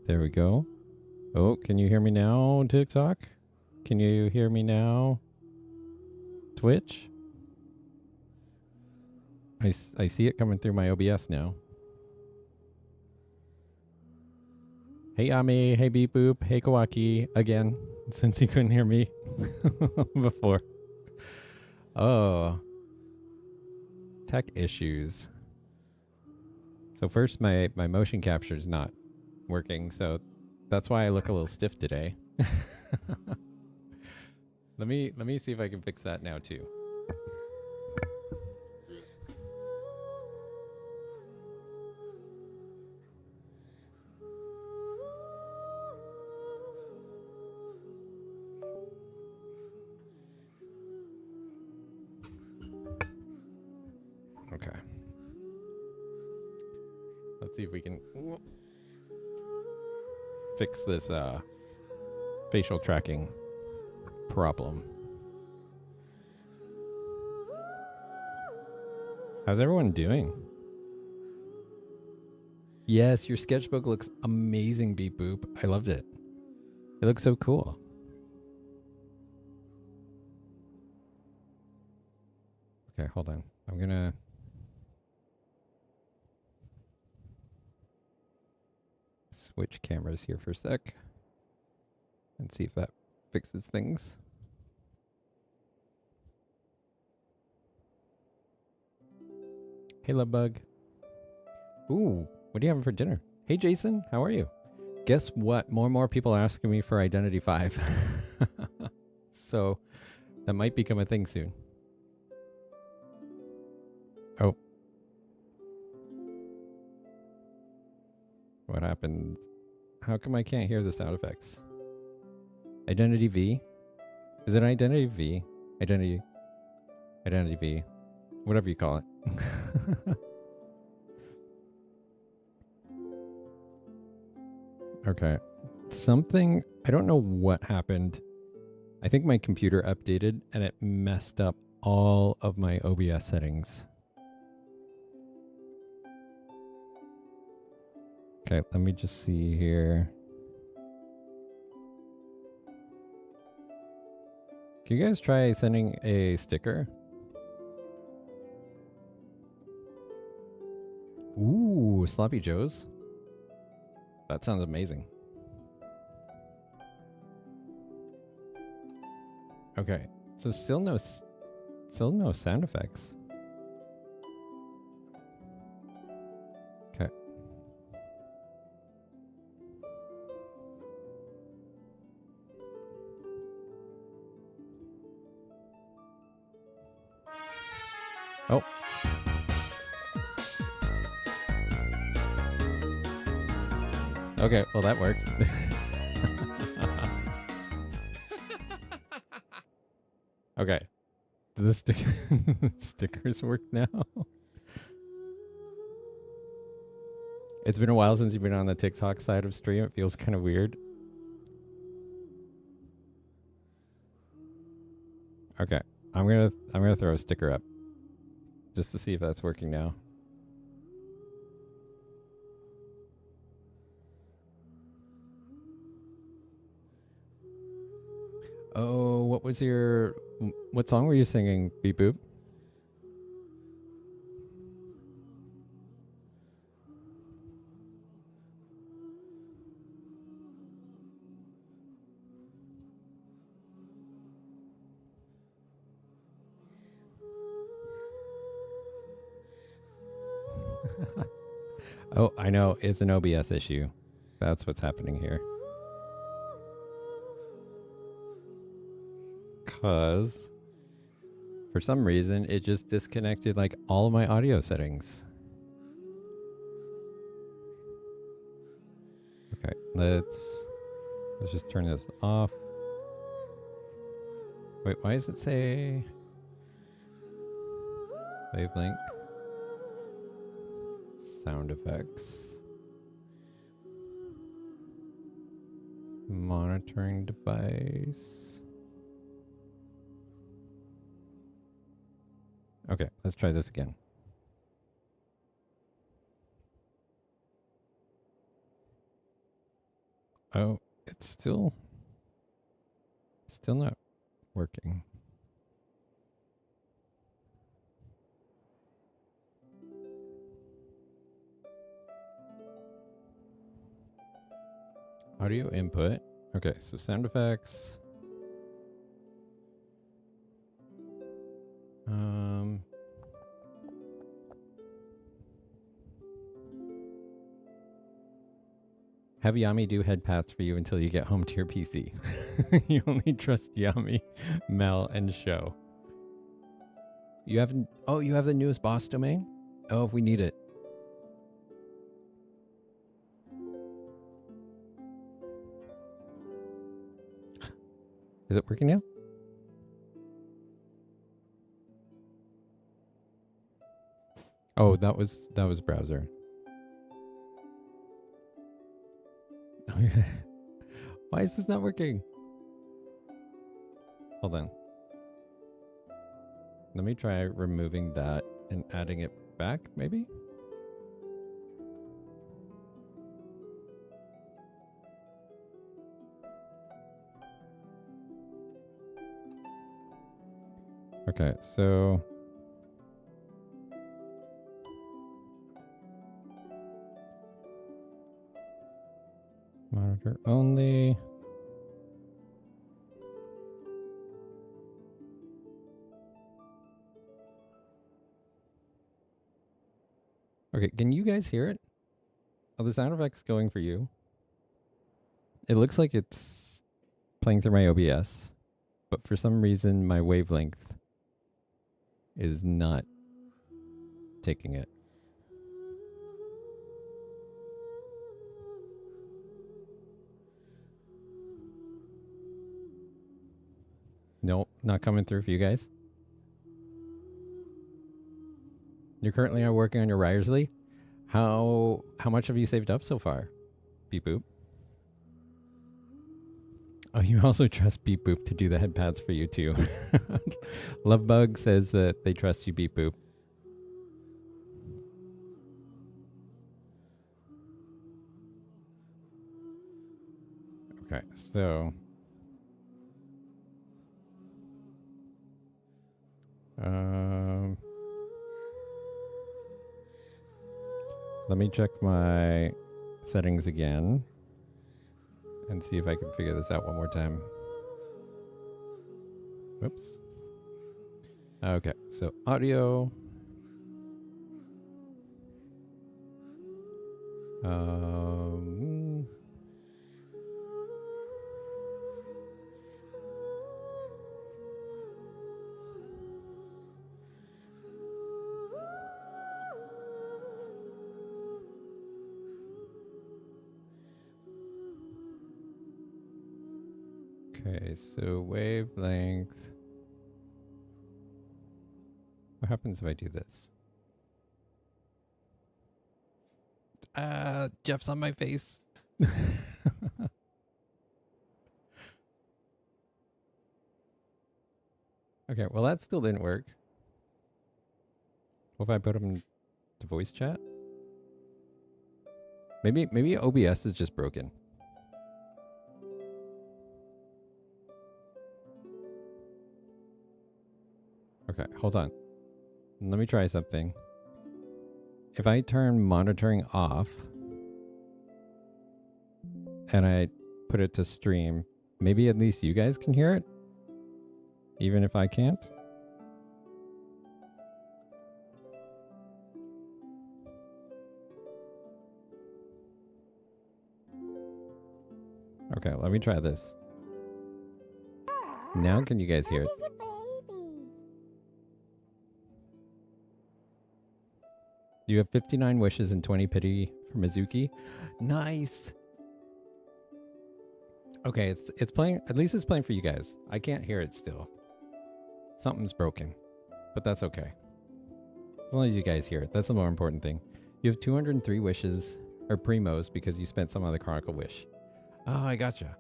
There we go. Oh, can you hear me now, TikTok? Can you hear me now, Twitch? I see it coming through my OBS now. Hey, Ami. Hey, Beep Boop. Hey, Kawaki. Again, since you couldn't hear me before. Oh. Tech issues. So first, my motion capture is not working, so that's why I look a little stiff today. Let me see if I can fix that now too. Okay. Let's see if we can fix this facial tracking problem. How's everyone doing? Yes, your sketchbook looks amazing, Beep Boop. I loved it. It looks so cool. Okay, hold on. I'm gonna switch cameras here for a sec and see if that fixes things. Hey, love bug. Ooh, what are you having for dinner? Hey, Jason, how are you? Guess what? More and more people are asking me for Identity 5. So that might become a thing soon. Oh. What happened? How come I can't hear the sound effects? Identity V? Is it Identity V? Identity V. Whatever you call it. Okay. Something, I don't know what happened. I think my computer updated and it messed up all of my OBS settings. Okay, let me just see here. Can you guys try sending a sticker? Ooh, Sloppy Joe's. That sounds amazing. Okay, so still no sound effects. Okay. Oh. Okay, well that worked. Okay. Do the stickers work now? It's been a while since you've been on the TikTok side of stream. It feels kind of weird. Okay. I'm gonna throw a sticker up just to see if that's working now. Oh, what song were you singing, Beep Boop? Oh, I know. It's an OBS issue. That's what's happening here. Because for some reason, it just disconnected like all of my audio settings. Okay, let's just turn this off. Wait, why does it say wavelength? Sound effects. Monitoring device. Okay, let's try this again. Oh, it's still not working. Audio input. Okay, so sound effects. Have Yami do head pats for you until you get home to your PC. You only trust Yami, Mel, and Show. You haven't. Oh, you have the newest boss domain? Oh, if we need it. Is it working now? Oh, that was browser. Why is this not working? Hold on. Let me try removing that and adding it back, maybe? Okay, so monitor only. Okay, can you guys hear it? Are the sound effects going for you? It looks like it's playing through my OBS, but for some reason my wavelength is not taking it. Nope, not coming through for you guys. You're currently working on your Ryersley. How much have you saved up so far? Beep boop. Oh, you also trust Beep Boop to do the head pads for you too. Lovebug says that they trust you, Beep Boop. Okay, so let me check my settings again and see if I can figure this out one more time. Whoops. Okay, so audio. Okay, so wavelength. What happens if I do this? Jeff's on my face. Okay, well that still didn't work. What if I put him to voice chat? Maybe OBS is just broken. Okay, hold on. Let me try something. If I turn monitoring off and I put it to stream, maybe at least you guys can hear it? Even if I can't? Okay, let me try this. Now can you guys hear it? You have 59 wishes and 20 pity for Mizuki. Nice. Okay, it's playing. At least it's playing for you guys. I can't hear it still. Something's broken, but that's okay. As long as you guys hear it, that's the more important thing. You have 203 wishes or primos because you spent some on the Chronicle wish. Oh, I gotcha.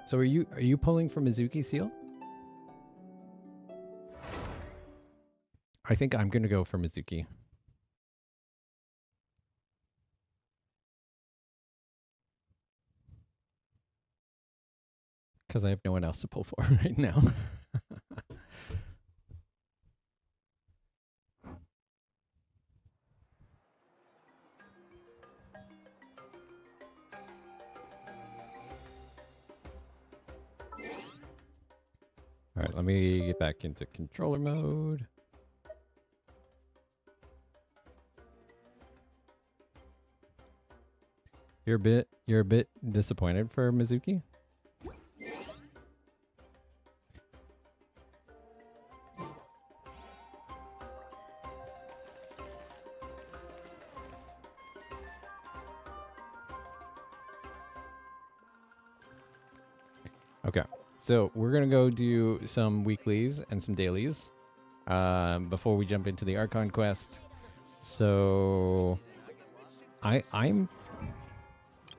So are you pulling for Mizuki Seal? I think I'm gonna go for Mizuki. Because I have no one else to pull for right now. Alright, let me get back into controller mode. You're a bit disappointed for Mizuki? Okay, so we're gonna go do some weeklies and some dailies before we jump into the Archon Quest. So I'm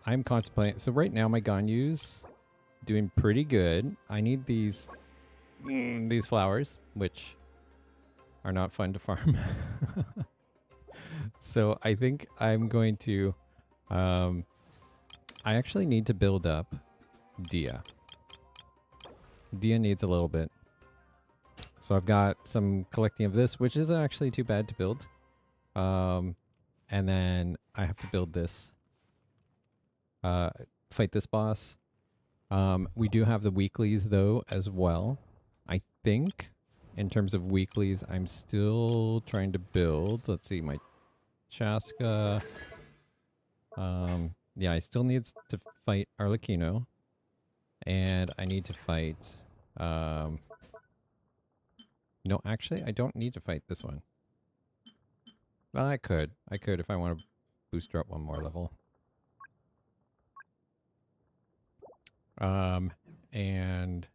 contemplating. So right now my Ganyu's doing pretty good. I need these flowers, which are not fun to farm. So I think I'm going to. I actually need to build up Dia. Dia needs a little bit. So I've got some collecting of this, which isn't actually too bad to build. And then I have to build this. Fight this boss. We do have the weeklies though as well. I think in terms of weeklies, I'm still trying to build. Let's see, my Chaska. Yeah, I still need to fight Arlecchino. And I need to fight... no, actually, I don't need to fight this one. Well, I could. I could if I want to boost her up one more level. And...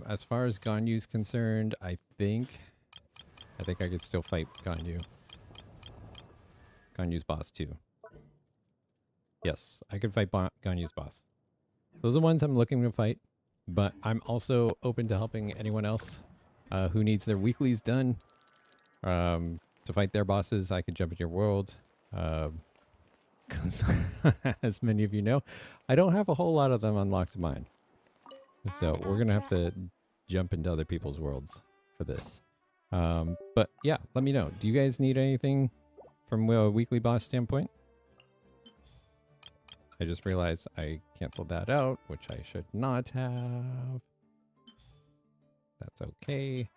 as far as Ganyu's concerned, I think I could still fight Ganyu. Ganyu's boss too. Yes, I could fight Ganyu's boss. Those are the ones I'm looking to fight, but I'm also open to helping anyone else who needs their weeklies done to fight their bosses. I could jump into your world. Because as many of you know, I don't have a whole lot of them unlocked in mine. So we're going to have to jump into other people's worlds for this. But yeah, let me know. Do you guys need anything from a weekly boss standpoint? I just realized I canceled that out, which I should not have. That's okay.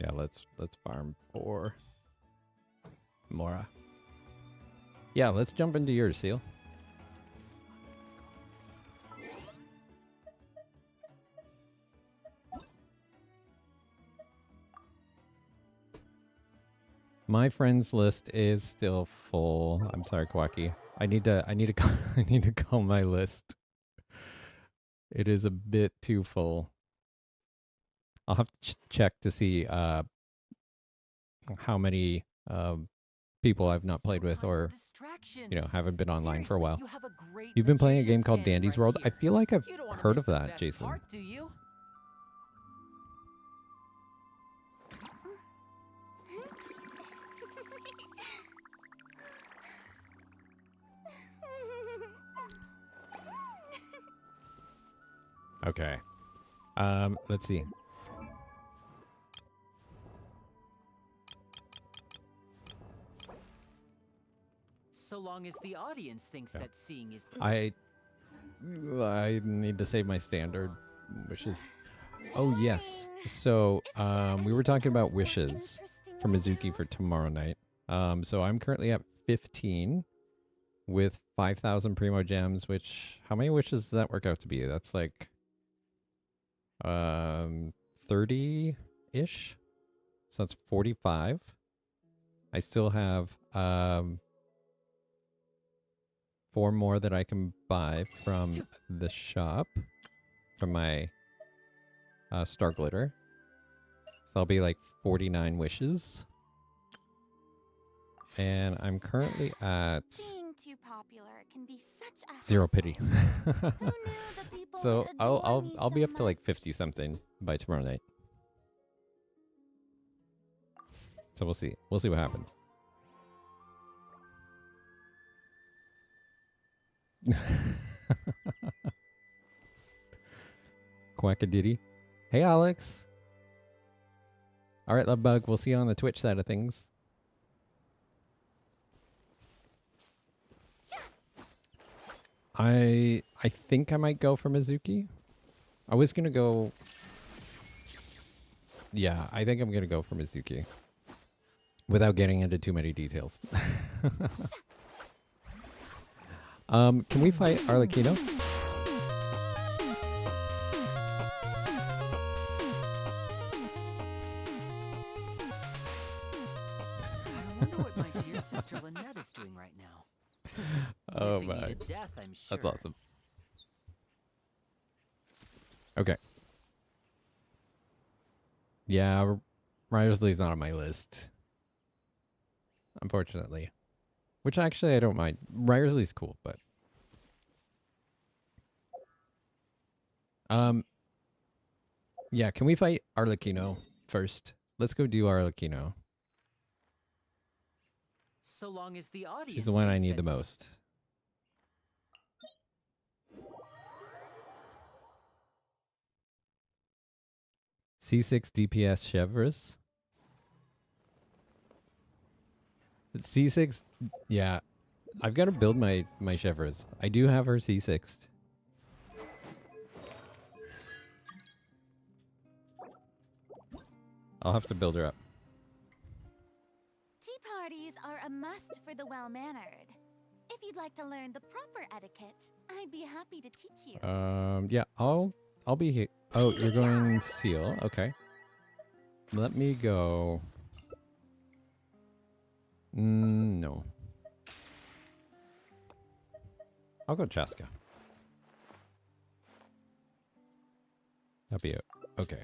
Yeah, let's farm for Mora. Yeah, let's jump into yours, Seal. My friends list is still full. I'm sorry, Kwaki. I need to I need to call my list. It is a bit too full. I'll have to check to see how many people I've not played with or haven't been online for a while. You've been playing a game called Dandy's World. I feel like I've heard of that, Jason. Okay. Let's see. So long as the audience thinks that seeing is... I need to save my standard wishes. Oh, yes. So, we were talking about wishes for Mizuki for tomorrow night. So I'm currently at 15 with 5,000 Primo Gems, which, how many wishes does that work out to be? That's like, 30-ish. So that's 45. I still have, 4 more that I can buy from the shop, from my Star Glitter. So that'll be like 49 wishes. And I'm currently at too popular can be such a Zero hassle. pity. Who knew the people So would adore me I'll be so up to like much? 50 something by tomorrow night. So we'll see. We'll see what happens. Quackadiddy. Hey, Alex. All right, Love Bug. We'll see you on the Twitch side of things. I think I might go for Mizuki. I was gonna go. Yeah, I think I'm gonna go for Mizuki. Without getting into too many details. Can we fight Arlecchino? I wonder what my dear sister Lynette is doing right now. Oh Missing me my. to death, I'm sure. That's awesome. Okay. Yeah, Riserly's not on my list. Unfortunately. Which actually I don't mind. Riserly's cool, but yeah, can we fight Arlecchino first? Let's go do Arlecchino. So long as the audience She's the one I thinks need the that's- most. C6 DPS Chevres. It's C6. Yeah, I've got to build my Chevres. I do have her C6'd. I'll have to build her up. Tea parties are a must for the well-mannered. If you'd like to learn the proper etiquette, I'd be happy to teach you. Yeah, I'll be here. Oh, you're going Seal. Okay. Let me go. No. I'll go Chaska. That'll be it. Okay.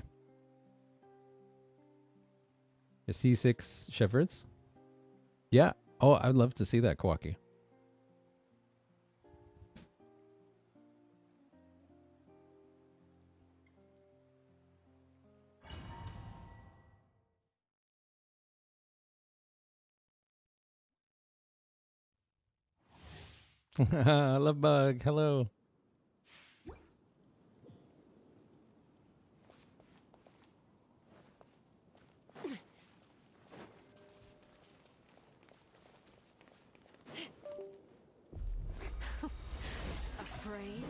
Your C6 Shepherds? Yeah. Oh, I'd love to see that, Kawaki. Love Bug, hello. Afraid?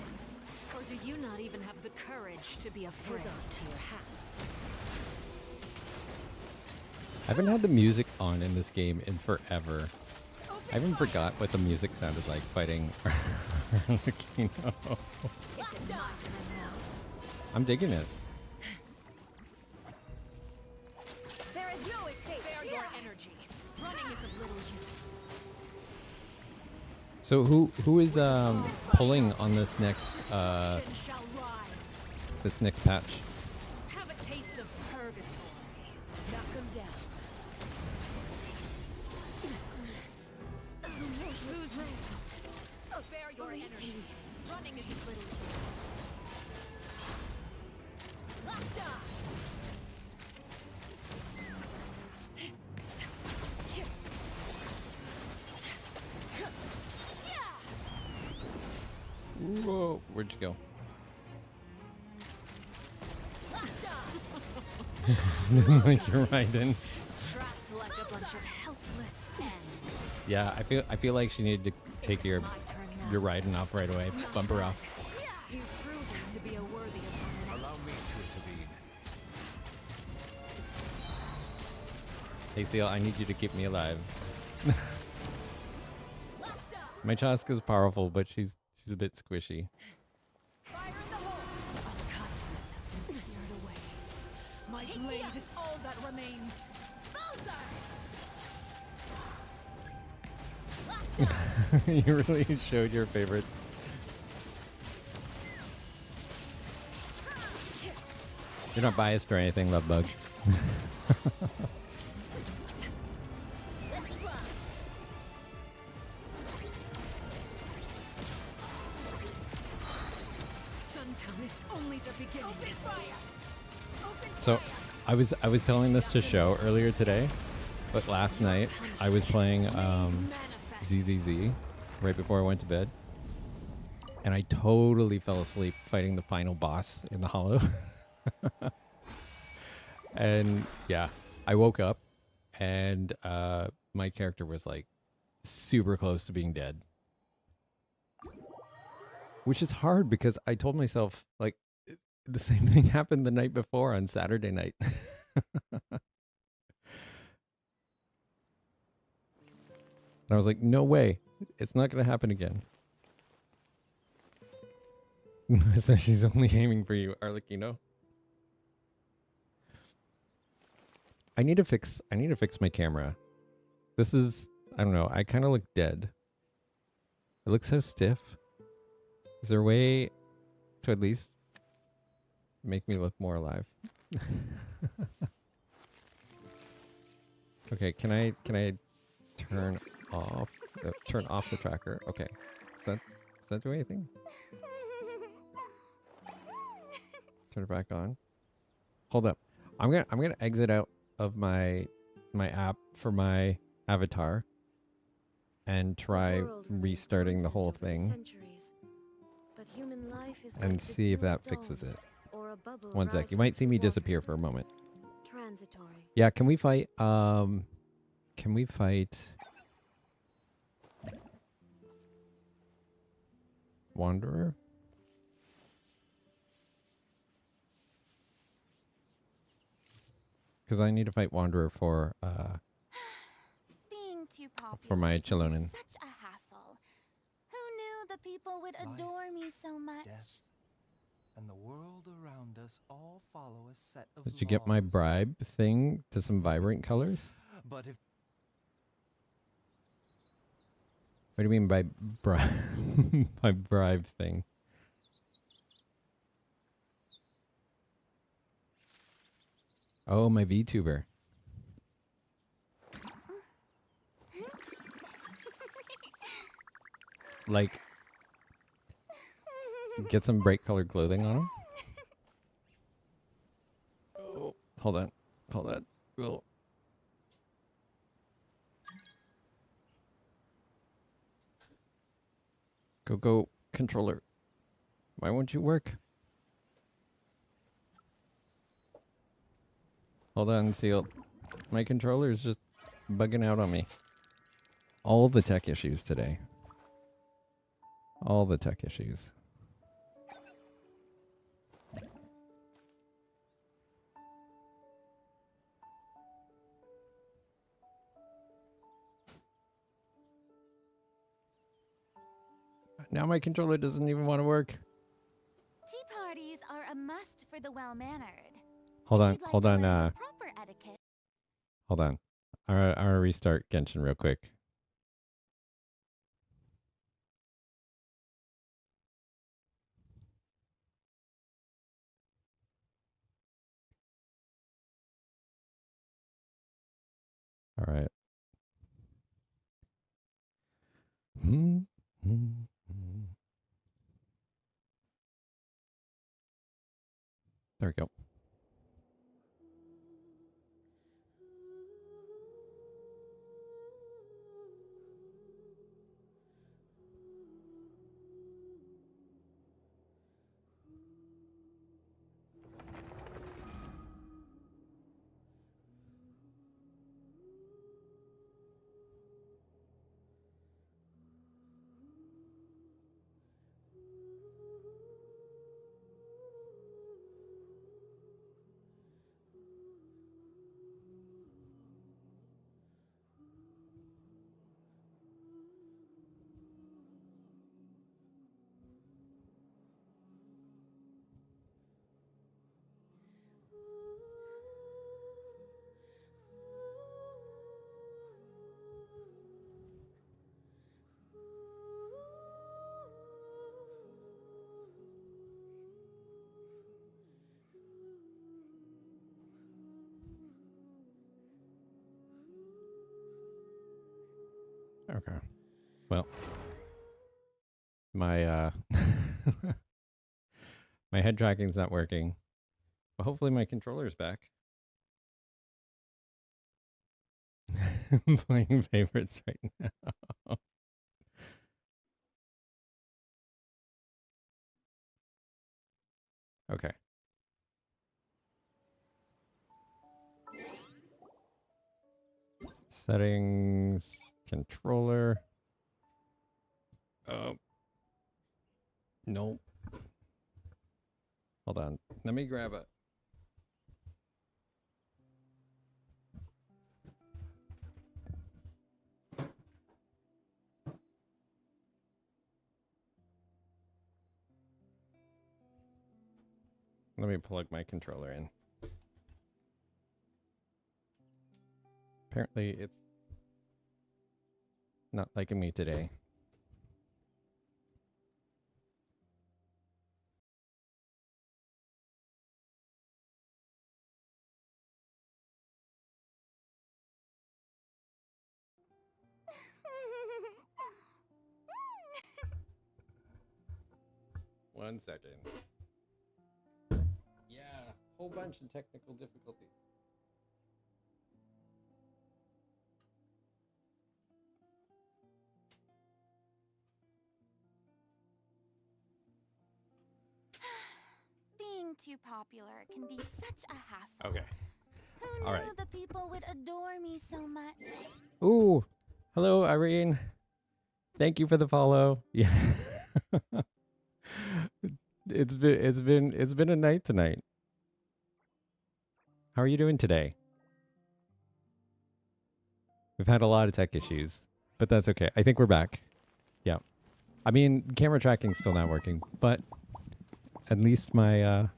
Or do you not even have the courage to be afraid? Hold on to your hats. I haven't had the music on in this game in forever. I even forgot what the music sounded like fighting Arlecchino. Is it my turn now? I'm digging it. There is no escape. Spare your energy. Running is of little use. So who is pulling on this next Destruction shall rise. patch? Have a taste of purgatory. Knock him down. Who's next? Spare your energy. Running is of little use. Locked up. Whoa, where'd you go? Like you're riding. Trapped like a bunch of helpless ends. Yeah, I feel like she needed to take your My turn now. riding off right away. Bump her off. You've proven to be a worthy opponent. Allow me to intervene. Hey Seal, I need you to keep me alive. My Chaska's powerful, but she's a bit squishy. Fire in the hole! All kindness has been seared away. My blade is all that remains. You really showed your favorites. You're not biased or anything, Love Bug. only the beginning. Open fire! Open So fire! I was telling this to Show earlier today, but last night I was playing ZZZ right before I went to bed, and I totally fell asleep fighting the final boss in the hollow. And yeah, I woke up and my character was like super close to being dead. Which is hard because I told myself like the same thing happened the night before on Saturday night. And I was like, no way. It's not going to happen again. So she's only aiming for you, Arlecchino. I need to fix my camera. This is, I don't know, I kind of look dead. It looks so stiff. Is there a way to at least make me look more alive? Okay, can I turn off the tracker? Okay. Does that do anything? Turn it back on. Hold up. I'm gonna exit out of my app for my avatar and try restarting the whole thing and see if that fixes it. One sec. You might see me disappear for a moment. Transitory. Yeah, can we fight Wanderer? Because I need to fight Wanderer for Being too popular my can be Chilonin. such a hassle. Who knew the people would adore me so much? Death, and the world around us all follow a set of Did you get my laws. bribe thing to some vibrant colors? But if What do you mean by bribe? My bribe thing? Oh, my VTuber. Like, get some bright colored clothing on him. Oh, hold on. Oh. Go, controller. Why won't you work? Hold on, Seal. My controller is just bugging out on me. All the tech issues today. All the tech issues. Now my controller doesn't even want to work. Tea parties are a must for the well-mannered. Hold If on, you'd like hold to on, learn the proper etiquette. hold on. I'm gonna restart Genshin real quick. All right. There we go. Okay. Well, my My head tracking's not working. But hopefully my controller's back. I'm playing favorites right now. Okay. Settings, controller. Oh. Nope. Hold on. Let me grab it. Let me plug my controller in. Apparently it's not liking me today. One second. Yeah, whole bunch of technical difficulties. Being too popular can be such a hassle. Okay. Who All knew right. the people would adore me so much? Ooh, hello Irene. Thank you for the follow. Yeah. It's been a night tonight. How are you doing today? We've had a lot of tech issues, but that's okay. I think we're back. Yeah. I mean, camera tracking's still not working, but at least my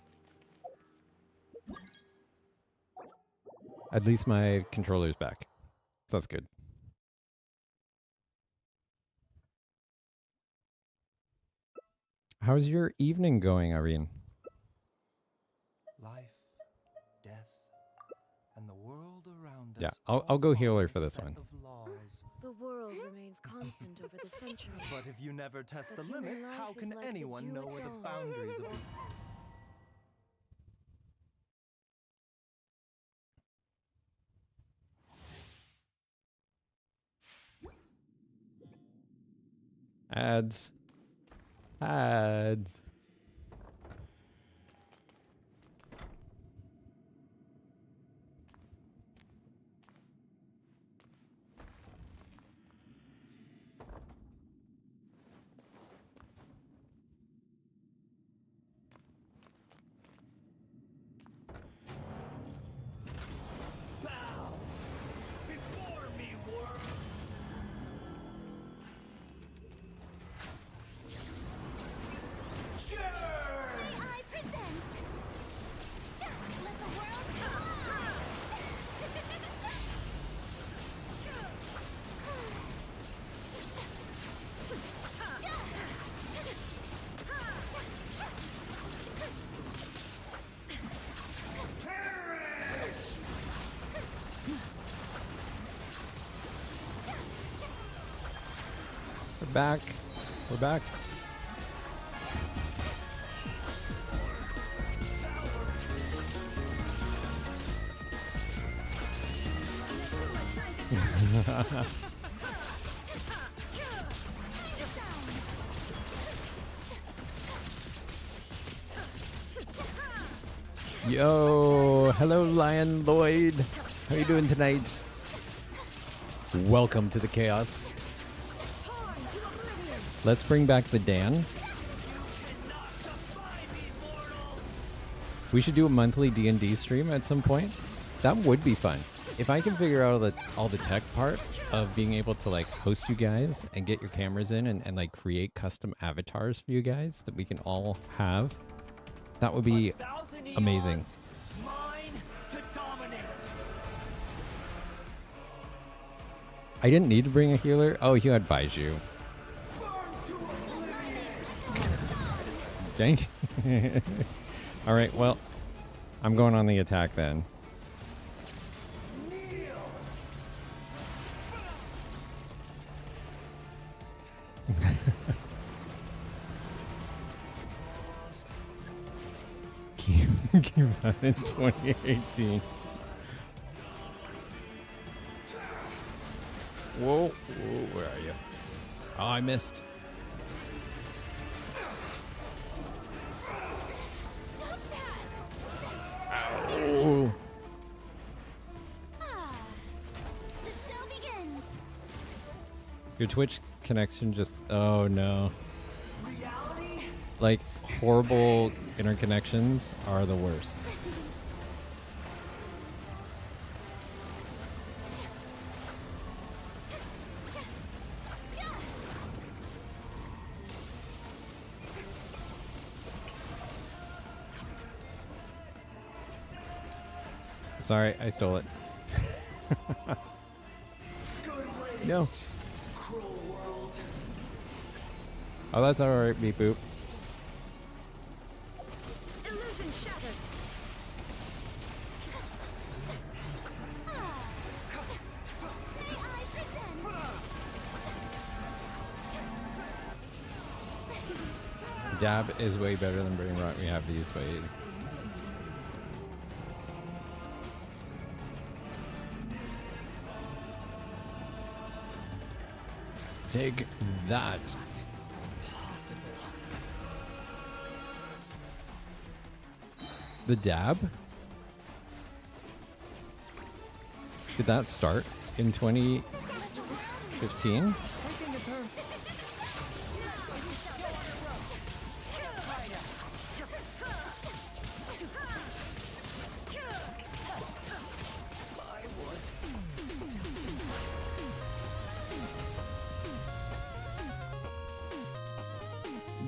controller's back. So that's good. How's your evening going, Irene? Life, death, and the world around Yeah, us. I'll go all healer follow for a this set one. of laws. The world remains constant over the centuries. But if you never test But the human limits, how life is can like the anyone dew know at where the dawn. boundaries of Ads. Ads. before me, world? Sure! I present. Let the world come. We're back. We're back. Yo, hello Lion Lloyd. How you doing tonight? Welcome to the chaos. Let's bring back the Dan. We should do a monthly D&D stream at some point. That would be fun. If I can figure out all the tech part of being able to like host you guys and get your cameras in and like create custom avatars for you guys that we can all have, that would be amazing. Mine to dominate. I didn't need to bring a healer. Oh, you had Baiju. Dang. All right, well, I'm going on the attack then. Keep that in 2018. Whoa, where are you? Oh, I missed. Ow. Ah, the show begins. Your Twitch connection just, oh no. Like, horrible interconnections are the worst. Sorry, I stole it. No. Oh, that's alright, beep boop. Illusion shattered. May I present? Dab is way better than brain rot. We have these ways. Take that. The dab? Did that start in 2015?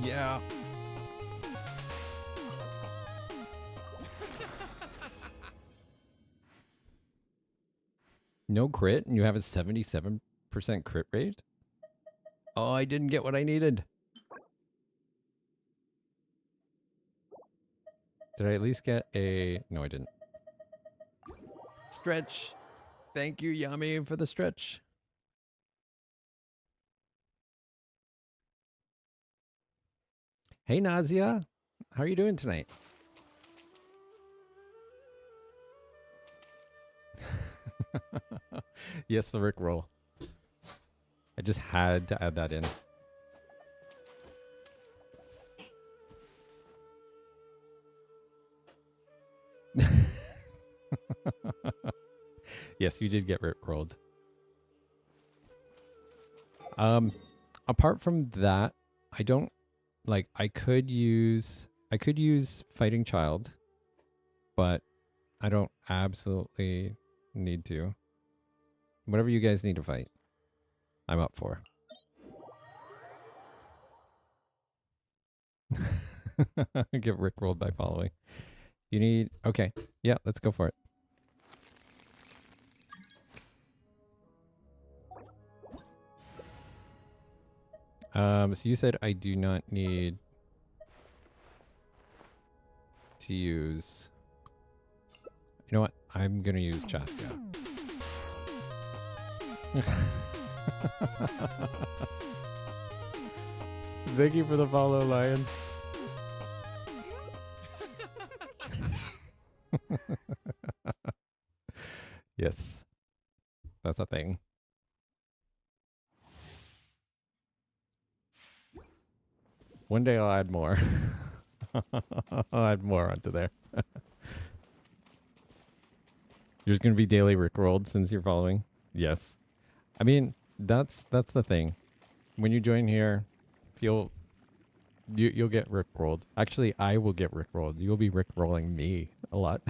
Yeah. No crit and you have a 77% crit rate? Oh, I didn't get what I needed. Did I at least get a... No, I didn't. Stretch. Thank you, Yami, for the stretch. Hey, Nazia. How are you doing tonight? Yes, the Rick roll. I just had to add that in. Yes, you did get Rick rolled. Apart from that, I don't like I could use Fighting Child, but I don't absolutely need to. Whatever you guys need to fight, I'm up for. Get rickrolled by following. You need... Okay. Yeah, let's go for it. So you said I do not need to use... You know what? I'm going to use Chaska. Thank you for the follow, Lion. Yes. That's a thing. One day I'll add more. I'll add more onto there. You're just going to be daily rickrolled since you're following? Yes. I mean, that's the thing. When you join here, you'll get rickrolled. Actually, I will get rickrolled. You'll be rickrolling me a lot.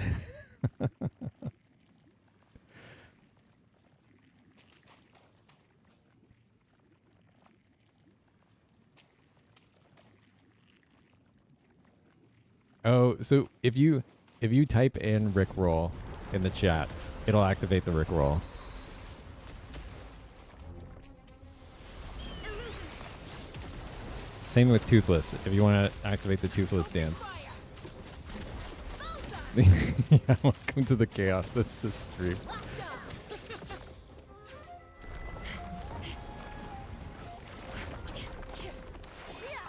Oh, so if you type in rickroll in the chat, it'll activate the rickroll. Same with Toothless, if you want to activate the Toothless dance. Yeah, welcome to the chaos. That's the stream.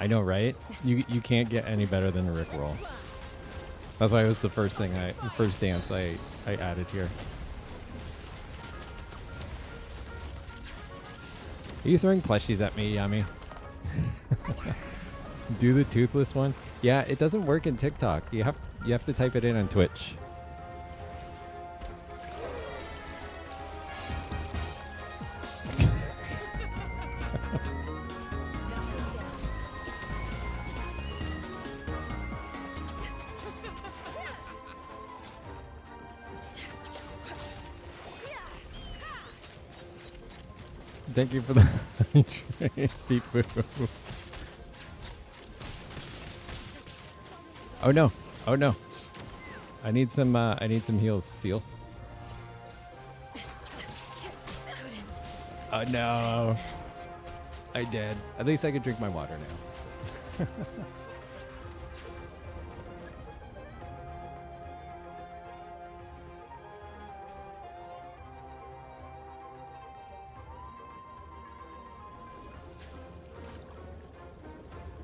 I know, right? You can't get any better than a rickroll. That's why it was the first dance I added here. Are you throwing plushies at me, Yami? Do the toothless one? Yeah, it doesn't work in TikTok. You have to type it in on Twitch. Thank you for the beep boo. Oh no! Oh no! I need some heals, Seal. Oh no! I did. At least I can drink my water now.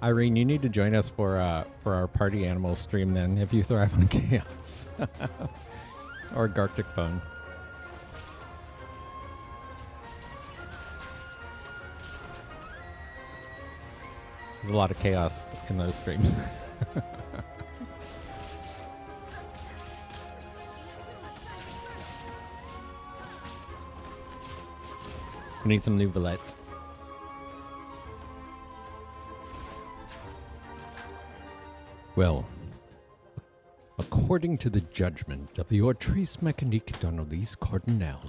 Irene, you need to join us for our party animal stream then, if you thrive on chaos. Or Gartic phone. There's a lot of chaos in those streams. We need some new Valette. Well, according to the judgment of the Ortrice Mécanique d'Annalise Cardinal,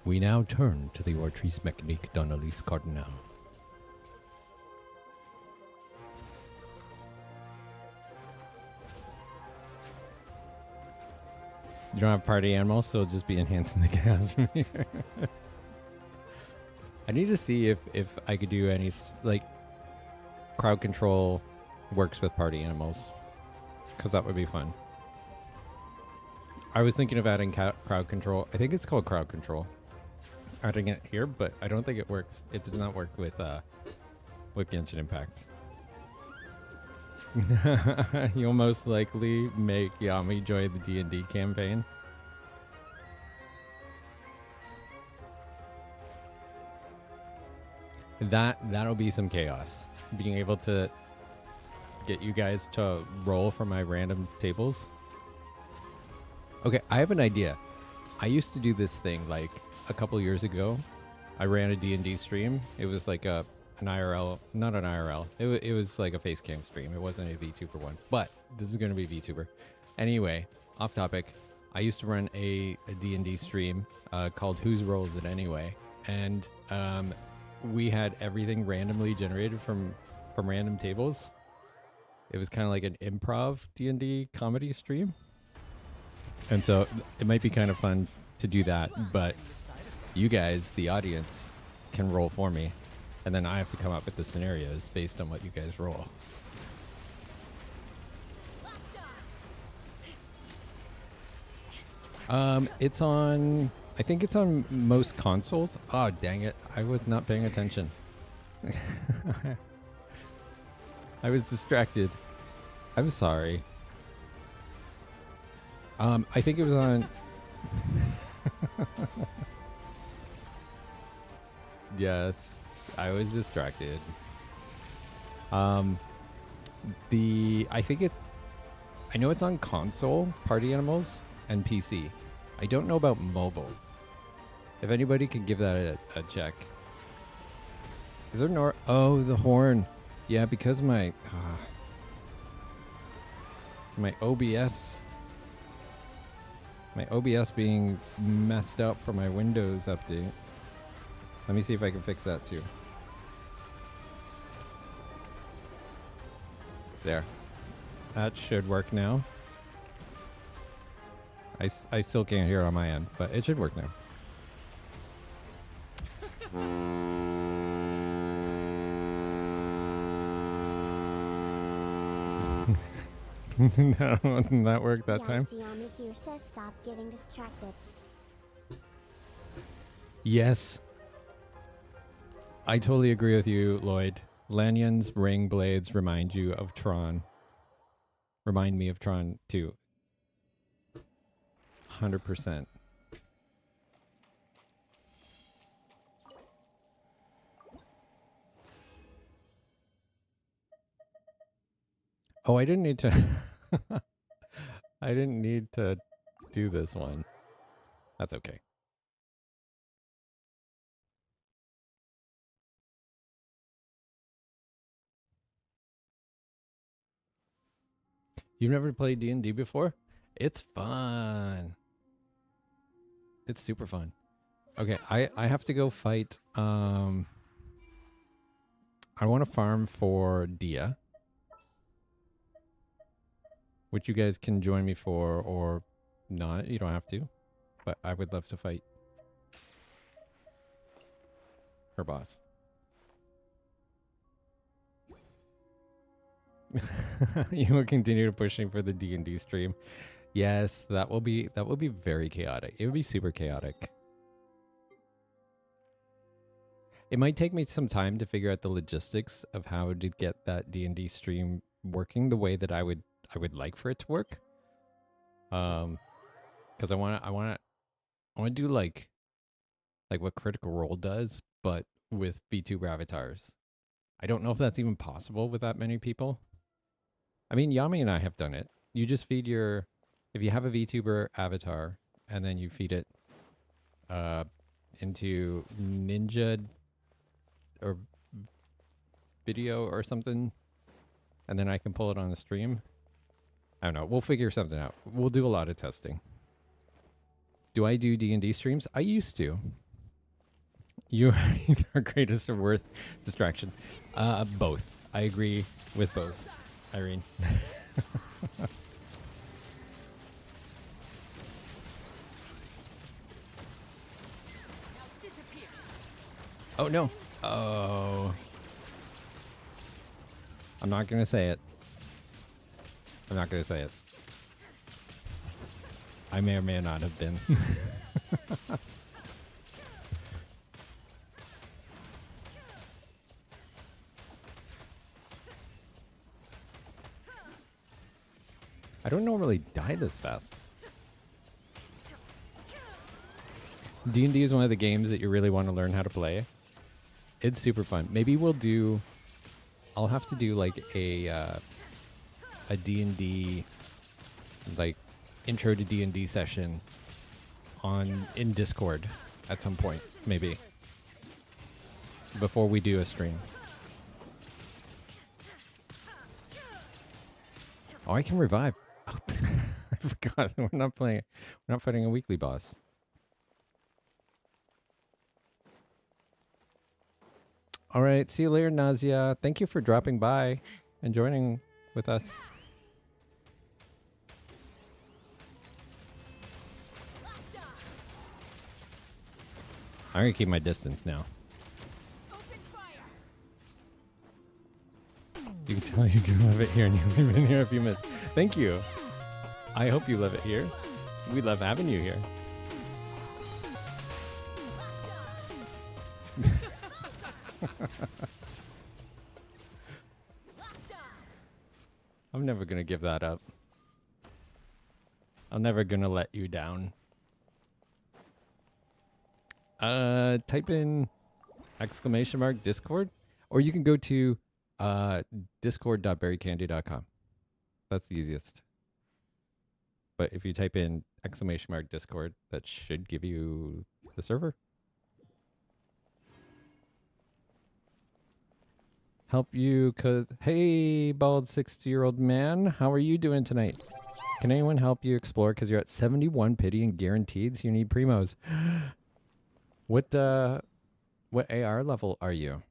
we now turn to the Ortrice Mécanique d'Annalise Cardinal. You don't have party animals, so it'll just be enhancing the chaos from here. I need to see if I could do any, like, crowd control works with party animals, because that would be fun. I was thinking of adding crowd control. I think it's called crowd control. Adding it here, but I don't think it works. It does not work with Genshin Impact. You'll most likely make Yami join the D&D campaign. That'll be some chaos. Being able to get you guys to roll for my random tables. Okay, I have an idea. I used to do this thing like a couple years ago. I ran a D&D stream. It was like an IRL, not an IRL. It was like a face cam stream. It wasn't a VTuber one, but this is going to be VTuber. Anyway, off topic. I used to run a D&D stream called Whose Roll Is It Anyway? And we had everything randomly generated from random tables. It was kind of like an improv D&D comedy stream. And so it might be kind of fun to do that, but you guys, the audience, can roll for me. And then I have to come up with the scenarios based on what you guys roll. It's on, I think it's on most consoles. Oh, dang it. I was not paying attention. I was distracted. I'm sorry. I think it was on... Yes, I was distracted. I know it's on console, Party Animals, and PC. I don't know about mobile. If anybody could give that a check. Is there oh, the horn. Yeah, because my OBS being messed up for my Windows update. Let me see if I can fix that too. There. That should work now. I still can't hear on my end, but it should work now. No, didn't that work that time? Yami here says stop getting distracted. Yes. I totally agree with you, Lloyd. Lanyon's ring blades remind you of Tron. remind me of Tron 2. 100%. Oh, I didn't need to. I didn't need to do this one. That's okay. You've never played D&D before? It's fun. It's super fun. Okay, I have to go fight. I want to farm for Dia, which you guys can join me for or not. You don't have to, but I would love to fight her boss. You will continue pushing for the D&D stream. Yes, that will be very chaotic. It would be super chaotic. It might take me some time to figure out the logistics of how to get that D&D stream working the way that I would like for it to work. Because I want to do like what Critical Role does, but with VTuber avatars. I don't know if that's even possible with that many people. I mean, Yami and I have done it. You just feed if you have a VTuber avatar, and then you feed it into Ninja or video or something, and then I can pull it on the stream. I don't know. We'll figure something out. We'll do a lot of testing. Do I do D&D streams? I used to. You are either greatest or worst distraction. Both. I agree with both, Irene. Oh, no. Oh. I'm not going to say it. I'm not going to say it. I may or may not have been. I don't normally die this fast. D&D is one of the games that you really want to learn how to play. It's super fun. Maybe we'll do... I'll have to do like a D&D, like intro to D&D session in Discord at some point, maybe. Before we do a stream. Oh, I can revive. Oh, I forgot. We're not fighting a weekly boss. All right. See you later, Nazia. Thank you for dropping by and joining with us. I'm going to keep my distance now. You can tell you can love it here, and you've been here a few minutes. Thank you. I hope you love it here. We love having you here. I'm never going to give that up. I'm never going to let you down. Type in ! Discord, or you can go to discord.berrycandy.com. That's the easiest. But if you type in ! Discord, that should give you the server. Help you, cause hey, bald 60-year-old man, how are you doing tonight? Can anyone help you explore? Cause you're at 71 pity and guaranteed, so you need primos. What AR level are you?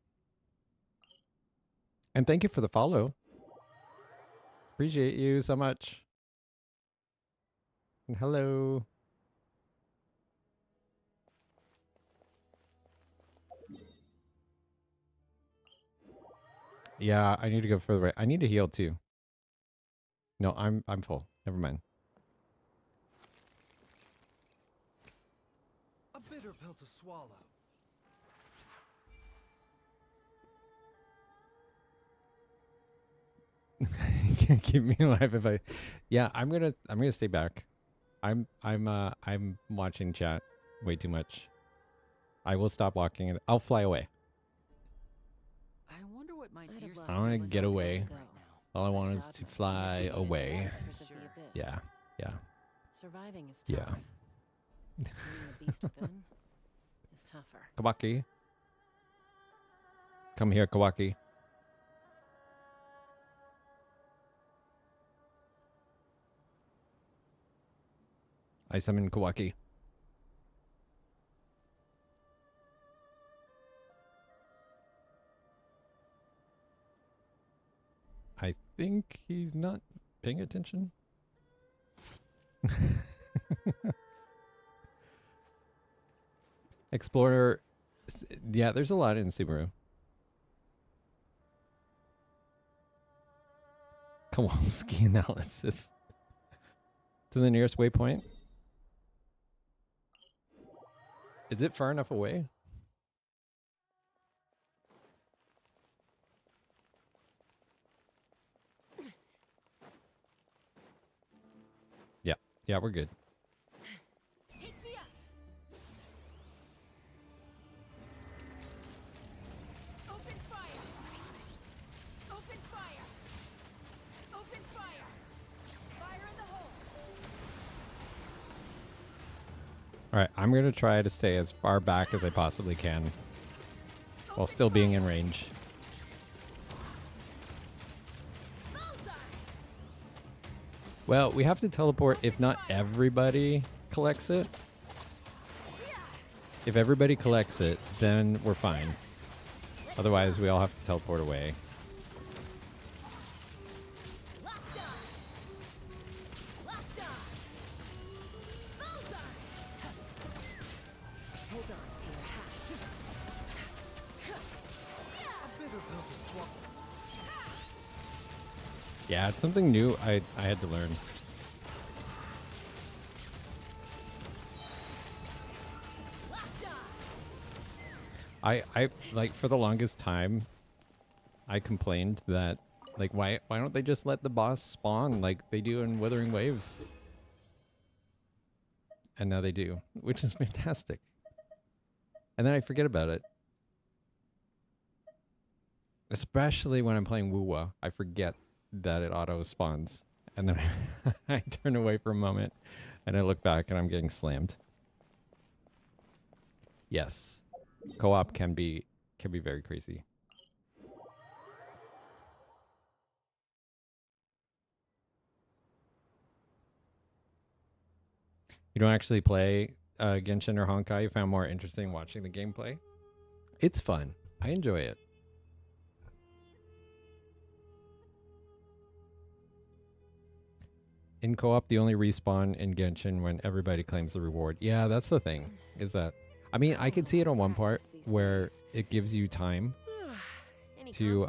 And thank you for the follow. Appreciate you so much. And hello. Yeah, I need to go further right. I need to heal too. No, I'm full. Never mind. A bitter pill to swallow. keep me alive if I. Yeah, I'm gonna stay back. I'm watching chat way too much. I will stop walking and I'll fly away. I wonder what my dear I wanna sister get is away. doing right now. All I want is to fly away. Yeah, yeah, Surviving is yeah. tough. Taming the beast within is tougher. Kawaki. Come here, Kawaki. I summon Kawaki. I think he's not paying attention. Explorer. Yeah, there's a lot in Subaru. Kowalski analysis. To the nearest waypoint. Is it far enough away? Yeah. Yeah, we're good. Take me up. Open fire. Open fire. Open fire. Fire in the hole. Alright, I'm going to try to stay as far back as I possibly can while still being in range. Well, we have to teleport if not everybody collects it. If everybody collects it, then we're fine. Otherwise, we all have to teleport away. Hold on to your hats. A bitter pill to swallow. Yeah, it's something new I had to learn. I like for the longest time I complained that like why don't they just let the boss spawn like they do in Withering Waves? And now they do, which is fantastic. And then I forget about it. Especially when I'm playing Wuwa, I forget that it auto spawns. And then I turn away for a moment and I look back and I'm getting slammed. Yes. Co-op can be very crazy. You don't actually play Genshin or Honkai? You found more interesting watching the gameplay? It's fun. I enjoy it. In co-op, the only respawn in Genshin when everybody claims the reward. Yeah, that's the thing. Is that I mean, I could see it on one part where it gives you time to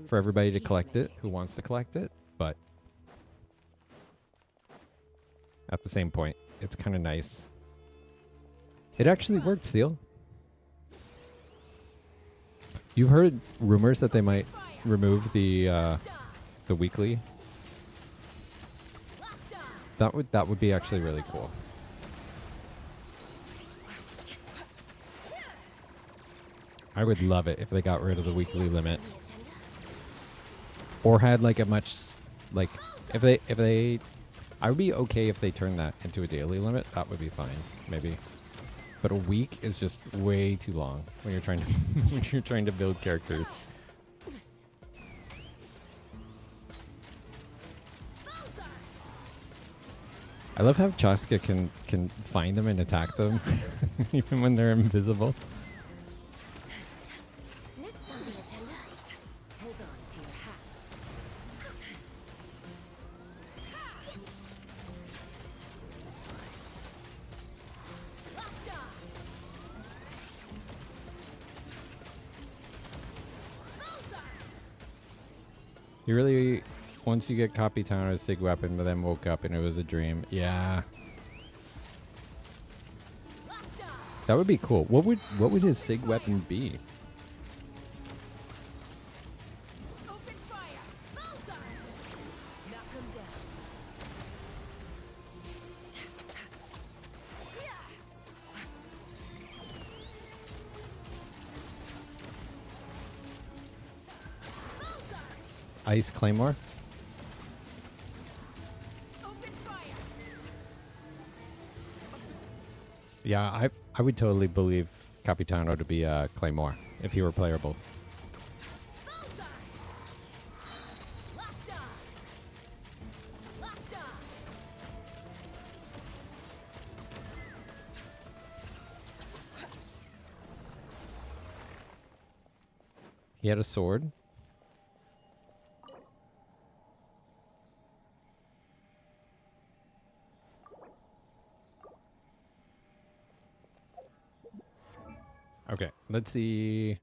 for everybody to collect it who wants to collect it, but at the same point, it's kind of nice. It actually worked, Seal. You've heard rumors that they might remove the weekly. That would be actually really cool. I would love it if they got rid of the weekly limit. Or had like a much like if they I would be okay if they turned that into a daily limit. That would be fine, maybe. But a week is just way too long when you're trying to when you're trying to build characters. I love how Chaska can find them and attack them even when they're invisible. Next on the agenda. Hold on to your hats. You really, once you get Copy Town as Sig Weapon, but then woke up and it was a dream. Yeah. That would be cool. What would his Sig Weapon be? Open fire. Ice Claymore. Open fire. Yeah, I would totally believe Capitano to be Claymore if he were playable. Bullseye. Locked on. Locked on. He had a sword. Okay, let's see.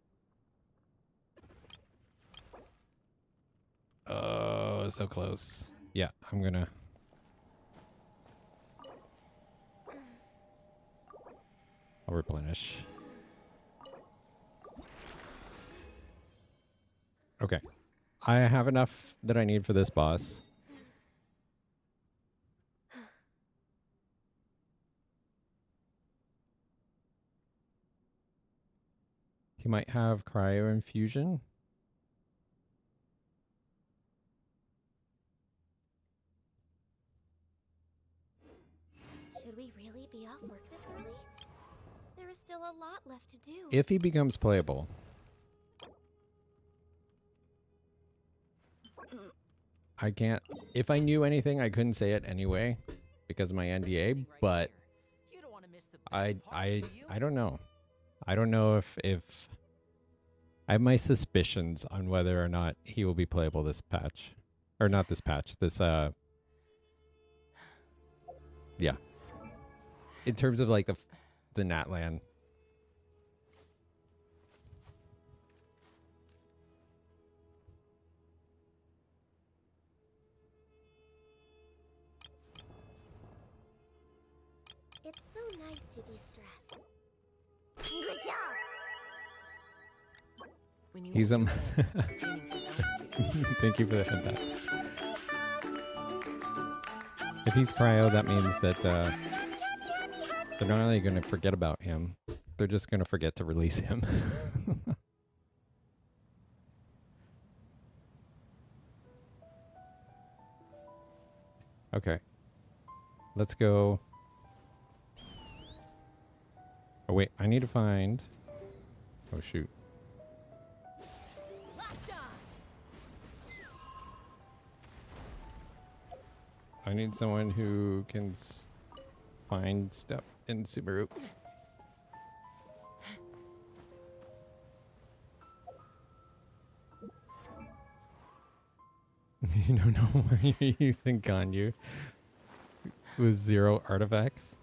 Oh, so close. Yeah, I'm gonna. I'll replenish. Okay. I have enough that I need for this boss. He might have cryo infusion. Should we really be off work this early? There is still a lot left to do. If he becomes playable. I can't. If I knew anything, I couldn't say it anyway because of my NDA, but You don't want to miss the best part, I do you? don't know. I don't know if I have my suspicions on whether or not he will be playable this patch. Or not this patch. This yeah. In terms of like the Natlan. It's so nice to de-stress. Good job! When you He's miss your bed, gaining some altitude. Thank you for the headbacks. If he's cryo, that means that they're not only going to forget about him, they're just going to forget to release him. Okay. Let's go. Oh, wait. I need to find... Oh, shoot. Locked on. I need someone who can find stuff in Subaru. You don't know why you're using Ganyu with 0 artifacts.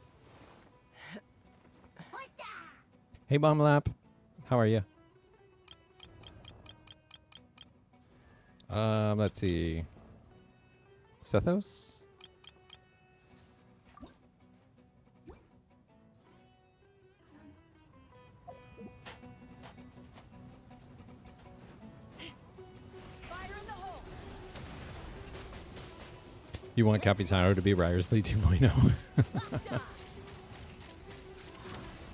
Hey, Bomb Lap. How are you? Let's see. Sethos? Fire in the hole. You want Capitano to be Ryersley 2.0? Locked on.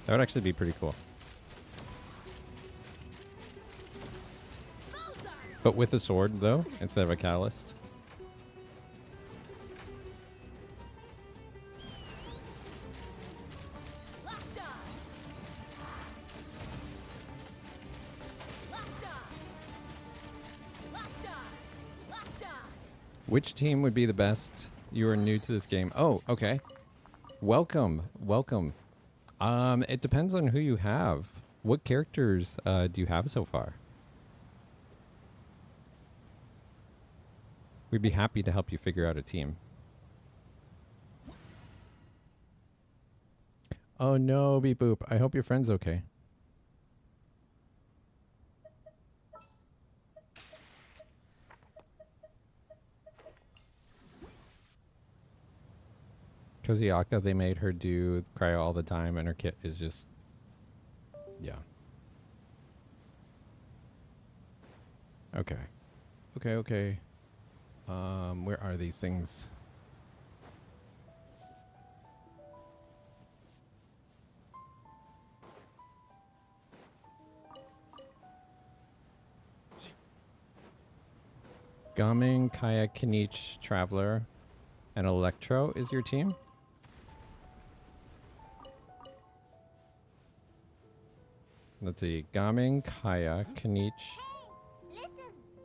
That would actually be pretty cool. Bullseye. But with a sword, though, instead of a catalyst. Locked on. Locked on. Locked on. Locked on. Which team would be the best? You are new to this game. Oh, okay. Welcome. Welcome. It depends on who you have. What characters do you have so far? We'd be happy to help you figure out a team. Oh no, Beep Boop. I hope your friend's okay. Kazuaka, they made her do cryo all the time, and her kit is just... Yeah. Okay. Okay, okay. Where are these things? Gaming, Kaya, Kanich, Traveler, and Electro is your team? Let's see. Gaming, Kaya, Kanich. Listen.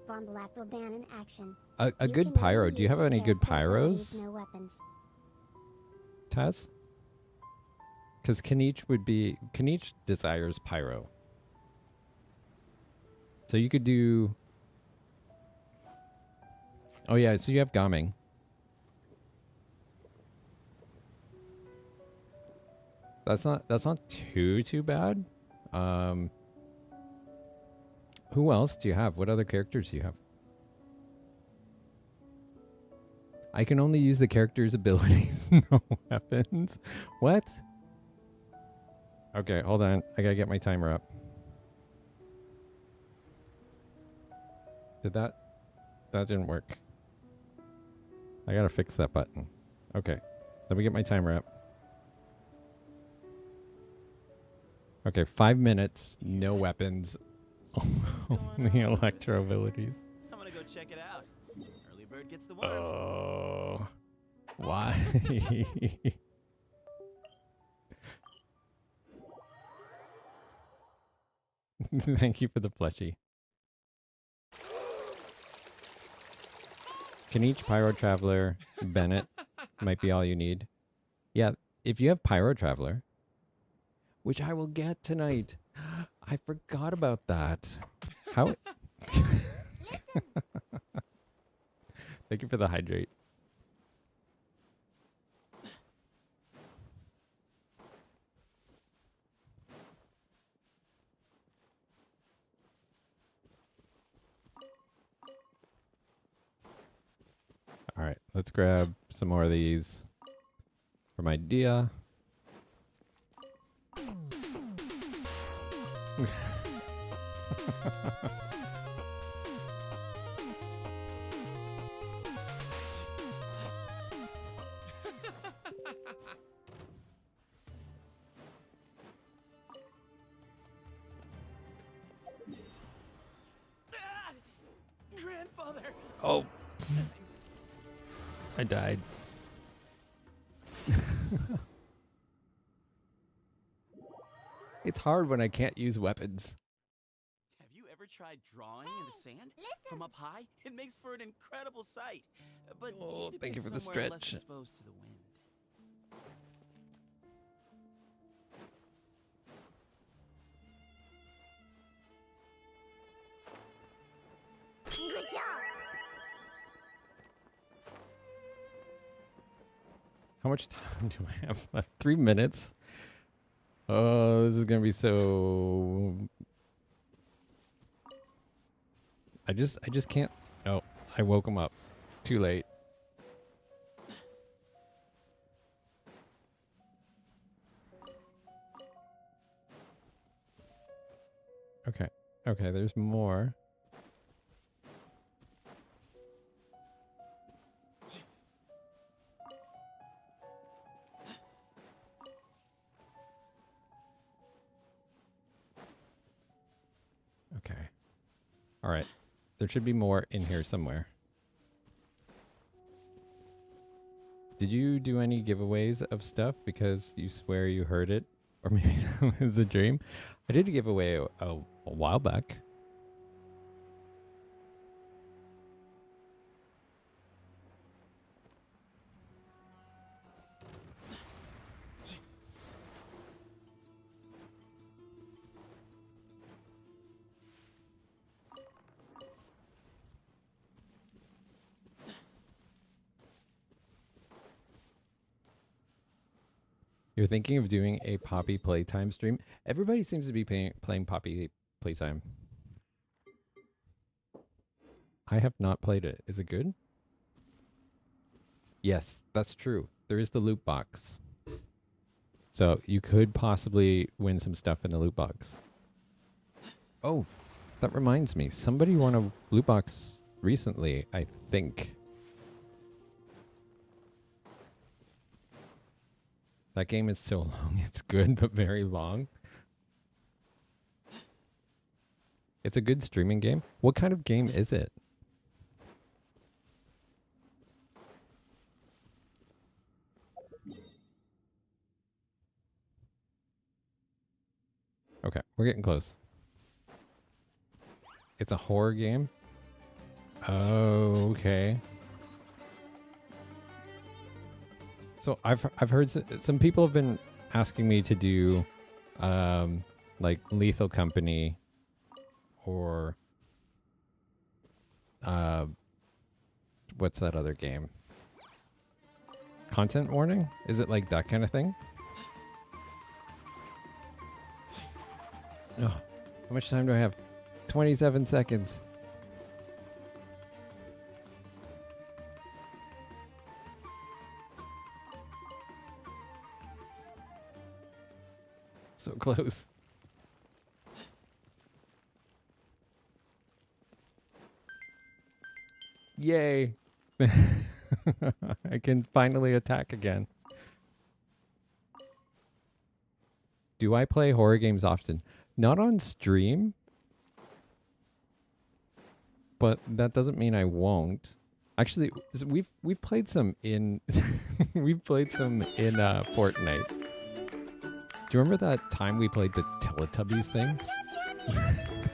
Bomb lap will ban in action. A You good can pyro. only Do you use have a any good character abilities, pyros, No weapons. Taz? Because Kanich desires pyro. So you could do... Oh yeah, so you have Gaming. That's not too bad. Who else do you have? What other characters do you have? I can only use the character's abilities, no weapons. What? Okay, hold on. I gotta get my timer up. That didn't work. I gotta fix that button. Okay, let me get my timer up. Okay, 5 minutes, no weapons, only electro abilities. I'm gonna go check it out. Early bird gets the worm. Oh, why? Thank you for the plushie. Can each Pyro Traveler, Bennett, might be all you need. Yeah, if you have Pyro Traveler, which I will get tonight. I forgot about that. How? Thank you for the hydrate. All right, let's grab some more of these for my Dia. Grandfather! Oh, I died. It's hard when I can't use weapons. Have you ever tried drawing in the sand? From up high? It makes for an incredible sight. But Oh, need to thank you pick for the somewhere less stretch. exposed to the wind. Good job. How much time do I have left? 3 minutes? Oh, this is gonna be so... I just can't... Oh, I woke him up. Too late. Okay. Okay, there's more. Okay. All right. There should be more in here somewhere. Did you do any giveaways of stuff because you swear you heard it? Or maybe it was a dream? I did a giveaway a while back. You're thinking of doing a Poppy Playtime stream? Everybody seems to be playing Poppy Playtime. I have not played it. Is it good? Yes, that's true. There is the loot box. So you could possibly win some stuff in the loot box. Oh, that reminds me. Somebody won a loot box recently, I think. That game is so long. It's good, but very long. It's a good streaming game. What kind of game is it? We're getting close. It's a horror game? Okay. So I've heard some people have been asking me to do like Lethal Company or what's that other game? Content warning? Is it like that kind of thing? Oh, how much time do I have? 27 seconds. So close. Yay. I can finally attack again. Do I play horror games often? Not on stream. But that doesn't mean I won't. Actually, we've played some in we've played some in Fortnite. Do you remember that time we played the Teletubbies thing?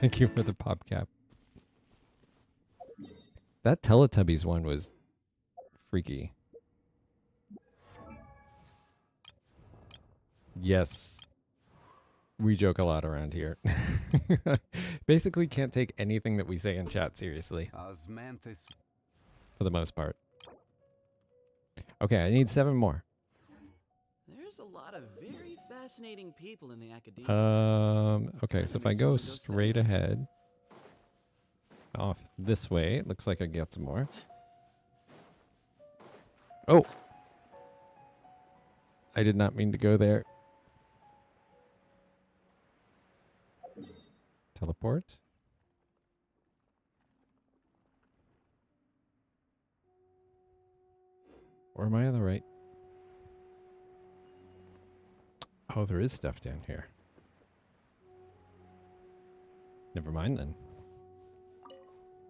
Thank you for the pop cap. That Teletubbies one was freaky. Yes. We joke a lot around here. Basically can't take anything that we say in chat seriously. For the most part. Okay, I need 7 more. There's a lot of very fascinating people in the academia. Okay, so if I go straight ahead off this way, it looks like I get some more. Oh! I did not mean to go there. Teleport. Or am I on the right? Oh, there is stuff down here. Never mind then.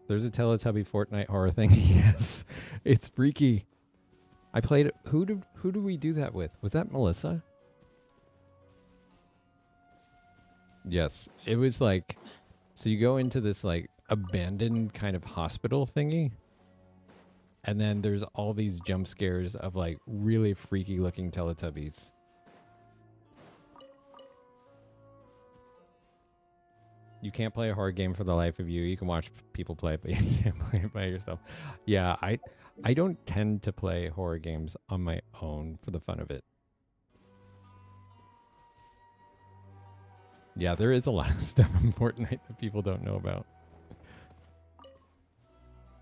There's a Teletubby Fortnite horror thing. Yes, it's freaky. I played it. Who do we do that with? Was that Melissa? Yes, it was like, so you go into this like abandoned kind of hospital thingy, and then there's all these jump scares of like really freaky looking Teletubbies. You can't play a horror game for the life of you. You can watch people play it, but you can't play it by yourself. Yeah, I don't tend to play horror games on my own for the fun of it. Yeah, there is a lot of stuff in Fortnite that people don't know about.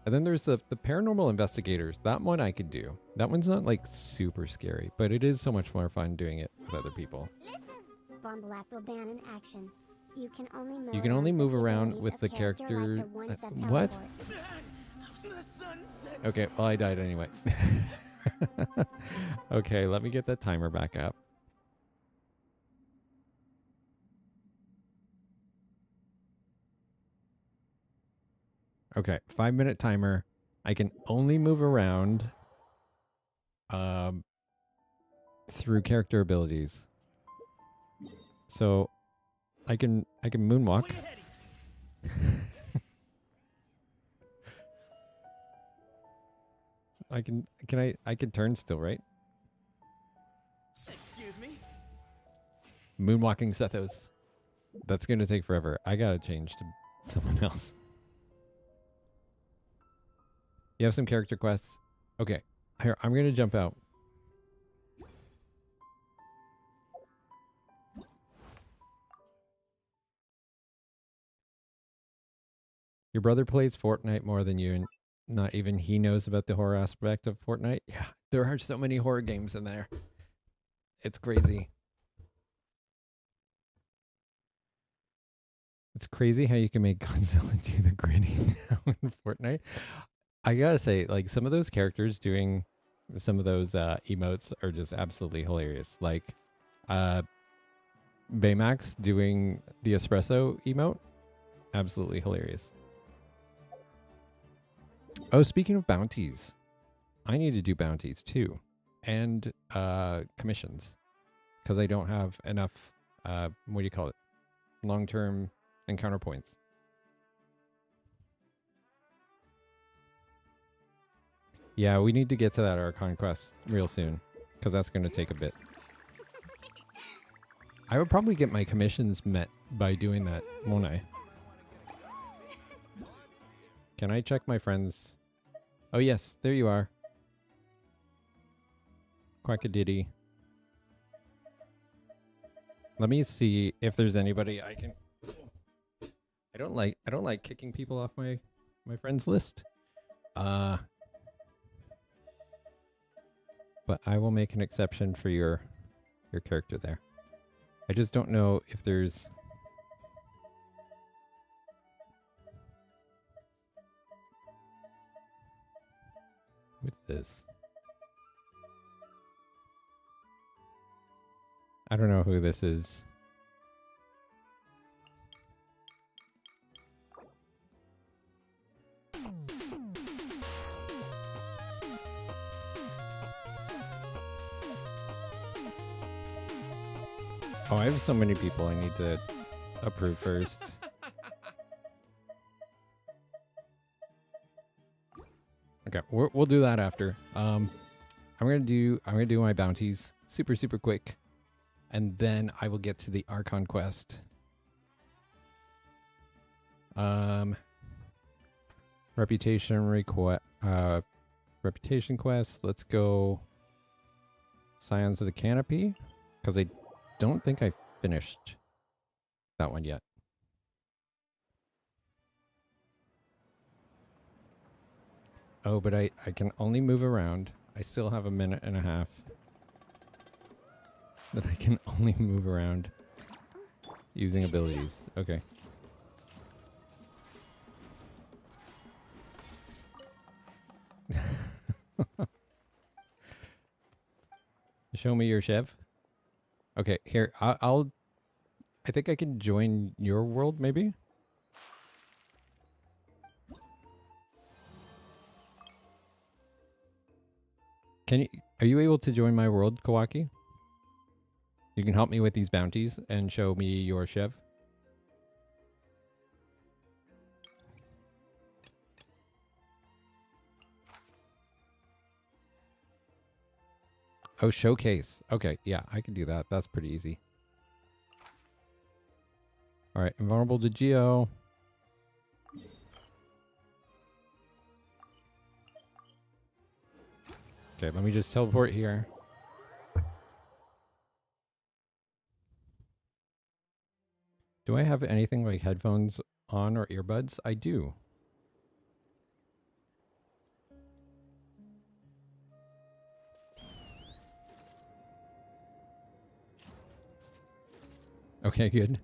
And then there's the paranormal investigators. That one I could do. That one's not like super scary, but it is so much more fun doing it with other people. in action. You You can only move around with the character. What? Okay, well I died anyway. Okay, let me get that timer back up. Okay, 5-minute timer. I can only move around through character abilities. So I can moonwalk. I can turn still, right? Excuse me? Moonwalking Sethos. That's going to take forever. I got to change to someone else. You have some character quests? Okay. Here, I'm going to jump out. Your brother plays Fortnite more than you, and not even he knows about the horror aspect of Fortnite? Yeah, there are so many horror games in there. It's crazy. It's crazy how you can make Godzilla do the grinning now in Fortnite. I gotta say, like, some of those characters doing some of those emotes are just absolutely hilarious. Like, Baymax doing the espresso emote, absolutely hilarious. Oh, speaking of bounties, I need to do bounties too, and commissions, because I don't have enough. What do you call it? long-term encounter points. Yeah, we need to get to that Archon Quest real soon, because that's going to take a bit. I would probably get my commissions met by doing that, won't I? Can I check my friends? Oh yes, there you are. Quackadiddy. Let me see if there's anybody I can... I don't like kicking people off my friends list. But I will make an exception for your character there. I just don't know if there's... What's this? I don't know who this is. Oh, I have so many people I need to approve first. Okay, we'll do that after. I'm gonna do my bounties super quick, and then I will get to the Archon Quest. Reputation quest. Let's go. Scions of the Canopy, because I don't think I finished that one yet. Oh, but I can only move around. I still have a minute and a half that I can only move around using abilities. Okay. Show me your Chev. Okay, here, I think I can join your world, maybe? Are you able to join my world, Kawaki? You can help me with these bounties and show me your Chev. Oh, showcase. Okay, yeah, I can do that. That's pretty easy. All right, invulnerable to Geo. Okay, let me just teleport here. Do I have anything like headphones on or earbuds? I do. Okay, good.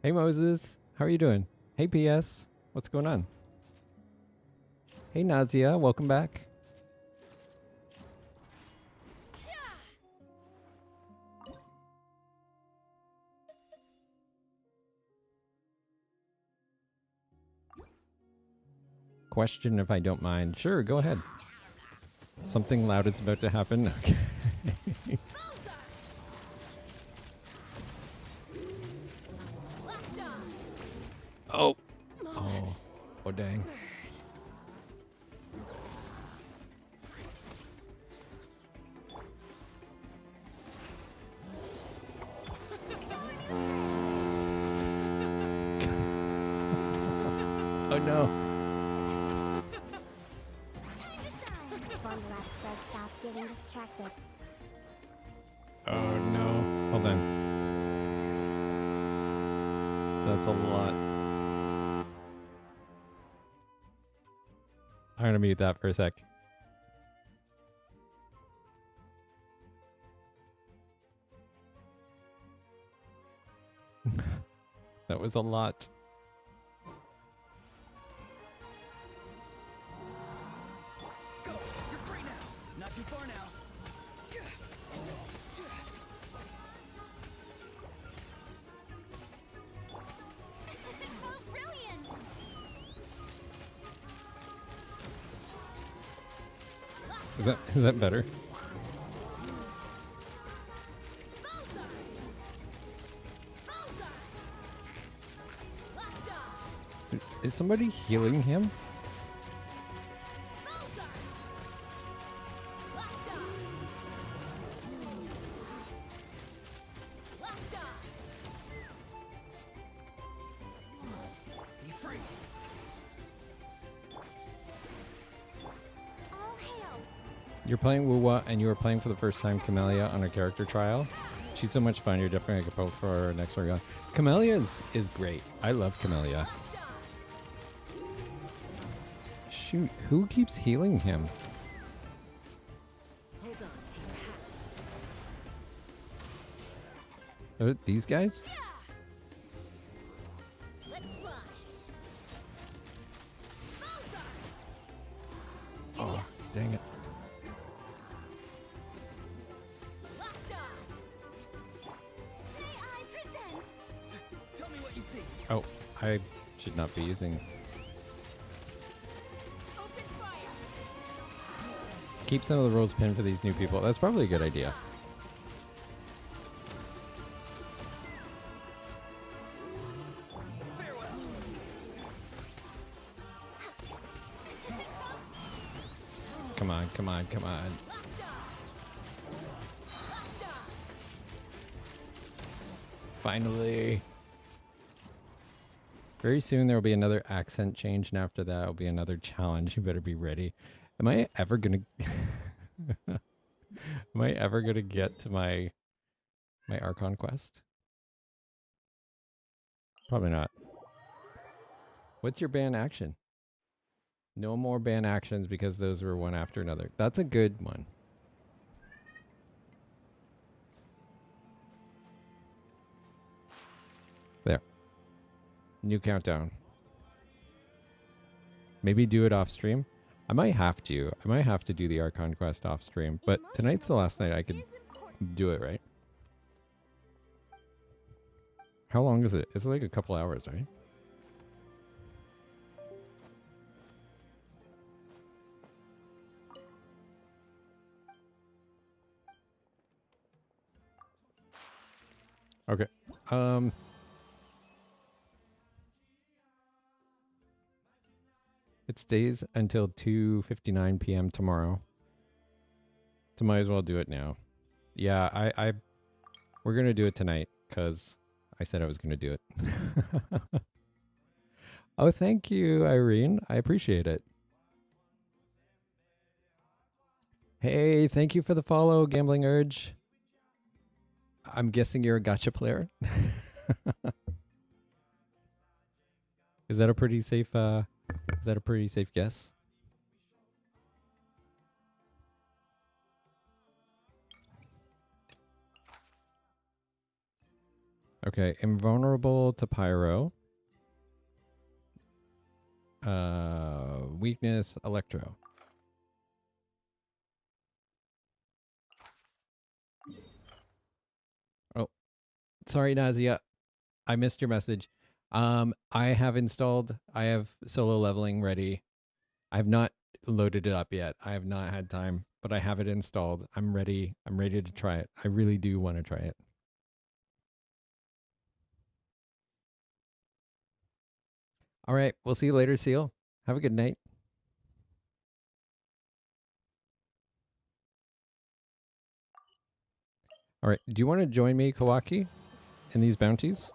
Hey, Moses. How are you doing? Hey, PS. What's going on? Hey, Nazia. Welcome back. Question if I don't mind. Sure, go ahead. Something loud is about to happen. Okay. Oh. Oh. Oh, dang. Oh, no. Time to shine. Bondurap says stop getting distracted. Oh, no. Hold on. That's a lot. I'm gonna mute that for a sec. That was a lot. Go! You're free now! Not too far now! Oh, brilliant! Is that better? Is somebody healing him? Be free. All hail. You're playing Wuwa and you were playing for the first time Camellia on a character trial. She's so much fun. You're definitely a pro for our next one. Camellia is great. I love Camellia. Shoot, who keeps healing him? Hold on to your hats. These guys? Let's run. Oh, dang it. May I present? Tell me what you see. Oh, I should not be using. Open fire. Keep some of the rolls pinned for these new people. That's probably a good idea. Come on, come on, come on. Finally. Very soon there will be another accent change, and after that will be another challenge. You better be ready. Am I ever gonna am I ever gonna get to my Archon Quest? Probably not. What's your ban action? No more ban actions because those were one after another. That's a good one. There. New countdown. Maybe do it off stream. I might have to. I might have to do the Archon Quest off stream. But tonight's the last night I could do it, right? How long is it? It's like a couple hours, right? Okay. It stays until 2:59 p.m. tomorrow. So might as well do it now. Yeah, we're going to do it tonight because I said I was going to do it. Oh, thank you, Irene. I appreciate it. Hey, thank you for the follow, Gambling Urge. I'm guessing you're a gacha player. Is that a pretty safe guess? Okay, invulnerable to pyro. Weakness, electro. Oh, sorry, Nazia. I missed your message. I have solo leveling ready. I have not loaded it up yet. I have not had time, but I have it installed. I'm ready. I'm ready to try it. I really do want to try it. All right. We'll see you later, Seal. Have a good night. All right. Do you want to join me, Kawaki, in these bounties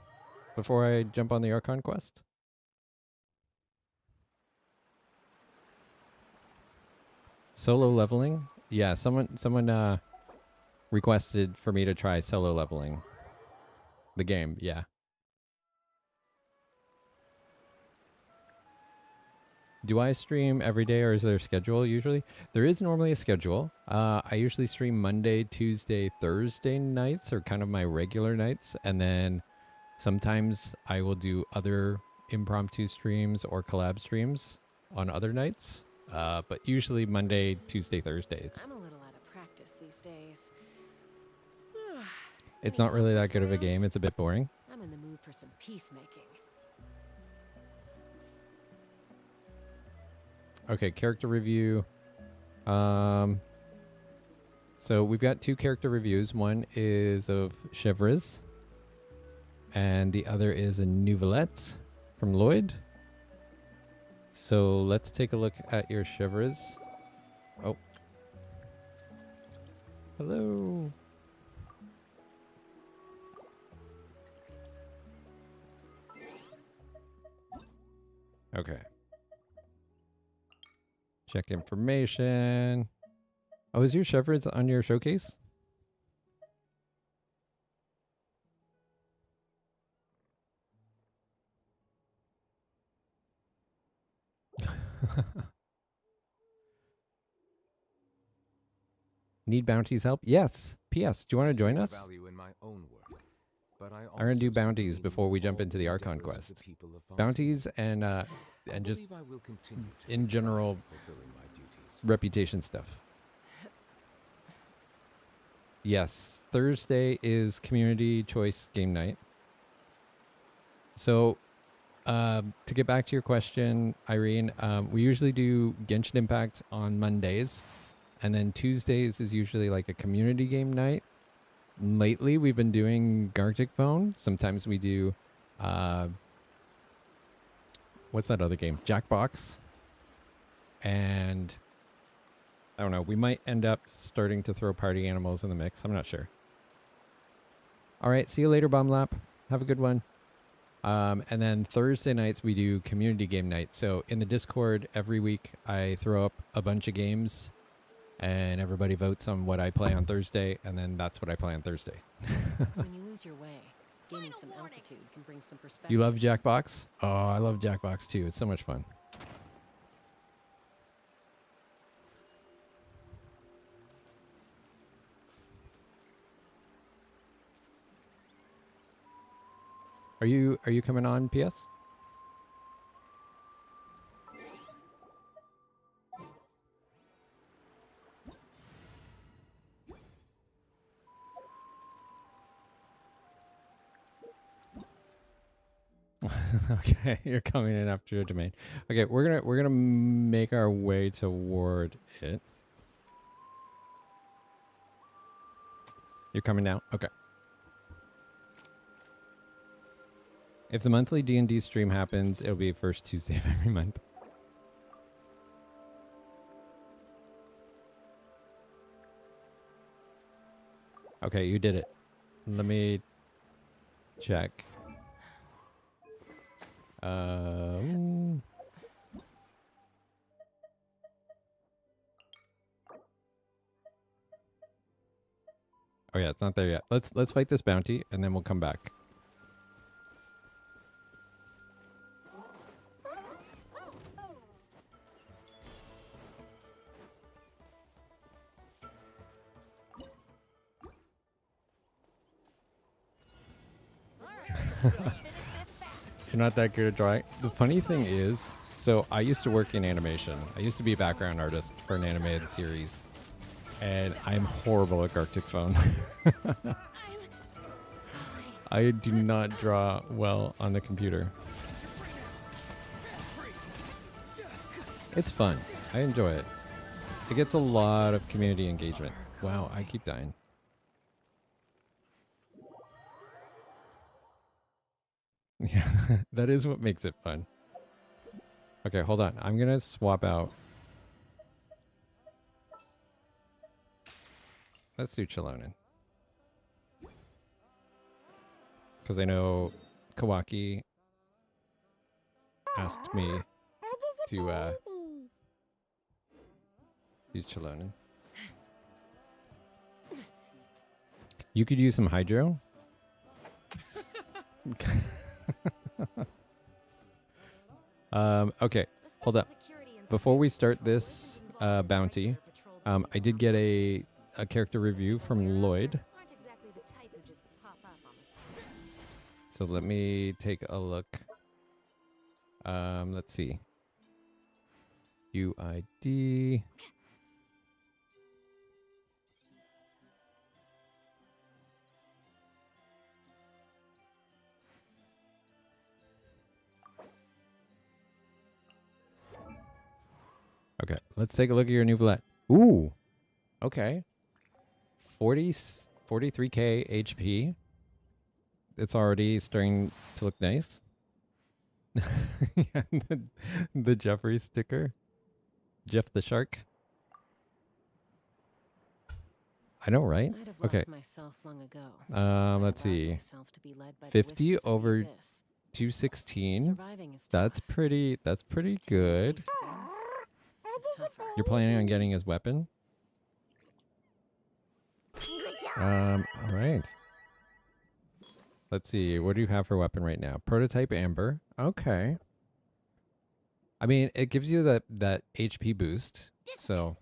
before I jump on the Archon Quest? Solo leveling? Yeah, someone requested for me to try solo leveling. The game, yeah. Do I stream every day or is there a schedule usually? There is normally a schedule. I usually stream Monday, Tuesday, Thursday nights are kind of my regular nights. And then sometimes I will do other impromptu streams or collab streams on other nights. But usually Monday, Tuesday, Thursdays. I'm a little out of practice these days. It's not really that good of a game. It's a bit boring. I'm in the mood for some peacemaking. Okay, character review. So we've got two character reviews. One is of Chevriz, and the other is a Nouvelette from Lloyd. So let's take a look at your shivers. Oh. Hello. Okay. Check information. Oh, is your shivers on your showcase? Need bounties help? Yes. P.S. Do you want to join us? I'm gonna do bounties before we jump into the Archon Quest. Bounties and just in general reputation stuff. Yes, Thursday is community choice game night. So, to get back to your question, Irene, we usually do Genshin Impact on Mondays, and then Tuesdays is usually like a community game night. Lately, we've been doing Gartic Phone. Sometimes we do, what's that other game? Jackbox. And I don't know. We might end up starting to throw party animals in the mix. I'm not sure. All right. See you later, Bomb Lap. Have a good one. And then Thursday nights, we do community game night. So in the Discord, every week, I throw up a bunch of games. And everybody votes on what I play on Thursday, and then that's what I play on Thursday. When you lose your way, gaining some altitude can bring some perspective. You love Jackbox? Oh, I love Jackbox too. It's so much fun. Are you coming on, PS? Okay, you're coming in after your domain. Okay, we're gonna make our way toward it. You're coming now? Okay. If the monthly D&D stream happens, it'll be first Tuesday of every month. Okay, you did it. Let me check. Oh yeah, it's not there yet. Let's fight this bounty and then we'll come back. You're not that good at drawing. The funny thing is, so I used to work in animation. I used to be a background artist for an animated series. And I'm horrible at Gartic Phone. I do not draw well on the computer. It's fun. I enjoy it. It gets a lot of community engagement. Wow, I keep dying. Yeah, that is what makes it fun. Okay, hold on. I'm gonna swap out. Let's do Chilonin. Because I know Kawaki asked me to use Chilonin. You could use some Hydro. Okay, hold up. Before we start this bounty, I did get a character review from Lloyd. So let me take a look. Let's see. UID. Okay, let's take a look at your new Villette. Ooh, okay. 43k HP. It's already starting to look nice. Yeah, the Jeffrey sticker. Jeff the Shark. I know, right? I'd have Okay. lost myself long ago. Let's Allowed see. myself to be led by the 50 whispers of the over abyss. 216. Surviving is That's tough. pretty good. It's tougher. You're planning on getting his weapon? All right. Let's see. What do you have for weapon right now? Prototype Amber. Okay. I mean, it gives you that HP boost, so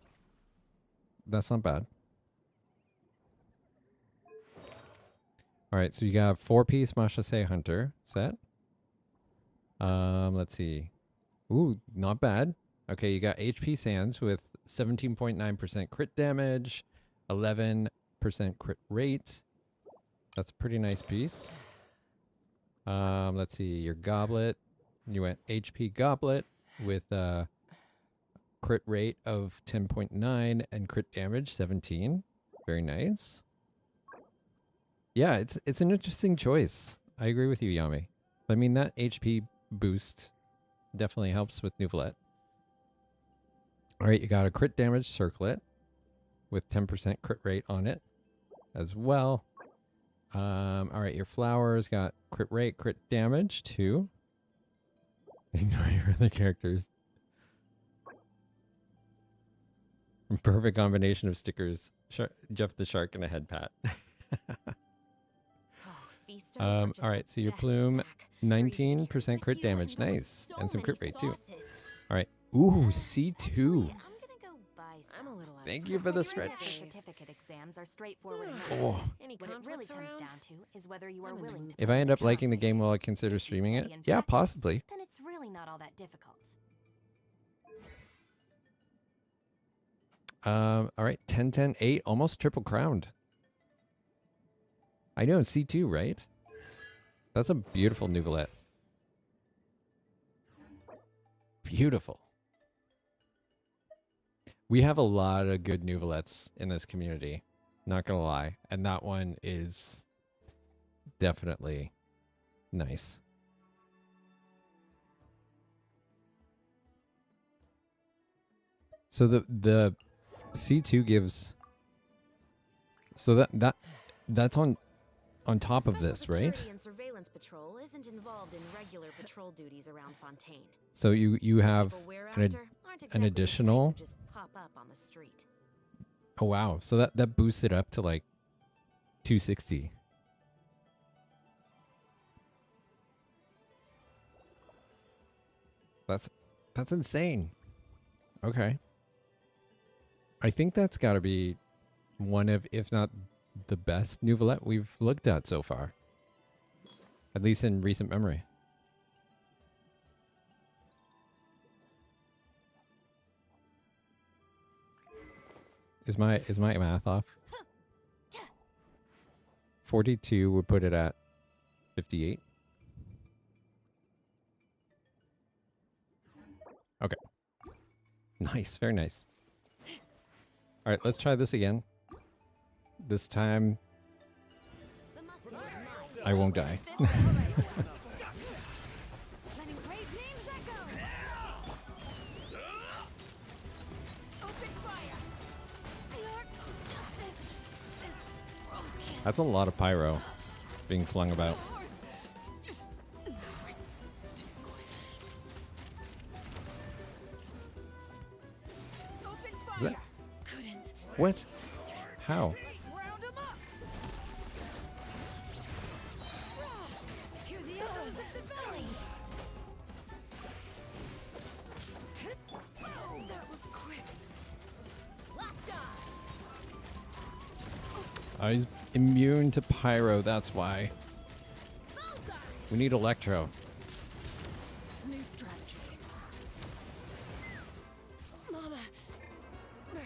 that's not bad. All right, so you got 4-piece Machase Hunter set. Let's see. Ooh, not bad. Okay, you got HP Sands with 17.9% crit damage, 11% crit rate. That's a pretty nice piece. Let's see, your goblet. You went HP Goblet with a crit rate of 10.9 and crit damage 17. Very nice. Yeah, it's an interesting choice. I agree with you, Yami. I mean, that HP boost definitely helps with Nuvolette. All right, you got a crit damage circlet with 10% crit rate on it as well. All right, your flowers got crit rate, crit damage too. Ignore your other characters. Perfect combination of stickers. Jeff the Shark and a head pat. All right, so your plume, 19% crit damage. Nice. And some crit rate too. All right. Ooh, C2. I'm a little Thank you for the stretch. Certificate exams are straightforward enough. Oh. Any What it really conflicts comes around? down to is whether you are I'm in the willing mood to. If I end up trust liking the me. game, will I consider If you streaming it? study and Yeah, practice, possibly. Then it's really not all that difficult. All right, 10, 10, 8, almost triple crowned. I know, C2, right? That's a beautiful Nuvolette. Beautiful. We have a lot of good Nuvolettes in this community, not gonna lie. And that one is definitely nice. So the C2 gives, so that's on top of this, right? Security and surveillance patrol isn't involved in regular patrol duties around Fontaine. So you have People we're an, after aren't exactly the type additional. who just pop up on the street. Oh wow! So that boosts it up to like 260. That's insane. Okay. I think that's got to be one of, if not the best Nuvolette we've looked at so far. At least in recent memory. Is my math off? 42 would put it at 58. Okay. Nice, very nice. All right, let's try this again. This time, I won't die. That's a lot of pyro being flung about. Is that? What? How? Round 'em up. Hear the echoes of the valley. That was quick. He's immune to pyro, that's why. We need electro. New strategy. Mama. Bird.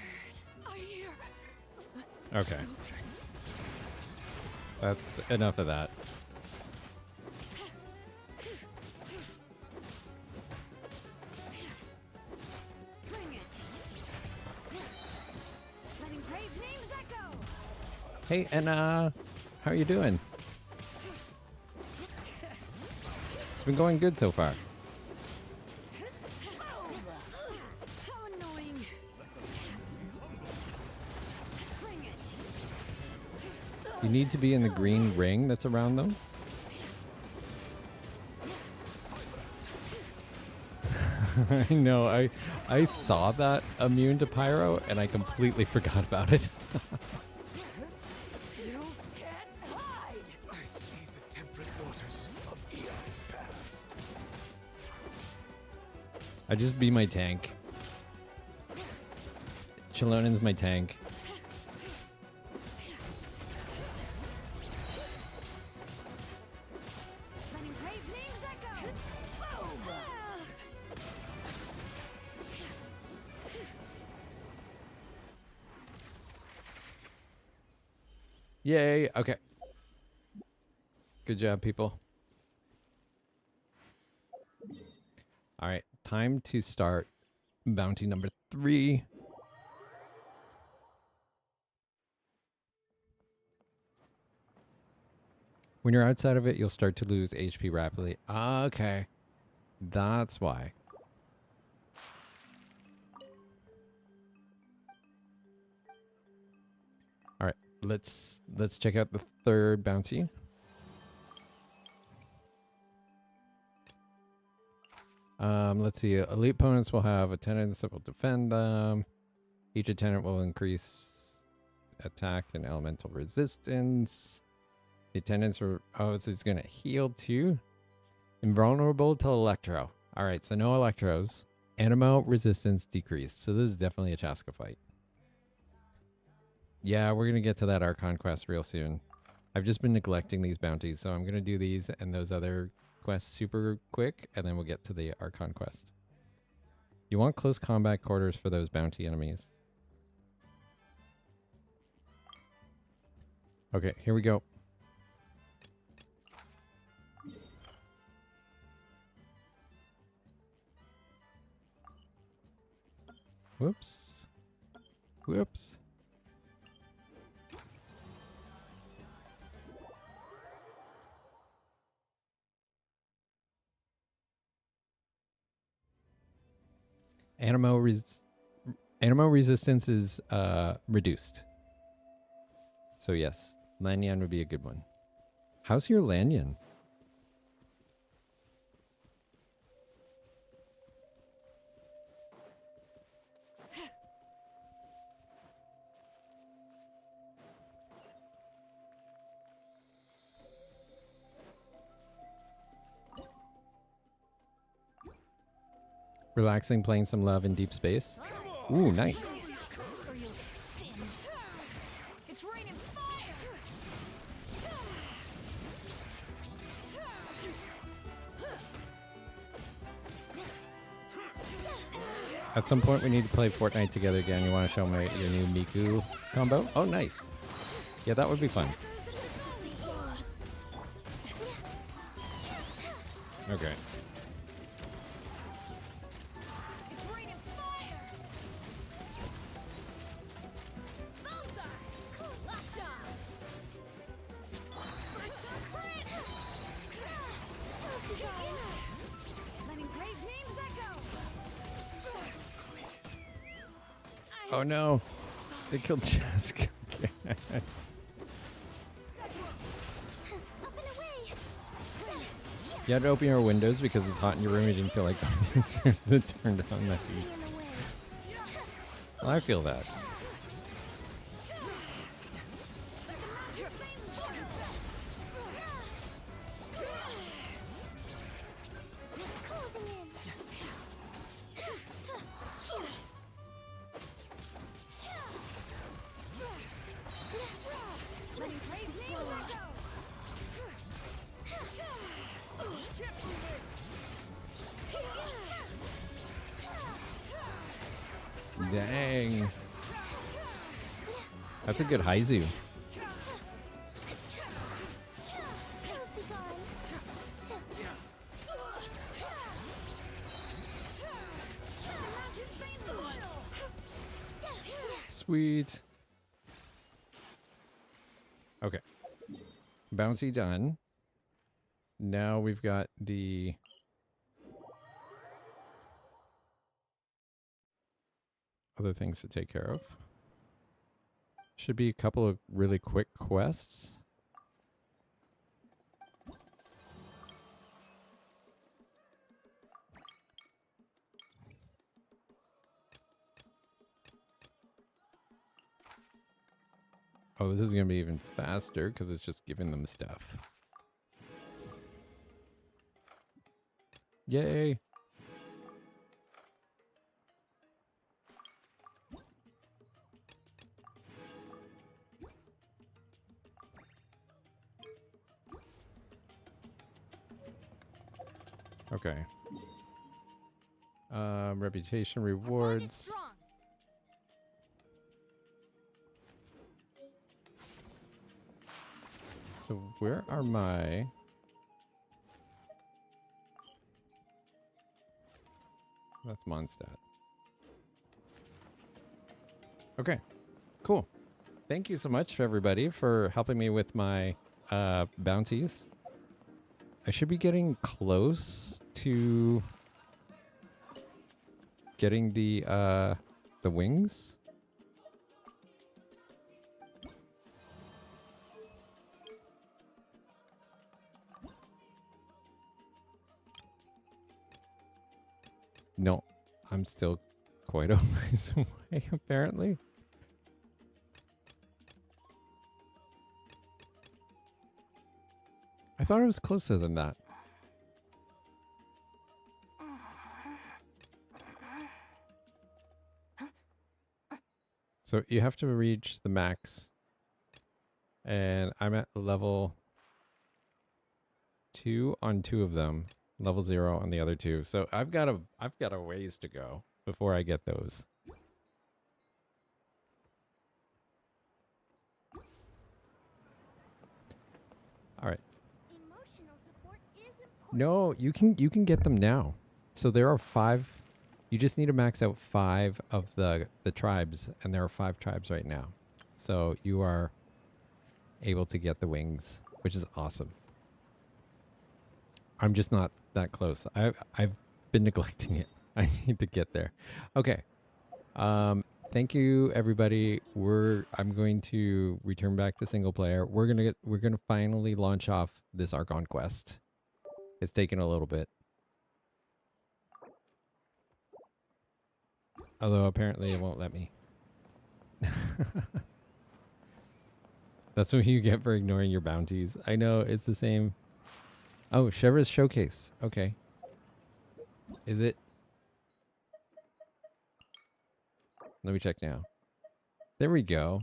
I hear. Okay. That's enough of that. Bring it. Letting brave names echo. Hey, and how are you doing? It's been going good so far. You need to be in the green ring that's around them. I know, I saw that immune to pyro and I completely forgot about it. You can't hide! I see the temperate waters of eons past. I just be my tank. Chilonen's my tank. Letting brave names echo! Boom! Yay, okay. Good job, people. All right, time to start bounty number 3. When you're outside of it, you'll start to lose HP rapidly. Okay. That's why. All right, let's check out the third bounty. Let's see. Elite opponents will have attendants that will defend them. Each attendant will increase attack and elemental resistance. The attendants are... Oh, so it's going to heal too. Invulnerable to Electro. All right, so no Electros. Animo resistance decreased. So this is definitely a Chaska fight. Yeah, we're going to get to that Archon Quest real soon. I've just been neglecting these bounties, so I'm going to do these and those other quests super quick, and then we'll get to the Archon Quest. You want close combat quarters for those bounty enemies. Okay, here we go. Whoops. Whoops. Animo resistance is reduced. So yes, Lanyan would be a good one. How's your Lanyan? Relaxing, playing some Love in Deep Space. Ooh, nice. Or you'll get singed. It's raining fire! At some point, we need to play Fortnite together again. You want to show me your new Miku combo? Oh, nice. Yeah, that would be fun. Okay. It's raining fire! Bullseye! Lockdown! Letting brave names echo! Oh no. They killed Chaska. Up and away! You had to open your windows because it's hot in your room. You didn't feel like going downstairs to turn down the heat. In the way. Well, I feel that. Closing in. Letting brave names echo! Dang. That's a good Haizu. Chaos be gone. Sweet. Okay. Bouncy done. Now we've got the... other things to take care of. Should be a couple of really quick quests. Oh, this is going to be even faster because it's just giving them stuff. Yay! Okay. Reputation rewards. So where are my... That's Mondstadt. Okay, cool. Thank you so much, everybody, for helping me with my bounties. I should be getting close to getting the wings. No, I'm still quite a ways away, apparently. I thought it was closer than that. So you have to reach the max. And I'm at level 2 on 2 of them. Level 0 on the other 2. So I've got a ways to go before I get those. All right. Emotional support is important. No, you can get them now. So there are 5. You just need to max out 5 of the tribes, and there are 5 tribes right now. So you are able to get the wings, which is awesome. I'm just not that close. I've been neglecting it. I need to get there. Okay. Thank you, everybody. I'm going to return back to single player. We're gonna finally launch off this Archon Quest. It's taken a little bit. Although apparently it won't let me. That's what you get for ignoring your bounties. I know, it's the same. Oh, Chevra's Showcase. Okay. Is it? Let me check now. There we go.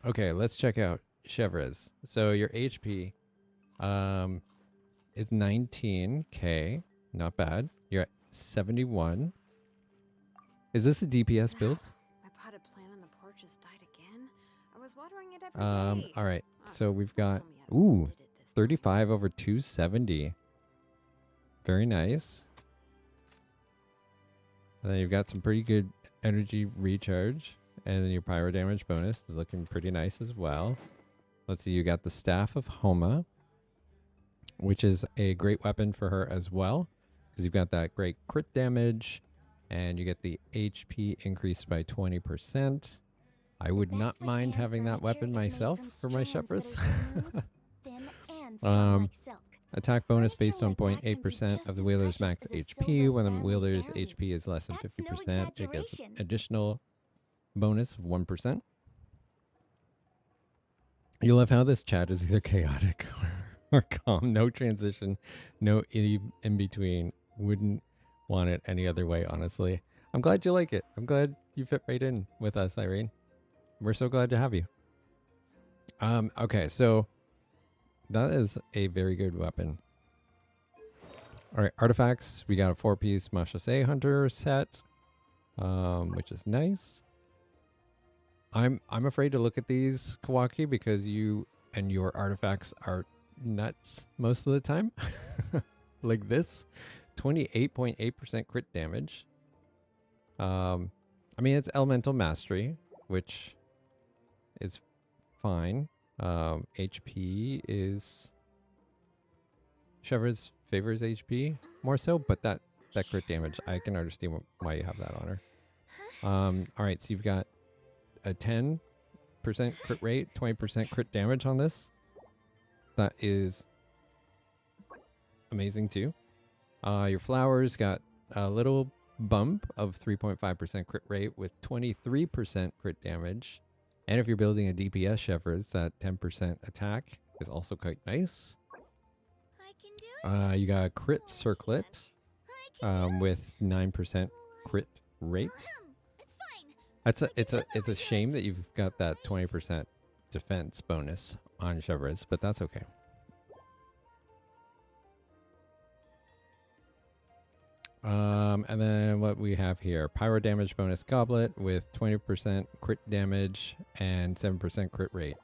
Okay, let's check out Chevra's. So your HP is 19k. Not bad. You're at 71. Is this a DPS build? My potted plant on the porch just died again. I was watering it every day. All right. Ah, So we've got told me I wanted ooh, it this time. 35 over 270. Very nice. And then you've got some pretty good energy recharge, and then your pyro damage bonus is looking pretty nice as well. Let's see, you got the Staff of Homa, which is a great weapon for her as well, because you've got that great crit damage, and you get the HP increased by 20%. I would Best not for mind tan having that furniture weapon is made myself from for my strands that are Shepras. smooth, thin, and strong like silk. Attack bonus Furniture based on like that can be 0.8% just of the as wielder's precious max as a HP. silver When the family wielder's heirloom. HP is less than That's no 50%, it gets an exaggeration. additional bonus of 1%. You love how this chat is either chaotic or calm. No transition, no in between. Wouldn't want it any other way, honestly. I'm glad you like it. I'm glad you fit right in with us, Irene. We're so glad to have you. Okay, so that is a very good weapon. All right, artifacts. We got a 4-piece Machase Hunter set, which is nice. I'm afraid to look at these, Kawaki, because you and your artifacts are nuts most of the time. Like this, 28.8% crit damage. I mean, it's Elemental Mastery, which is fine. HP is... Chevra's favors HP more so, but that crit damage, I can understand why you have that on her. All right, so you've got a 10 crit rate, 20% crit damage on this. That is amazing too. Your flowers got a little bump of 3.5% crit rate with 23% crit damage. And if you're building a DPS Shepherds, that 10% attack is also quite nice. I can do it. You got a crit circlet I can do it. with 9% crit rate. It's fine. It's a shame that you've got that 20% defense bonus on Shepherds, but that's okay. And then what we have here, pyro damage bonus goblet with 20% crit damage and 7% crit rate.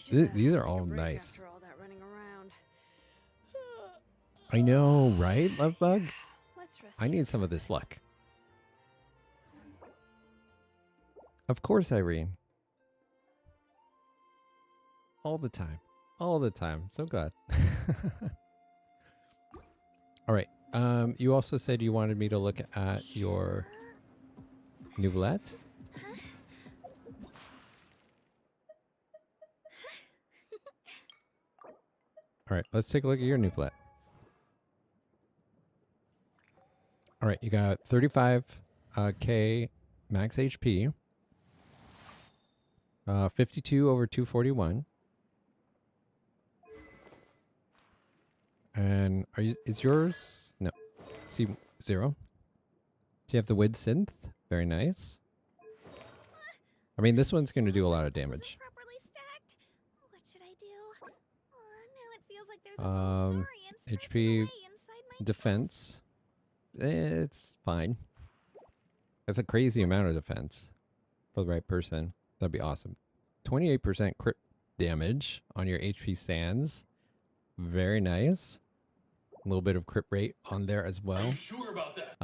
These are all nice. After all that running around. I know, right, Lovebug? Let's rest I need some of this luck. Of course, Irene. All the time. All the time. So glad. All right. You also said you wanted me to look at your Nouvellette. All right, let's take a look at your Nouvellette. All right, you got 35k max HP, 52 over 241. And is yours? No. See, 0. So you have the Wid Synth. Very nice. I mean, this one's going to do a lot of damage. Properly stacked. What should I do? Now it feels like there's a little saurian HP scratching away inside my defense. It's fine. That's a crazy amount of defense for the right person. That'd be awesome. 28% crit damage on your HP stands. Very nice. A little bit of crit rate on there as well. Are you sure about that?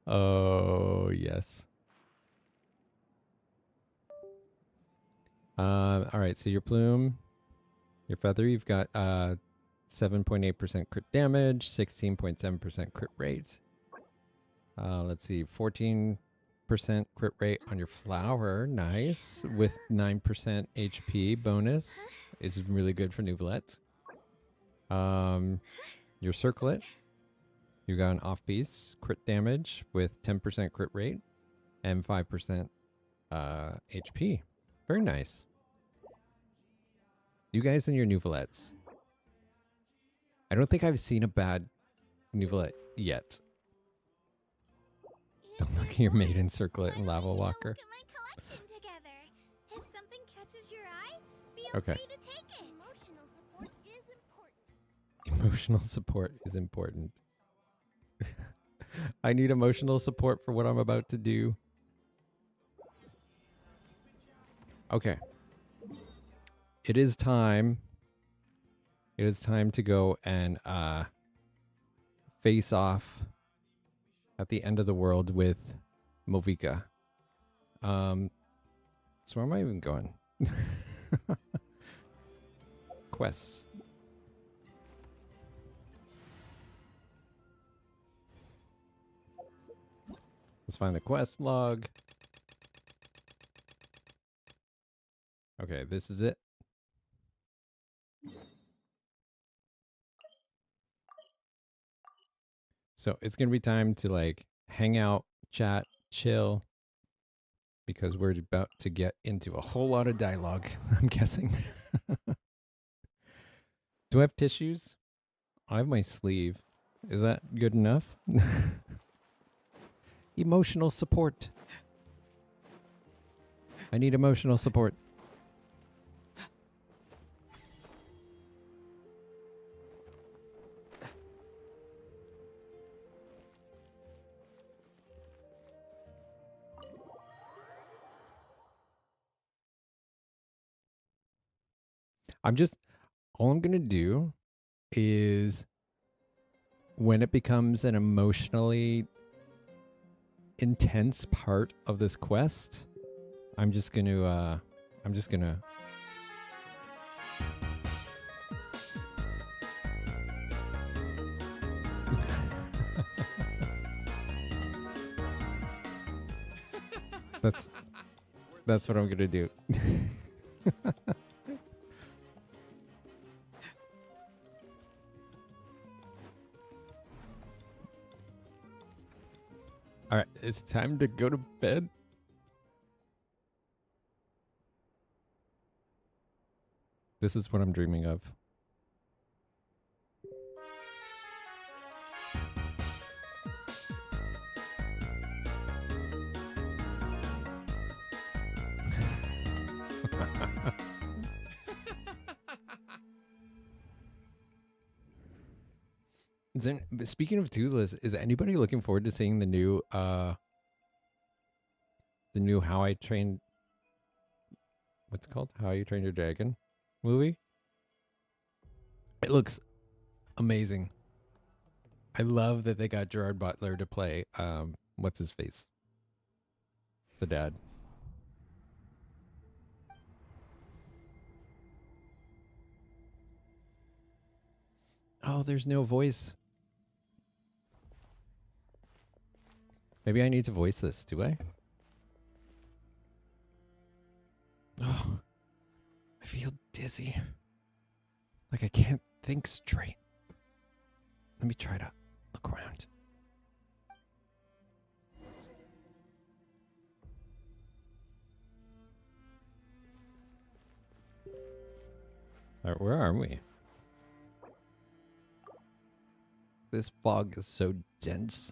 Oh, yes. All right, so your plume, your feather, you've got 7.8% crit damage, 16.7% crit rate. Let's see, 14% crit rate on your flower. Nice. With 9% HP bonus. Is really good for Nouvellette. Your circlet. You got an off-piece crit damage with 10% crit rate and 5% HP. Very nice. You guys and your Nouvellettes. I don't think I've seen a bad Nouvellette yet. Don't look at your maiden circlet and lava walker. Look at my collection together. If something catches your eye, feel Okay. free to take it. Emotional support is important. Emotional support is important. I need emotional support for what I'm about to do. Okay. It is time. It is time to go and face off at the end of the world with Movika. So where am I even going? Quests. Let's find the quest log. Okay, this is it. So it's going to be time to like hang out, chat, chill, because we're about to get into a whole lot of dialogue, I'm guessing. Do I have tissues? I have my sleeve. Is that good enough? Emotional support. I need emotional support. All I'm going to do is when it becomes an emotionally intense part of this quest, I'm just going to That's what I'm gonna do. All right, it's time to go to bed. This is what I'm dreaming of. Speaking of Toothless, is anybody looking forward to seeing the new How I Trained, what's it called? How You Trained Your Dragon movie? It looks amazing. I love that they got Gerard Butler to play what's his face? The dad. Oh, there's no voice. Maybe I need to voice this, do I? Oh, I feel dizzy. Like I can't think straight. Let me try to look around. All right, where are we? This fog is so dense.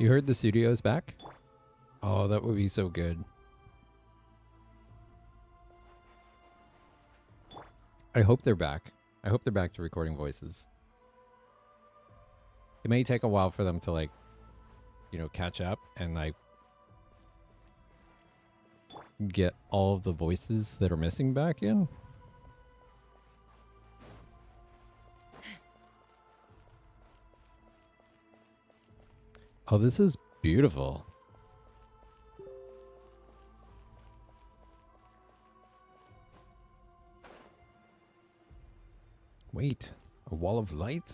You heard the studio's back? Oh, that would be so good. I hope they're back. I hope they're back to recording voices. It may take a while for them to, like, you know, catch up and, like, get all of the voices that are missing back in. Oh, this is beautiful. Wait, a wall of light?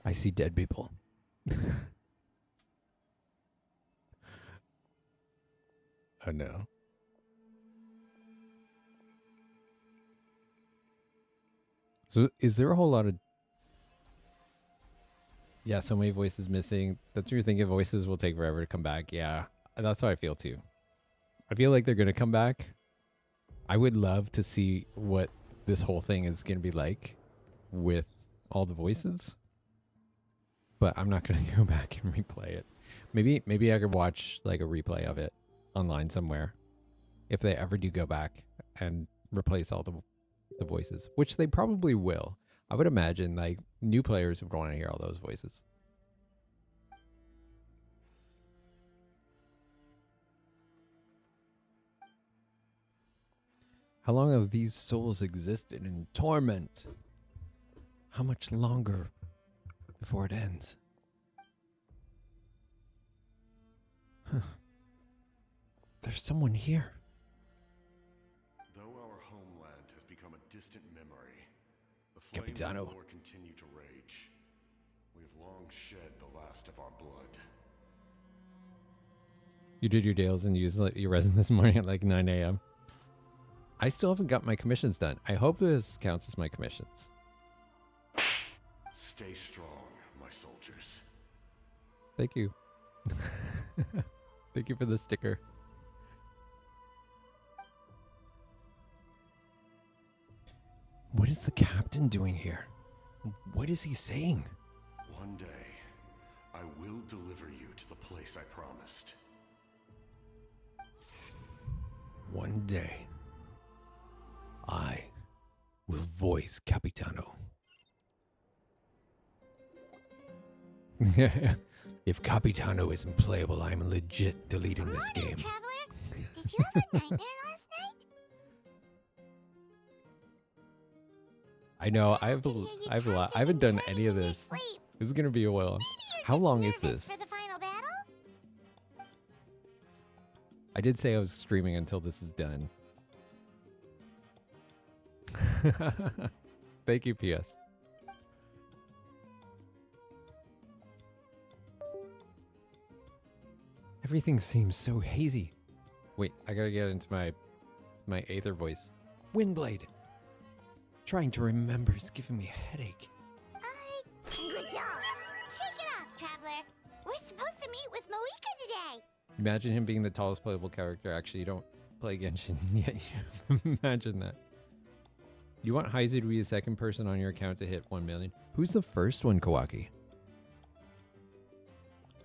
I see dead people. Oh no. So is there a whole lot of... Yeah, so many voices missing. That's what you're thinking, voices will take forever to come back. Yeah, that's how I feel too. I feel like they're going to come back. I would love to see what this whole thing is going to be like with all the voices. But I'm not going to go back and replay it. Maybe I could watch like a replay of it online somewhere. If they ever do go back and replace all the voices, which they probably will. I would imagine like new players would want to hear all those voices. How long have these souls existed in torment? How much longer before it ends? Huh. There's someone here. Though our homeland has become a distant memory, the flames Capitano. of war continue to rage. We have long shed the last of our blood. You did your deals and used your resin this morning at like 9 a.m. I still haven't got my commissions done. I hope this counts as my commissions. Stay strong, my soldiers. Thank you. Thank you for the sticker. What is the captain doing here? What is he saying? One day, I will deliver you to the place I promised. One day, I will voice Capitano. If Capitano isn't playable, I'm legit deleting this game. Traveler, did you have a nightmare last night? I know, I haven't done any of this. Sleep. This is gonna be a while. Maybe you're How just long is nervous this? for the final battle? I did say I was streaming until this is done. Thank you, PS. Everything seems so hazy. Wait, I gotta get into my Aether voice. Windblade. Trying to remember is giving me a headache. Good job. Just shake it off, traveler. We're supposed to meet with Moika today. Imagine him being the tallest playable character. Actually, you don't play Genshin yet. Imagine that. You want Heizu to be the second person on your account to hit 1 million? Who's the first one, Kawaki?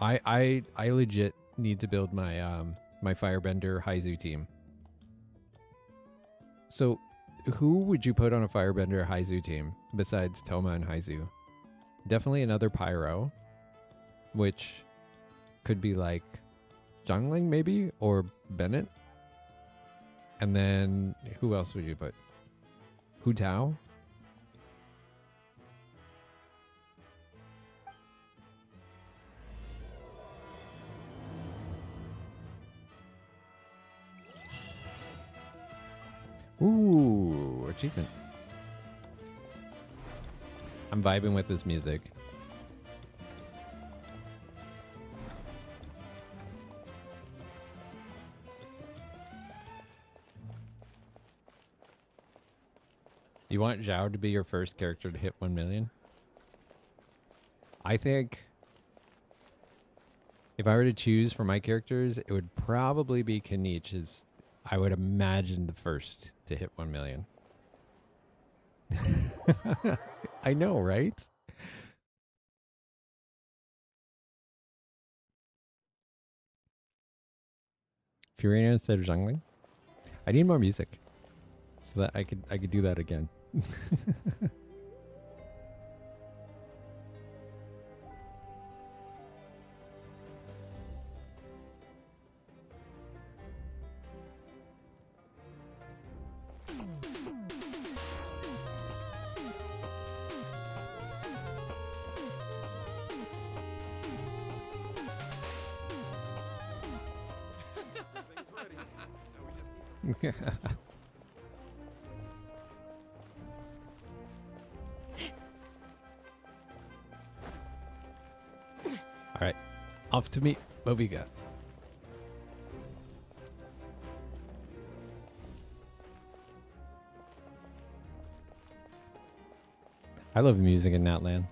I legit need to build my my Firebender Heizu team. So, who would you put on a Firebender Heizu team besides Toma and Heizu? Definitely another Pyro, which could be like Zhangling maybe, or Bennett. And then who else would you put? Hu Tao? Ooh, achievement. I'm vibing with this music. You want Zhao to be your first character to hit 1 million? I think if I were to choose for my characters, it would probably be Kanich, as I would imagine the first to hit 1 million. I know, right? Furina instead of Zhangling? I need more music so that I could do that again. All right, off to meet Moviga. I love music in Natlan.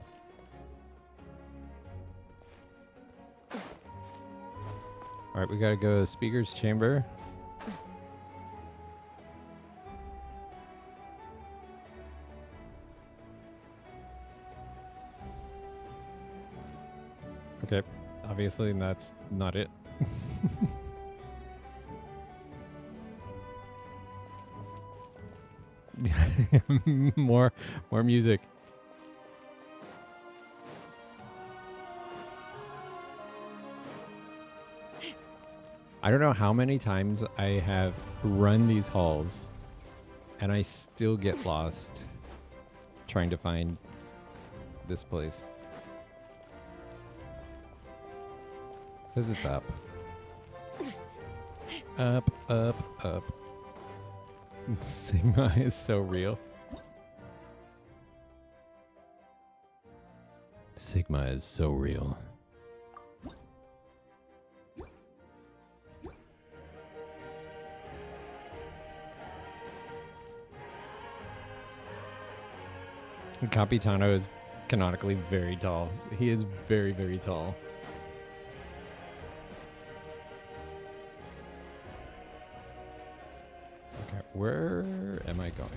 All right, we gotta go to the speaker's chamber. Okay, obviously that's not it. more music. I don't know how many times I have run these halls and I still get lost trying to find this place. Says it's up. Up, up, up. Sigma is so real. Sigma is so real. Capitano is canonically very tall. He is very, very tall. Okay, where am I going?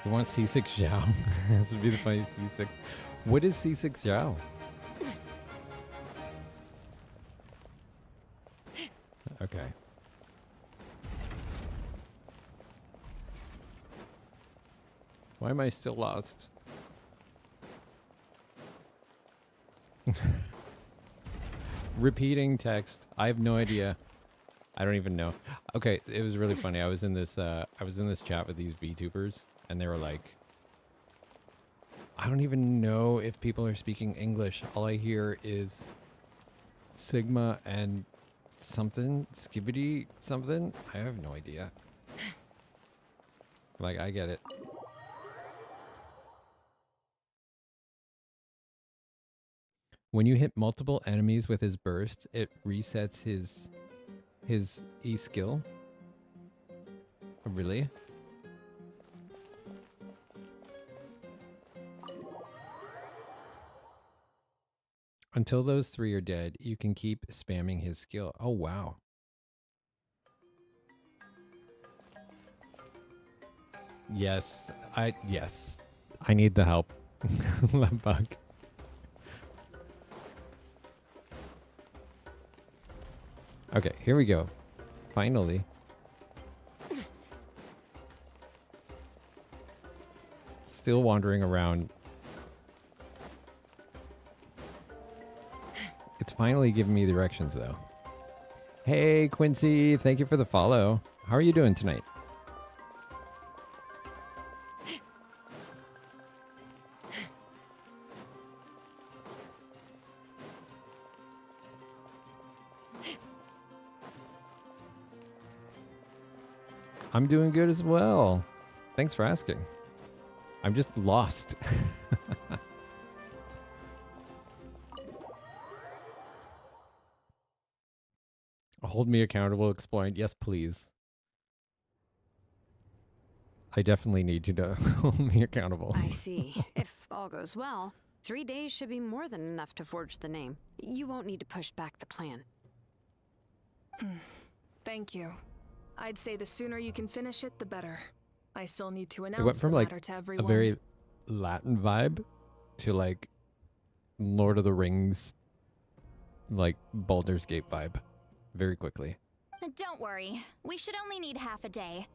You want C6 Zhao? This would be the funniest C6. What is C6 Zhao? Okay. Why am I still lost? Repeating text. I have no idea. I don't even know. Okay, it was really funny. I was in this chat with these VTubers and they were like, I don't even know if people are speaking English. All I hear is Sigma and something, skibbity something. I have no idea. Like, I get it. When you hit multiple enemies with his burst, it resets his E skill. Really? Until those 3 are dead, you can keep spamming his skill. Oh, wow. Yes, I need the help. Love bug. Okay, here we go. Finally. Still wandering around. It's finally giving me directions, though. Hey, Quincy. Thank you for the follow. How are you doing tonight? I'm doing good as well. Thanks for asking. I'm just lost. Hold me accountable, exploring. Yes, please. I definitely need you to hold me accountable. I see. If all goes well, 3 days should be more than enough to forge the name. You won't need to push back the plan. Thank you. I'd say the sooner you can finish it, the better. I still need to It went announce the from like matter to a everyone. very Latin vibe to like Lord of the Rings, like Baldur's Gate vibe very quickly. Don't worry, we should only need half a day.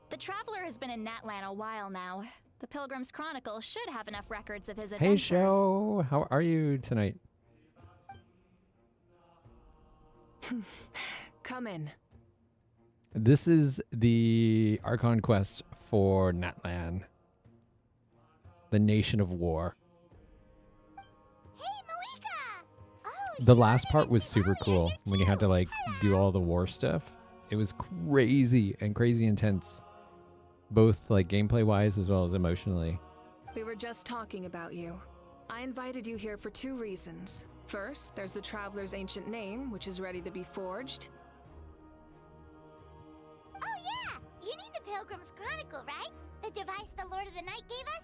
The Traveler has been in Natlan a while now. The Pilgrim's Chronicle should have enough records of his adventures. Hey, Show! How are you tonight? Come in. This is the Archon Quest for Natlan, the Nation of War. Hey, Moika! Oh, The last part was super cool when you had to like do all the war stuff. It was crazy and crazy intense, both like gameplay wise as well as emotionally. We were just talking about you. I invited you here for 2 reasons. First, there's the Traveler's ancient name, which is ready to be forged. Oh, yeah! You need the Pilgrim's Chronicle, right? The device the Lord of the Night gave us?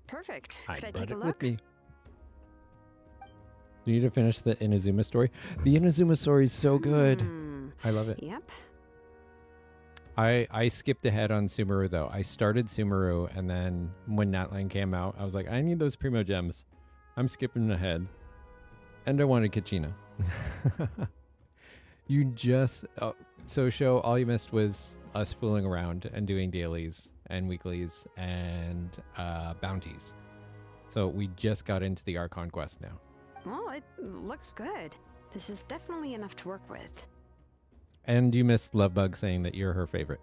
Perfect. I Could I brought take a it look? with me. You need to finish the Inazuma story. The Inazuma story is so good. I love it. Yep. I skipped ahead on Sumeru though. I started Sumeru and then when Natlan came out, I was like, I need those Primo Gems. I'm skipping ahead. And I wanted Kachina. You just... so Show, all you missed was us fooling around and doing dailies and weeklies and bounties. So we just got into the Archon Quest now. Well, it looks good. This is definitely enough to work with. And you missed Lovebug saying that you're her favorite.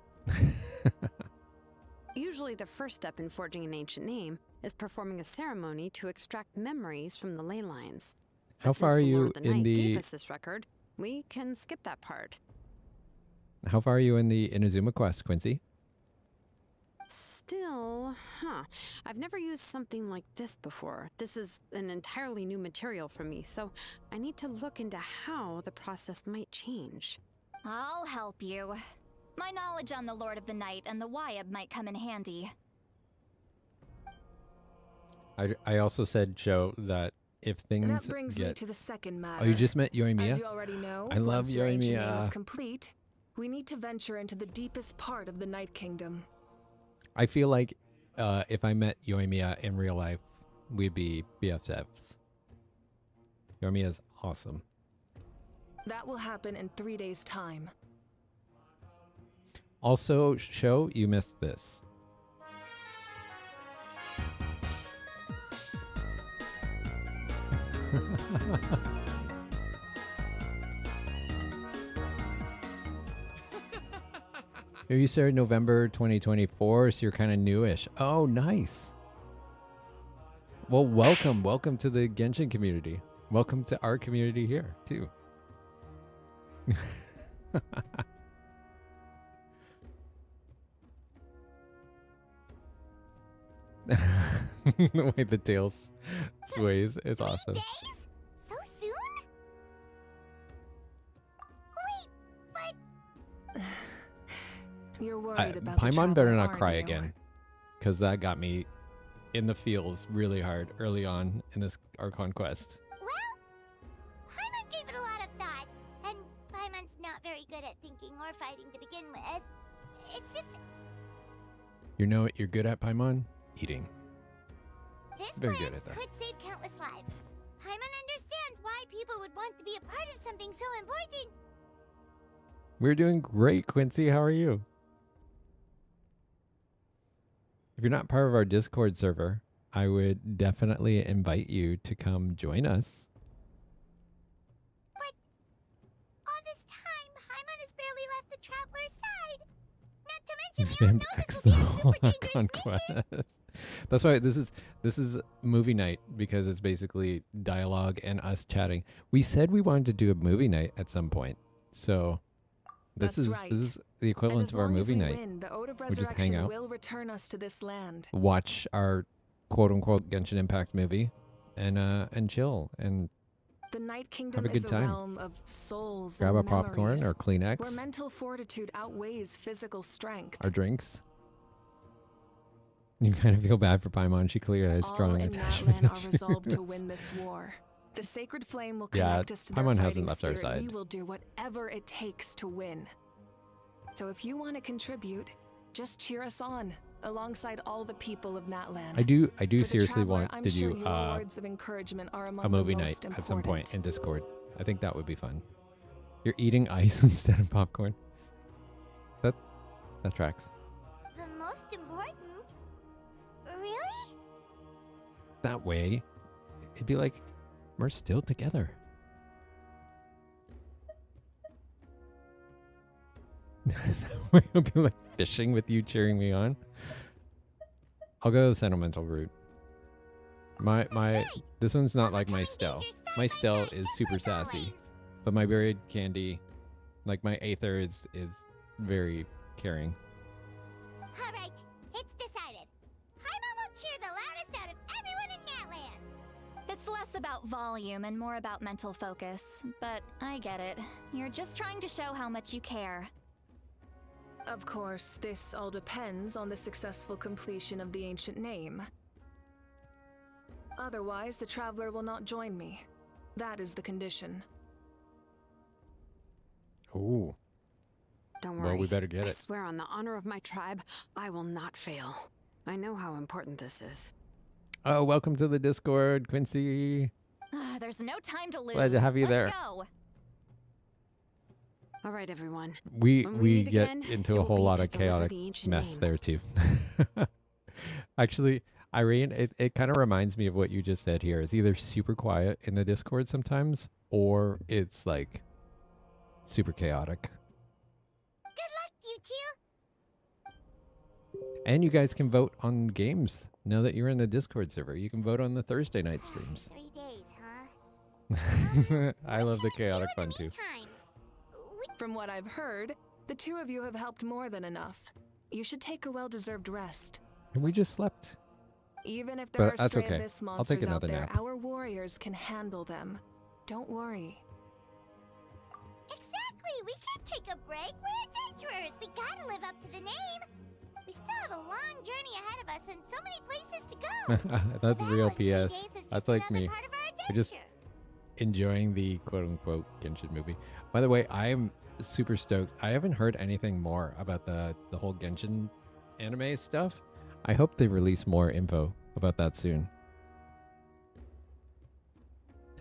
Usually the first step in forging an ancient name is performing a ceremony to extract memories from the ley lines. How But far are since the Lord you of the in Night the... gave us this record, we can skip that part. How far are you in the Inazuma Quest, Quincy? Still, I've never used something like this before. This is an entirely new material for me, so I need to look into how the process might change. I'll help you. My knowledge on the Lord of the Night and the Wyab might come in handy. I also said, Joe, that if things That brings me get... to the second matter. Oh, you just met As Yoimiya? you already know, I love once your ancient name Yoimiya. is complete, we need to venture into the deepest part of the Night Kingdom. I feel like if I met Yoimiya in real life, we'd be BFFs. Yoimiya's awesome. That will happen in 3 days' time. Also, Show, you missed this. You started November 2024, so you're kind of newish. Oh, nice. Well, welcome to the Genshin community. Welcome to our community here too. The way the tail sways is awesome. Days? So soon? Wait, but You're worried about the Paimon better traveler, not aren't cry you? again, because that got me in the feels really hard early on in this Archon Quest. well, Paimon gave it a lot of thought, and Paimon's not very good at thinking or fighting to begin with. It's just You know what you're good at, Paimon? Eating. this Very plan good at that. could save countless lives. Paimon understands why people would want to be a part of something so important. We're doing great, Quincy. How are you? If you're not part of our Discord server, I would definitely invite you to come join us. But all this time, Paimon has barely left the traveler's side. Not to You mention, we spammed all know X this the will be a whole super Archon dangerous mission. Quest. That's why this is movie night, because it's basically dialogue and us chatting. We said we wanted to do a movie night at some point, so this That's is right. this is the And equivalent as of our long as movie we night. win, the Ode of We just hang Resurrection out. will return us to this land. Watch our quote unquote Genshin Impact movie and chill and The Night Kingdom a good is time. a realm of souls grab a and popcorn memories, or where Kleenex mental fortitude outweighs physical strength. or drinks. You kind of feel bad for Paimon. She clearly has All strong in attachment Natlan are issues. resolved to win this war. The sacred flame will Yeah, connect us to their Paimon fighting hasn't left our spirit. side. We will do whatever it takes to win. So if you want to contribute, just cheer us on, alongside all the people of Natlan. I do For the seriously traveler, want I'm to sure do your words of encouragement are among a the movie most night at some point important. in Discord. I think that would be fun. You're eating ice instead of popcorn. That tracks. The most important? Really? That way, it'd be like we're still together. That way it'll be like fishing with you cheering me on. I'll go the sentimental route. My right. this one's not like my Overcoming Stell. dangers side My by Stell side, is just super like sassy, always. but my buried candy, like my Aether, is very caring. All right, it's decided. Paimon will cheer the loudest out of everyone in Natlan. It's less about volume and more about mental focus, but I get it. You're just trying to show how much you care. Of course, this all depends on the successful completion of the ancient name. Otherwise, the traveler will not join me. That is the condition. Ooh. Don't Well, worry. we better get I it. swear on the honor of my tribe, I will not fail. I know how important this is. Oh, welcome to the Discord, Quincy. There's no time to lose. Glad to have you there. Let's go. All right, everyone. We When we we meet get again, into it a will whole be lot to of deliver chaotic the ancient mess name. there too. Actually, Irene, it kind of reminds me of what you just said here. It's either super quiet in the Discord sometimes, or it's like super chaotic. Good luck, you two. And you guys can vote on games now that you're in the Discord server. You can vote on the Thursday night streams. 3 days, huh? I love the What shall we do chaotic in fun the too. meantime? From what I've heard, the two of you have helped more than enough. You should take a well-deserved rest. And we just slept. Even if there But are that's stray okay. abyss I'll take monsters out another there, nap. our warriors can handle them. Don't worry. Exactly. We can't take a break. We're adventurers. We gotta live up to the name. We still have a long journey ahead of us and so many places to go. That's That real one, 3 days PS. is That's just like another me. part of our I just adventure. enjoying the quote-unquote Genshin movie. By the way, I am super stoked. I haven't heard anything more about the whole Genshin anime stuff. I hope they release more info about that soon.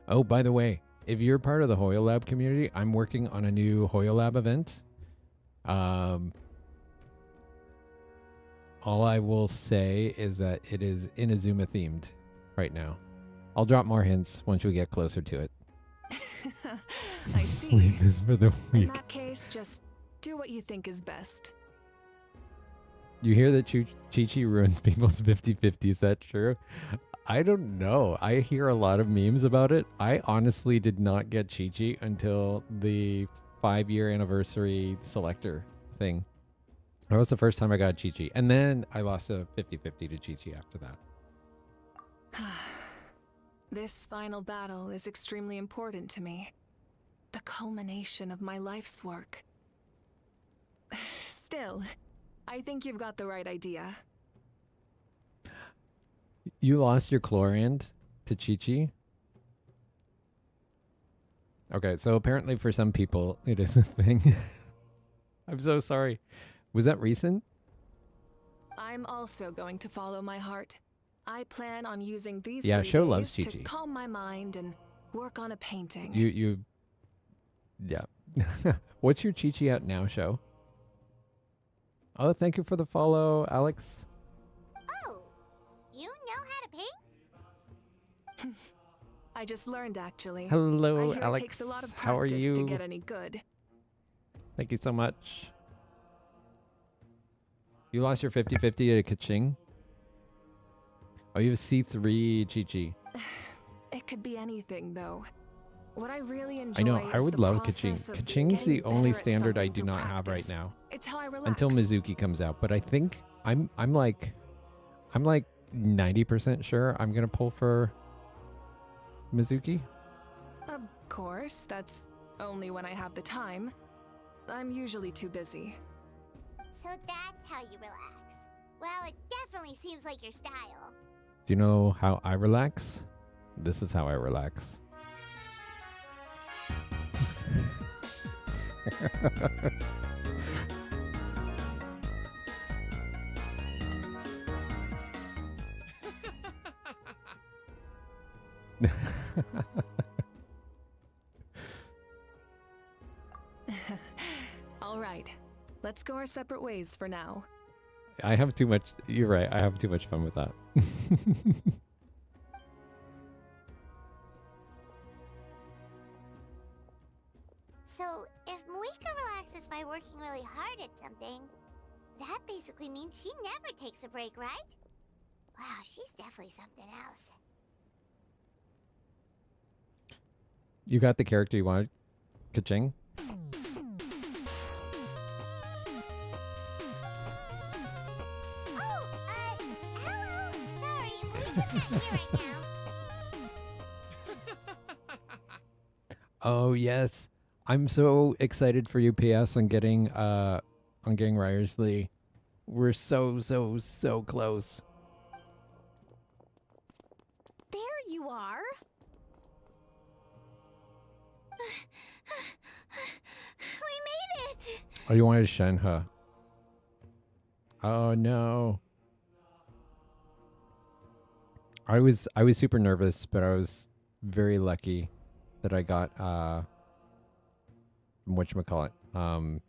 Oh, by the way, if you're part of the Hoyo Lab community, I'm working on a new Hoyo Lab event. All I will say is that it is Inazuma themed right now. I'll drop more hints once we get closer to it. I see. Sleep is for the In weak. that case, just do what you think is best. You hear that Chi-Chi ruins people's 50-50. Is that true? I don't know. I hear a lot of memes about it. I honestly did not get Chi-Chi until the 5-year anniversary selector thing. That was the first time I got Chi-Chi. And then I lost a 50-50 to Chi-Chi after that. This final battle is extremely important to me. The culmination of my life's work. Still, I think you've got the right idea. You lost your Chlorand to Chi-Chi? Okay, so apparently for some people, it is a thing. I'm so sorry. Was that recent? I'm also going to follow my heart. I plan on using these Yeah, 3 Sho days loves to Chi-Chi. calm my mind and work on a painting. Yeah. What's your Chi-Chi at now, Sho? Oh, thank you for the follow, Alex. Oh, you know how to paint? I just learned, actually. Hello, I hear Alex. it takes a lot of How are practice you? to get any good. Thank you so much. You lost your 50-50 to Kaching? Oh, you have C3 Chi-Chi. It could be anything, though. What I really enjoy I know, I is would the love Kaching. process of Kaching's the getting only better at standard I something do through not have right practice. now. It's how I relax. Until Mizuki comes out, but I think I'm like 90% sure I'm gonna pull for Mizuki. Of course, that's only when I have the time. I'm usually too busy. So that's how you relax. Well, it definitely seems like your style. Do you know how I relax? This is how I relax. All right, let's go our separate ways for now. I have too much. You're right. I have too much fun with that. So, if Moika relaxes by working really hard at something, that basically means she never takes a break, right? Wow, she's definitely something else. You got the character you wanted, Kaching? Oh, hello! Sorry, Moika's not here right now. Oh yes, I'm so excited for UPS on getting Ryersley. We're so close. There you are. We made it. Oh, you wanted Shenhe. Oh no. I was super nervous, but I was very lucky that I got whatchamacallit. Other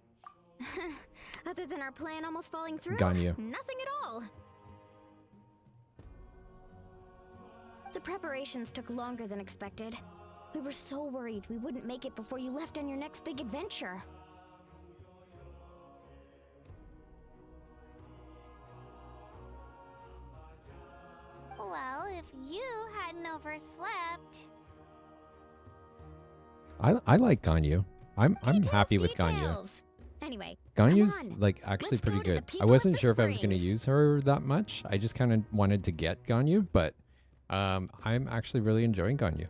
than our plan almost falling through, Ganyu. nothing at all. The preparations took longer than expected. We were so worried we wouldn't make it before you left on your next big adventure. Well, if you hadn't overslept... I like Ganyu. I'm happy with Ganyu. Details. Anyway, Ganyu's come on. like actually Let's pretty go to the good. I people wasn't at the sure if I was going to springs. use her that much. I just kind of wanted to get Ganyu, but I'm actually really enjoying Ganyu.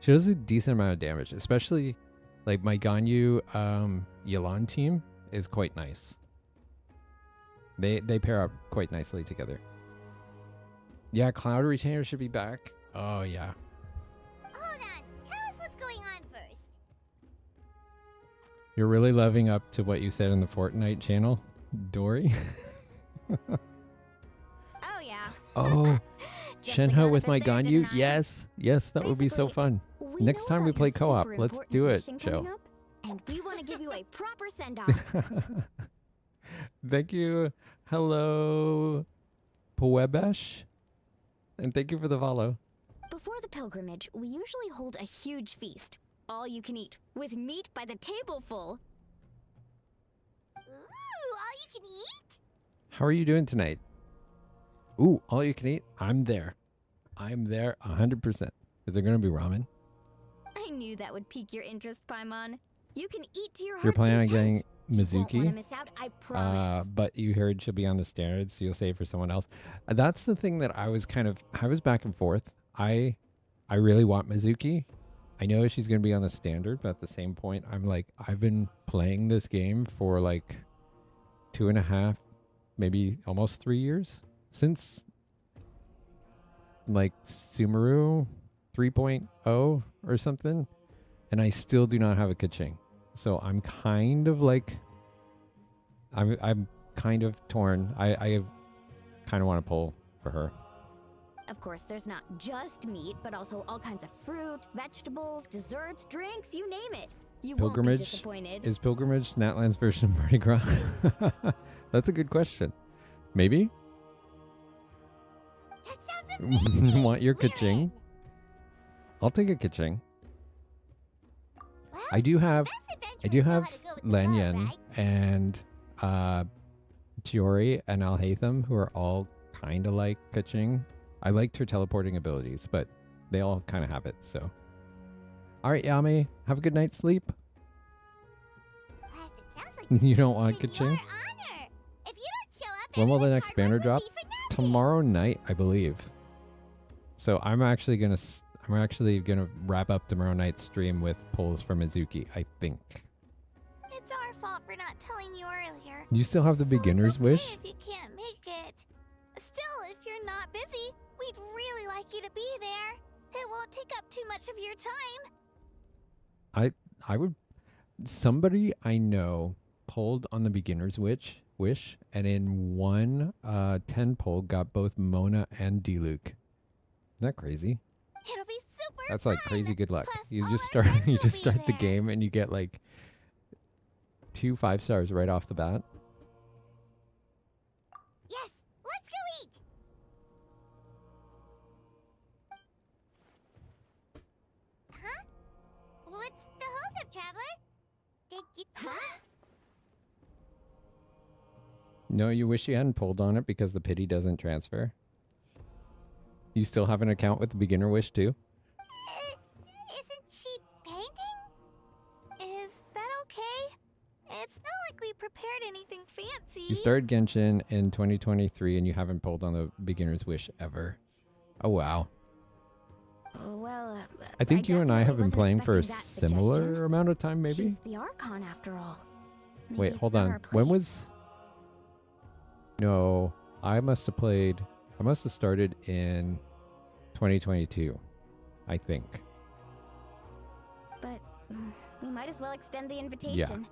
She does a decent amount of damage, especially like my Ganyu Yelan team is quite nice. They pair up quite nicely together. Yeah, Cloud Retainer should be back. Oh yeah. Hold on, tell us what's going on first. You're really living up to what you said in the Fortnite channel, Dory. Oh yeah. Oh, Jumping Shenhe on with a my bit there, Ganyu? didn't I? Yes, that would be so Basically, fun. Next know time we about play your co-op, super let's important do it, mission coming Joe. up, and we want to give you a proper send-off. Thank you. Hello, Poebesh. And thank you for the follow. Before the pilgrimage, we usually hold a huge feast. All you can eat, with meat by the tableful. Ooh, all you can eat? How are you doing tonight? Ooh, all you can eat? I'm there. I'm there 100%. Is there going to be ramen? I knew that would pique your interest, Paimon. You can eat to your heart's You're planning on content. getting You won't wanna Mizuki? miss out, I promise. But you heard she'll be on the standard, so you'll save for someone else. That's the thing that I was back and forth. I really want Mizuki. I know she's going to be on the standard, but at the same point, I'm like, I've been playing this game for like 2.5, maybe almost 3 years since like Sumeru 3.0 or something, and I still do not have a Kaching. So I'm kind of like, I'm kind of torn. I kind of want to pull for her. Of course, there's not just meat, but also all kinds of fruit, vegetables, desserts, drinks, you name it. You won't be Pilgrimage? disappointed. Is Pilgrimage Natlan's version of Mardi Gras? That's a good question. Maybe? That sounds amazing. Want your We're in. Kaching? I'll take a Kaching. Well, I do have best I do adventurers know have how to go with the Lan flow, Yen right? and Chiori and Al Hatham, who are all kind of like Kaching. I liked her teleporting abilities, but they all kind of have it, so. All right, Yami, have a good night's sleep. Plus, it sounds like You this don't is want in your Kaching? honor. If you don't show up, When will the everyone's next hard banner work will drop? be for nothing. Tomorrow night, I believe. So I'm actually gonna wrap up tomorrow night's stream with polls for Mizuki, I think. It's our fault for not telling you earlier. You still have the So beginner's it's okay wish? if you can't make it. Still, if you're not busy, we'd really like you to be there. It won't take up too much of your time. I would. Somebody I know polled on the beginner's wish, and in one 10 poll got both Mona and D-Luke. Isn't that crazy? It'll be super That's like fun. crazy good luck. Plus, You all just our start friends you will just be start the there. game and you get like 2 5-stars right off the bat. Yes, let's go eat. Huh? What's the holdup, traveler? Did you? Huh? No, you wish you hadn't pulled on it because the pity doesn't transfer. You still have an account with the beginner wish too? Isn't she painting? Is that okay? It's not like we prepared anything fancy. You started Genshin in 2023 and you haven't pulled on the beginner's wish ever. Oh wow. Well, I think you and I have been definitely playing wasn't for a expecting that similar suggestion. amount of time maybe? She's the Archon after all. Maybe Wait, it's hold not on. our When place. was... No, I must have started in 2022, I think. But we might as well extend the invitation.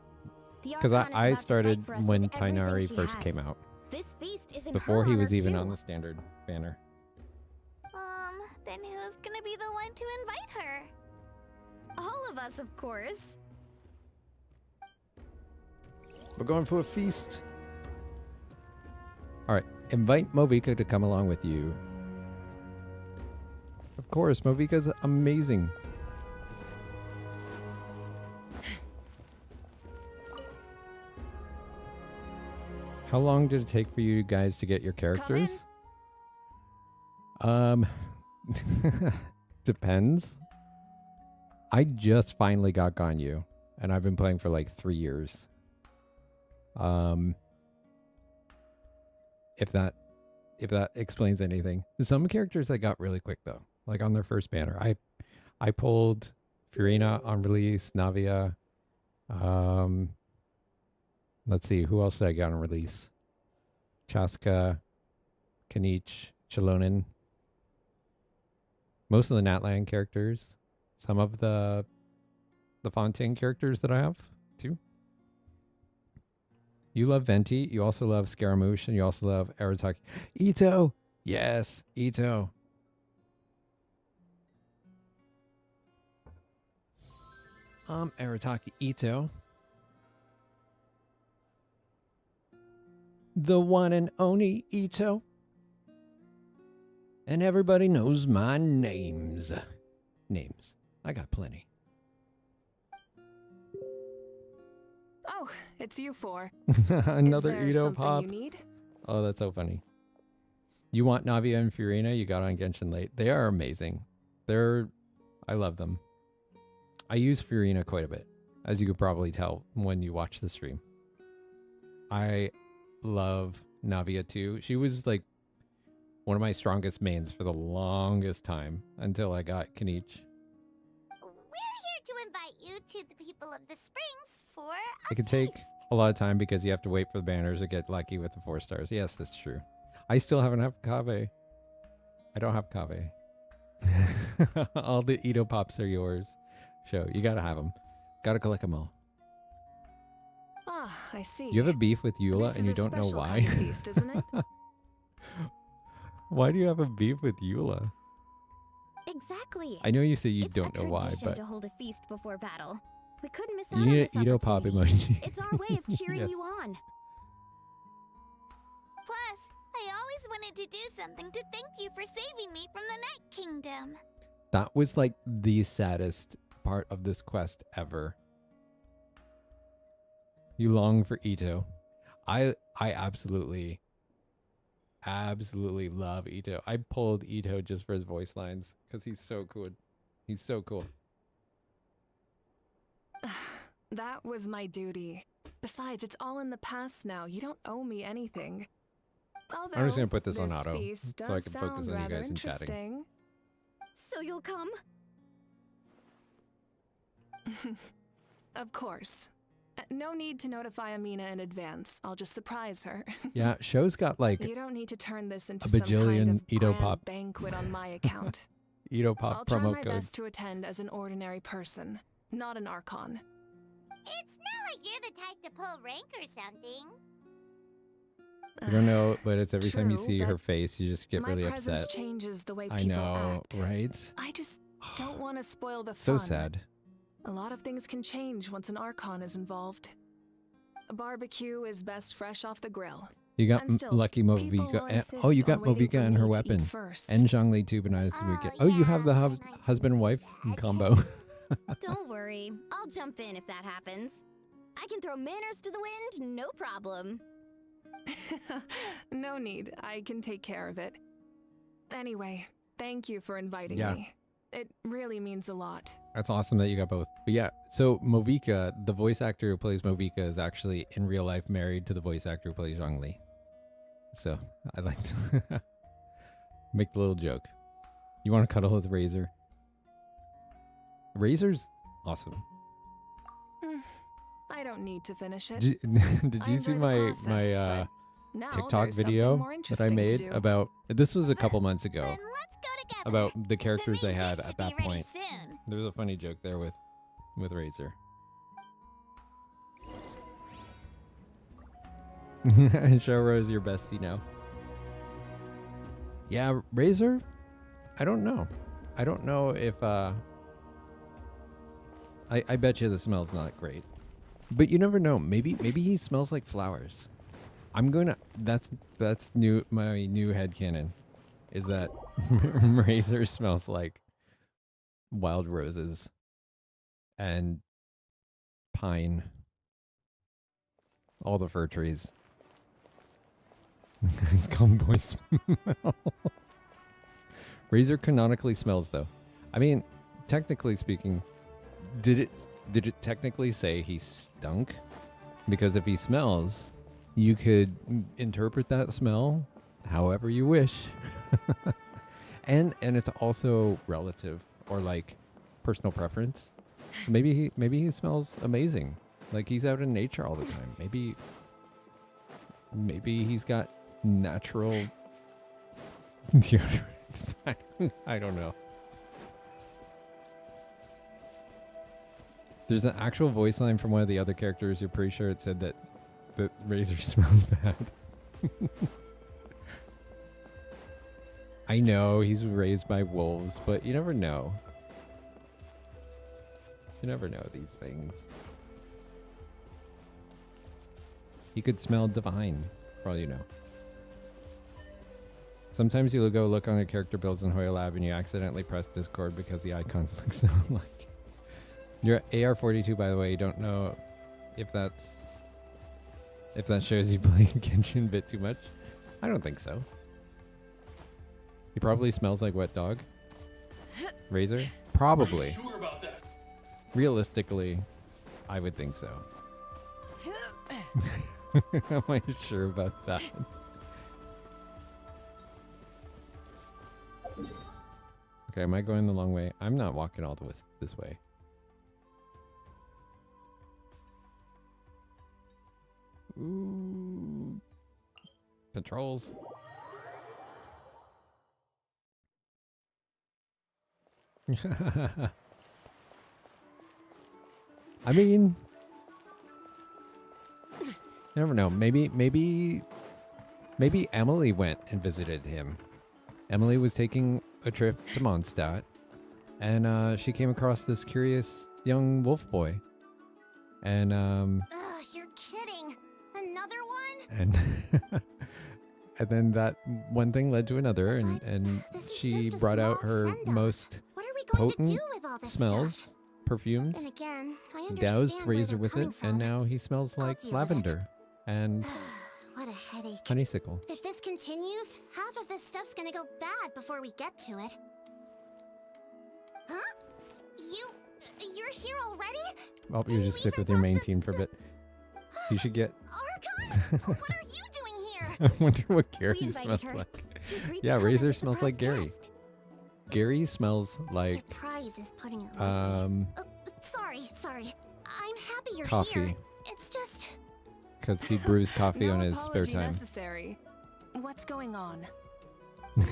The Because Archon is I about to started fight for us when with everything Tainari she first has. came out. This feast is in Before her he was honor, even too. on the standard banner. Then who's gonna be the one to invite her? All of us, of course. We're going for a feast. Alright, invite Movika to come along with you. Of course, Movika's amazing. How long did it take for you guys to get your characters? Depends. I just finally got Ganyu, and I've been playing for like 3 years. If that explains anything. Some characters I got really quick though, like on their first banner. I pulled Furina on release, Navia. Let's see, who else did I get on release? Chaska, Kanich, Chilonin. Most of the Natlan characters. Some of the Fontaine characters that I have too. You love Venti. You also love Scaramouche, and you also love Arataki. Ito! Yes, Ito. Arataki Ito. The one and only Ito. And everybody knows my names. Names. I got plenty. Oh, it's you four. Another Is there Ito something pop. you need? Oh, that's so funny. You want Navia and Furina? You got on Genshin late. They are amazing. I love them. I use Furina quite a bit, as you could probably tell when you watch the stream. I love Navia too. She was like one of my strongest mains for the longest time until I got Kanichi. We're here to invite you to the people of the Springs for It could take a lot of time because you have to wait for the banners or get lucky with the 4 stars. Yes, that's true. I still haven't had Kave. I don't have Kave. All the Ito Pops are yours. Show. You gotta have them. Gotta collect them all. Ah, I see. You have a beef with Eula This and is you a don't know special why? kind of feast, isn't it? Why do you have a beef with Eula? Exactly. I know you say you It's don't a know why, tradition but to hold a feast before battle. We couldn't miss you out need on an this Ito Pop opportunity. emoji. It's our way of cheering Yes. you on. Plus, I always wanted to do something to thank you for saving me from the Night Kingdom. That was like the saddest part of this quest ever. You long for Ito. I absolutely love Ito. I pulled Ito just for his voice lines because he's so cool. He's so cool. That was my duty. Besides, it's all in the past now. You don't owe me anything. Although, I'm just gonna put this on this auto feast so I does can focus sound on you rather guys and chatting. interesting. So you'll come? Of course. No need to notify Amina in advance. I'll just surprise her. Yeah, show's got like You don't need to turn this into a some kind bajillion of Ito grand Pop. banquet on my account. Ito Pop I'll try promo my codes. best to attend as an ordinary person, not an Archon. It's not like you're the type to pull rank or something. You don't know, but it's every time you True, see her but face, you just get my really presence upset. changes the way I people know, act. right? I just don't want to spoil the So fun. sad. A lot of things can change once an Archon is involved. A barbecue is best fresh off the grill. You got And still, Lucky people Movika. will Oh, you insist got on waiting for Movika and her me to eat weapon. first. And Zhongli too, but not as the weekend. Oh, you have the yeah, I husband and wife combo. Don't worry. I'll jump in if that happens. I can throw manners to the wind, no problem. No need. I can take care of it. Anyway, thank you for inviting Yeah. me. It really means a lot. That's awesome that you got both. But yeah, so Movika, the voice actor who plays Movika, is actually in real life married to the voice actor who plays Zhongli. So I like to make the little joke. You want to cuddle with Razor? Razor's awesome. I don't need to finish it. Did I you see enjoy the my process, but now TikTok there's something video more that I interesting to made do. about this was a couple months ago Then let's go together. about the characters the I main had dish at should be that ready point. soon. There was a funny joke there with Razor. Show Rose your bestie now. Yeah, Razor? I don't know. I don't know if I bet you the smell's not great. But you never know. Maybe he smells like flowers. I'm gonna that's new my new headcanon is that Razor smells like wild roses and pine. All the fir trees. It's called boy smell. Razor canonically smells though. I mean, technically speaking, did it technically say he stunk? Because if he smells, you could interpret that smell however you wish. and it's also relative or like personal preference. So maybe he smells amazing. Like he's out in nature all the time. Maybe he's got natural deodorants. I don't know. There's an actual voice line from one of the other characters. You're pretty sure it said that Razor smells bad. I know he's raised by wolves, but you never know. You never know these things. He could smell divine, for all you know. Sometimes you'll go look on the character builds in Hoya Lab and you accidentally press Discord because the icons look so like. Your AR42, by the way, you don't know if that shows you playing Genshin a bit too much. I don't think so. probably smells like wet dog. Razor? Probably. Sure about that? Realistically, I would think so. Am I sure about that? Okay, am I going the long way? I'm not walking all the way this way. Ooh. Patrols. I mean, you never know. Maybe Emily went and visited him. Emily was taking a trip to Mondstadt, and she came across this curious young wolf boy. And Ugh, you're kidding. Another one? and and then that one thing led to another, and she brought out her most What are we going to potent do with all this smells, stuff? perfumes, And again, I understand doused where Razor they're with it, coming from. and now he smells like deal with it. lavender and What a headache. honeysuckle. If this continues, half of this stuff's gonna go bad before we get to it. Huh? You're here already? Oh, you just stick with your main team for a bit. You should get. Archon? What are you doing here? I wonder what Gary invited smells her. like. She agreed to Yeah, come as Razor a smells like surprise Gary. guest. Gary smells like Surprise is putting it lightly. Sorry. I'm happy you're coffee, here. It's just because he brews coffee no on his spare apology time. necessary. What's going on? well,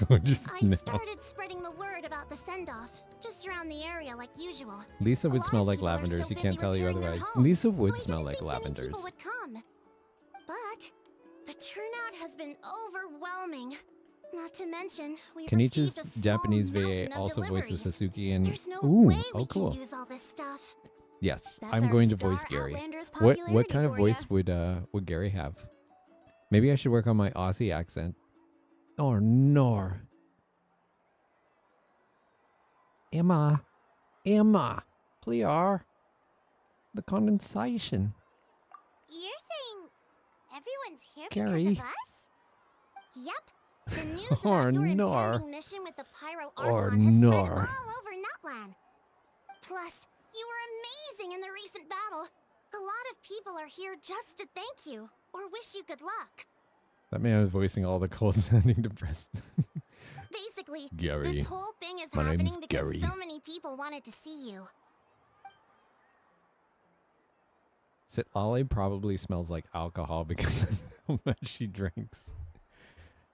No, just I no. started spreading the word about the send-off just around the area like usual. Lisa A would lot smell of like people are lavender. still She busy can't tell you repairing their otherwise. homes, Lisa so would I smell didn't like think many lavenders. people would come. But the turnout has been overwhelming. Not to mention, we've received a Kenichi's small Japanese VA mountain of also voices deliveries. Sasuke and There's no ooh, way we oh cool. can use all this stuff. Yes, That's I'm our going to star voice Gary. Outlander's What popularity kind of for voice ya. would Gary have? Maybe I should work on my Aussie accent. Oh no. Emma, clear the condensation. You're saying everyone's here Gary. because of us? Yep. The news Or about your nor. impending mission with the Pyro Or Archon has spread nor. all over Natlan. Plus, you were amazing in the recent battle. A lot of people are here just to thank you or wish you good luck. That man was voicing all the cold sounding depressed. Basically, Gary. this whole thing is My happening name's because Gary. so many people wanted to see you. Sitlali probably smells like alcohol because of how much she drinks.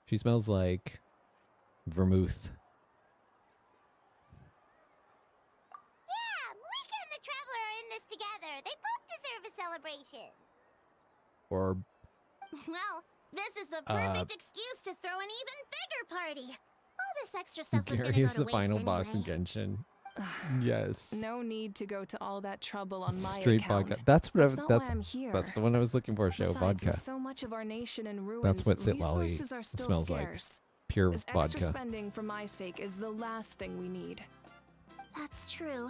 She smells like vermouth. Yeah, Moika and the Traveler are in this together. They both deserve a celebration. Or Well, this is the perfect excuse to throw an even bigger party. All this extra stuff was Gary gonna is go to the waste final anyway. boss in Genshin. Yes. No need to go to all that trouble on my Straight account. vodka. That's what That's I, not that's why I'm here. that's the one I was looking for. Show Besides, vodka. with so much of our nation in ruins, That's what Sitlali resources are still smells like. scarce. Pure This extra vodka. spending for my sake is the last thing we need. That's true.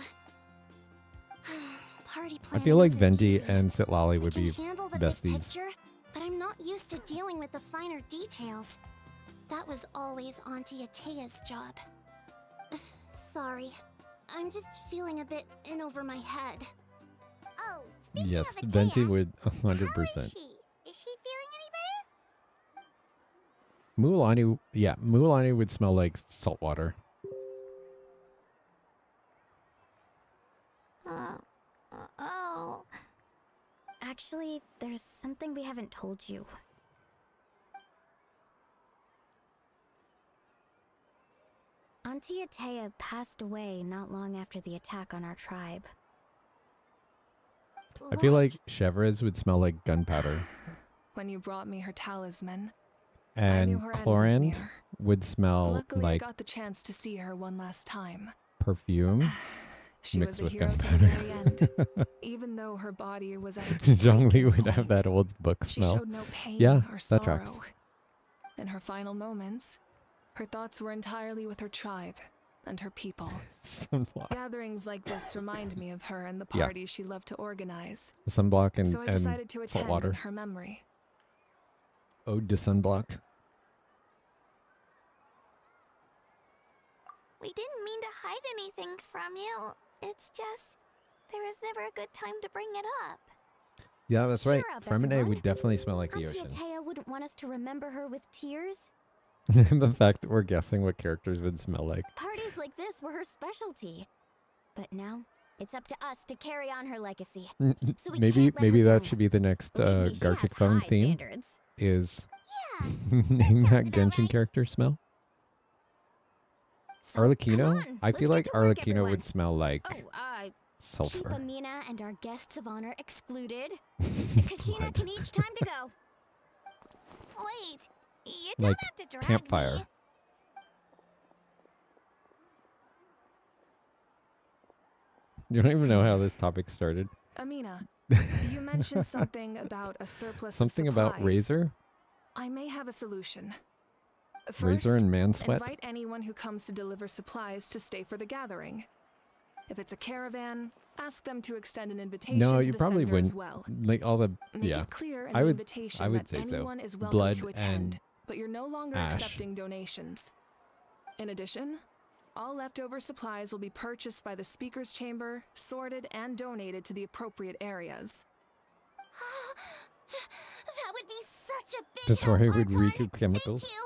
Party I planning feel like isn't Venti easy. and Sitlali would I can be handle the big besties. picture, but I'm not used to dealing with the finer details. That was always Auntie Atea's job. Sorry. I'm just feeling a bit in over my head. Oh, speaking Yes, of Atea, Venti would how 100%. is she? Is she feeling any better? Mulan would smell like salt water. Oh. Actually, there's something we haven't told you. Auntie Atea passed away not long after the attack on our tribe. I feel like Chevres would smell like gunpowder. When you brought me her talisman, And knew her end was Chlorand near. would smell luckily like I got the chance to see her one last time. perfume She mixed was a with hero to the gunpowder. very end. Even though her body was at its Zhongli breaking would have point, that old book she smell. showed no pain Yeah, or that sorrow. tracks. In her final moments, her thoughts were entirely with her tribe and her people. Sunblock. Gatherings like this remind me of her and the Yeah. parties she loved to organize. Sunblock and, So I decided to and salt attend water. in her memory. Ode to sunblock. We didn't mean to hide anything from you. It's just, there was never a good time to bring it up. Yeah, that's right. Cheer up, Fermenay everyone. would definitely smell like the Auntie ocean. Atea wouldn't want us to remember her with tears. The fact that we're guessing what characters would smell like. Parties like this were her specialty. But now, it's up to us to carry on her legacy. So we Maybe can't let maybe her that down. should be the next Believe me, she has Gartic phone high theme. standards. Is Yeah. name that sounds about Genshin right. character smell? So, come Arlecchino? on, I let's feel get like to work, Arlecchino everyone. would smell like Oh, Chief sulfur. Amina and our guests of honor excluded. Kachina Blood. can each time to go. Wait, you don't Like have to drag campfire. me. You don't even know how this topic started. Amina, you mentioned something about a surplus Something of about supplies. Razor? I may have a solution. Razor First, and man sweat? invite anyone who comes to deliver supplies to stay for the gathering. If it's a caravan, ask them to extend an invitation No, to you the probably sender wouldn't. as well. Like all the Make yeah. it clear in I the would invitation would that say so. anyone is welcome Blood to attend, and but you're no longer ash. accepting donations. In addition, all leftover supplies will be purchased by the speaker's chamber, sorted and donated to the appropriate areas. That would be such a big That's where help, I would Archon. recoup chemicals. Thank you.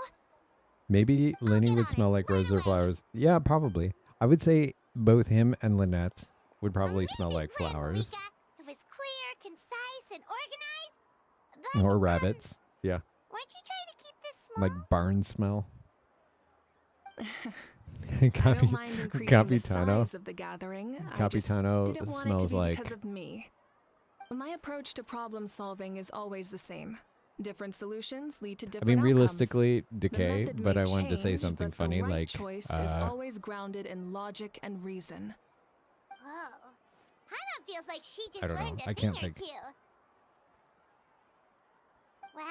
Maybe Lenny get would on smell it like right rose or away. flowers. Yeah, probably. I would say both him and Lynette would probably smell Amazing like plan, flowers. Malika. It was clear, concise, and organized. But, Or rabbits. Yeah. weren't you trying to keep this small? Like barn smell. I don't mind increasing the Capitano. size of the gathering. I just Capitano didn't want it to smells be like because of me. My approach to problem solving is always the same. Different solutions lead to I different mean, outcomes. realistically, The decay, method but may I wanted to say change, something but funny the right like choice is always grounded in logic and reason. Whoa. Hana feels like she just I don't know. learned a I can't thing or think. two. Well,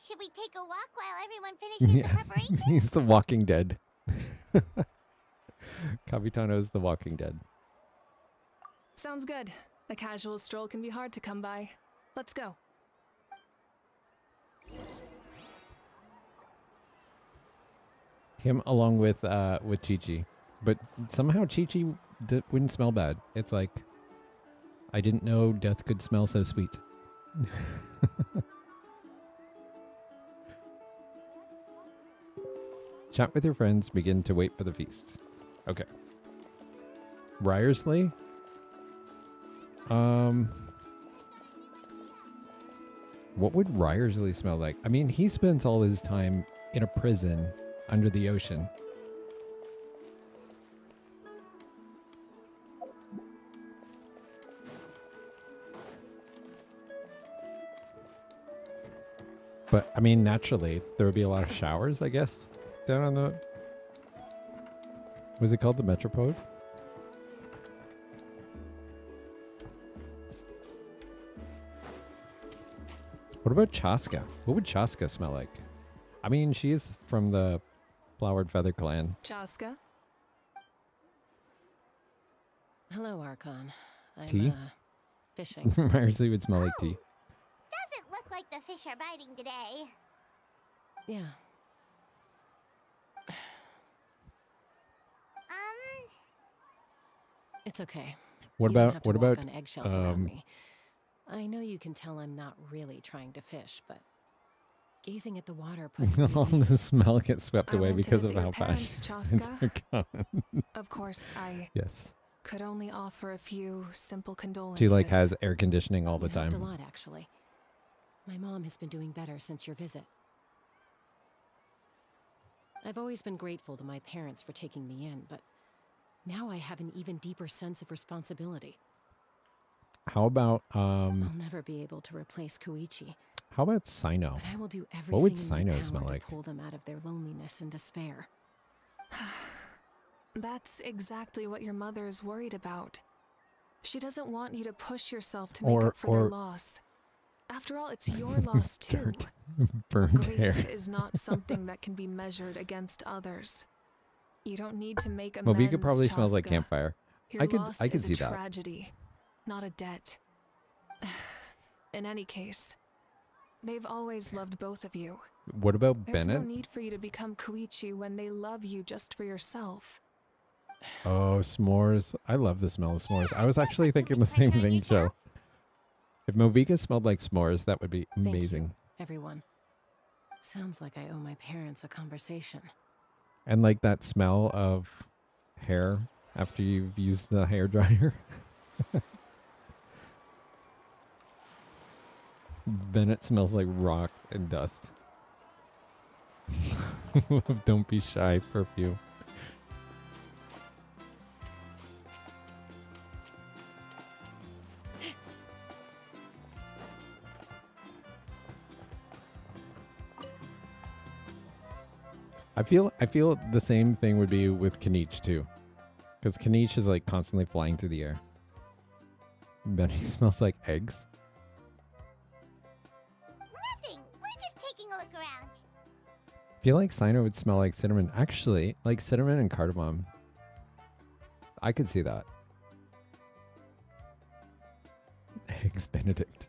should we take a walk while everyone finishes the preparation? He's the Walking Dead. Capitano's the Walking Dead. Sounds good. A casual stroll can be hard to come by. Let's go. Him along with Chi-Chi. But somehow Chi-Chi wouldn't smell bad. It's like, I didn't know death could smell so sweet. Chat with your friends, begin to wait for the feasts. Okay. Ryersley? What would Ryersley smell like? I mean, he spends all his time in a prison under the ocean. But, I mean, naturally, there would be a lot of showers, I guess, down on the... Was it called the Metropode? What about Chaska? What would Chaska smell like? I mean, she is from the Flowered Feather clan. Chaska? Hello, Archon. I'm, Tea? fishing. Ryersley would smell like tea. Doesn't look like the fish are biting today. Yeah. It's okay. What You don't about have to what walk about on eggshells around me. I know you can tell I'm not really trying to fish, but gazing at the water puts me all at the ease. smell gets swept I away went to because of visit how your fast parents, it's Chaska. coming. Of course, I Yes. could only offer a few simple condolences. She like has air conditioning all the It helped time. a lot, actually. My mom has been doing better since your visit. I've always been grateful to my parents for taking me in, but now I have an even deeper sense of responsibility. How about I'll never be able to replace Koichi, how about Sino? but I will do everything What would in my Sino power smell to like? pull them out of their loneliness and despair. That's exactly what your mother is worried about. She doesn't want you to push yourself to make Or- up for their or- loss. After all, it's your loss too. Dirt. Burned hair. Grief is not something that can be measured against others. You don't need to make amends. Well, Vika probably smells like Chaska. campfire. Your I could loss see is a that. tragedy, not a debt. In any case, they've always loved both of you. What about There's Bennett? no need for you to become Koichi when they love you just for yourself. Oh, s'mores. I love the smell of s'mores. I was actually thinking the same thing, Joe. If Movika smelled like s'mores, that would be amazing. Thank you, everyone. Sounds like I owe my parents a conversation. And like that smell of hair after you've used the hair dryer. Bennett smells like rock and dust. Don't be shy perfume. I feel the same thing would be with Kaniche too. Because Kaniche is like constantly flying through the air. Benny smells like eggs. Nothing. We're just taking a look around. I feel like Sino would smell like cinnamon. Actually, like cinnamon and cardamom. I could see that. Eggs Benedict.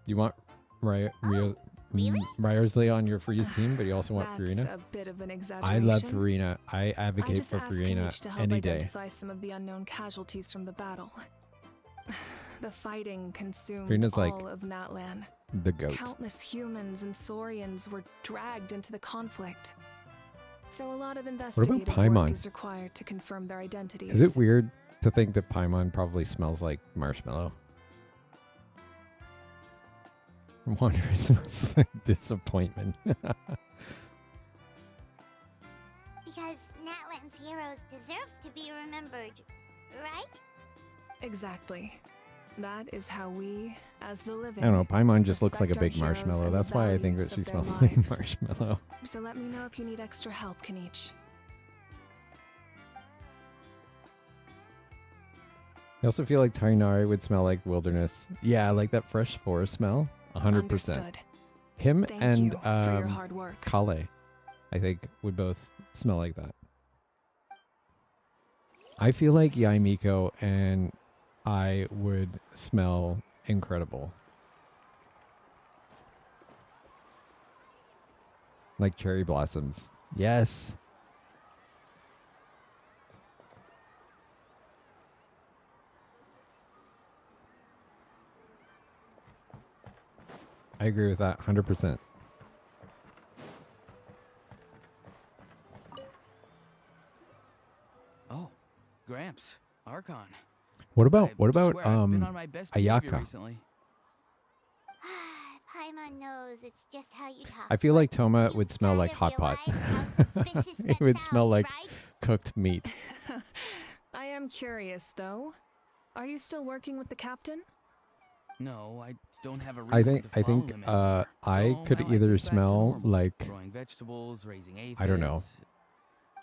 You want Ryersley on your Freeze team, but you also want That's Farina? a bit of an I exaggeration. love Farina. I advocate just for asked Farina Kaniche to help any day. identify some of the unknown casualties from the battle. The fighting consumed Farina's like all of Natlan. the goat. Countless humans and Saurians were dragged into the conflict. So a lot of investigative work Paimon? is required to confirm their identities. Is it weird to think that Paimon probably smells like marshmallow? Wander smells like disappointment. Because Natlan's heroes deserve to be remembered, right? Exactly. That is how we, as the living, I don't know. Paimon just looks like a respect big our heroes marshmallow. and the That's why I think that values she of their smells like lives. marshmallow. So let me know if you need extra help, Kaniche. I also feel like Tainari would smell like wilderness. Yeah, like that fresh forest smell. 100%. Understood. Him Thank and you for your hard work. Kale, I think, would both smell like that. I feel like Yaimiko and I would smell incredible. Like cherry blossoms. Yes. I agree with that 100%. Oh, Gramps, Archon. What about I've been on my best behavior Ayaka? recently. Paimon knows it's just how you talk. I feel like but Toma you've would smell like gotta hot pot. realize how suspicious It that would smell sounds, like right? cooked meat. I am curious, though. Are you still working with the captain? No, I don't have a I reason think to follow him anymore. I So could my life either is back to smell normal. like growing vegetables, raising aphids. I don't know.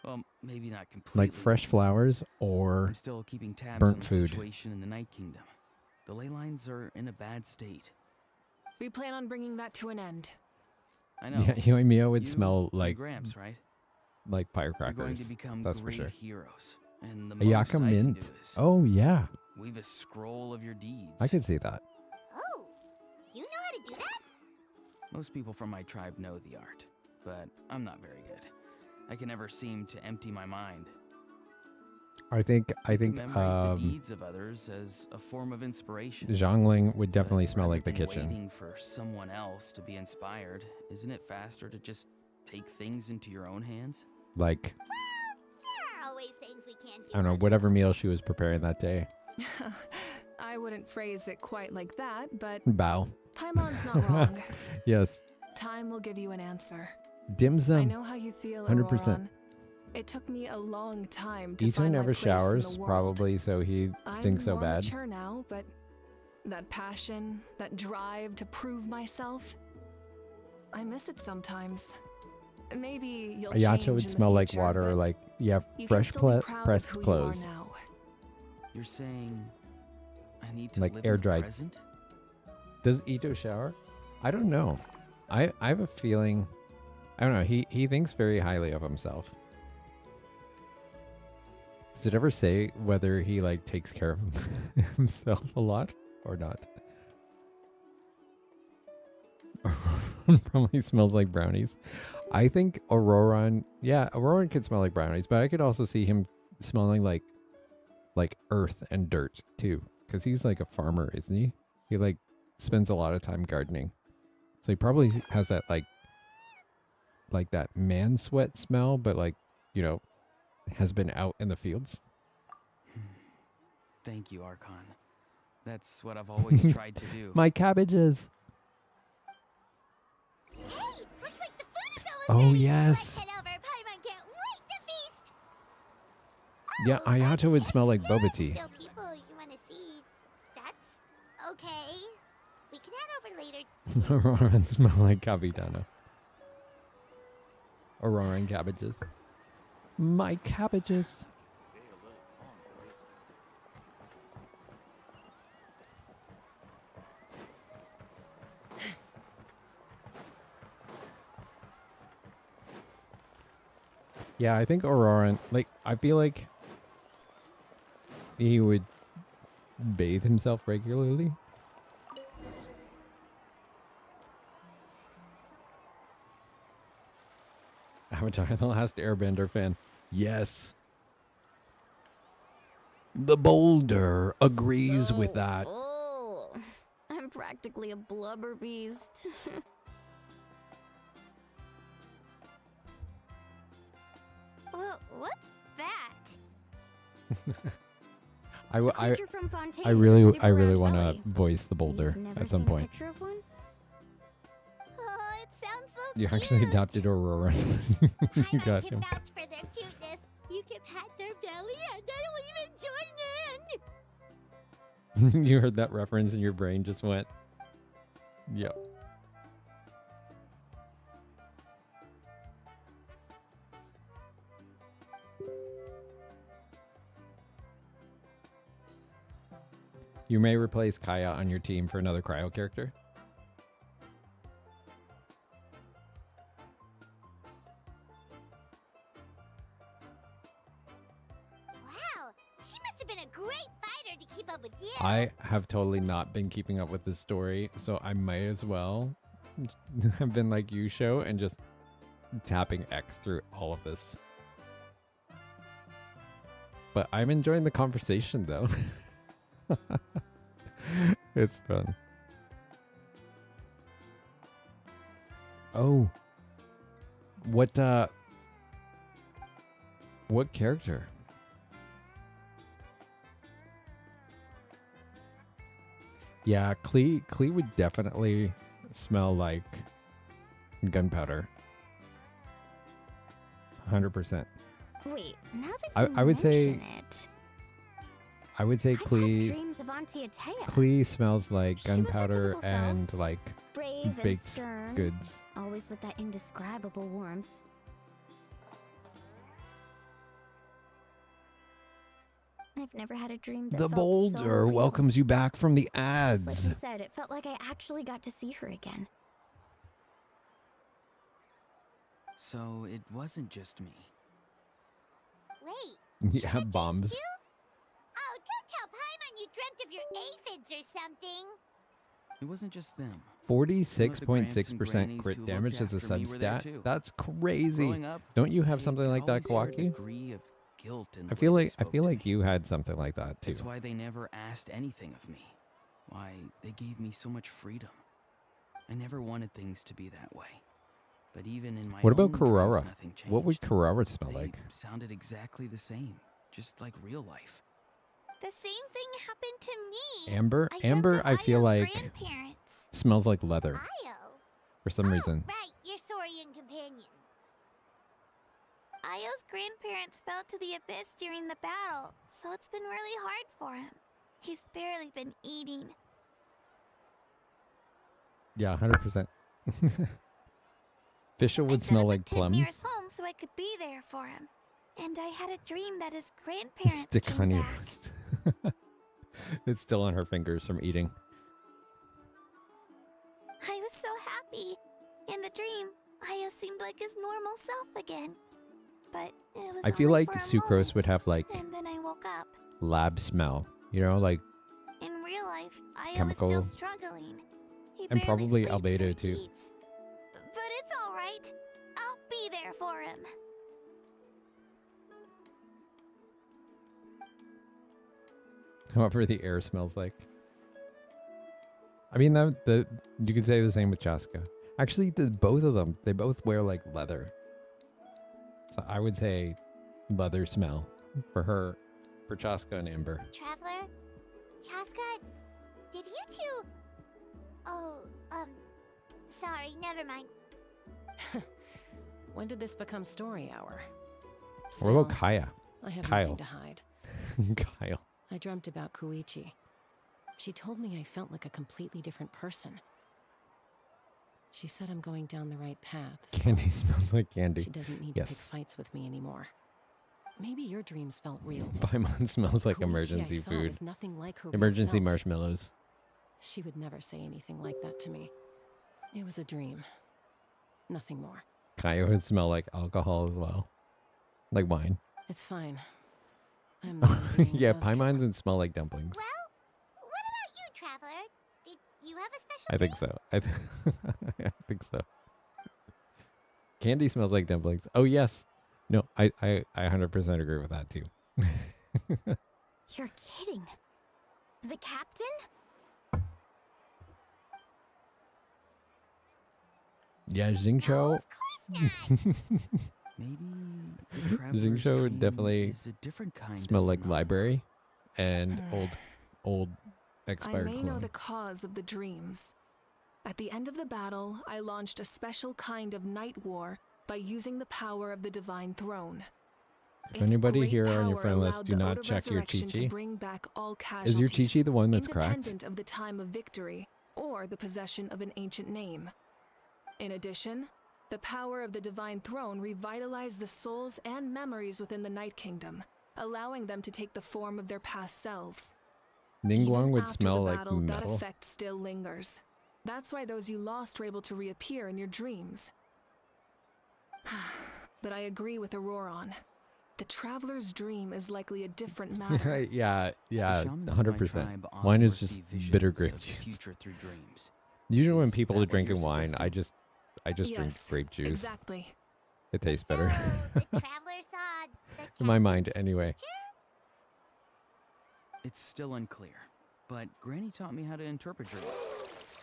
Well, maybe not completely. like fresh flowers or I'm still keeping tabs burnt on the food. situation in the Night Kingdom. The ley lines are in a bad state. We plan on bringing that to an end. I know. Yeah, Yoimiya would You smell and like Gramps, right? Like We're going firecrackers. to become That's for great sure. heroes. And the most Ayaka I can do mint. is Oh yeah, weave a scroll of your deeds. I could see that. Oh, you know how to do that? Most people from my tribe know the art, but I'm not very good. I can never seem to empty my mind. I think Commemorate the deeds of others as a form of inspiration. Zhongling would definitely smell Rather like the than kitchen. Waiting for someone else to be inspired, isn't it faster to just take things into your own hands? Like, There are always things we can't do. I don't know, whatever meal she was preparing that day. I wouldn't phrase it quite like that, but Bow. Paimon's not wrong. Yes. Time will give you an answer. Dim I sum. know how you feel, 100%. Auroron. It took me a long time to Ito find never my place in the showers, world. probably, so he stinks so I'm more bad. mature now, but that passion, that drive to prove myself, I miss it sometimes. Maybe you'll change Ayacha would in the smell like future, water, but like, yeah, you can fresh still be proud of pressed who clothes. You are now. You're saying I need to Like live air in the dried. present? Does Ito shower? I don't know. I have a feeling, I don't know, he thinks very highly of himself. Does it ever say whether he like takes care of himself a lot or not? probably smells like brownies. I think Auroran, yeah, Auroran could smell like brownies, but I could also see him smelling like earth and dirt too, because he's like a farmer, isn't he? He like spends a lot of time gardening, so he probably has that like that man sweat smell, but like, you know, has been out in the fields. Thank you, Archon. That's what I've always tried to do. My cabbages. Hey, looks like the food is almost Oh ready. yes. Let's head over. Paimon can't wait to feast. Yeah, Ayato would smell like boba tea. Still people you want to see. That's okay. We can head over later. Auroran smell like Capitano. Auroran cabbages. My cabbages. Yeah, I think Auroran, like, I feel like he would bathe himself regularly. Avatar, the Last Airbender fan. Yes. The Boulder agrees with that. Oh, I'm practically a blubber beast. Well, what's that? I really want to voice the Boulder at some point. Oh, it sounds so You cute. actually adopted Aurora. You Paimon got can him. vouch for their cuteness. You can pat their belly and I'll even join in. You heard that reference and your brain just went, yep. You may replace Kaya on your team for another cryo character. Wow, she must have been a great fighter to keep up with you. I have totally not been keeping up with this story, so I might as well have been like you, Show, and just tapping X through all of this. But I'm enjoying the conversation, though. It's fun. Oh. What character? Yeah, Klee would definitely smell like gunpowder. 100%. Wait, now that I would say mention it, I would say I've had Klee dreams of Auntie Atea. Klee smells like She was her gunpowder typical self, and like brave and baked stern, goods. always with that indescribable warmth. I've never had a dream that The felt so Boulder real. welcomes you back from the Just ads. like you said, it felt like I actually got to see her again. So it wasn't just me. Wait, Yeah, bombs. you? Oh, don't tell Paimon you dreamt of your aphids or something. It wasn't just them. 46.6% crit who damage looked as a after me were there substat. too. That's crazy. Growing up, Don't you have I something like that, always felt a Kawaki? degree of guilt in I the feel way they like spoke to me. you had something like that too. That's why they never asked anything of me. Why they gave me so much freedom. I never wanted things to be that way. But even in my What about own dreams, Karara? nothing changed. What would Karara smell They like? sounded exactly the same, just like real life. The same thing happened to me. Amber? I dreamt Amber, of I feel Ayo's like grandparents. smells like leather Io. for some reason. Right, your Saurian companion. Ayo's grandparents fell to the abyss during the battle, so it's been really hard for him. He's barely been eating. Yeah, 100%. Fischl would I smell set up like a Tidmir's plums. home so I could be there for him. And I had a dream that his grandparents Stick came honey back. roast. It's still on her fingers from eating. I was so happy. In the dream, Ayo seemed like his normal self again. But it was I feel only like for a Sucrose moment, would have like and then I woke up. lab smell, you know, like, In real life, Ayo Chemical. was still struggling. He and barely probably sleeps or Albedo too. eats. However the air smells like. I mean, you could say the same with Chaska. Actually, both of them, they both wear like leather. So I would say leather smell for her, for Chaska and Amber. Traveler? Chaska? Did you two... Oh, sorry, never mind. When did this become story hour? What about Kaya? I have Kyle. nothing to hide. Kyle. I dreamt about Koichi. She told me I felt like a completely different person. She said I'm going down the right path. So Candy smells like candy. she doesn't need to pick fights with me anymore. Maybe your dreams felt real. Paimon smells like Koichi emergency I saw food. was nothing like her real Emergency self. marshmallows. She would never say anything like that to me. It was a dream. Nothing more. Kaya would smell like alcohol as well. Like wine. It's fine. I'm not being Yeah, a buzzkill. Paimon would smell like dumplings. Well, what about you, Traveler? Did you have a special I think so. I think so. Candy smells like dumplings. Oh yes. No, I 100% agree with that too. You're kidding. The captain? Yeah, Xingqiu. Maybe the traveler's Xingqiu would dream definitely is a different kind smell of like smell. library and old I expired may know cologne. the cause of the dreams. At the end of the battle, I launched a special kind of night war by using the power of the divine throne. If anybody great here on your power friend list, allowed do the not Ode of check your Resurrection to Chi-Chi. bring back all Is your casualties, Chi-Chi the one that's cracked? independent of the time of victory or the possession of an ancient name. In addition, the power of the divine throne revitalized the souls and memories within the Night Kingdom, allowing them to take the form of their past selves. Ningguang Even would after smell the like battle, that metal. effect still lingers. That's why those you lost were able to reappear in your dreams. But I agree with Auroron. The traveler's dream is likely a different matter. yeah, The 100%. tribe Wine often is just receive bitter visions grape of the juice. future through dreams. Usually when Is people that are what drinking you're wine, I suggesting? just drink Yes, grape juice. exactly. It tastes better. The Traveler saw the In my mind, captain's anyway. future? It's still unclear, but Granny taught me how to interpret dreams.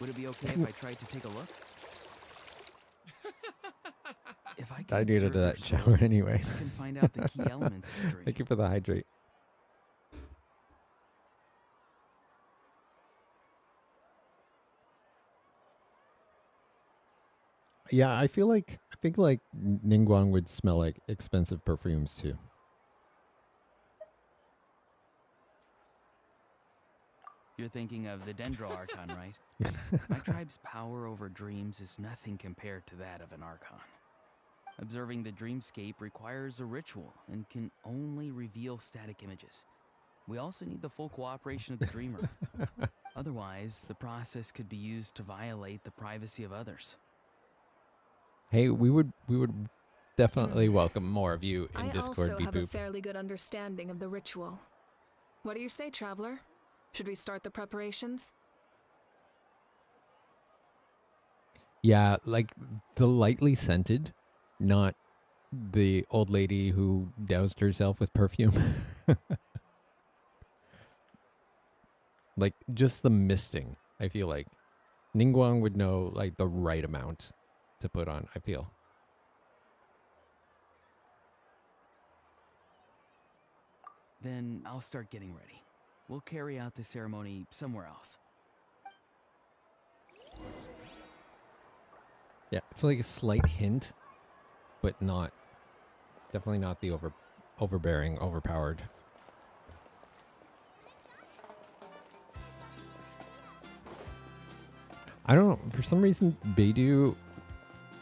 Would it be okay if I tried to take a look? If I can I needed observe your that shower soul, anyway. I can find out the key elements of the dream. Thank you for the hydrate. Yeah, I think like Ningguang would smell like expensive perfumes too. You're thinking of the Dendro Archon, right? My tribe's power over dreams is nothing compared to that of an Archon. Observing the dreamscape requires a ritual and can only reveal static images. We also need the full cooperation of the dreamer. Otherwise, the process could be used to violate the privacy of others. Hey, we would definitely welcome more of you in I Discord, also have a Beep Boop. fairly good understanding of the ritual. What do you say, Traveler? Should we start the preparations? Yeah, like the lightly scented, not the old lady who doused herself with perfume. Like just the misting, I feel like. Ningguang would know like the right amount to put on, I feel. Then I'll start getting ready. We'll carry out the ceremony somewhere else. Yeah, it's like a slight hint, but not, definitely not the overbearing, overpowered. I don't know, for some reason, Beidou,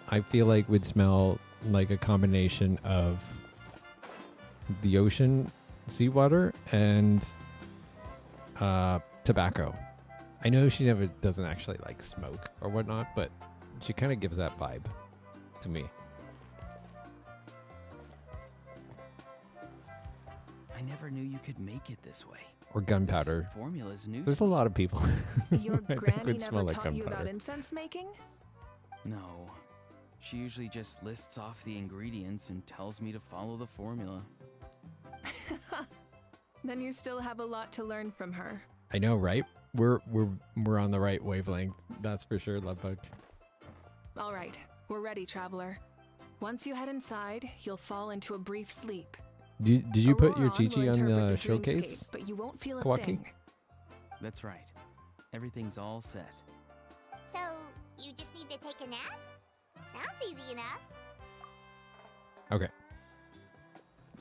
I feel like would smell like a combination of the ocean, seawater, and tobacco. I know she never doesn't actually like smoke or whatnot, but she kind of gives that vibe to me. I never knew you could make it this way. Or gunpowder. This formula's new. There's to a me. lot of people. Your I think granny would smell never like taught you about gunpowder. incense making? No. She usually just lists off the ingredients and tells me to follow the formula. Then you still have a lot to learn from her. I know, right? We're on the right wavelength. That's for sure, Lovebug. All right, we're ready, traveler. Once you head inside, you'll fall into a brief sleep. Did you put your Auroron Chi-Chi will on interpret the the showcase? dreamscape, but you won't feel a Kawaki? thing. That's right. Everything's all set. So, you just need to take a nap? Sounds easy enough. Okay.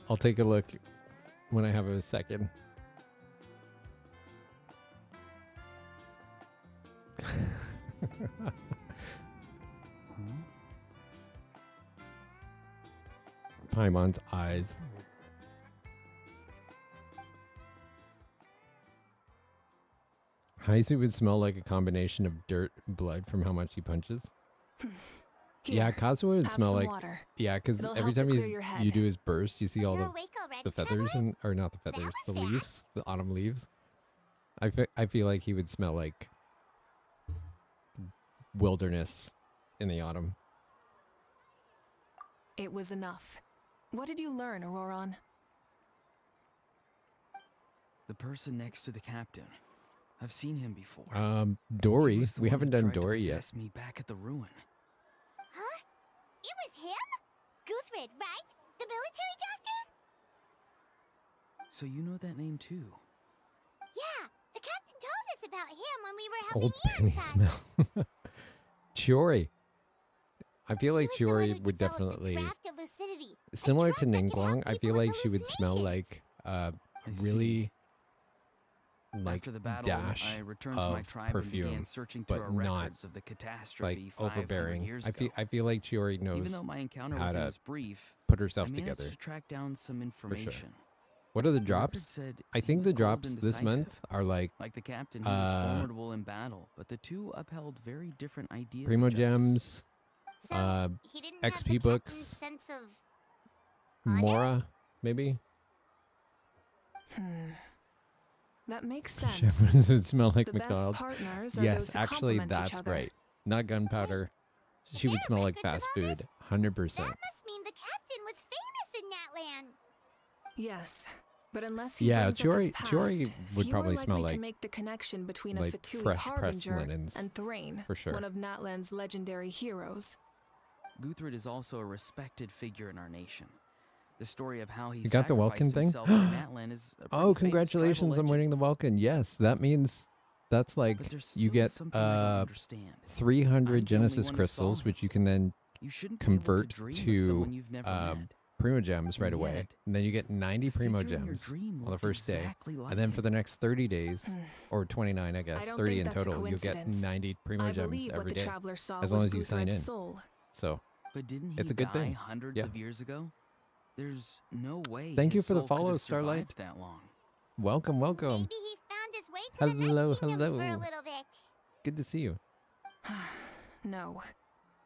I'll take a look when I have a second. Paimon's eyes. Heisu would smell like a combination of dirt and blood from how much he punches. Yeah, Kazuha would have smell some like water. yeah, because It'll every help to time clear your head. you do his burst, you see all You're the awake already, the feathers traveler? and or not the feathers, the was leaves, the autumn leaves. I feel like he would smell like wilderness in the autumn. It was enough. What did you learn, Auroron? The person next to the captain. I've seen him before. He Dory. was the We one haven't who done tried to Dory yet. possess me back at the ruin. Huh? It was him? Guthrid, right? The military doctor? So you know that name too? Yeah, the captain told us about him when we were Old helping you penny inside. smell. Chiori. I feel like He was the one Chiori who would developed the definitely craft of lucidity, a similar to drug that could Ningguang. help I people feel with like she would smell like I see. really like After the battle, dash I returned to my of tribe and began perfume, searching through but our not records of the catastrophe like 500 overbearing. years I ago. feel like Chiori Even knows though my encounter how with him to was brief, put I herself managed together. to track down some information. What are the The drops? record said I he think was the old drops and this month decisive. are like Like the captain, he was formidable in battle, but the two upheld very different ideas Primo of justice. Gems, So, he didn't have XP the books, captain's sense of honor? Mora, maybe. That makes sense. Shepherds would smell like The best McDonald's. partners are Yes, those who actually, complement each that's other. right. Not gunpowder. She would smell like fast food. 100%. That must mean the captain was famous in Natlan. Yes, but unless he Yeah, brings up his Chiori past, would few probably are smell likely like to make the connection between like a Fatui fresh pressed harbinger linens, and Thrain, for sure. one of Natlan's legendary heroes. Guthrid is also a respected figure in our nation. The story of how he You got the sacrificed Welkin thing? himself for Natlan is a pretty Oh, famous congratulations tribal on winning legend. the Welkin. Yes, that means that's like But there's you still get something I don't understand. 300 I'm the only Genesis one who crystals, saw which him. you can then You shouldn't be able convert dream of to someone you've never met. Primo Gems right And away. yet, And then you get 90 the Primo figure in your Gems dream on the looked first day. exactly like And then for him. the next 30 days, or 29, I guess, I don't 30 think in that's a total, you'll get coincidence. 90 Primo I Gems believe what every the day. traveler saw As long was as you sign in. Guthred's soul. So, But didn't he it's a good die thing. hundreds Yeah. of years ago? There's no way. Thank you his for the soul could follow, have Starlight. survived that long. Welcome, welcome. Maybe he found his way to the Hello, Night Kingdom for a hello. little bit. Good to see you. No.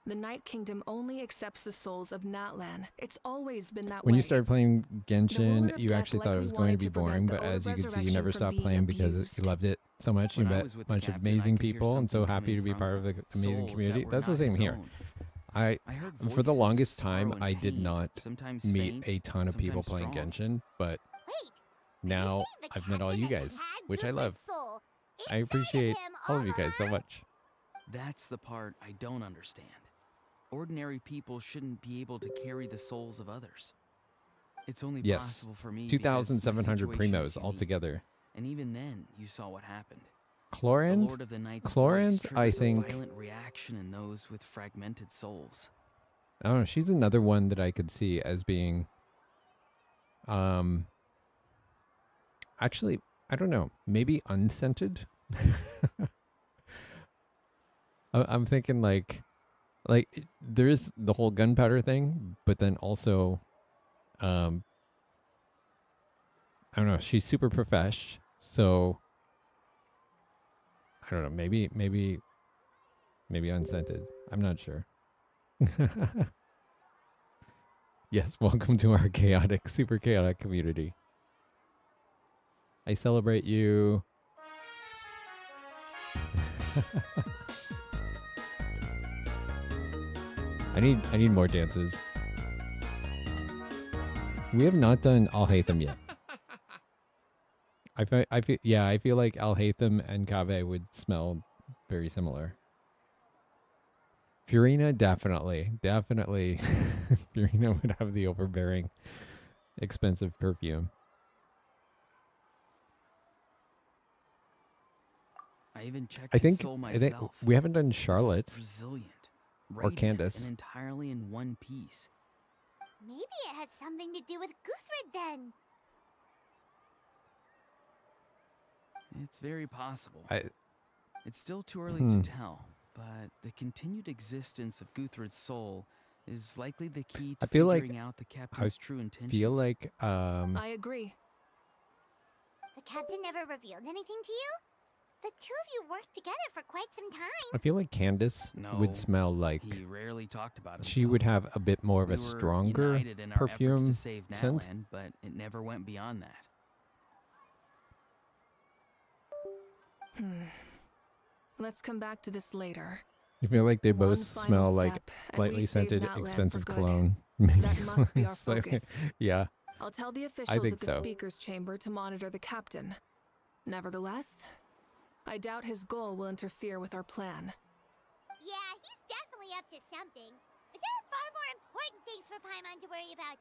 The Night Kingdom only accepts the souls of Natlan. It's always been that When way. you started playing Lord Genshin, of you Death actually thought it likely was going to wanted be to prevent boring, the but as you can see, you resurrection never from stopped being playing because abused. you loved it so much. You When I met was a with the bunch of captain, I amazing could hear people and so something happy to coming be part of the from amazing souls that community. were That's the not same his here. own. I I heard for the voices of longest sorrow time, and I did pain, not sometimes meet faint, a ton of people sometimes playing strong. Genshin, but Wait, now you say the I've met all captain you has guys, had which I Guthrid's love. soul I inside of appreciate him all of you guys so along? much. That's the part I don't understand. Ordinary people shouldn't be able to carry the souls of others. It's only Yes, possible for me because my 2,700 situation is primos unique. altogether. And even then, you saw what happened. The Chlorans? Lord of the Night's Chlorans, voice I triggers a think. violent reaction in those with fragmented souls. I don't know. She's another one that I could see as being, actually, I don't know. Maybe unscented. I'm thinking like there is the whole gunpowder thing, but then also, I don't know. She's super profesh, so I don't know. Maybe unscented. I'm not sure. Yes, welcome to our chaotic, super chaotic community. I celebrate you. I need more dances. We have not done I'll Hate Them yet. I feel like Alhaitham and Kaveh would smell very similar. Furina, definitely. Furina would have the overbearing, expensive perfume. I even checked I his think soul I think myself. we haven't done Charlotte It's resilient, or radiant, Candace. and entirely in one piece. Maybe it has something to do with Guthrid then. It's very possible. I It's still too early to tell, but the continued existence of Guthrid's soul is likely the key to figuring out the captain's true intentions. Feel like I agree. The captain never revealed anything to you? The two of you worked together for quite some time. I feel like Candace would smell like He rarely talked about himself. she would have a bit more of We a were stronger united in our efforts perfume to save scent. Natlan, but it never went beyond that. Let's come back to this later. I feel like they One both final smell like step, and lightly we've saved scented, Natlan expensive for good. cologne. That must be our It's like- focus. yeah. I'll tell the I officials think at the so. speaker's chamber to monitor the captain. Nevertheless, I doubt his goal will interfere with our plan. Yeah, he's definitely up to something. But there are far more important things for Paimon to worry about.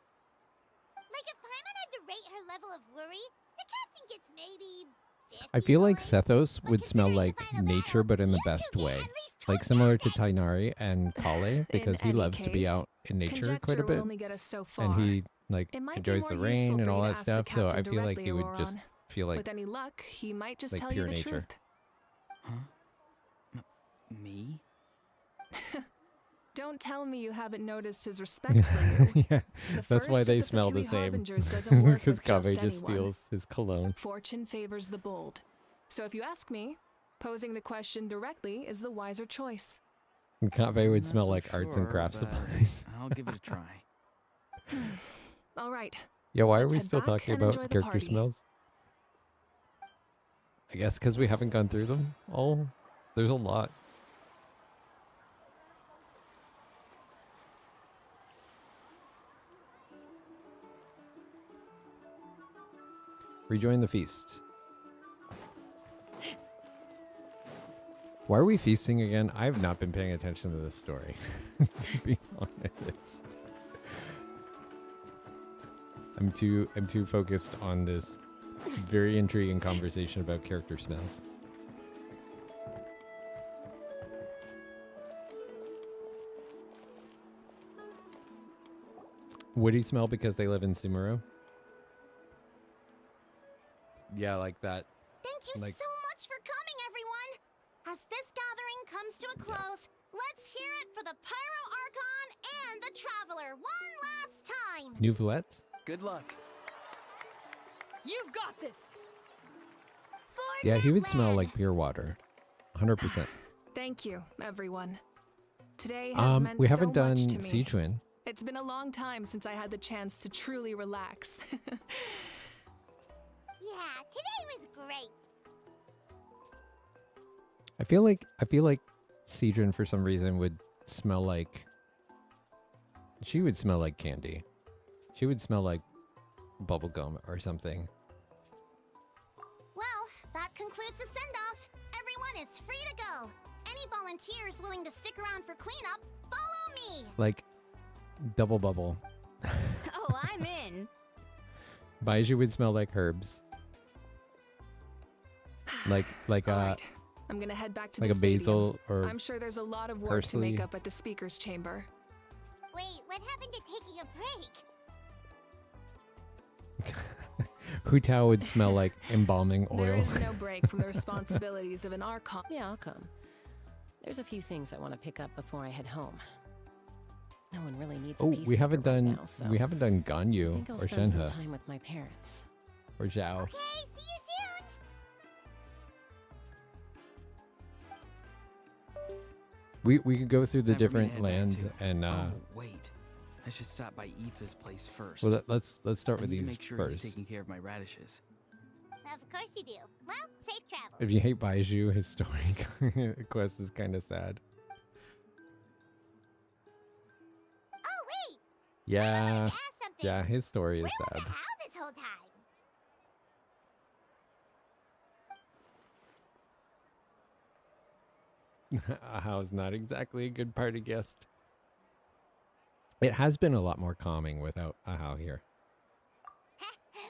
Like if Paimon had to rate her level of worry, the captain gets maybe 50 I feel like points. Sethos would smell like nature, but in the best way. Like similar to Tainari and Kale, because he any loves to be case, out in nature quite a conjecture will bit. only get us so far. And he like It might be enjoys the more rain useful and for all you to that ask the stuff, so I captain feel like directly, he would just Auron. feel like With any luck, he might just like tell pure you the nature. truth. Me? Don't tell me you haven't noticed his respect for you. yeah, The that's why first they of the smell the Fatui same. harbingers doesn't work Because with just Kaveh just anyone. steals his cologne. Fortune favors the bold. So if you ask me, posing the question directly is the wiser choice. And Kaveh would Not smell so like arts and sure, crafts but supplies. I'll give it a try. All right. Yeah, why are Let's we head still back talking and about enjoy the character party. smells? I guess because we haven't gone through them all. There's a lot. Rejoin the feast. Why are we feasting again? I have not been paying attention to this story, to be honest. I'm too focused on this very intriguing conversation about character smells. Woody smell because they live in Sumeru? Yeah, like that. Thank you Like- so much for coming, everyone! As this gathering comes to a close, let's hear it for the Pyro Archon and the Traveler one last time! Nouvellette? Good luck. You've got this. Yeah, he would smell like pure water. 100%. Thank you, everyone. Today has meant We haven't so done much to me. Sichuan. It's been a long time since I had the chance to truly relax. Yeah, today was great. I feel like Sichuan for some reason would smell like she would smell like candy. She would smell like bubblegum or something. Well, that concludes the send-off. Everyone is free to go. Any volunteers willing to stick around for cleanup, follow me! Like double bubble. Oh, I'm in. Baiju would smell like herbs. Like All right. I'm gonna head back to like the a stadium. basil or I'm sure there's a lot of work parsley. to make up at the speaker's chamber. Wait, what happened to taking a break? Hu Tao would smell like embalming There oil. is no break from the responsibilities of an Archon. Yeah, I'll come. There's a few things I want to pick up before I head home. No one really needs a Oh, peacemaker we haven't right done now, so we haven't done I Ganyu think I'll or spend some Shenhe time with my parents. or Zhao. Okay, see you soon! We could go through the Time for me to different head back lands too. and Oh, wait. I should stop by Aoife's place first. well let's start I with need to these make sure first. he's taking care of my radishes. Of course you do. Well, safe travels. If you hate Baiju, his story quest is kind of sad. Oh, wait! Yeah, Ask something. yeah, his story is Where was sad. the How this whole time? How's not exactly a good party guest. It has been a lot more calming without Ahau here.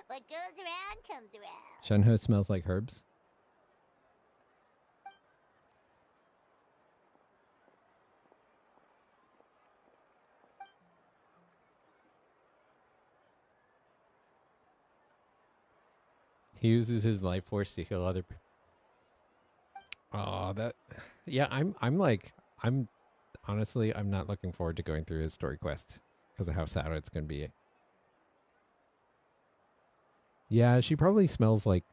What goes around comes around. Shenhe smells like herbs. He uses his life force to heal other people. Oh, that. Yeah, I'm honestly, I'm not looking forward to going through his story quest because of how sad it's going to be. Yeah, she probably smells like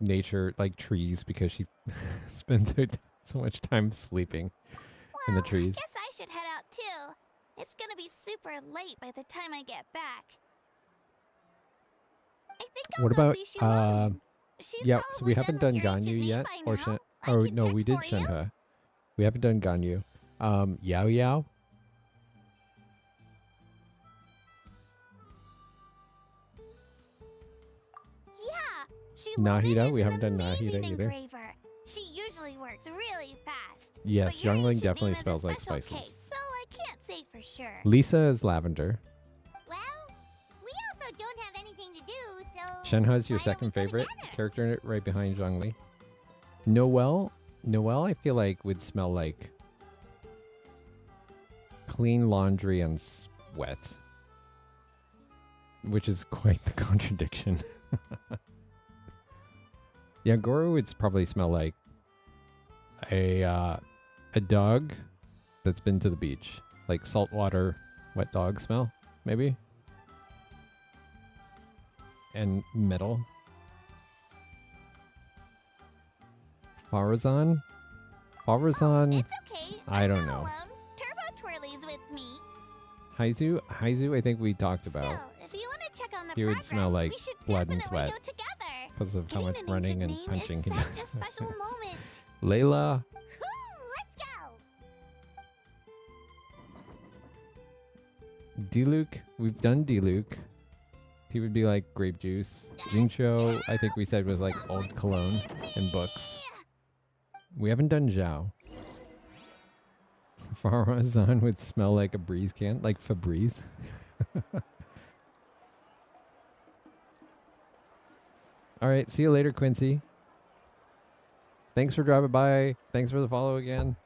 nature, like trees, because she spends so much time sleeping in the trees. Guess I should head out too. It's gonna be super late by the time I get back. I think I'll What go about see Shilon. She's yeah, so we probably haven't done done with your Ganyu HEV yet, by or now. oh can no, check we did for you. Shenhe. We haven't done Ganyu. Yao Yao. Yeah, Nahida, is we an haven't done amazing Nahida either. engraver. She usually works really fast. Yes, but your Youngling ancient definitely name is a smells like special spices. Case, so I can't say for sure. Lisa is lavender. Well, we also don't have anything to do, so Shenhe is your why don't we second go favorite together? character, right behind Zhongli. Noelle, I feel like would smell like clean laundry and sweat, which is quite the contradiction. Yeah, Goro would probably smell like a dog that's been to the beach, like saltwater wet dog smell, maybe, and metal. Farazan? It's okay. I don't I'm know. alone. Turbo Twirly's with me. Haizu, I think we talked Still, about. if you want to check on the He would progress, smell like we should blood and definitely sweat go together. because of how Getting much an running and ancient name punching is he does. such a special moment. Layla, Woo, let's go. Diluc, we've done Diluc. He would be like grape juice. Jincho, I think we said was like old cologne in books. We haven't done Zhao. Farazan would smell like a breeze can, like Febreze. All right, see you later, Quincy. Thanks for dropping by. Thanks for the follow again.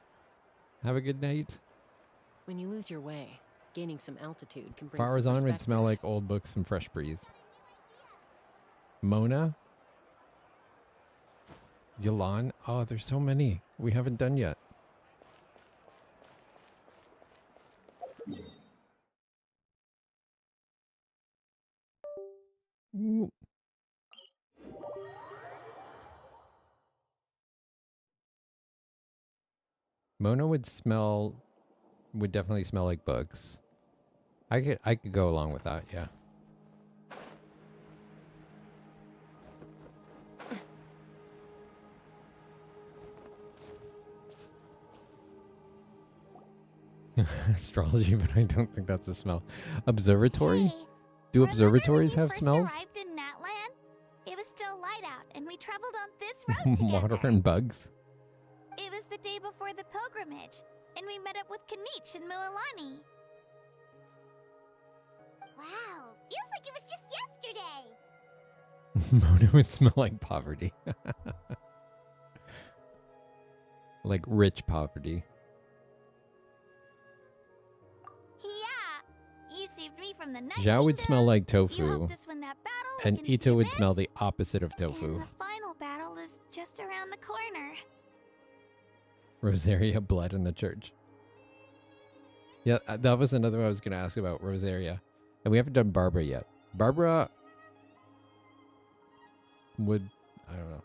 Have a good night. When you lose your way, gaining some altitude can bring some Farazan would perspective. smell like old books and fresh breeze. Mona? Yolan? Oh, there's so many we haven't done yet. Ooh. Mona would definitely smell like bugs. I could go along with that, yeah. Astrology, but I don't think that's a smell. Observatory? Hey, Do remember observatories when we have first smells? arrived in Natlan? It was still light out, and we traveled on this road together. Water and bugs? It was the day before the pilgrimage, and we met up with Kanich and Moalani. Wow, feels like it was just yesterday. Mona would smell like poverty. Like rich poverty. Yeah, you saved me from the night. Zhao would smell like You tofu. helped us win that battle And against Ito the would Abyss, smell the opposite of tofu. And the final battle is just around the corner. Rosaria blood in the church. Yeah, that was another one I was going to ask about, Rosaria. And we haven't done Barbara yet. Barbara would, I don't know.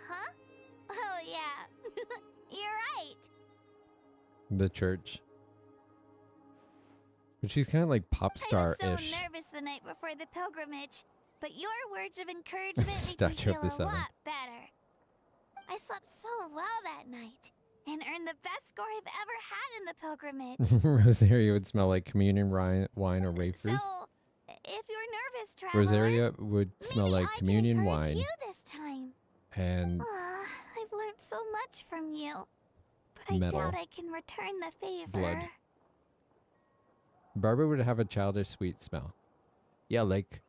Huh? Oh yeah, you're right. The church. But she's kind of like pop I was star-ish. so nervous the night before the pilgrimage, but your words of encouragement make me Statue feel of the a Seven. lot better. I slept so well that night and earned the best score I've ever had in the pilgrimage. Rosaria would smell like communion wine or rave So, fruit. if you're nervous, traveler, Rosaria would smell maybe like I communion can encourage wine you this time. and I've learned so much from you, but I metal. doubt I can return the favor. Blood. Barbara would have a childish sweet smell. Yeah, like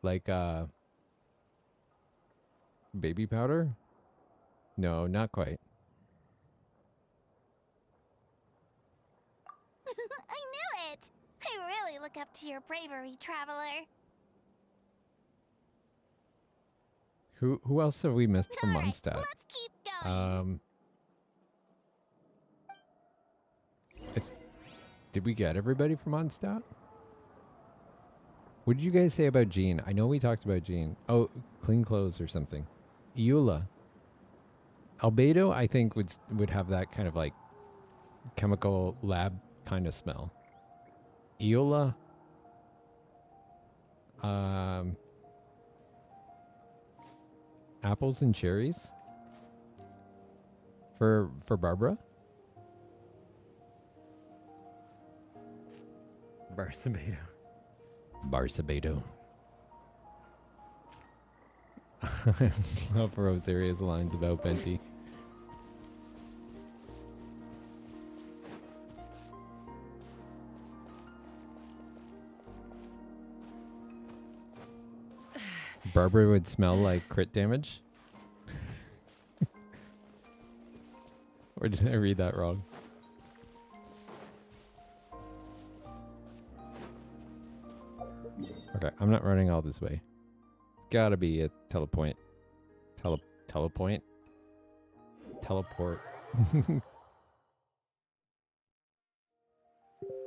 baby powder? No, not quite. I knew it! I really look up to your bravery, traveler. Who else have we missed from Alright, Mondstadt? let's keep going. Did we get everybody from Mondstadt? What did you guys say about Jean? I know we talked about Jean. Oh, clean clothes or something. Eula. Albedo, I think, would have that kind of like chemical lab kind of smell. Eula. Apples and cherries. For Barbara. Barsabedo. Barsabedo. I love Rosaria's lines about Venti. Barbara would smell like crit damage. Or did I read that wrong? Okay, I'm not running all this way. It's gotta be a telepoint. Telepoint? Teleport.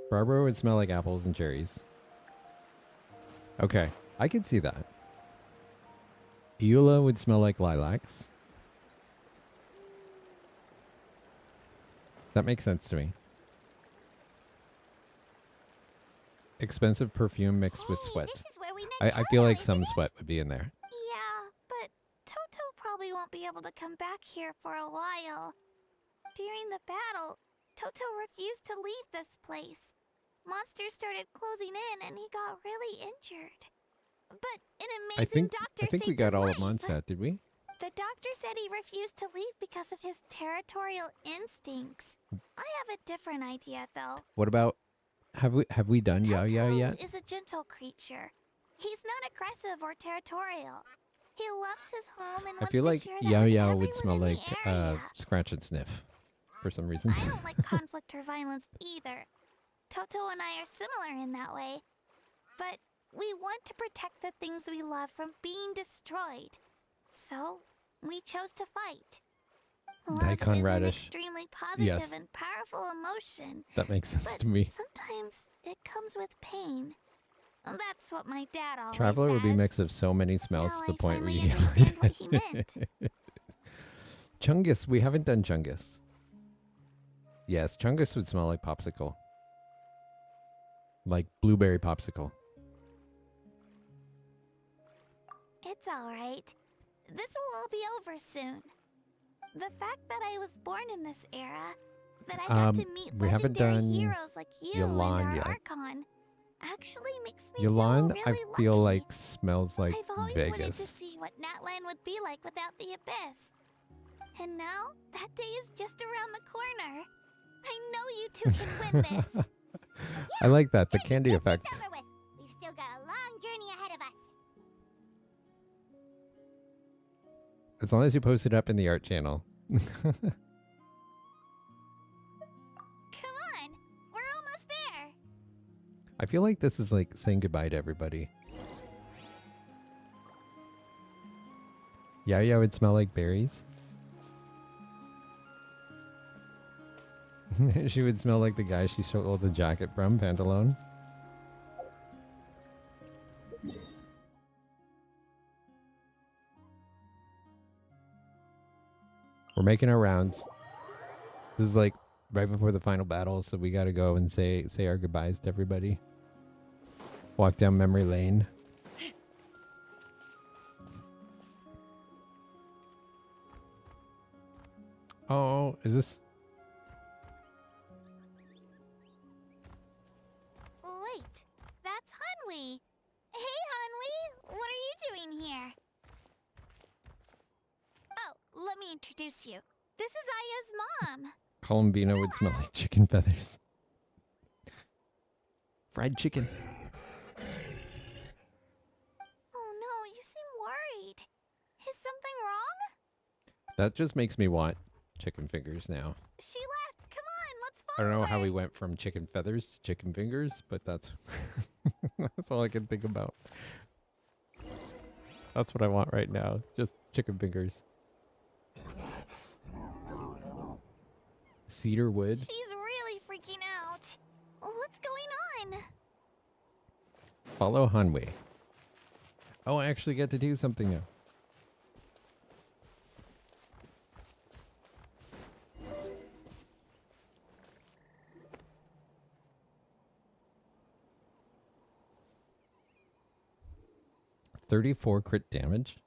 Barbara would smell like apples and cherries. Okay, I could see that. Eula would smell like lilacs. That makes sense to me. Expensive perfume mixed with sweat. This is where we met I feel like Kona, some isn't it? sweat would be in there. Yeah, but Toto probably won't be able to come back here for a while. During the battle, Toto refused to leave this place. Monsters started closing in and he got really injured. But an amazing doctor I think we saved got his all at life. Mondstadt, did we? The doctor said he refused to leave because of his territorial instincts. I have a different idea, though. What about have we done Yao Yao Toto yet? is a gentle creature. He's not aggressive or territorial. He loves his home and I wants feel to like share that Yao with Yao everyone would smell in like the area. scratch and sniff for some reason. I don't like conflict or violence either. Toto and I are similar in that way. But we want to protect the things we love from being destroyed. So, we chose to fight. Love Daikon is an radish. extremely positive Yes. and powerful emotion. That makes sense But to me. sometimes it comes with pain. That's what my dad always Traveler would be a says. mix of so many smells Now to the I point where finally you understand what he meant. Chungus, we haven't done Chungus. Yes, Chungus would smell like popsicle. Like blueberry popsicle. It's alright. This will all be over soon. The fact that I was born in this era, that I got to meet we haven't legendary done heroes like you Yolan and our yet. Archon, actually makes me Yolan, feel really I feel lucky. like smells like I've always wanted to Vegas. see what Natlan would be like without the abyss. And now, that day is just around the corner. I know you two can win this. I like that, the candy effect. Over with. We've still got a long journey ahead of us. As long as you post it up in the art channel. Come on, we're almost there. I feel like this is like saying goodbye to everybody. Yao Yao would smell like berries. She would smell like the guy she stole the jacket from, Pantalone. We're making our rounds. This is like right before the final battle, so we gotta go and say our goodbyes to everybody. Walk down memory lane. Oh, is this... Wait, that's Hunwee. Hey, introduce you. This is Aya's mom. Columbina would smell like chicken feathers. Fried chicken. Oh no, you seem worried. Is something wrong? That just makes me want chicken fingers now. She left. Come on, let's I follow don't know her. how we went from chicken feathers to chicken fingers, but that's that's all I can think about. That's what I want right now. Just chicken fingers. Cedar wood. She's really freaking out. What's going on? Follow Hanwei. Oh, I actually get to do something now. $34 crit damage.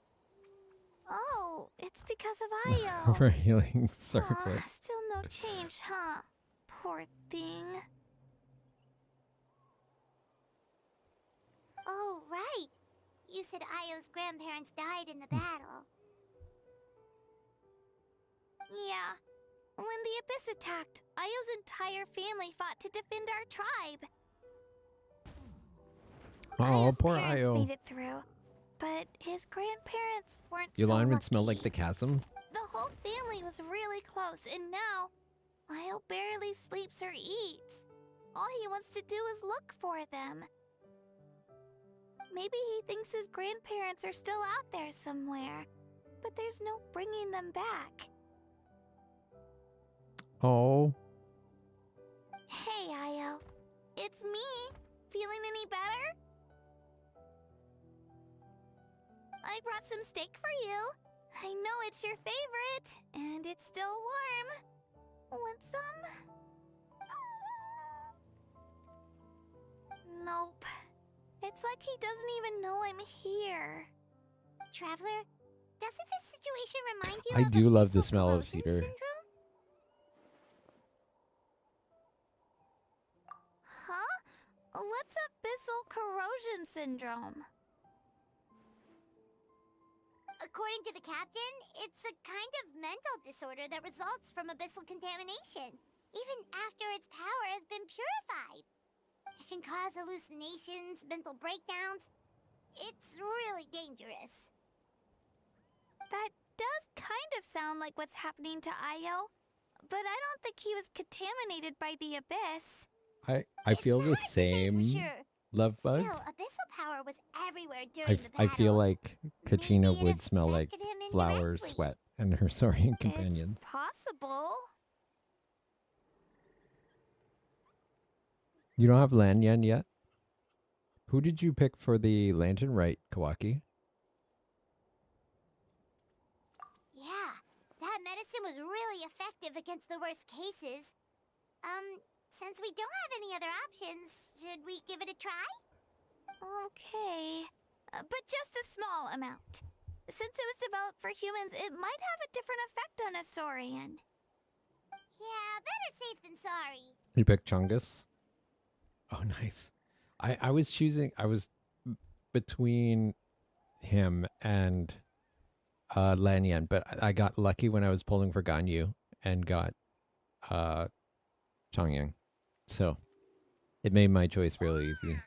Oh, it's because of Ayo. For healing Aw, circlet. still no change, huh? Poor thing. Oh, right. You said Ayo's grandparents died in the battle. Yeah. When the Abyss attacked, Ayo's entire family fought to defend our tribe. Oh, Ayo's poor parents Ayo. made it through, but his grandparents weren't Your so line would lucky. smell like the chasm. The whole family was really close, and now Ayo barely sleeps or eats. All he wants to do is look for them. Maybe he thinks his grandparents are still out there somewhere, but there's no bringing them back. Oh. Hey, Ayo. It's me. Feeling any better? I brought some steak for you. I know it's your favorite, and it's still warm. Want some? Nope. It's like he doesn't even know I'm here. Traveler, doesn't this situation remind you I of do love the abyssal smell of corrosion cedar. syndrome? Huh? What's abyssal corrosion syndrome? According to the captain, it's a kind of mental disorder that results from abyssal contamination, even after its power has been purified. It can cause hallucinations, mental breakdowns. It's really dangerous. That does kind of sound like what's happening to Ayo, but I don't think he was contaminated by the Abyss. I feel the It's hard to say same, for sure. Love Bug. Still, abyssal power was everywhere during the I battle. feel like Kachina Maybe it would smell like affected him flower indirectly. sweat and her Saurian companion. It's possible. You don't have Lanyan yet? Who did you pick for the lantern, right, Kawaki? Yeah, that medicine was really effective against the worst cases. Since we don't have any other options, should we give it a try? Okay. But just a small amount. Since it was developed for humans, it might have a different effect on a Saurian. Yeah, better safe than sorry. You picked Chungus? Oh, nice. I was between him and Lanyan, but I got lucky when I was pulling for Ganyu and got Changyang. So it made my choice real easy.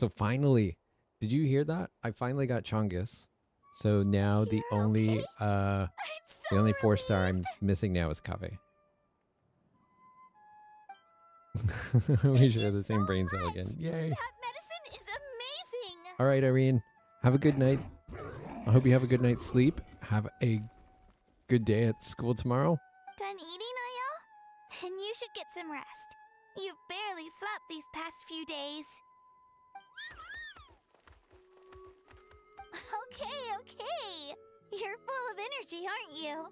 So finally, did you hear that? I finally got Chungus. So now the only I'm so 4-star I'm relieved. missing now is Kave. We share the same brain cell again. Yay. That medicine is amazing. All right, Irene. Have a good night. I hope you have a good night's sleep. Have a good day at school tomorrow. Done eating, Ayo? Then you should get some rest. You've barely slept these past few days. Okay. You're full of energy, aren't you?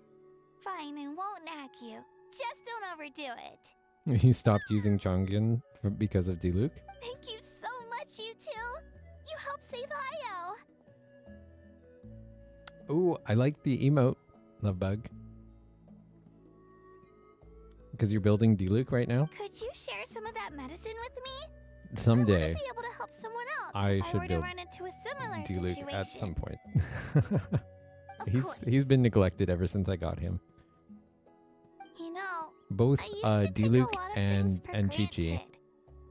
Fine, I won't nag you. Just don't overdo it. You stopped using Chongyun because of Diluc. Thank you so much, you two. You helped save Ayo. Ooh, I like the emote, Lovebug. Because you're building Diluc right now? Could you share some of that medicine with me? I Someday, want to be able to help someone else I if should I were to build run into a similar Diluc situation. at some point. He's been neglected ever since I got him. You know, Both I used to take a D-Luke lot of and things for Chi-Chi. granted.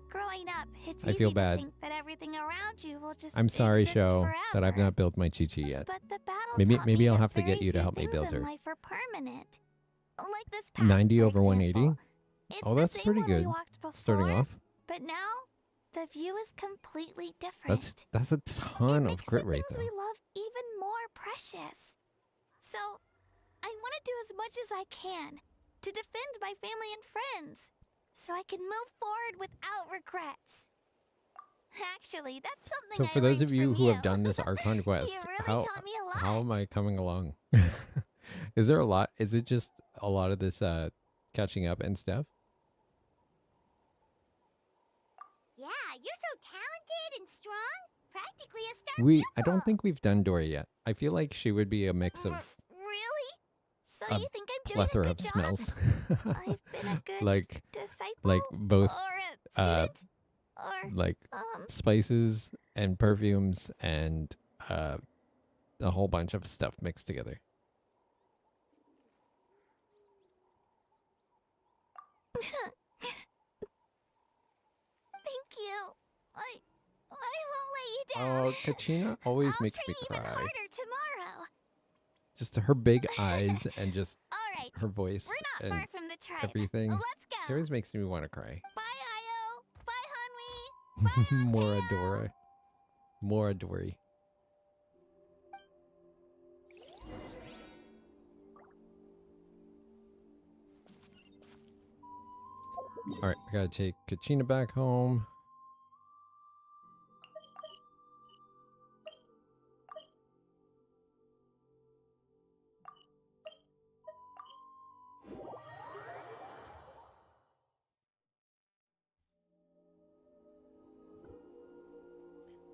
Growing up, it's I easy feel to bad. think that everything around you will just I'm sorry, exist Sho, that I've forever. not built my Chi-Chi yet. But the battle Maybe taught me I'll that have to get very you to few help me things build in her. life are permanent. Like this path, 90 for over 180? example. It's Oh, the that's same pretty one we good. walked before, Starting off. but now the view is completely different. That's a ton of Makes crit the rate things though. we love even more precious. So, I want to do as much as I can to defend my family and friends, so I can move forward without regrets. Actually, that's something So I for those learned of you from who you. have done this Archon Quest, You really taught me a lot. how am I coming along? Is there a lot? Is it just a lot of this catching up and stuff? Yeah, you're so talented and strong. Practically a star I don't think we've done Dory yet. I feel like she would be a mix of Really? So a you think I'm doing a plethora good of job? smells. I've been a good like disciple both or a student or like spices and perfumes and a whole bunch of stuff mixed together. Thank you. I won't let you down. Oh, Kachina always I'll makes train me even cry. harder tomorrow. Just her big eyes and just All right. her voice We're not and far from the tribe. everything. Let's go. It always makes me want to cry. Bye, Io. Bye, Hunwi. Bye, More Otail. Adora. More Dory. Alright, we gotta take Kachina back home.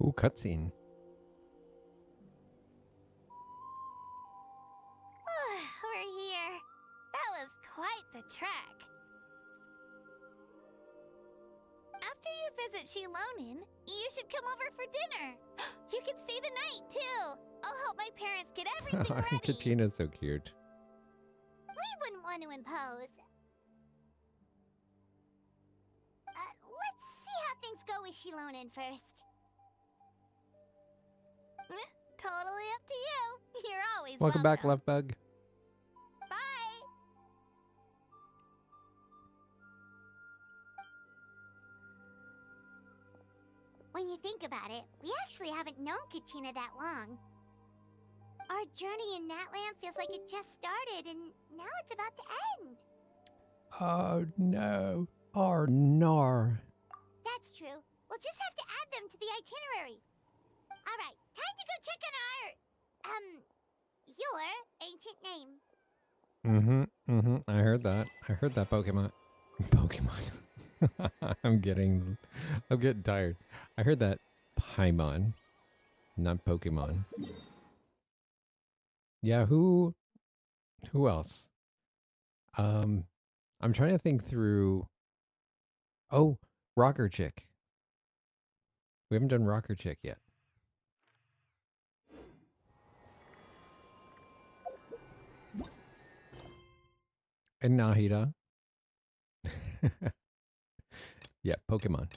Ooh, cutscene. We're here. That was quite the trek. After you visit Shilonin, you should come over for dinner. You can stay the night, too. I'll help my parents get everything ready. Kachina's so cute. We wouldn't want to impose. Let's see how things go with Shilonin first. Totally up to you. You're always Welcome back, Love Bug. Bye. When you think about it, we actually haven't known Kachina that long. Our journey in Natlan feels like it just started, and now it's about to end. Oh no. Oh no. That's true. We'll just have to add them to the itinerary. All right, time to go check on your ancient name. I heard that. I heard that Pokemon. I'm getting tired. I heard that Paimon, not Pokemon. Yeah, who else? I'm trying to think through. Oh, Rocker Chick. We haven't done Rocker Chick yet. And Nahida. Yeah, Pokemon.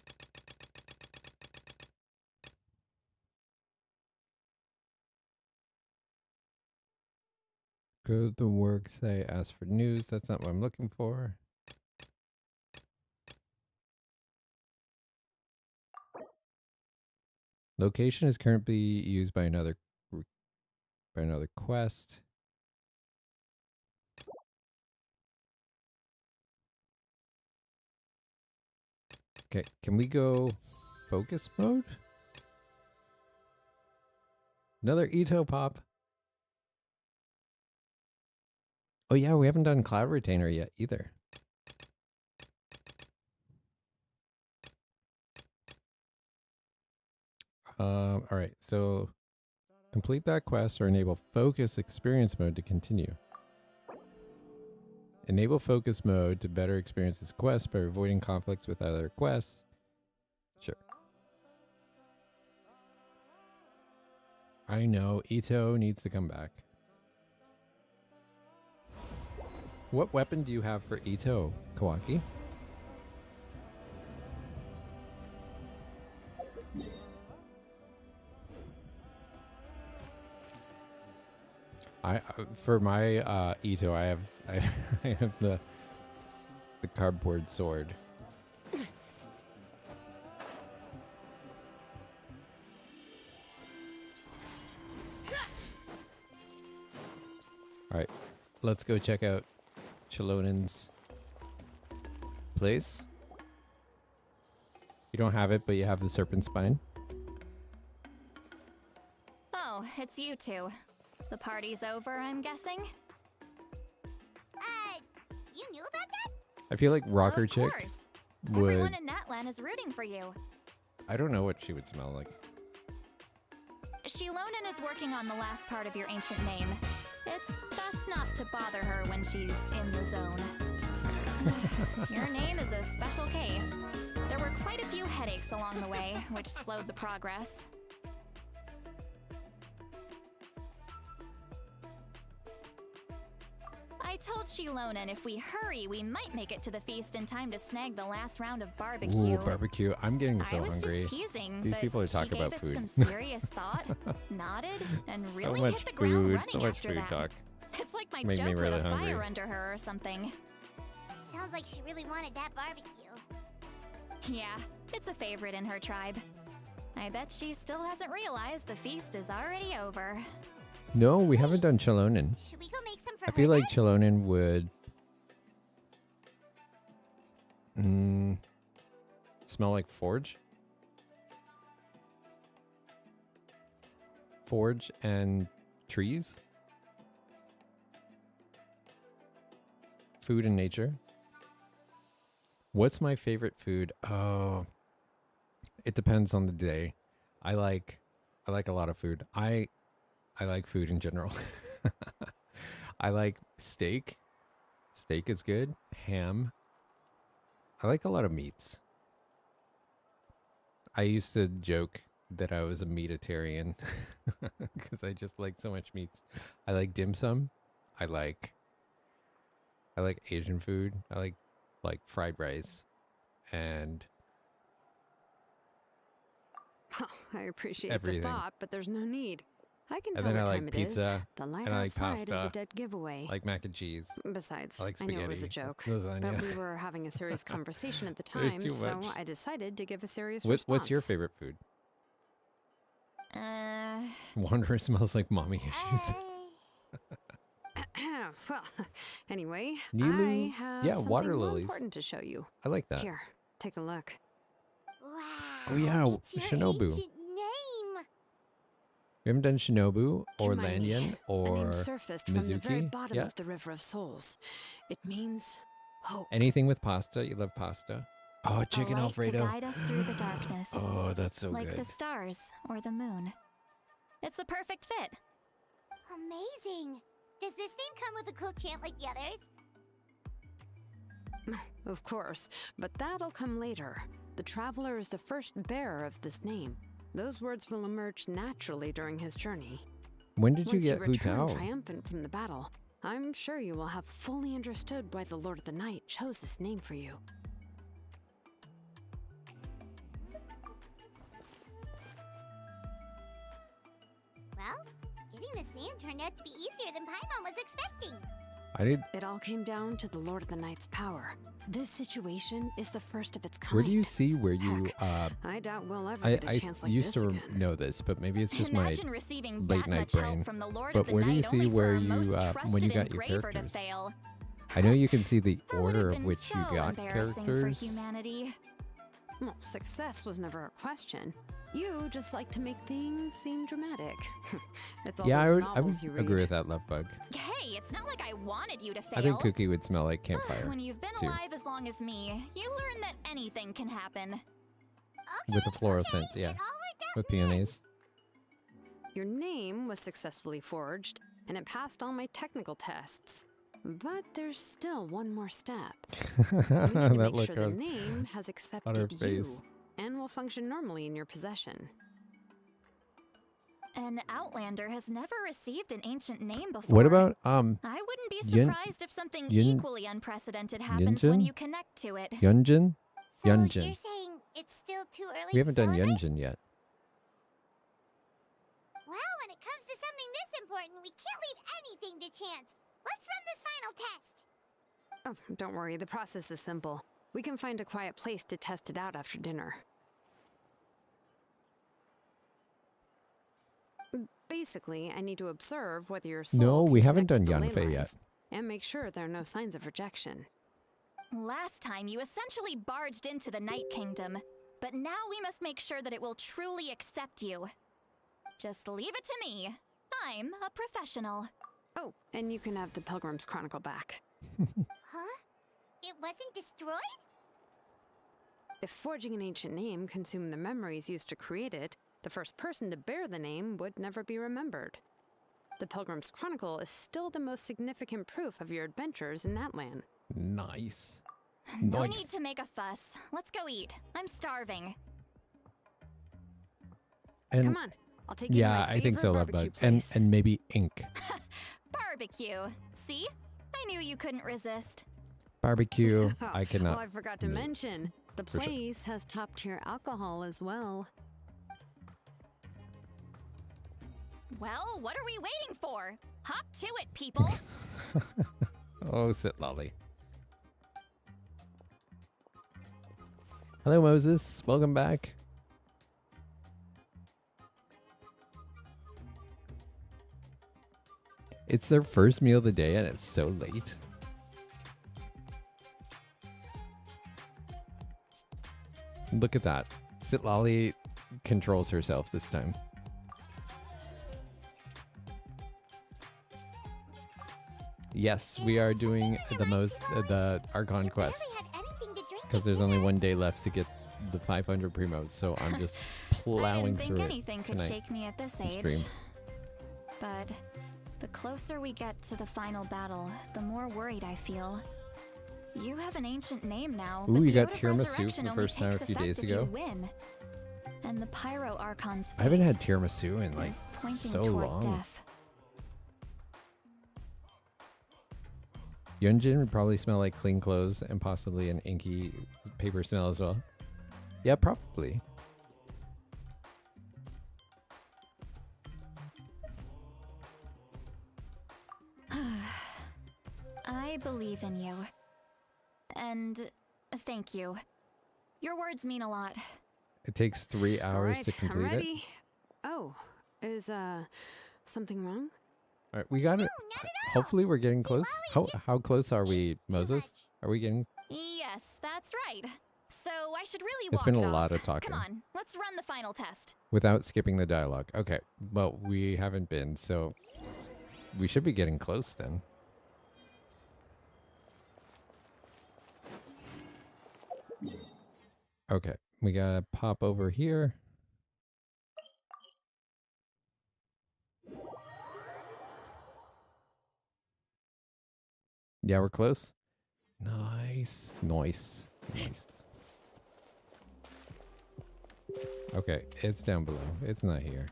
Go to work, say, ask for news. That's not what I'm looking for. Location is currently used by another quest. Okay, can we go focus mode? Another Ito pop. Oh yeah, we haven't done Cloud Retainer yet either. All right, so complete that quest or enable focus experience mode to continue. Enable focus mode to better experience this quest by avoiding conflicts with other quests. Sure. I know, Ito needs to come back. What weapon do you have for Ito, Kawaki? For my Ito, I have the cardboard sword. All right, let's go check out Chilonen's place. You don't have it, but you have the serpent spine. Oh, it's you two. The party's over, I'm guessing? You knew about that? I feel like Rocker Of Chick course. would. Everyone in Natlan is rooting for you. I don't know what she would smell like. Shilonen is working on the last part of your ancient name. It's best not to bother her when she's in the zone. Your name is a special case. There were quite a few headaches along the way, which slowed the progress. I told Shilonen if we hurry, we might make it to the feast in time to snag the last round of barbecue. Ooh, barbecue. I'm getting so I was hungry. just teasing, These but people are she talking gave about it food. some serious thought, nodded, and So really much hit the ground food, running so much after food that. talk. It's like my Made me joke really lit a hungry. fire under her or something. Sounds like she really wanted that barbecue. Yeah, it's a favorite in her tribe. I bet she still hasn't realized the feast is already over. No, we haven't done Chilonen. Should we go make some for I her feel like then? Chilonen would smell like Forge. Forge and trees. Food and nature. What's my favorite food? Oh, it depends on the day. I like a lot of food. I like food in general. I like steak. Steak is good. Ham. I like a lot of meats. I used to joke that I was a meatitarian because I just like so much meats. I like dim sum. I like Asian food. I like fried rice and Well, I appreciate everything. the thought, but there's no need. I can And tell then what I time like it is. pizza, The light and I like outside is pasta, a dead giveaway. like mac and cheese. Besides, I like I knew it was a spaghetti, joke, lasagna. but we were having a serious conversation at the There's time, too so much. I decided to give a serious What's your response. favorite food? Uh, Wanderer smells like mommy issues. Well, anyway, Nilu? I have Yeah, something water more lilies. important to show you. I like that. Here, take a look. Wow. Oh yeah, It's your Shinobu. ancient name. We haven't done Shinobu or Hermione, Lanyan a name or surfaced from the very Mizuki. bottom Yeah. of the River of Souls. It means hope. Anything with pasta. You love pasta. Oh, a chicken light Alfredo. to guide us through the darkness. Oh, that's so like good. the stars or the moon. It's a perfect fit. Amazing. Does this name come with a cool chant like the others? Of course, but that'll come later. The Traveler is the first bearer of this name. Those words will emerge naturally during his journey. When did you Once get you return Hu Tao? triumphant from the battle, I'm sure you will have fully understood why the Lord of the Night chose this name for you. Well, getting this name turned out to be easier than Paimon was expecting. It all came down to the Lord of the Night's power. This situation is the first of its kind. Where do you see where you I doubt we'll ever I get a chance like used this to again. know this, but maybe it's just Imagine my receiving late that night much brain. help from the Lord But of the where do you Night see only for where a you most when you trusted got your engraver to characters? fail. I know you can see the That would order have of been which you so got embarrassing characters. for humanity. Well, success was never a question. You just like to make things seem dramatic. It's all Yeah, those I novels would you read. agree with that, Love Bug. Hey, it's not like I wanted you to fail. I think Cookie would smell like campfire When you've been too, alive as long as me, you learn that anything can happen. with a fluorescent, yeah, with peonies. Your name was successfully forged, and it passed all my technical tests. But there's still one more step. You need to That make look sure the on- name has on her accepted face. you and will function normally in your possession. An Outlander has never received an ancient name before. What about I wouldn't be surprised if something equally unprecedented happens when you connect to it. Yunjin? So Yunjin. you're saying it's still too early We haven't to done celebrate? Yunjin yet. Well, when it comes to something this important, we can't leave anything to chance. Let's run this final test. Oh, don't worry, the process is simple. We can find a quiet place to test it out after dinner. Basically, I need to observe whether your soul No, can we haven't connect done to the ley Yanfei yet. lines, and make sure there are no signs of rejection. Last time, you essentially barged into the Night Kingdom, but now we must make sure that it will truly accept you. Just leave it to me. I'm a professional. Oh, and you can have the Pilgrim's Chronicle back. Huh? It wasn't destroyed? If forging an ancient name consumed the memories used to create it, the first person to bear the name would never be remembered. The Pilgrim's Chronicle is still the most significant proof of your adventures in Natlan. Nice. No Nice. need to make a fuss. Let's go eat. I'm starving. And Come on, I'll take you to yeah, my I think favorite so, love barbecue bug. place. And maybe ink. Barbecue. See? I knew you couldn't resist. Barbecue. Oh, I cannot. Well, I forgot to resist. mention, the For sure. place has top-tier alcohol as well. Well, what are we waiting for? Hop to it, people. Oh, sit lolly. Hello, Moses. Welcome back. It's their first meal of the day and it's so late. Look at that. Sit lolly controls herself this time. Yes, we are doing the Archon Quest because there's only one day left to get the 500 primos, so I'm just I plowing didn't through think it anything could tonight shake me at this on age. stream. But the closer we get to the final battle, the more worried I feel. You have an ancient name now. Ooh, but you the got Oath of tiramisu Resurrection for the only first time a takes few days effect if you ago. win. And the Pyro Archon's I haven't fate had tiramisu in like is pointing so toward long. death. Yunjin would probably smell like clean clothes and possibly an inky paper smell as well. Yeah, probably. I believe in you. And thank you. Your words mean a lot. It takes 3 hours All to right, I'm complete it. ready. Oh, is something wrong? All right, we got it. Hopefully, we're getting close. How close are we, Moses? Are we getting? Yes, that's right. So I should really It's walk been it a lot off. of talking. Come on, let's run the final test. Without skipping the dialogue. Okay. Well, we haven't been, so we should be getting close then. Okay. We gotta pop over here. Yeah, we're close. Nice. Nice. Nice. Okay, it's down below. It's not here.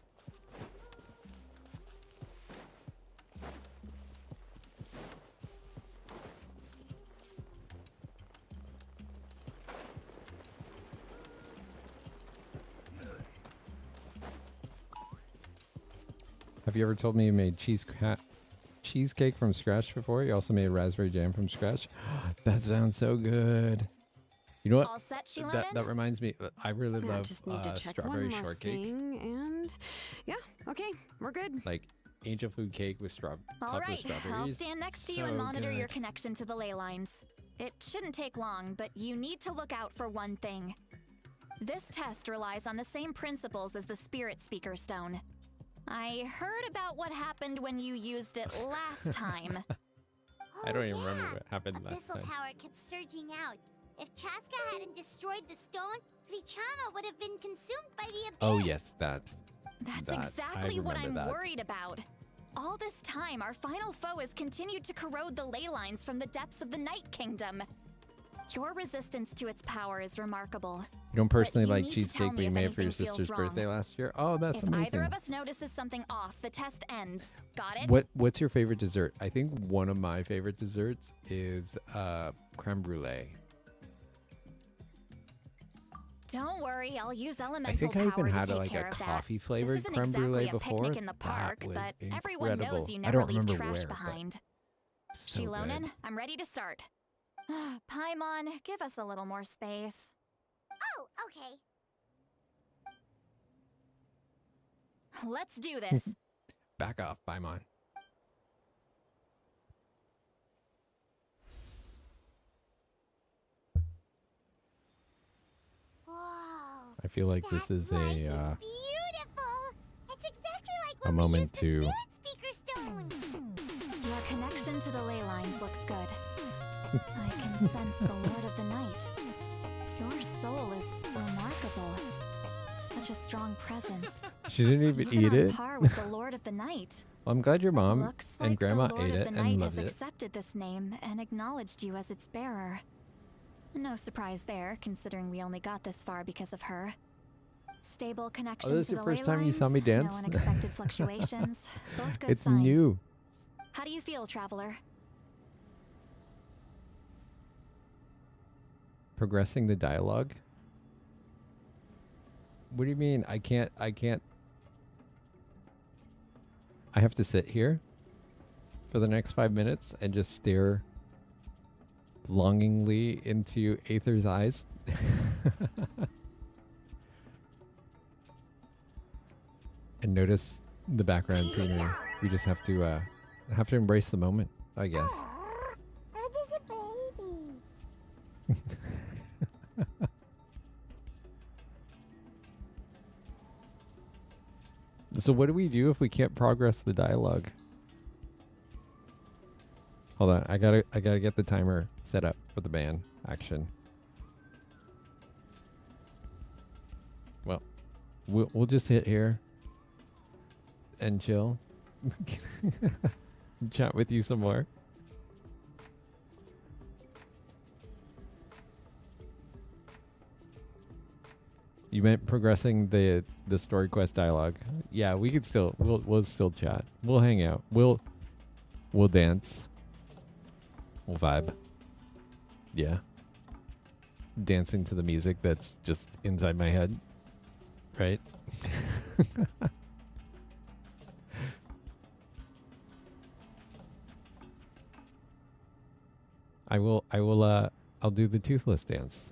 Have you ever told me you made cheesecake from scratch before? You also made raspberry jam from scratch? That sounds so good. You know what? All set, Sheila? That reminds me. I really I love just need to check strawberry one more shortcake. thing, and yeah, okay, we're good. Like angel food cake with All topped with right, strawberries. I'll stand next to you and So monitor your good. connection to the ley lines. It shouldn't take long, but you need to look out for one thing. This test relies on the same principles as the Spirit Speaker Stone. I heard about what happened when you used it last time. I don't even remember what happened last Abyssal time. power kept surging out. If Chaska hadn't destroyed the stone, Vichama would have been consumed by the abyss. Oh yes, that's Exactly what I'm that. worried about. All this time, our final foe has continued to corrode the ley lines from the depths of the Night Kingdom. Your resistance to its power is remarkable. You don't personally you like need to tell cheesecake me we if made for your anything feels sister's wrong. birthday last year. Oh, that's if amazing. either of us notices something off, the test ends. Got it? What's your favorite dessert? I think one of my favorite desserts is creme brulee. Don't worry, I'll use elemental I think I power even to had take like care a of that. coffee This flavored isn't creme brulee exactly a before. picnic in the park, that was but incredible. everyone knows you I never don't leave remember trash where, but behind. so Shilonen, good. I'm ready to start. Paimon, give us a little more space. Oh, okay. Let's do this. Back off, Paimon. Whoa. I feel like this is light a beautiful. It's exactly like a when moment we used to the Spirit Speaker Stone. Your connection to the ley lines looks good. I can sense the Lord of the Night. Your soul is remarkable. Such a strong presence. She didn't even Even eat on it. par with the Lord of the Night. Well, I'm glad your mom Looks and like grandma the Lord ate of it the and Night loved has it. accepted this name and acknowledged you as its bearer. No surprise there, considering we only got this far because of her. Stable connection Oh, this is to your the first ley time you lines, saw me dance? No unexpected fluctuations. Both good It's signs. new. How do you feel, traveler? Progressing the dialogue? What do you mean? I can't. I have to sit here for the next 5 minutes and just stare longingly into Aether's eyes. And notice the background scenery. We just have to embrace the moment, I guess. I'm just a baby. So what do we do if we can't progress the dialogue? Hold on, I gotta get the timer set up for the ban action. Well, we'll just hit here and chill. Chat with you some more. You meant progressing the story quest dialogue. Yeah, we could still we'll still chat. We'll hang out. We'll dance. We'll vibe. Yeah. Dancing to the music that's just inside my head. Right? I'll do the toothless dance.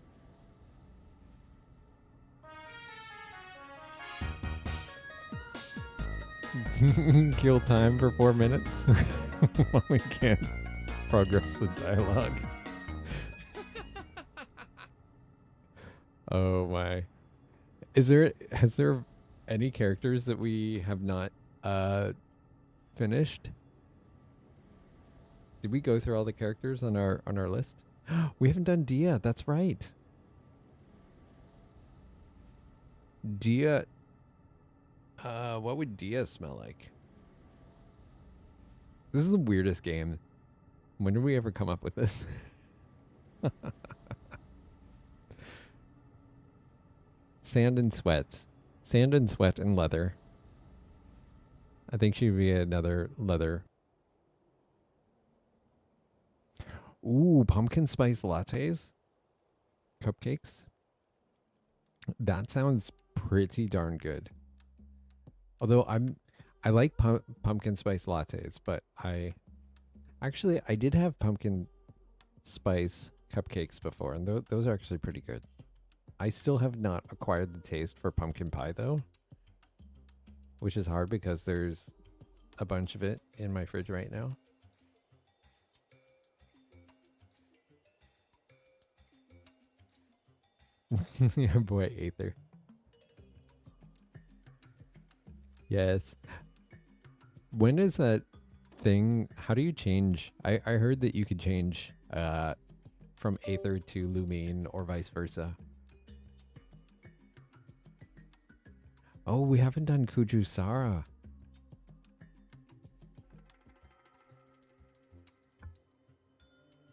Kill time for 4 minutes while we can't progress the dialogue. Oh my. Has there any characters that we have not finished? Did we go through all the characters on our list? We haven't done Dia, that's right. Dia, what would Dia smell like? This is the weirdest game. When did we ever come up with this? Sand and sweat. Sand and sweat and leather. I think she'd be another leather. Ooh, pumpkin spice lattes? Cupcakes? That sounds pretty darn good. Although I like pumpkin spice lattes, but I did have pumpkin spice cupcakes before, and those are actually pretty good. I still have not acquired the taste for pumpkin pie though, which is hard because there's a bunch of it in my fridge right now. Yeah, boy, Aether. Yes. When is that thing? How do you change? I heard that you could change from Aether to Lumine or vice versa. Oh, we haven't done Kujusara.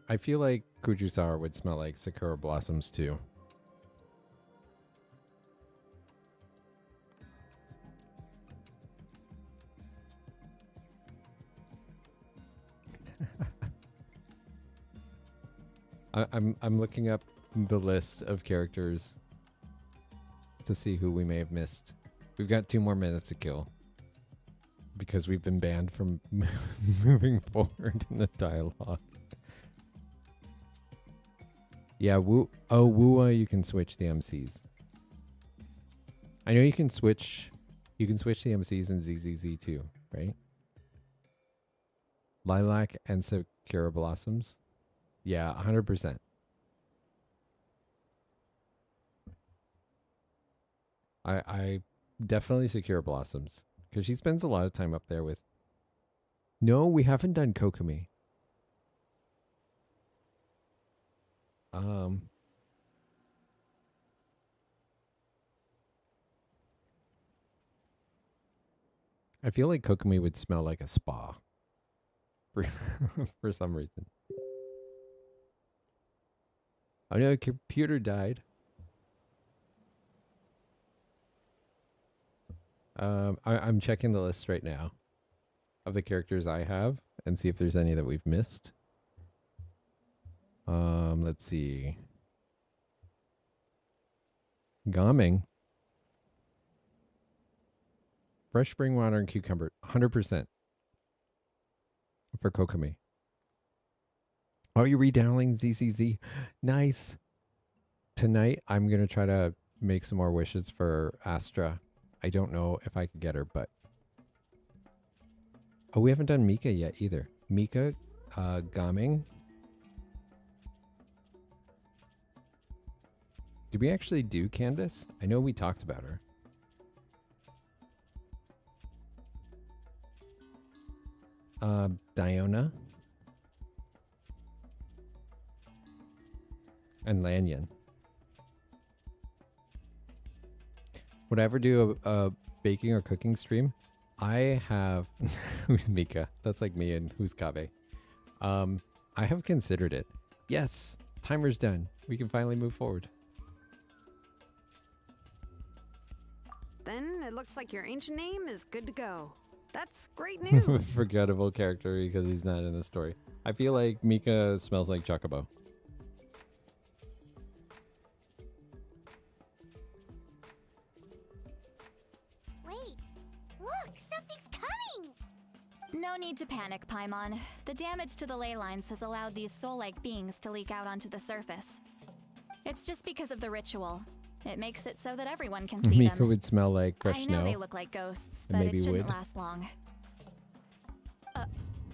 I feel like Kuju-sour would smell like sakura blossoms too. I'm looking up the list of characters to see who we may have missed. We've got 2 more minutes to kill because we've been banned from moving forward in the dialogue. Yeah, Wua, you can switch the MCs. I know you can switch the MCs in ZZZ too, right? Lilac and Sakura Blossoms. Yeah, 100%. I definitely Sakura Blossoms because she spends a lot of time up there with. No, we haven't done Kokomi. I feel like Kokomi would smell like a spa for some reason. Oh no, computer died. I'm checking the list right now of the characters I have and see if there's any that we've missed. Let's see. Gaming. Fresh spring water and cucumber. 100% for Kokomi. Oh, you're redownloading ZCZ. Nice. Tonight, I'm going to try to make some more wishes for Astra. I don't know if I could get her, but... Oh, we haven't done Mika yet either. Mika, Gaming. Did we actually do Candace? I know we talked about her. Diona. And Lanyan. Would I ever do a baking or cooking stream? I have... Who's Mika? That's like me and who's Kabe. I have considered it. Yes! Timer's done. We can finally move forward. Then it looks like your ancient name is good to go. That's great news. Forgettable character because he's not in the story. I feel like Mika smells like Chocobo. Wait, look, something's coming! No need to panic, Paimon. The damage to the ley lines has allowed these soul-like beings to leak out onto the surface. It's just because of the ritual. It makes it so that everyone can see Mika them. would smell like crushed I know snow. they look like ghosts, And but it maybe shouldn't wood. last long.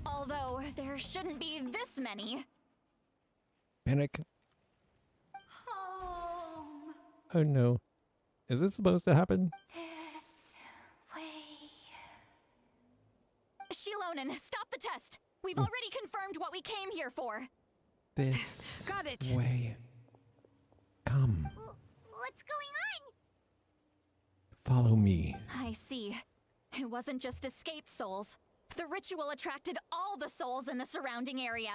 Although, there shouldn't be this many. Panic. Home. Oh no. Is this supposed to happen? This way. Shilonen, stop the test! We've already confirmed what we came here for. This Got it. way. Come. What's going Follow me. I see. It wasn't just escaped souls. The ritual attracted all the souls in the surrounding area.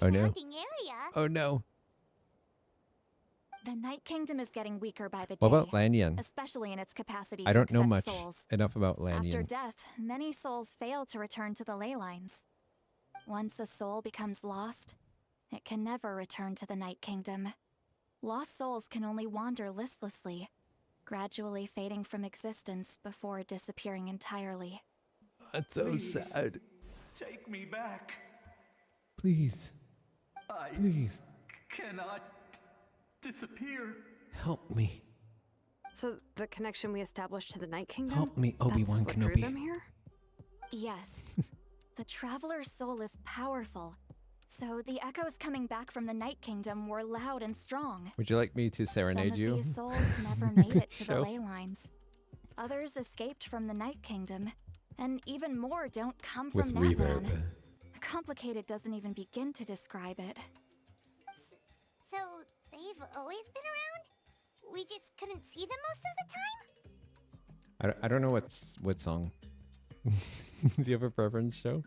Oh no. Surrounding area? Oh no. The Night Kingdom is getting weaker by the day. What about Lanyan? Especially in its capacity I to don't know accept much souls. enough about After Lanyan. death, many souls fail to return to the ley lines. Once a soul becomes lost, it can never return to the Night Kingdom. Lost souls can only wander listlessly, gradually fading from existence before disappearing entirely. That's so sad. Take me back. Please. I Please. cannot disappear. Help me. So the connection we established to the Night Kingdom? Help me, Obi-Wan that's what drew Kenobi. them here? Yes. The Traveler's soul is powerful. So the echoes coming back from the Night Kingdom were loud and strong. Would you like me to serenade Some you? of these souls never made it to the Show. ley lines. Others escaped from the Night Kingdom, and even more don't come from With Natlan. reverb. Complicated doesn't even begin to describe it. So, they've always been around? We just couldn't see them most of the time? I don't know what song. Do you have a preference, Joe?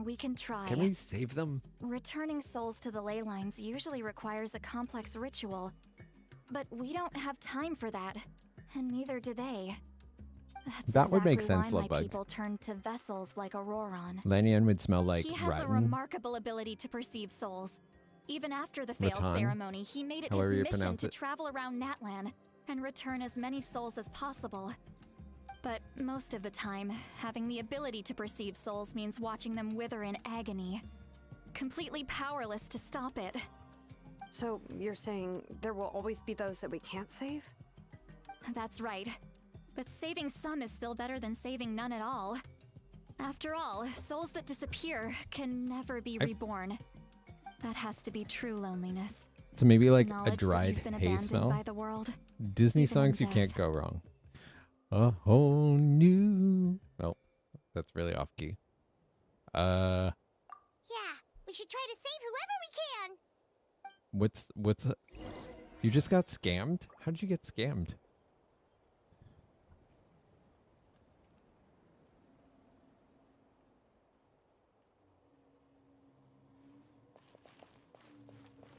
We can try. Can we save them? Returning souls to the ley lines usually requires a complex ritual, but we don't have time for that, and neither do they. That's That would make exactly sense, why my Lovebug. people turned to vessels like Auroron. Lanyan would smell like He has a rotten. remarkable ability to perceive souls. Even after the failed Rattan? ceremony, he made it However you his mission pronounce to it. travel around Natlan and return as many souls as possible. But most of the time, having the ability to perceive souls means watching them wither in agony. Completely powerless to stop it. So you're saying there will always be those that we can't save? That's right. But saving some is still better than saving none at all. After all, souls that disappear can never be reborn. That has to be true loneliness. So maybe like a Knowledge that dried you've been hay abandoned smell. by the world. Disney even in songs, you death. can't go wrong. A whole new. Oh, that's really off key. Yeah, we should try to save whoever we can. What's? You just got scammed? How did you get scammed?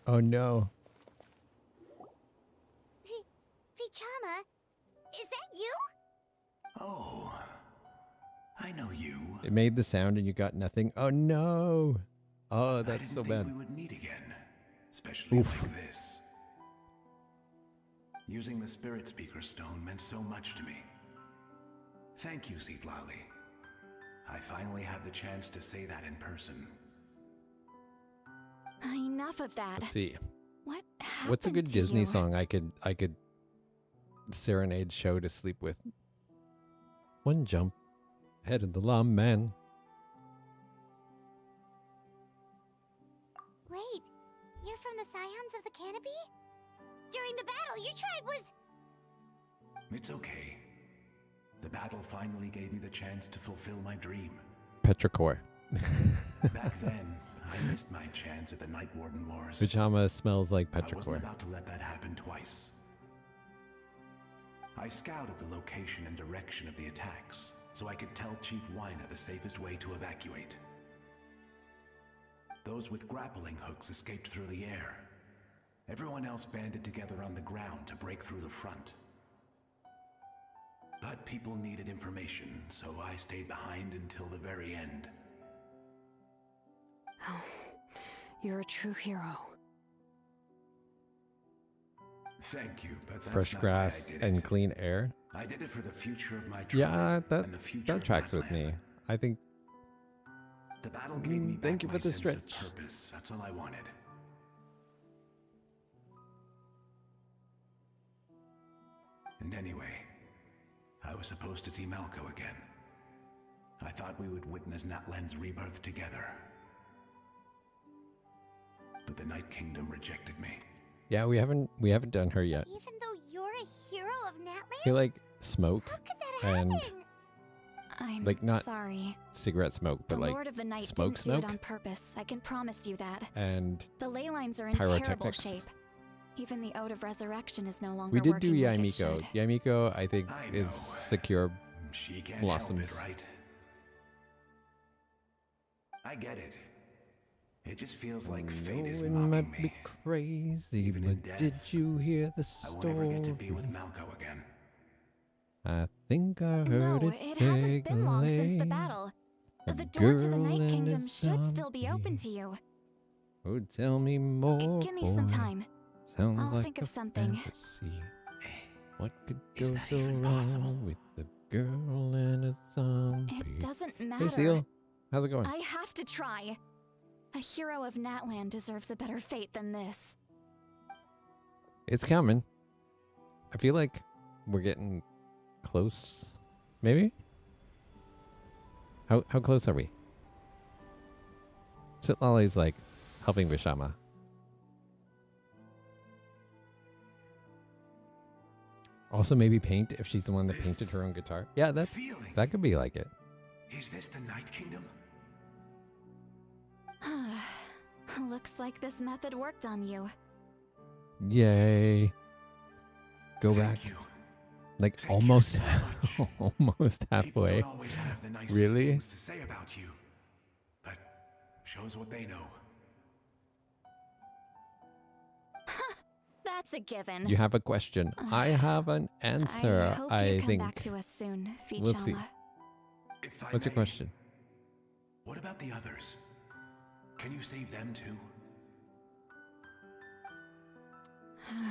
Oh no. Vichama, is that you? Oh, I know you. It made the sound and you got nothing. Oh no. Oh, I that's didn't so think bad. we would meet again, especially Oof. like this. Using the Spirit Speaker Stone meant so much to me. Thank you, Seatlali. I finally have the chance to say that in person. Enough of that. Let's see. What happened What's a good to Disney you? song I could serenade show to sleep with? One jump ahead of the lawman. Wait, you're from the Scions of the Canopy? During the battle, your tribe was... It's okay. The battle finally gave me the chance to fulfill my dream. Petrichor. Back then, I missed my chance at the Night Warden Wars. Pajama smells like I wasn't petrichor. about to let that happen twice. I scouted the location and direction of the attacks, so I could tell Chief Wyna the safest way to evacuate. Those with grappling hooks escaped through the air. Everyone else banded together on the ground to break through the front. But people needed information, so I stayed behind until the very end. Oh, you're a true hero. Thank you, but that's Fresh not why I grass did and it. clean air. I did it for the future of my tribe. Yeah, that and the future that of tracks with Natlan. me. I think. The battle gave me Thank back you my for the sense stretch. of purpose. That's all I wanted. And anyway, I was supposed to see Malco again. I thought we would witness Natlan's rebirth together. But the Night Kingdom rejected me. Yeah, we haven't done her yet. Even though you're a hero of Natlan? I feel like smoke How could that and happen? I'm like not sorry. cigarette smoke, The but like Lord of the Night smoke didn't do smoke it on purpose. I can promise you that. and The ley lines are in terrible pyrotechnics. shape. Even the Ode of Resurrection is no longer We did working do like it Yaimiko. should. Yaimiko, I think, I is know. secure She can't blossoms. help it, right? I get it. It just feels like fate is it mocking might be me. crazy, Even in but did death, you hear the I won't ever get to be story? with Malco again. I think I No, heard it hasn't been long since the take battle. a The door to the girl Night and a Kingdom should still be open zombie. to you. Oh, tell me more. Give me some boy. time. Sounds I'll like think a of something. fantasy. What could Is go that so even possible? wrong with the girl and a zombie? It doesn't matter. Hey, Seal. How's it going? I have to try. A hero of Natlan deserves a better fate than this. It's coming. I feel like we're getting close. Maybe? How close are we? Sitlali's like helping Vishama. Also maybe paint if she's the one that painted This her own guitar. Yeah, feeling. that could be like it. Is this the Night Kingdom? Looks like this method worked on you. Yay. Go Thank back. you. Like Thank you almost so much. almost People halfway. don't always have the nicest Really? things to say about you. But Shows what they know. That's a given. You have a question. I have an answer, I hope I you come think. back to us soon, We'll see. Vichama. If I What's your may, question? What about the others? Can you save them too?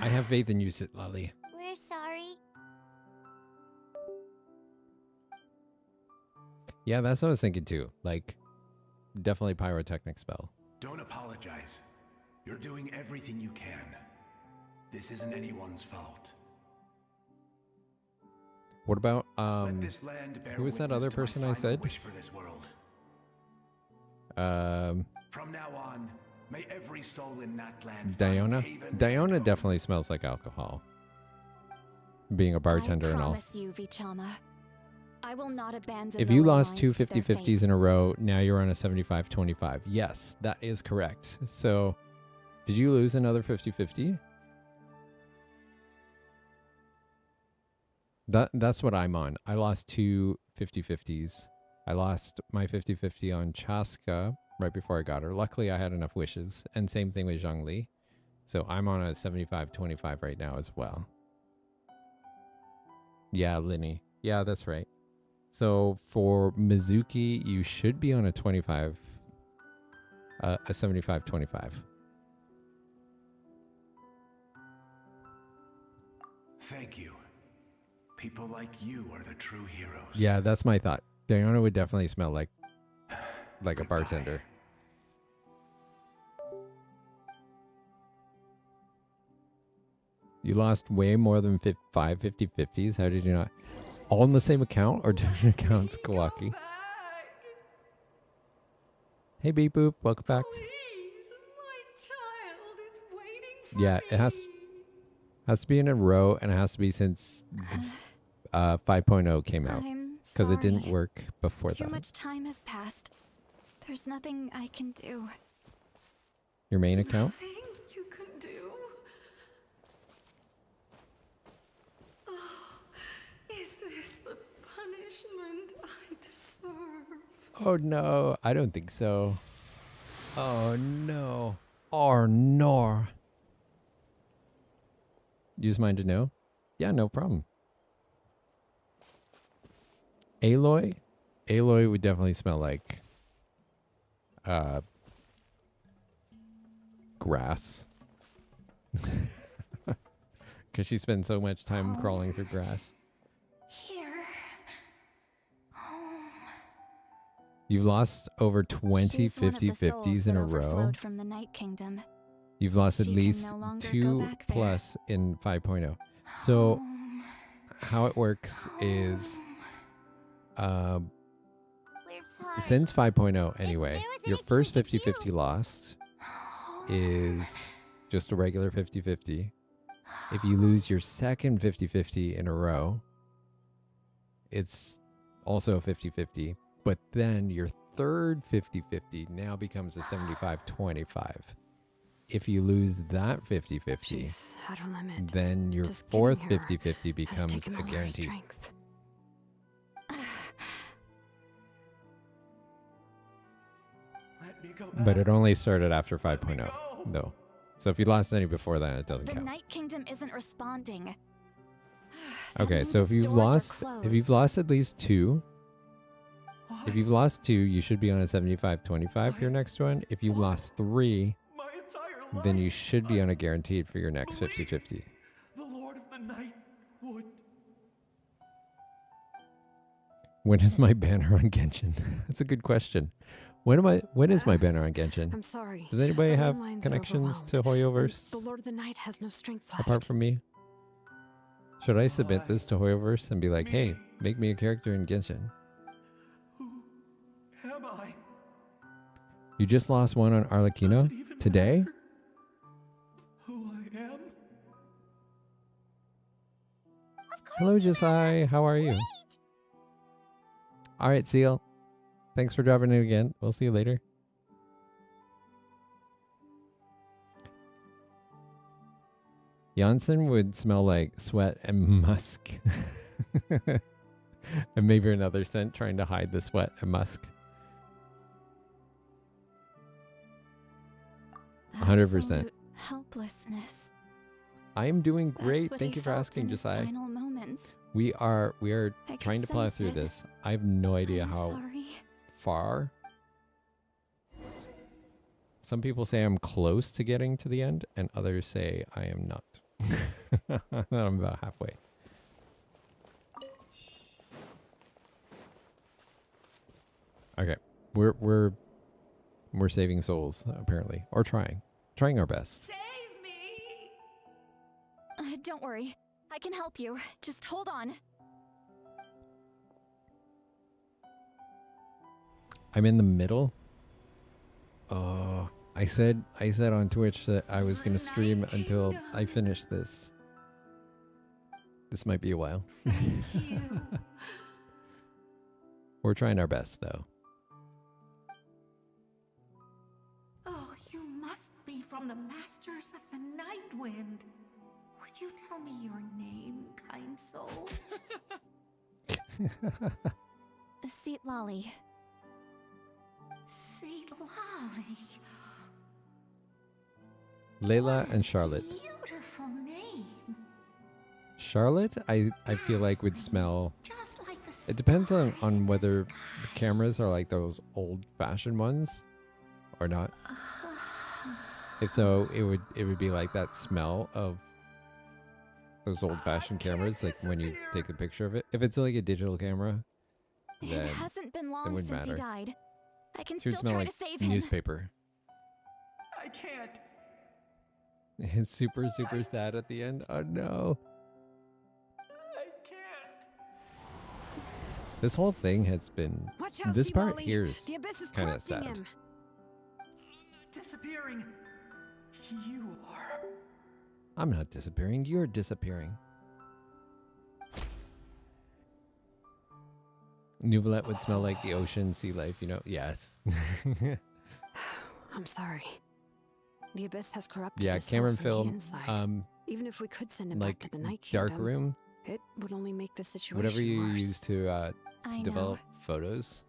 I have faith in you, Sitlali. We're sorry. Yeah, that's what I was thinking too. Like, definitely pyrotechnic spell. Don't apologize. You're doing everything you can. This isn't anyone's fault. What about, Let this land bear who was that witness other to my person I final said? wish for this world. From now on, may every soul in Natlan Diona? find haven Diona and definitely smells like alcohol. Being a bartender I and all. promise you, Vichama. I will not abandon If the you ley lost lines two to their 50-50s fate. in a row, now you're on a 75-25. Yes, that is correct. So, did you lose another 50-50? That's what I'm on. I lost two 50-50s. I lost my 50-50 on Chaska right before I got her. Luckily, I had enough wishes. And same thing with Zhongli. So I'm on a 75-25 right now as well. Yeah, Linny. Yeah, that's right. So for Mizuki, you should be on a 25, a 75-25. Thank you. People like you are the true heroes. Yeah, that's my thought. Diana would definitely smell like a bartender. You lost way more than 5 50-50s. How did you not? All in the same account or different accounts, Kawaki? Hey, Beep Boop. Welcome back. Yeah, it has to be in a row, and it has to be since 5.0 came out. I'm Because it didn't sorry. work before Too that. much time has passed. There's nothing I can do. Your main account? You can do. Oh, is this the punishment I deserve? Oh no, I don't think so. Oh no. Oh no. Use mine to know? Yeah, no problem. Aloy? Aloy would definitely smell like grass. Because she spends so much time crawling through grass. Here. Home. You've lost over 20 She's one of the 50-50s souls in that a row. overflowed from the Night Kingdom. You've lost at She can least no longer go 2 back there. plus in 5.0. So how it works is We're sorry. since 5.0 anyway, your first 50-50 lost is just a regular 50-50. If you lose your second 50-50 in a row, it's also a 50-50. But then your third 50-50 now becomes a 75-25. If you lose that 50-50, She's at her limit. then your Just fourth getting here 50-50 has becomes taken a all her guarantee. strength. Let me go But back. it only started after 5.0, though. So if you lost any before that, it doesn't The count. Night Kingdom isn't responding. That Okay, means so if its you've doors are lost closed. at least 2, if you've lost 2, you should be on a 75-25 for your next one. If you've lost 3, My entire then life, you should be on a guaranteed for your next 50-50. the Lord of the Night would. When is my banner on Genshin? That's a good question. When is my banner on Genshin? I'm sorry. Does anybody The have ley lines are connections to overwhelmed, and Hoyoverse The Lord of the Night has no strength left. apart from me? Should I submit this to Hoyoverse and be like, hey, make me a character in Genshin? Who am I? You just lost one on Arlecchino today? Who I am? Hello, Josiah. How are you? All right, Seal. Thanks for dropping in again. We'll see you later. Janssen would smell like sweat and musk. And maybe another scent trying to hide the sweat and musk. 100%. Absolute helplessness. I am doing That's great. what Thank he you for felt asking, in his Josiah. final moments. We are I could trying to plow sense through it. this. I have no idea I'm how sorry. far. Some people say I'm close to getting to the end, and others say I am not. That I'm about halfway. Okay, we're saving souls apparently, or trying our best. Save me! Don't worry. I can help you. Just hold on. I'm in the middle. Oh, I said on Twitch that I was gonna stream until I finish this. This might be a while. We're trying our best though. Oh, you must be from the Masters of the Night Wind. Would you tell me your name, kind soul? Seat Lolly. Seat Lolly. Layla and Charlotte. Beautiful name. Charlotte, I feel like would smell. Just like the It depends on whether the cameras are like those old-fashioned ones or not. If so, it would be like that smell of those old-fashioned cameras, like when you take a picture of it. If it's like a digital camera, then It hasn't been it long wouldn't since matter. he died. I can It should still smell try like to save him. newspaper. I can't. It's super sad at the end. Oh no. I can't. This whole thing has been. Watch out, This Sea part Lolly. here is The abyss is kind of corrupting sad. him. Disappearing. You are. I'm not disappearing. You're disappearing. Nouvelette would smell like the ocean, sea life, you know? Yes. I'm sorry. The abyss has corrupted Yeah, his soul Cameron from the film, inside. Even if we could send him like back to the Night dark Kingdom, room, it would only make the situation whatever you worse. use to I know. develop photos,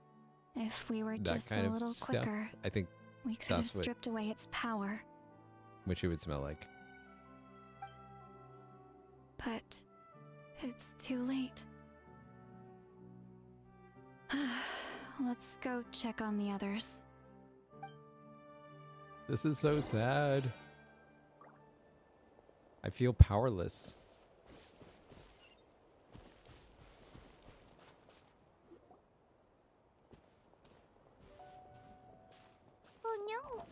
If we were that just kind a of little stuff. quicker, I think we could have that's what stripped away its power. it would smell like. But it's too late. Let's go check on the others. This is so sad. I feel powerless. Oh no.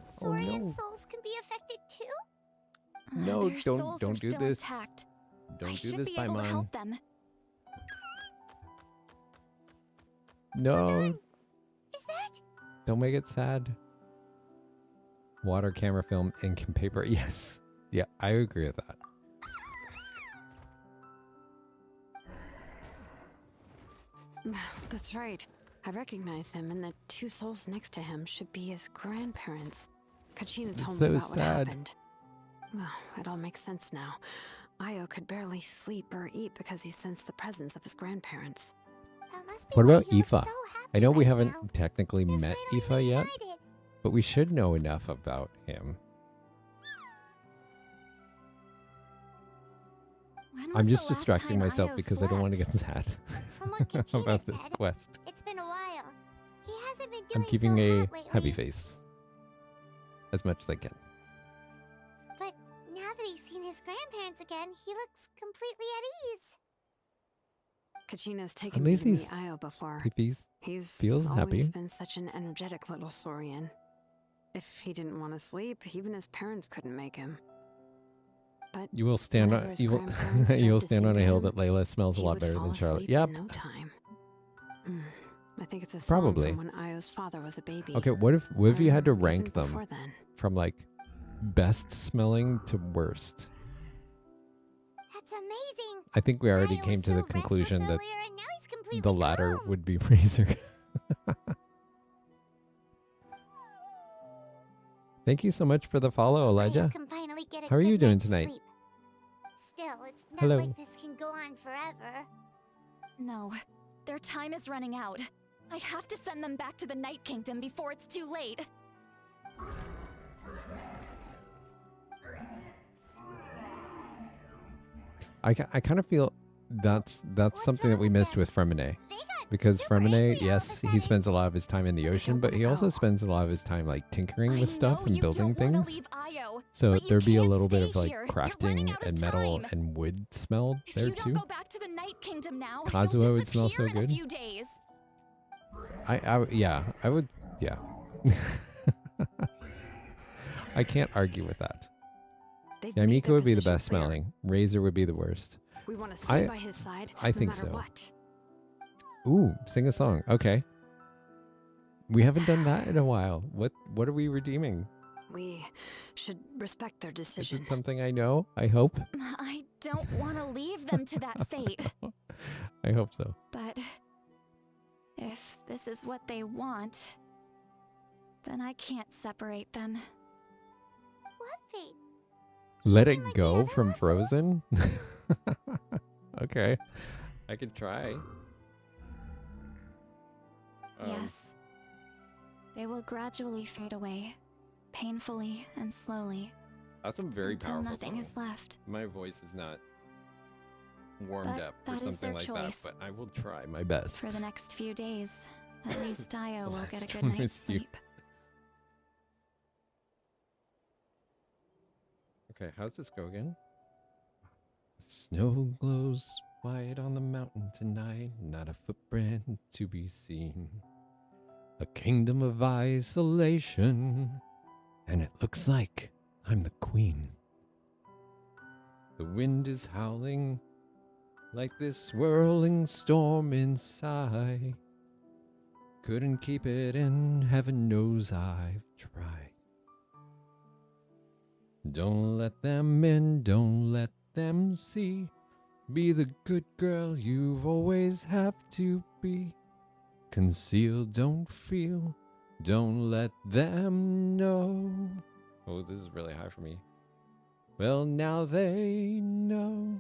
Saurian no. souls can be affected too? No, Their don't souls are do still this. intact. I Don't do should this, be able to Paimon. help them. No. Is that? Don't make it sad. Water, camera, film, ink, and paper. Yes. Yeah, I agree with that. That's right. I recognize him, and the two souls next to him should be his grandparents. Kachina It's told so me about what sad. happened. Well, it all makes sense now. Io could barely sleep or eat because he sensed the presence of his grandparents. That must be What why about he looks Aoife? so I know we happy haven't right now. technically They're met finally Aoife yet, reunited. but we should know enough about him. When was I'm the just last distracting time myself Io because I don't want to slept? get sad From what Kachina about this said, quest. it's been a while. He hasn't been doing I'm keeping so a hot lately. happy face as much as I can. But now that he's seen his grandparents again, he looks completely at ease. Kachina's At taken me least to meet he's Io before. He's He's feels always happy. been such an energetic little Saurian. If he didn't want to sleep, even his parents couldn't make him. But You will stand whenever on his you will grandparents you will tried to stand sing on a to hill him, that Layla smells a he lot would better fall than Charlotte. asleep Yep. in no time. I think it's a Probably. song from when Io's father was a baby. Okay, what if you had to Or rank even them before then. from like best smelling to worst? That's amazing. I think we already Io came was to so the restless conclusion that earlier, and now he's completely the latter calm. would be Razor. Thank you so much for the follow, Io Elijah. can finally get a How are you good doing night's tonight? sleep. Still, it's not Hello. like this can go on forever. No, their time is running out. I have to send them back to the Night Kingdom before it's too late. I kind of feel that's something that we missed with Fremine. Because Fremine, yes, he spends a lot of his time in the ocean, but he also spends a lot of his time like tinkering with stuff and building things. So there'd be a little bit of like crafting and metal and wood smell there too. Go back to the Night Kingdom now, Kazuha would smell so in a good. few days. I would, yeah. I can't argue with that. Yeah, Miko would be the best smelling. Razor would be the worst. We want to stay by his side. I no think matter so. What. Ooh, sing a song. Okay. We haven't done that in a while. What are we redeeming? We should respect their Is decision. it something I know? I hope. I don't want to leave them to that fate. I hope so. But if this is what they want, then I can't separate them. What fate? Let it go from Frozen? Okay. I could try. Yes. They will gradually fade away, painfully and slowly. That's a very until powerful nothing song. is left. My voice is not warmed But up that for is something their like choice. that, but I will try my best. For the next few days, at least Io will get a Last good time I night's missed you. sleep. Okay, how's this go again? Snow glows white on the mountain tonight, not a footprint to be seen. A kingdom of isolation, and it looks like I'm the queen. The wind is howling like this swirling storm inside. Couldn't keep it in, heaven knows I've tried. Don't let them in, don't let them see. Be the good girl you've always have to be. Conceal, don't feel, don't let them know. Oh, this is really high for me. Well, now they know.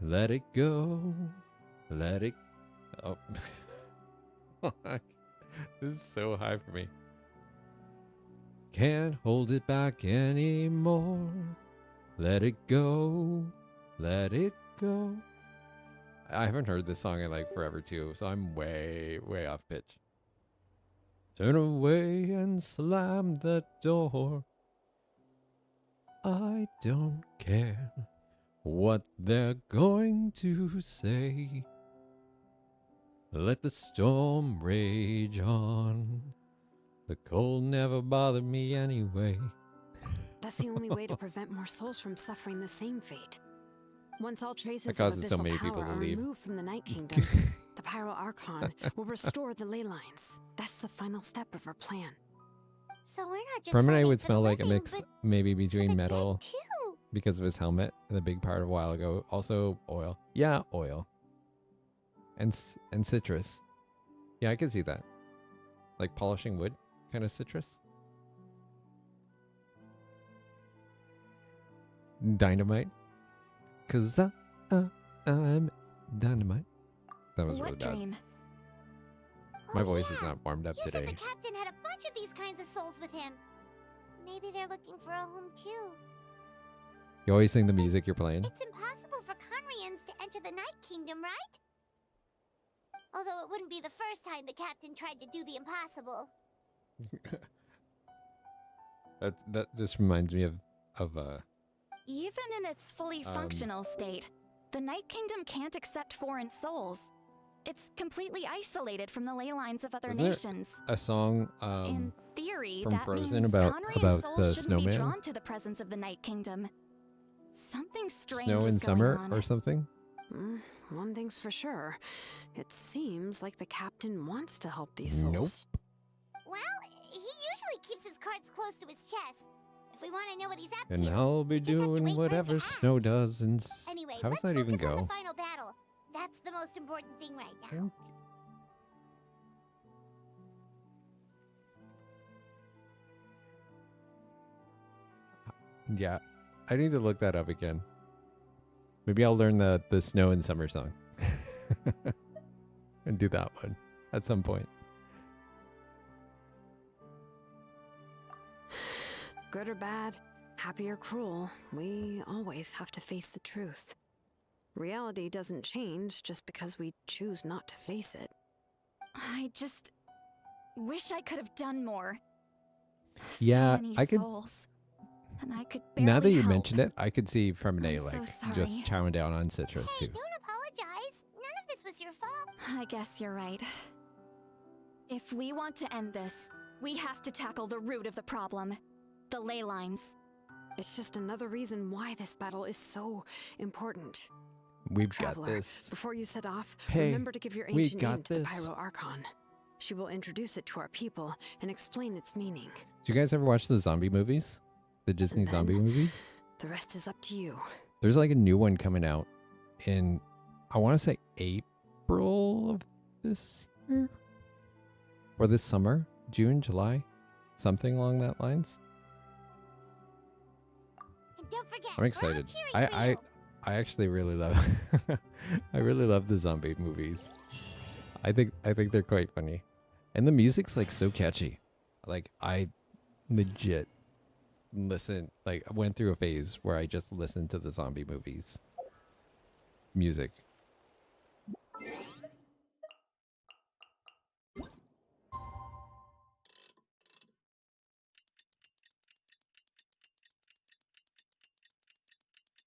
Let it go, let it... Oh. This is so high for me. Can't hold it back anymore. Let it go, let it go. I haven't heard this song in like forever too, so I'm way off pitch. Turn away and slam the door. I don't care what they're going to say. Let the storm rage on. The cold never bothered me anyway. That's the only way to prevent more souls from suffering the same fate. Once all traces of causes so abyssal many power people to are leave. removed from the Night Kingdom, the Pyro Archon will restore the ley lines. That's the final step of our plan. So we're not just Fremine fighting would for smell the like a living, mix but maybe for between the metal dead too. because of his helmet and the big part a while ago. Also oil. Yeah, oil. And citrus. Yeah, I can see that. Like polishing wood kind of citrus. Dynamite. 'Cause I'm dynamite. That was really What bad. dream? My voice is not warmed up You said today. the captain had a bunch of these kinds of souls with him. Maybe they're looking for a home too. You always sing the music you're playing. It's impossible for Conrians to enter the Night Kingdom, right? Although it wouldn't be the first time the captain tried to do the impossible. That just reminds me of Even in its fully functional state, the Night Kingdom can't accept foreign souls. It's completely isolated from the ley lines of other Wasn't there nations. a song In theory, from that Frozen means about Conrian souls the shouldn't snowman? be drawn to the presence of the Night Kingdom. Something strange Snow is in going Summer on. or something? One thing's for sure. It seems like the captain wants to help these souls. Nope. Well, he usually keeps his cards close to his chest. If we want to know what he's up And to, I'll be doing whatever Snow does. And Anyway, how let's does that even focus on go? the final battle. That's the most important thing right now. Thank Yeah, I need to look that up again. Maybe I'll learn the Snow in Summer song and do that one at some point. Good or bad, Happy or cruel, we always have to face the truth. Reality doesn't change just because we choose not to face it. I just wish I could have done more. Yeah, so many I could. souls, and I could barely Now that you help. mentioned it, I could see Fremenay I'm so like just sorry. chowing down on citrus too. Don't apologize. None of this was your fault. I guess you're right. If we want to end this, we have to tackle the root of the problem. The ley lines. It's just another reason why this battle is so important. We've Traveler, got this. before you set off, Hey, remember to give your we ancient name got to the this. Pyro Archon. She will introduce it to our people and explain its meaning. Do you guys ever watch the zombie movies? The Disney zombie movies? The rest is up to you. There's like a new one coming out in, I want to say April of this year? Or this summer? June, July? Something along that lines? And don't forget, I'm excited. I actually really love I really love the zombie movies. I think they're quite funny. And the music's like so catchy. Like I legit went through a phase where I just listened to the zombie movies. Music.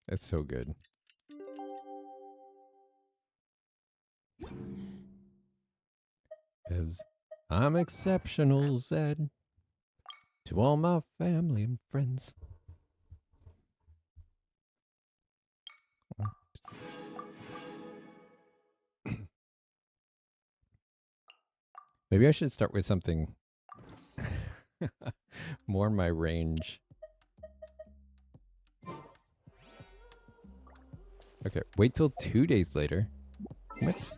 It's so good. Because I'm exceptional, Zed. To all my family and friends. Maybe I should start with something more in my range. Okay, wait till 2 days later. What?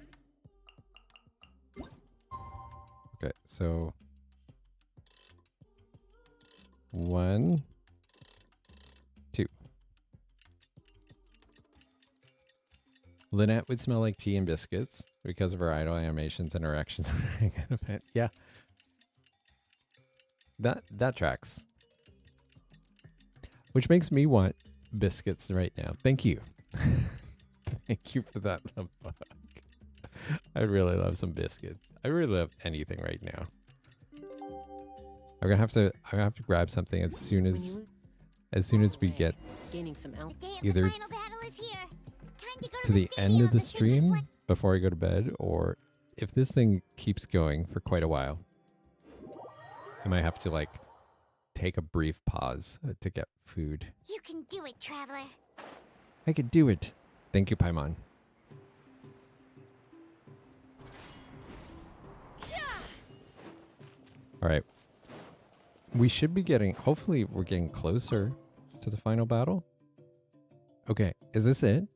Okay, so 1, 2. Lynette would smell like tea and biscuits because of her idle animations and interactions. Yeah. That tracks. Which makes me want biscuits right now. Thank you. Thank you for that. I really love some biscuits. I really love anything right now. I'm gonna have to grab something as soon as we get either to the end of the stream before I go to bed, or if this thing keeps going for quite a while, I might have to like take a brief pause to get food. You can do it, Traveler. I could do it. Thank you, Paimon. All right. We should be getting, hopefully we're getting closer to the final battle. Okay, is this it?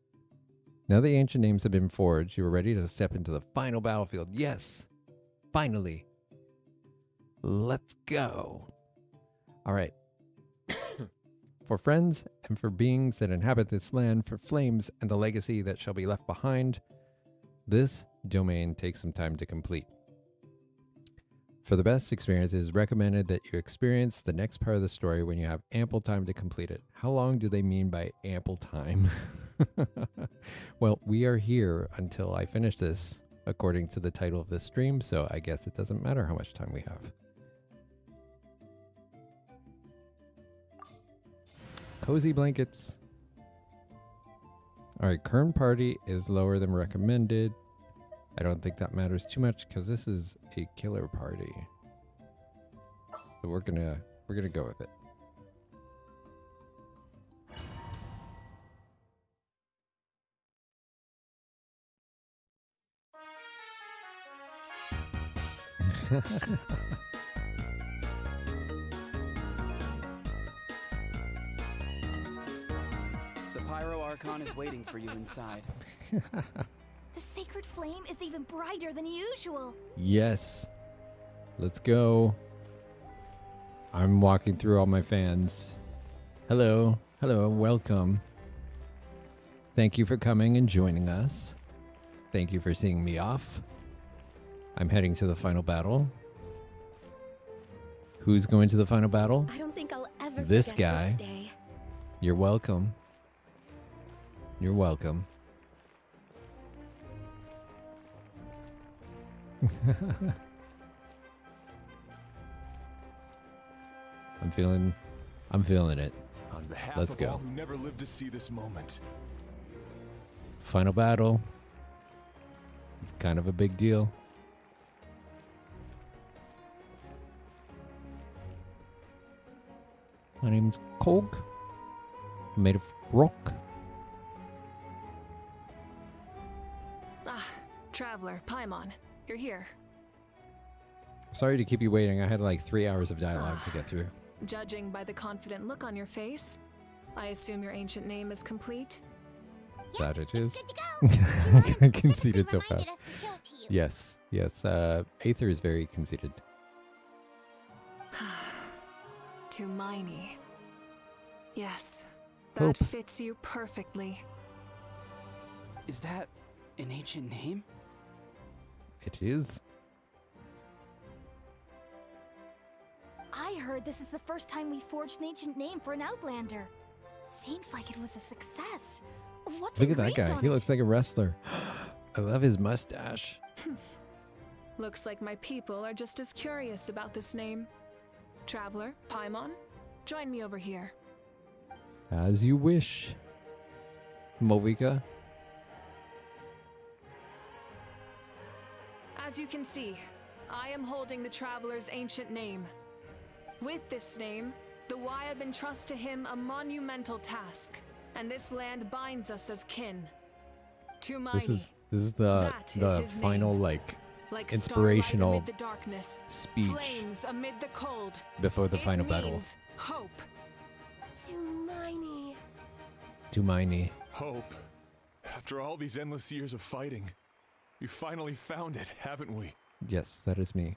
Now the ancient names have been forged, you are ready to step into the final battlefield. Yes, finally. Let's go. All right. For friends and for beings that inhabit this land, for flames and the legacy that shall be left behind, this domain takes some time to complete. For the best experience, it is recommended that you experience the next part of the story when you have ample time to complete it. How long do they mean by ample time? Well, we are here until I finish this, according to the title of this stream, so I guess it doesn't matter how much time we have. Cozy blankets. All right, current party is lower than recommended. I don't think that matters too much because this is a killer party. So we're gonna go with it. The Pyro Archon is waiting for you inside. The sacred flame is even brighter than usual. Yes. Let's go. I'm walking through all my fans. Hello. Hello. Welcome. Thank you for coming and joining us. Thank you for seeing me off. I'm heading to the final battle. Who's going to the final battle? I don't think I'll ever This forget guy. this day. You're welcome. You're welcome. I'm feeling it. On behalf Let's of go. all who never lived to see this moment. Final battle. Kind of a big deal. My name's Kog. I'm made of rock. Ah, Traveler, Paimon, you're here. Sorry to keep you waiting. I had like 3 hours of dialogue to get through. Judging by the confident look on your face, I assume your ancient name is complete? That it is. Conceited so fast. Yes, yes. Aether is very conceited. Tumaini. Yes, that Hope. fits you perfectly. Is that an ancient name? It is. I heard this is the first time we forged an ancient name for an Outlander. Seems like it was a success. What's Look at that engraved guy. on He it? looks like a wrestler. I love his mustache. Looks like my people are just as curious about this name. Traveler, Paimon, join me over here. As you wish. Movika. As you can see, I am holding the Traveler's ancient name. With this name, the Wyab entrust to him a monumental task, and this land binds us as kin. Tumaini. This is the That is his final name. like Like inspirational starlight amid the darkness, speech flames amid the cold. before the It final battle. means hope. Tumaini. Tumaini. Hope. After all these endless years of fighting, we finally found it, haven't we? Yes, that is me.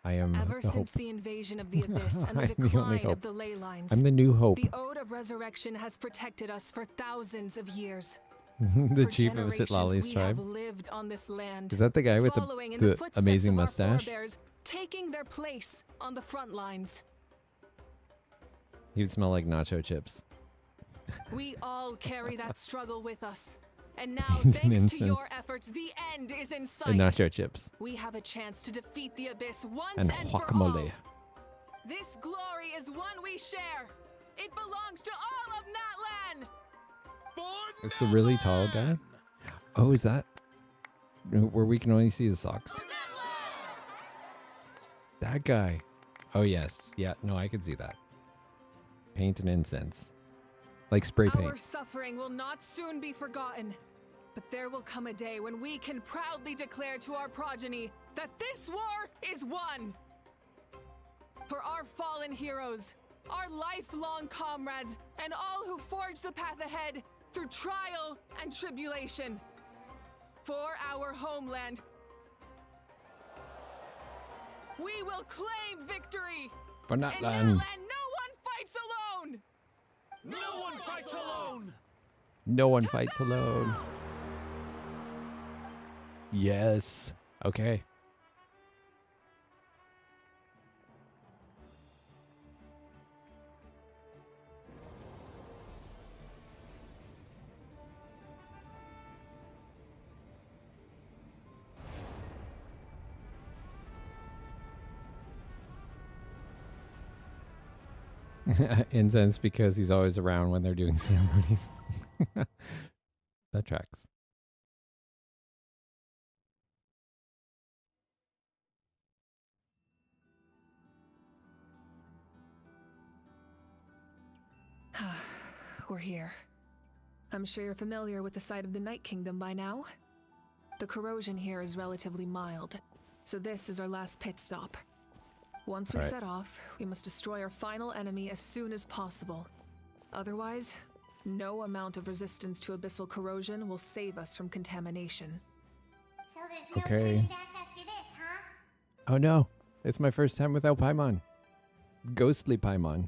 I am Ever the since hope. the invasion of the Abyss and the I'm the only decline hope. of the ley lines, I'm the new hope. the Ode of Resurrection has protected us for thousands of years. The For chief of generations, Sitlali's we tribe. have lived on this land, Is that the guy with following in the footsteps amazing of our mustache? forebears, taking their place on the front lines. He would smell like nacho chips. We all carry that struggle with us. And now, And thanks to your incense. efforts, the end is in sight. And nacho chips. We have a chance to defeat the Abyss once And and for all. guacamole. This glory is one we share. It belongs to all of Natlan. It's the really tall guy? Oh, is that where we can only see his socks? That guy. Oh, yes. Yeah, no, I can see that. Paint and incense. Like spray Our paint. suffering will not soon be forgotten. But there will come a day when we can proudly declare to our progeny that this war is won. For our fallen heroes, our lifelong comrades, and all who forge the path ahead through trial and tribulation. For our homeland, we will claim victory. For In Natlan. Natlan, no one fights alone. No one fights alone! No one fights alone. Yes. Okay. Incense because he's always around when they're doing ceremonies. That tracks. We're here. I'm sure you're familiar with the site of the Night Kingdom by now. The corrosion here is relatively mild, so this is our last pit stop. Once we Right. set off, we must destroy our final enemy as soon as possible. Otherwise, no amount of resistance to abyssal corrosion will save us from contamination. So there's no Okay. turning back after this, huh? Oh no. It's my first time without Paimon. Ghostly Paimon.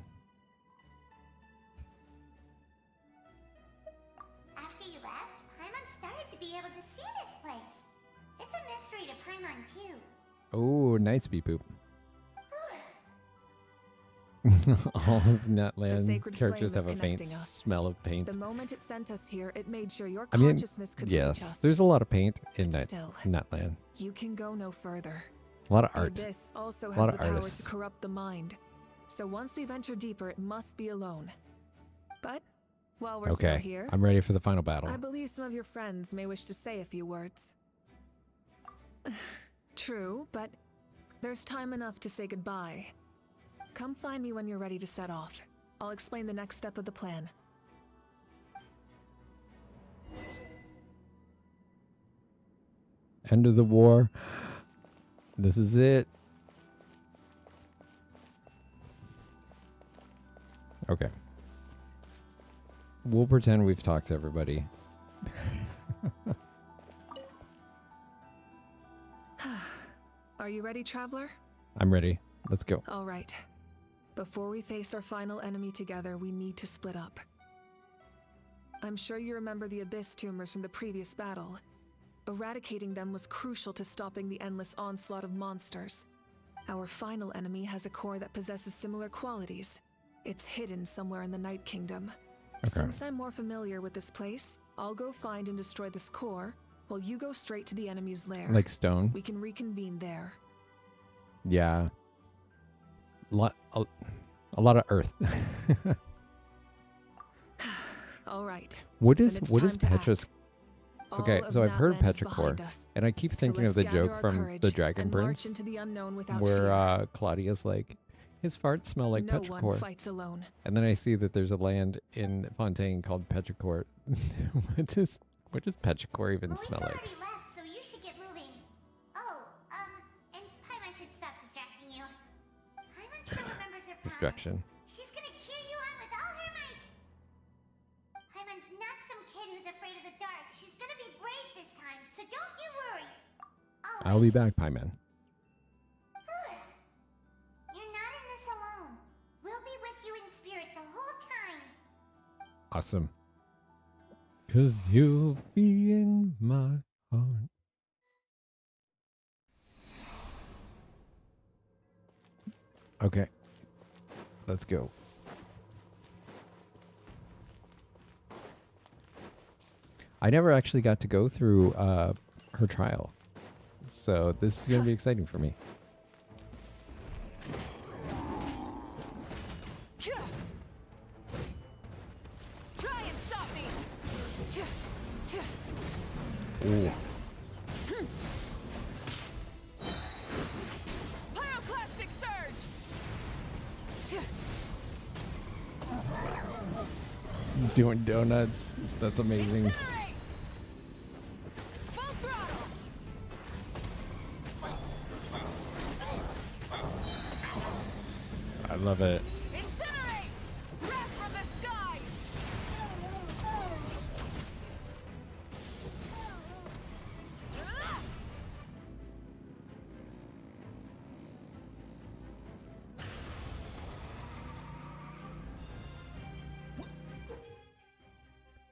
After you left, Paimon started to be able to see this place. It's a mystery to Paimon, too. Oh, nice beep boop. All of Natlan sacred characters flame have is a faint connecting us. smell of paint. The moment it sent us here, it made sure your I mean, consciousness could yes, reach us. there's a lot of paint in But still, Natlan. You can go no further. A lot of The art. abyss also A has lot the of power artists. to corrupt the mind. So once we venture deeper, it must be alone. But while we're still Okay, here, I'm ready for the final battle. I believe some of your friends may wish to say a few words. True, but there's time enough to say goodbye. Come find me when you're ready to set off. I'll explain the next step of the plan. End of the war. This is it. Okay. We'll pretend we've talked to everybody. Are you ready, traveler? I'm ready. Let's go. All right. Before we face our final enemy together, we need to split up. I'm sure you remember the Abyss tumors from the previous battle. Eradicating them was crucial to stopping the endless onslaught of monsters. Our final enemy has a core that possesses similar qualities. It's hidden somewhere in the Night Kingdom. Okay. Since I'm more familiar with this place, I'll go find and destroy this core, while you go straight to the enemy's lair. Like stone? We can reconvene there. Yeah. A lot of earth. All right. What Then is it's what time is to Petra's? act. Okay, All so of I've heard Natlan is Petrichor, behind us. and I keep So thinking of let's the gather joke our from courage the Dragon and Prince, march into the unknown without where fear. Claudia's like, his farts smell like No Petrichor. one fights alone. And then I see that there's a land in Fontaine called Petrichor. what does Petrichor even smell like? Already left, so you should get moving. Oh, and Paimon should stop distracting you. Paimon still remembers her promise. Destruction. She's gonna cheer you on with all her might. Paimon's not some kid who's afraid of the dark. She's gonna be brave this time, so don't you worry. I'll be back, Pieman. Good. You're not in this alone. We'll be with you in spirit the whole time. Awesome. 'Cause you'll be in my heart. Okay. Let's go. I never actually got to go through her trial. So this is going to be exciting for me. Try and stop me. Ooh. Pyroclastic surge. Doing donuts. That's amazing. Full throttle. I love it. Incinerate. Breath from the skies.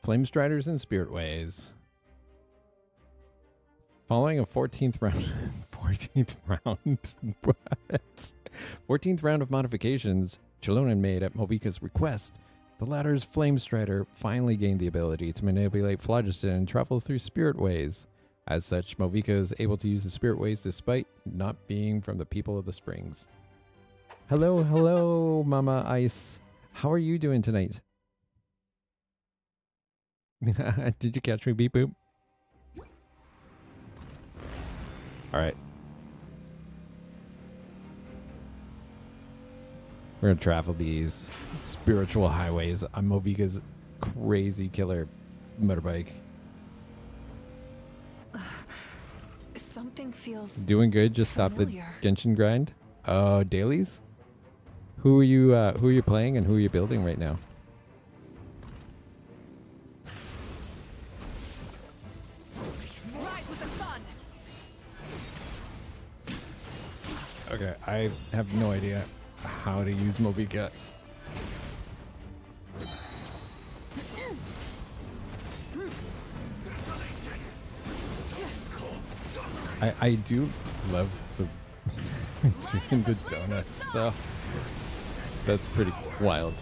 Flame Striders and Spirit Ways. Following a 14th round. 14th round? What? 14th round of modifications Chilonan made at Movika's request. The latter's Flame Strider finally gained the ability to manipulate phlogiston and travel through Spirit Ways. As such, Movika is able to use the Spirit Ways despite not being from the people of the Springs. Hello, hello, Mama Ice. How are you doing tonight? Did you catch me, Beep Boop? Alright. We're gonna travel these spiritual highways on Movika's crazy killer motorbike. Something feels Doing good, just stop the familiar. Genshin grind. Oh, dailies? Who are you playing and who are you building right now? Rise with the sun. Okay, I have no idea how to use Movika. I do love the doing the donuts though. That's pretty wild.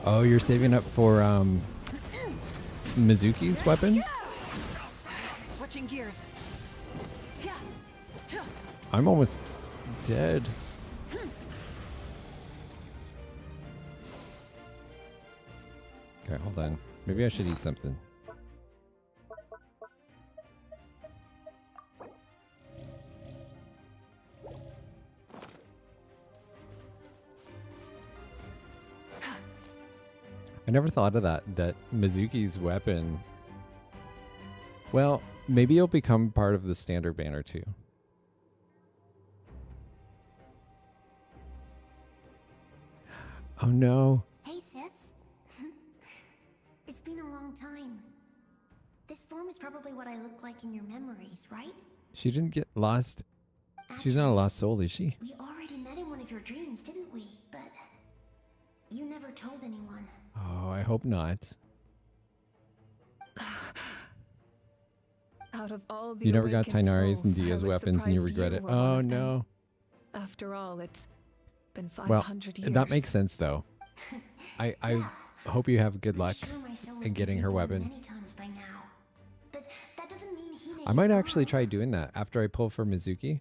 Oh, you're saving up for Mizuki's weapon? Switching gears. I'm almost dead. Okay, hold on. Maybe I should eat something. I never thought of that Mizuki's weapon. Well, maybe it'll become part of the standard banner too. Oh no. Hey, sis. It's been a long time. This form is probably what I look like in your memories, right? She didn't get lost. She's not a lost soul, is she? We already met in one of your dreams, didn't we? But you never told anyone. Oh, I hope not. Out of all the You never got awakened Tainari's and souls, I Dia's was weapons and you surprised regret it. were one Oh of them. no. After all, it's been 500 Well, years. that makes sense though. I hope you have good luck in getting her weapon. Many times by now. But that doesn't mean Hime I might actually try doing that after I pull for Mizuki.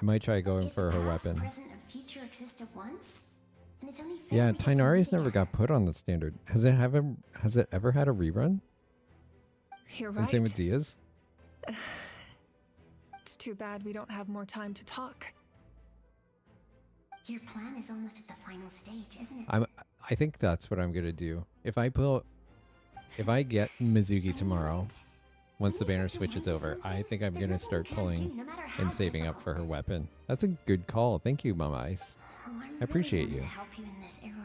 I might try going for her weapon. present and future exist at once. And it's only fair Yeah, we get to Tainari's meet never got put on the standard. Has it ever had a rerun? You're And right. same with Dia's? It's too bad we don't have more time to talk. Your plan is almost at the final stage, isn't it? I think that's what I'm gonna do. If I get Mizuki tomorrow, once the banner switch is over, I think I'm gonna start pulling and saving up for her weapon. That's a good call. Thank you, Mama Ice. Oh, I appreciate really you. want to help you in this era,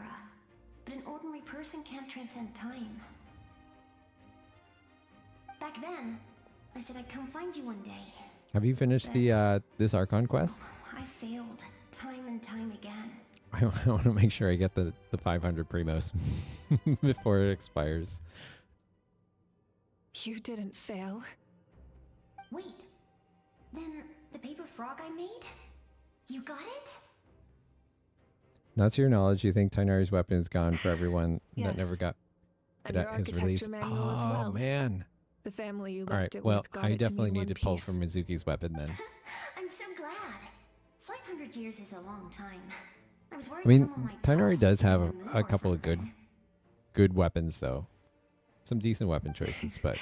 but an ordinary person can't transcend time. Back then, I said I'd come find you one day. Have you finished the this Archon quest? I failed time and time again. I want to make sure I get the 500 Primos before it expires. You didn't fail. Wait, then the paper frog I made? You got it? Not to your knowledge, you think Tainari's weapon is gone for everyone that Yes. never got And it your at his architecture release. manual as Oh well. man. The family you All right. left it Well, with got I it to definitely me need one to pull piece. for Mizuki's weapon then. I'm so glad. 500 years is a long time. I was worried I mean, someone might Tainari toss does it have in a move or couple of something. good weapons though. Some decent weapon choices, but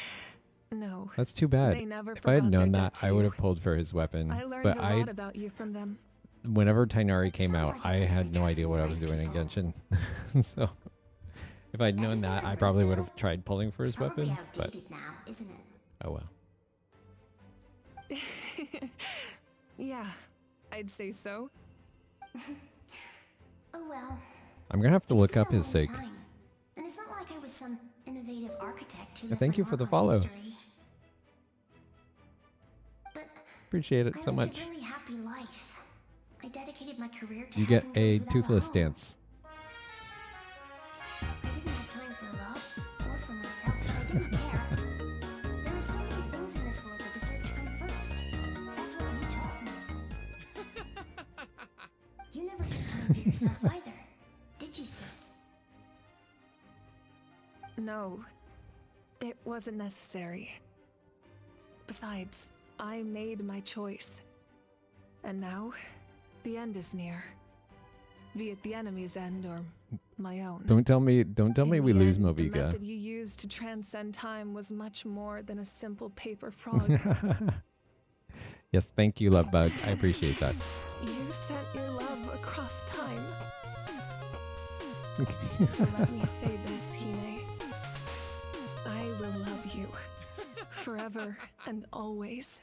No. that's too bad. They never If I had forgot their known debt that, to I would you. have pulled for his weapon. I learned But a I, lot about you from them. whenever Tainari came out, I had no idea what I was doing in Genshin. So if I'd known that, I probably would have tried pulling for his weapon. But Outdated now, isn't it? oh well. Yeah, I'd say so. Oh well. I'm gonna have to look been up a his long sake. time, and it's not like I was some innovative architect who Yeah, left thank my you for the mark on follow. history. But Appreciate it I so lived much. a really happy life. I dedicated my career to You get helping a those without toothless home. dance. I didn't have time for love or for myself, but I didn't care. There are so many things in this world that deserve to come first. That's what you taught me. You never took time for yourself either, did you, sis? No, it wasn't necessary. Besides, I made my choice. And now, the end is near. Be it the enemy's end or my own. Don't tell me In we the lose end, The Moviga. method you used to transcend time was much more than a simple paper frog. Yes, thank you, Lovebug. I appreciate that. You sent your love across time. So let me say this, Hime. I will love you. Forever and always.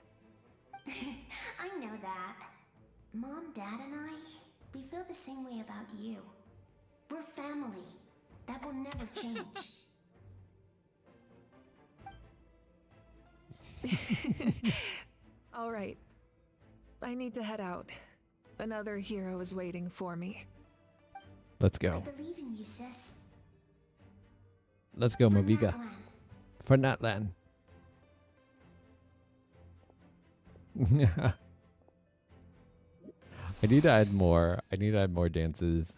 I know that. Mom, Dad, and I, we feel the same way about you. We're family. That will never change. All right. I need to head out. Another hero is waiting for me. Let's I go. believe in you, sis. Let's go, For Moviga. Natlan. For Natlan. I need to add more. I need to add more dances.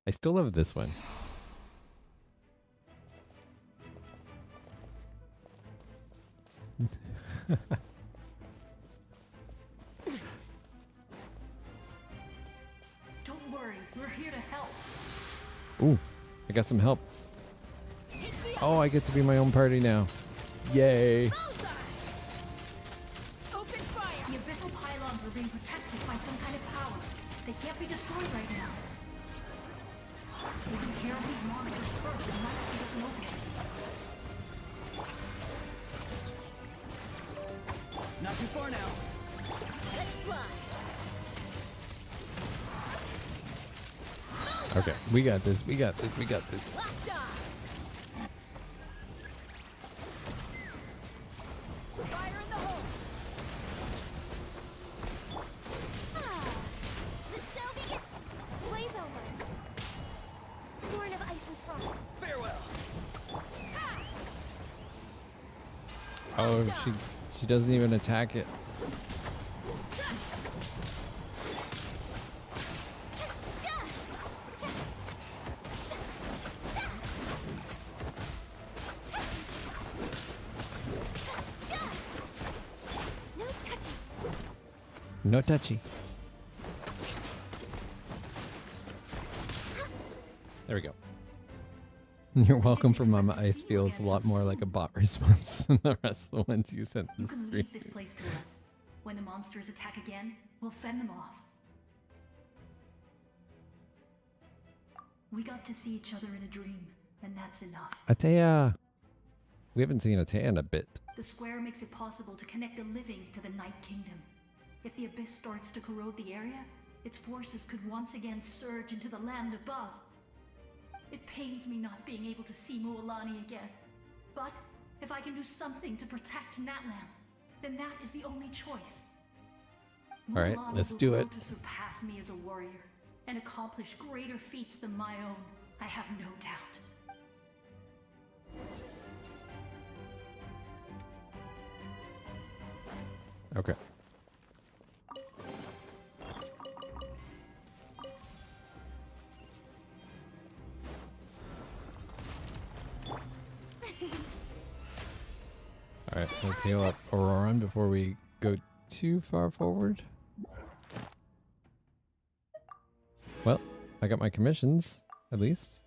I still love this one. Don't worry, we're here to help. Ooh, I got some help. Oh, I get to be my own party now. Yay. Open fire! The abyssal pylons are being protected by some kind of power. They can't be destroyed right now. Taking care of these monsters first might give us an opening. Not too far now. Let's fly! Okay, we got this. We got this. We got this. Locked on! Fire in the hole! The show begins. Blaze over. Born of ice and frost. Farewell. Oh, she doesn't even attack it. No touchy. There we go. You're welcome for Mama Ice feels a lot more like a bot response than the rest of the ones you sent You this can stream. leave this place to us. When the monsters attack again, we'll fend them off. We got to see each other in a dream, and that's enough. Atea! We haven't seen Atea in a bit. The square makes it possible to connect the living to the Night Kingdom. If the abyss starts to corrode the area, its forces could once again surge into the land above. It pains me not being able to see Mualani again. But if I can do something to protect Natlan, then that is the only choice. All right, Mualani let's will do grow it. to surpass me as a warrior and accomplish greater feats than my own. I have no doubt. Okay. Alright, let's heal up Auroran before we go too far forward. Well, I got my commissions, at least.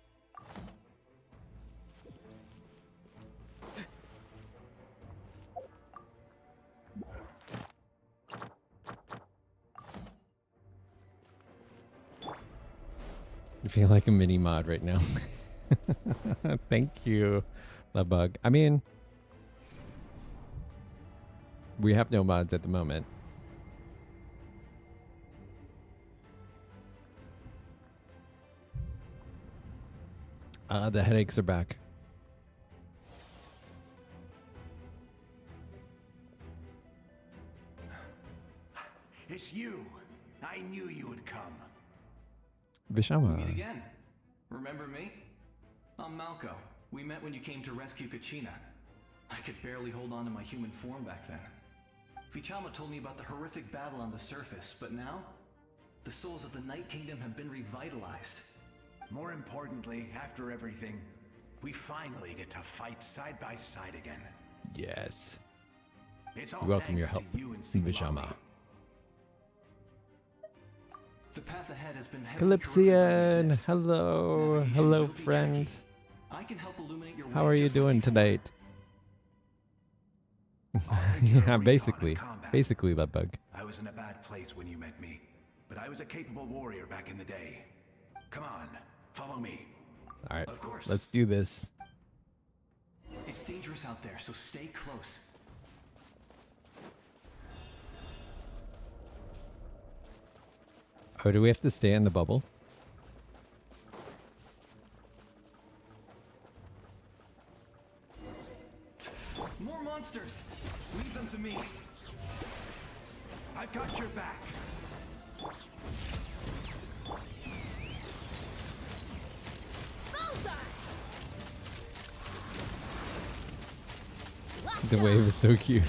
I feel like a mini mod right now. Thank you, Lebug. I mean, we have no mods at the moment. The headaches are back. It's you. I knew you would come. Vishama. Meet again. Remember me? I'm Malco. We met when you came to rescue Kachina. I could barely hold on to my human form back then. Vichama told me about the horrific battle on the surface, but now, the souls of the Night Kingdom have been revitalized. More importantly, after everything, we finally get to fight side by side again. Yes. It's all Welcome your thanks help, to you and Siglali. Vishama. The path ahead has been heavily corroded by the Calypsian, abyss. hello, Navigation hello will be friend. tricky. I can help illuminate your How way are you just like doing before. tonight? Yeah, basically, Lebug. I was in a bad place when you met me, but I was a capable warrior back in the day. Come on, follow me. All right, Of course. let's do this. It's dangerous out there, so stay close. Oh, do we have to stay in the bubble? More monsters! Leave them to me. I've got your back. The wave is so cute.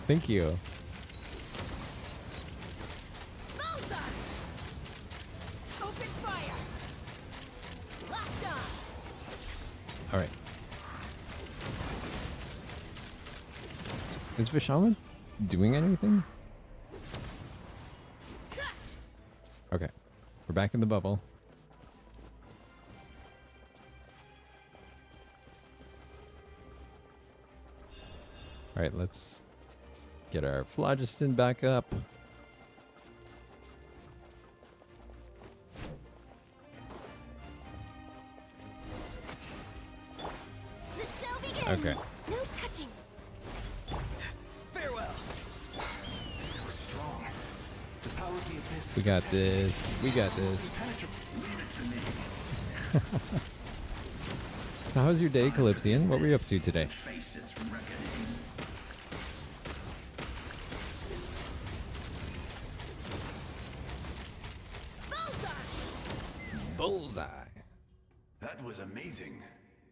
Thank you. Open fire. Locked on. All right. Is Vishama doing anything? Okay. We're back in the bubble. All right, let's get our phlogiston back up. The show begins. Okay. No touching. Farewell. So strong. The power of the abyss. We got this. We got this. Leave it to me. So how's your day, Calypsian? What were you up to today? Face its reckoning. Bullseye. That was amazing.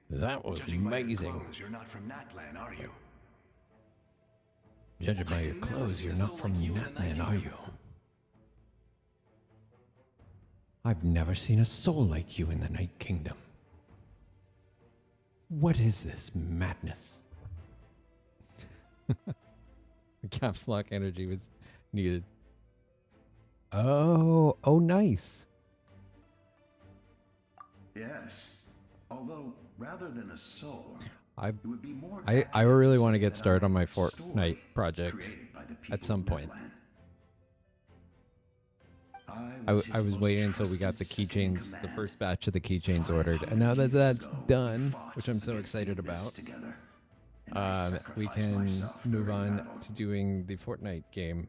That was Judging by your amazing. clothes, you're not from Natlan, are you? Judging by your clothes, you're not from Natlan, are you? I've never seen a soul like you in the Night Kingdom. What is this madness? The caps lock energy was needed. Oh, nice. Yes. Although, rather than a soul, I it would be more I really accurate want to say get that started on I'm my a Fortnite story project created by the people at some of point. Natlan. I was waiting until we got the keychains, the first batch of the keychains ordered, and now that that's done, which I'm so excited about, we can move on to doing the Fortnite game.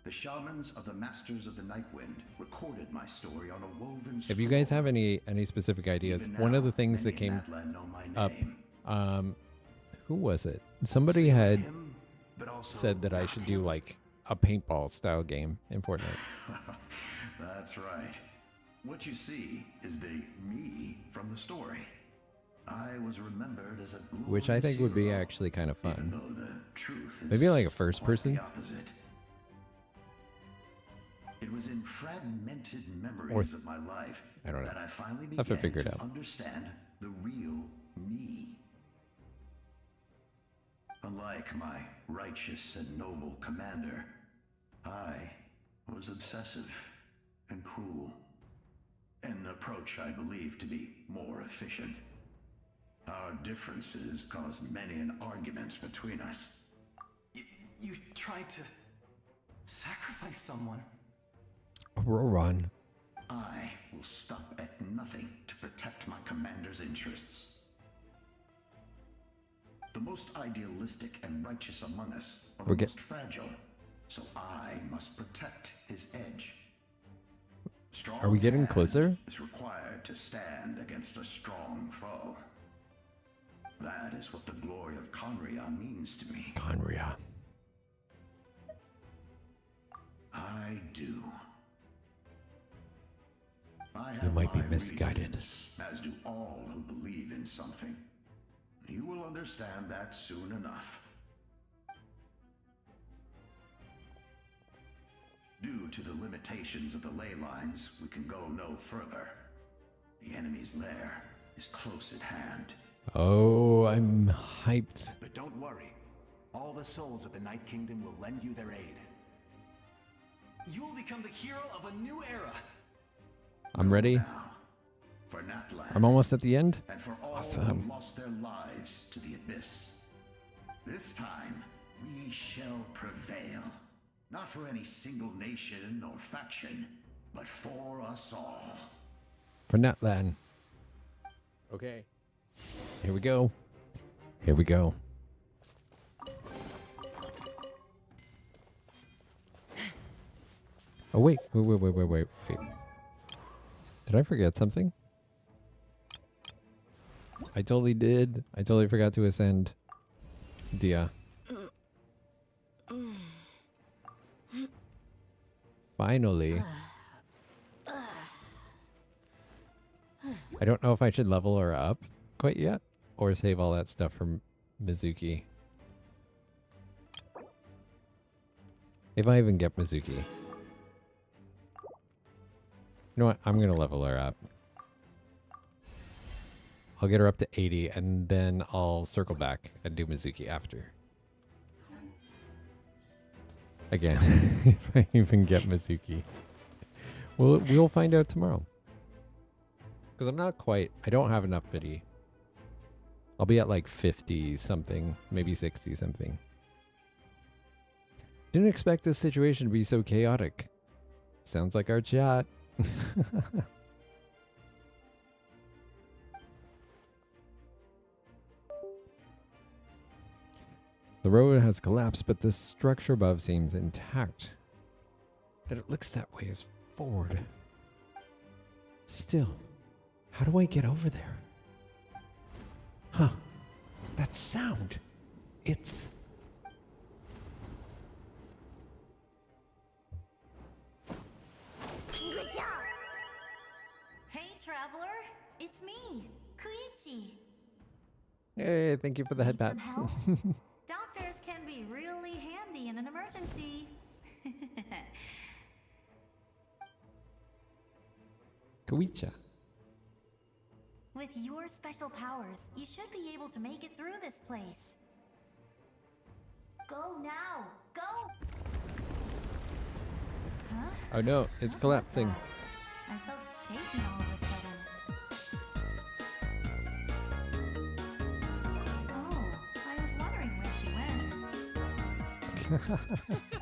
The shamans of the Masters of the Nightwind recorded my story on a woven If you guys have any specific ideas, Even one of now, the things that many came in Natlan know my up, name. who was it? Somebody had him, but also said that I not should do him. like a paintball style game in Fortnite. That's right. What you see is the me from the story. I was remembered as a Which I think would be hero, actually kind of even fun. though the truth is Maybe like a first quite person. the opposite. It was in fragmented memories Or- of my life I don't know. that I finally Have to began figure it to out. understand the real me. Unlike my righteous and noble commander, I was obsessive and cruel. An approach I believe to be more efficient. Our differences caused many an arguments between us. You tried to sacrifice someone. Roran. I will stop at nothing to protect my commander's interests. The most idealistic and righteous among us are the We're most fragile, so I must protect his edge. Strong Are we getting hand closer? is required to stand against a strong foe. That is what the glory of Conria means to me. Conria. I do. I You have might be my misguided. reasons, as do all who believe in something. You will understand that soon enough. Due to the limitations of the ley lines, we can go no further. The enemy's lair is close at hand. Oh, I'm hyped. But don't worry. All the souls of the Night Kingdom will lend you their aid. You will become the hero of a new era. I'm ready. For Natlan. I'm almost at the end. And for all Awesome. who lost their lives to the abyss. This time, we shall prevail. Not for any single nation or faction, but for us all. For Natlan. Okay. Here we go. Here we go. Oh, wait. Wait. Did I forget something? I totally did. I totally forgot to ascend Dia. Finally. I don't know if I should level her up quite yet or save all that stuff from Mizuki. If I even get Mizuki. You know what? I'm going to level her up. I'll get her up to 80, and then I'll circle back and do Mizuki after. Again, if I even get Mizuki. We'll find out tomorrow. Because I'm not quite... I don't have enough pity. I'll be at like 50 something, maybe 60 something. Didn't expect this situation to be so chaotic. Sounds like our chat. The road has collapsed, but the structure above seems intact. That it looks that way is forward. Still, how do I get over there? Huh. That sound. It's... Good job! Hey, traveler. It's me, Koichi. Hey, thank you for the head pat. Doctors can be really handy in an emergency. Koicha. With your special powers, you should be able to make it through this place. Go now! Go! Huh? Oh no, it's collapsing. I felt shaky all of a sudden. Oh, I was wondering where she went.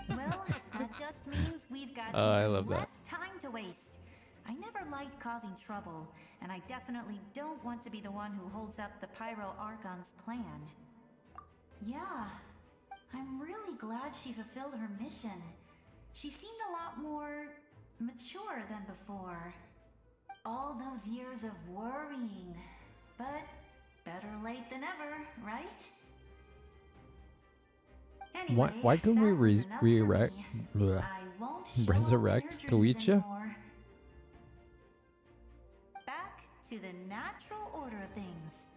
Well, that just means we've got I love that. less time to waste. I never liked causing trouble, and I definitely don't want to be the one who holds up the Pyro Archon's plan. Yeah, I'm really glad she fulfilled her mission. She seemed a lot more mature than before. All those years of worrying, but better late than ever, right? Anyway, Why couldn't we that was enough for resurrect me. I won't show up in resurrect your dreams Koicha? anymore. Back to the natural order of things.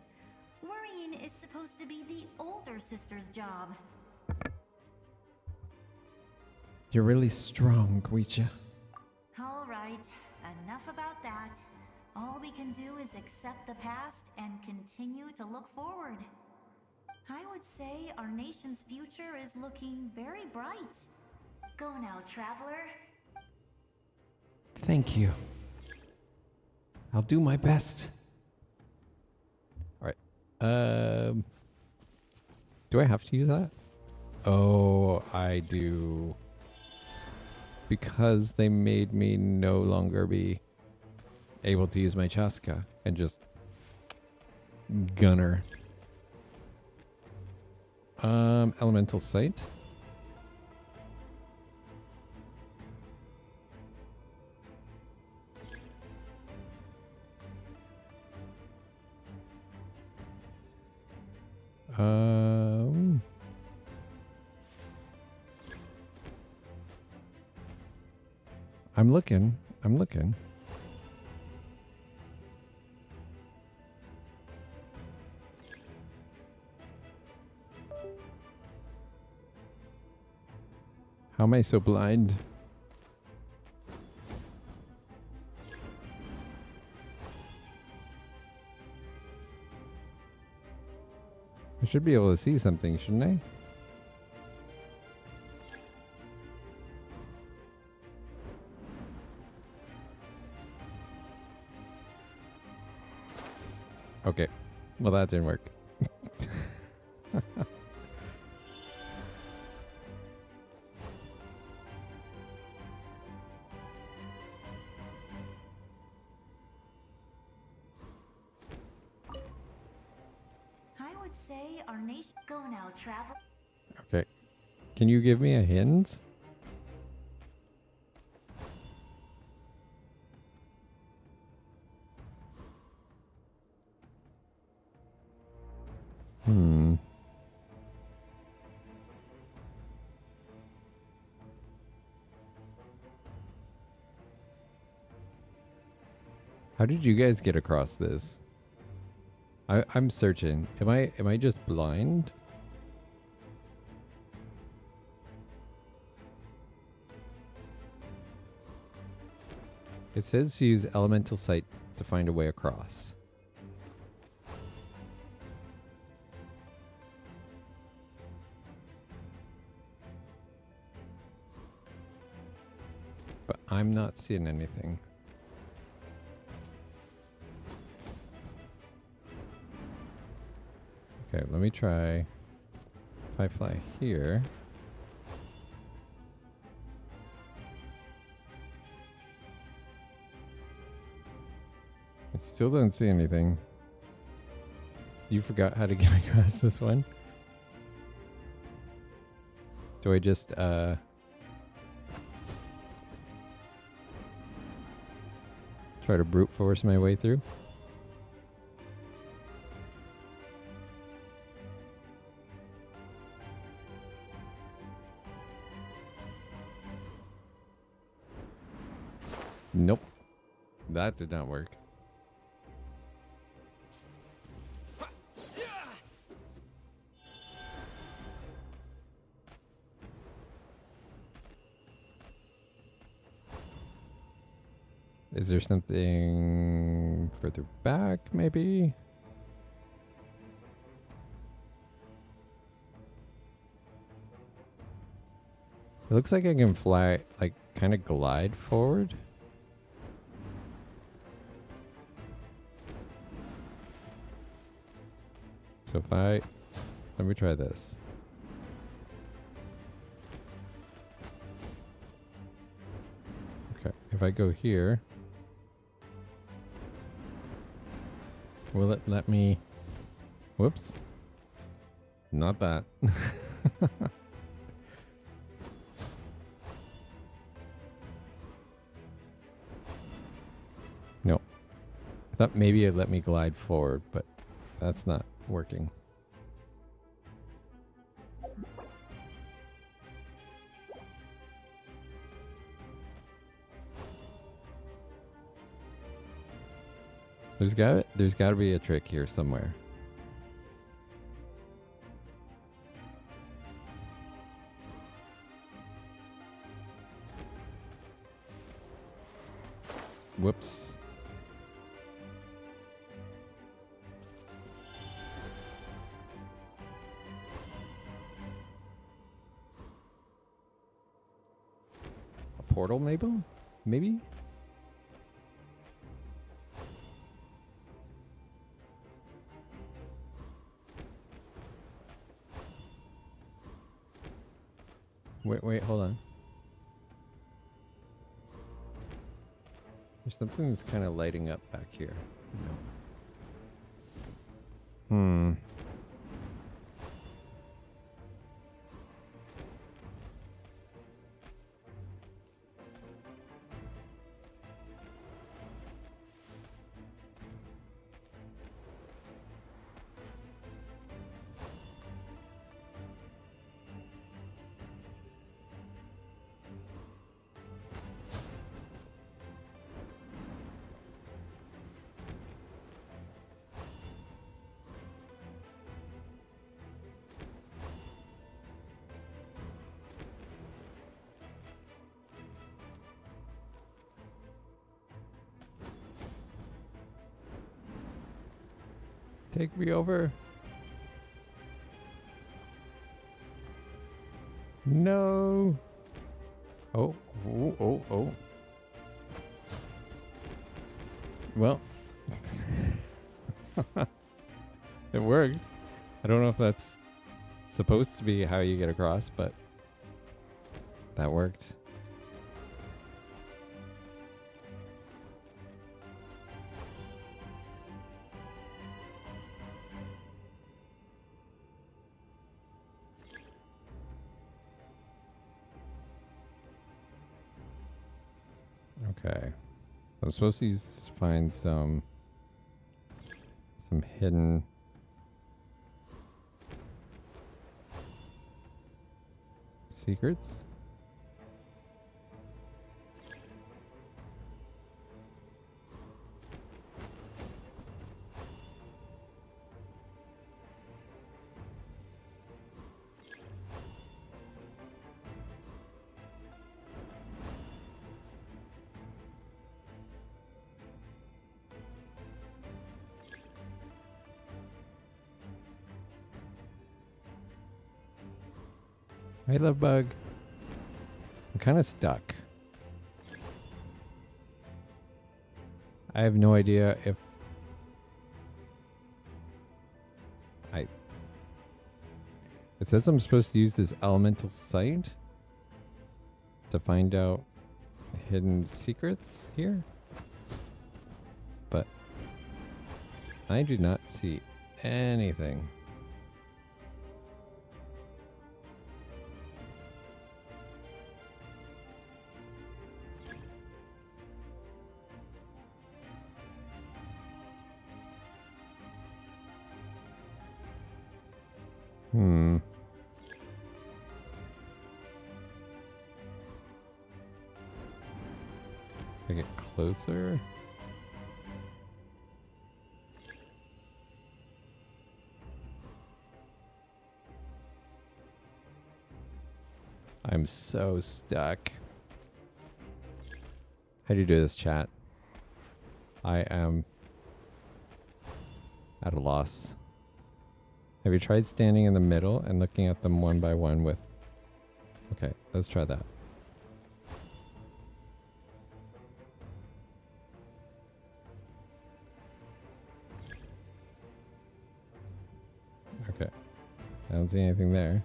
Worrying is supposed to be the older sister's job. You're really strong, Koicha. All right, enough about that. All we can do is accept the past and continue to look forward. I would say our nation's future is looking very bright. Go now, traveler. Thank you. I'll do my best. All right. Do I have to use that? Oh, I do. Because they made me no longer be able to use my Chaska and just gunner. Elemental Sight. I'm looking. How am I so blind? I should be able to see something, shouldn't I? Okay. Well, that didn't work. I would say our nation. Go now, traveler. Okay. Can you give me a hint? How did you guys get across this? I'm searching. Am I just blind? It says to use elemental sight to find a way across. But I'm not seeing anything. Okay, let me try. If I fly here. I still don't see anything. You forgot how to get across this one? Do I just, try to brute force my way through? Nope. That did not work. Is there something further back, maybe? It looks like I can fly, like, kind of glide forward. So if I... Let me try this. Okay, if I go here... Will it let me... Whoops. Not that. Nope. I thought maybe it let me glide forward, but that's not working. There's got to be a trick here somewhere. Whoops. A portal, maybe? Maybe? Wait, hold on. There's something that's kind of lighting up back here. No. Take me over. No. Oh. Well. It works. I don't know if that's supposed to be how you get across, but that worked. Okay. I'm supposed to find some hidden secrets. Hi, Love Bug. I'm kind of stuck. I have no idea if it says I'm supposed to use this elemental sight to find out hidden secrets here, but I do not see anything. I get closer. I'm so stuck. How do you do this, chat? I am at a loss. Have you tried standing in the middle and looking at them one by one with... Okay, let's try that. Okay. I don't see anything there.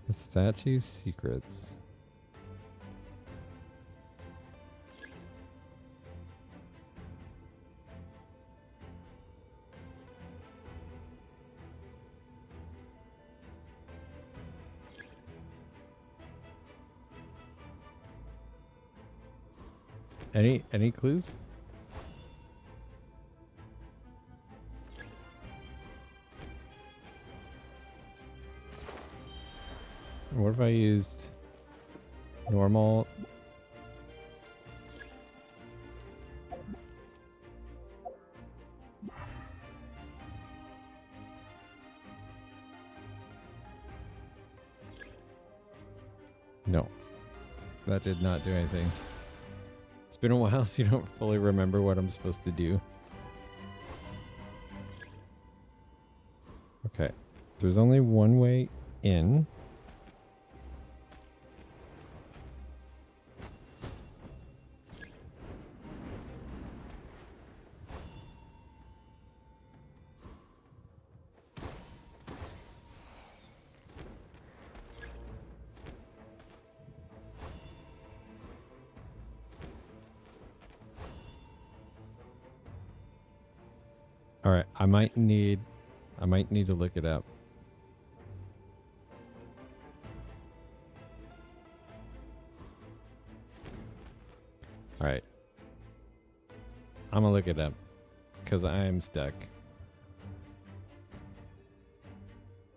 The statue's secrets. Any clues? What if I used normal? No, that did not do anything. It's been a while, so you don't fully remember what I'm supposed to do. Okay, there's only one way in. All right, I might need to look it up. All right. I'm gonna look it up because I am stuck.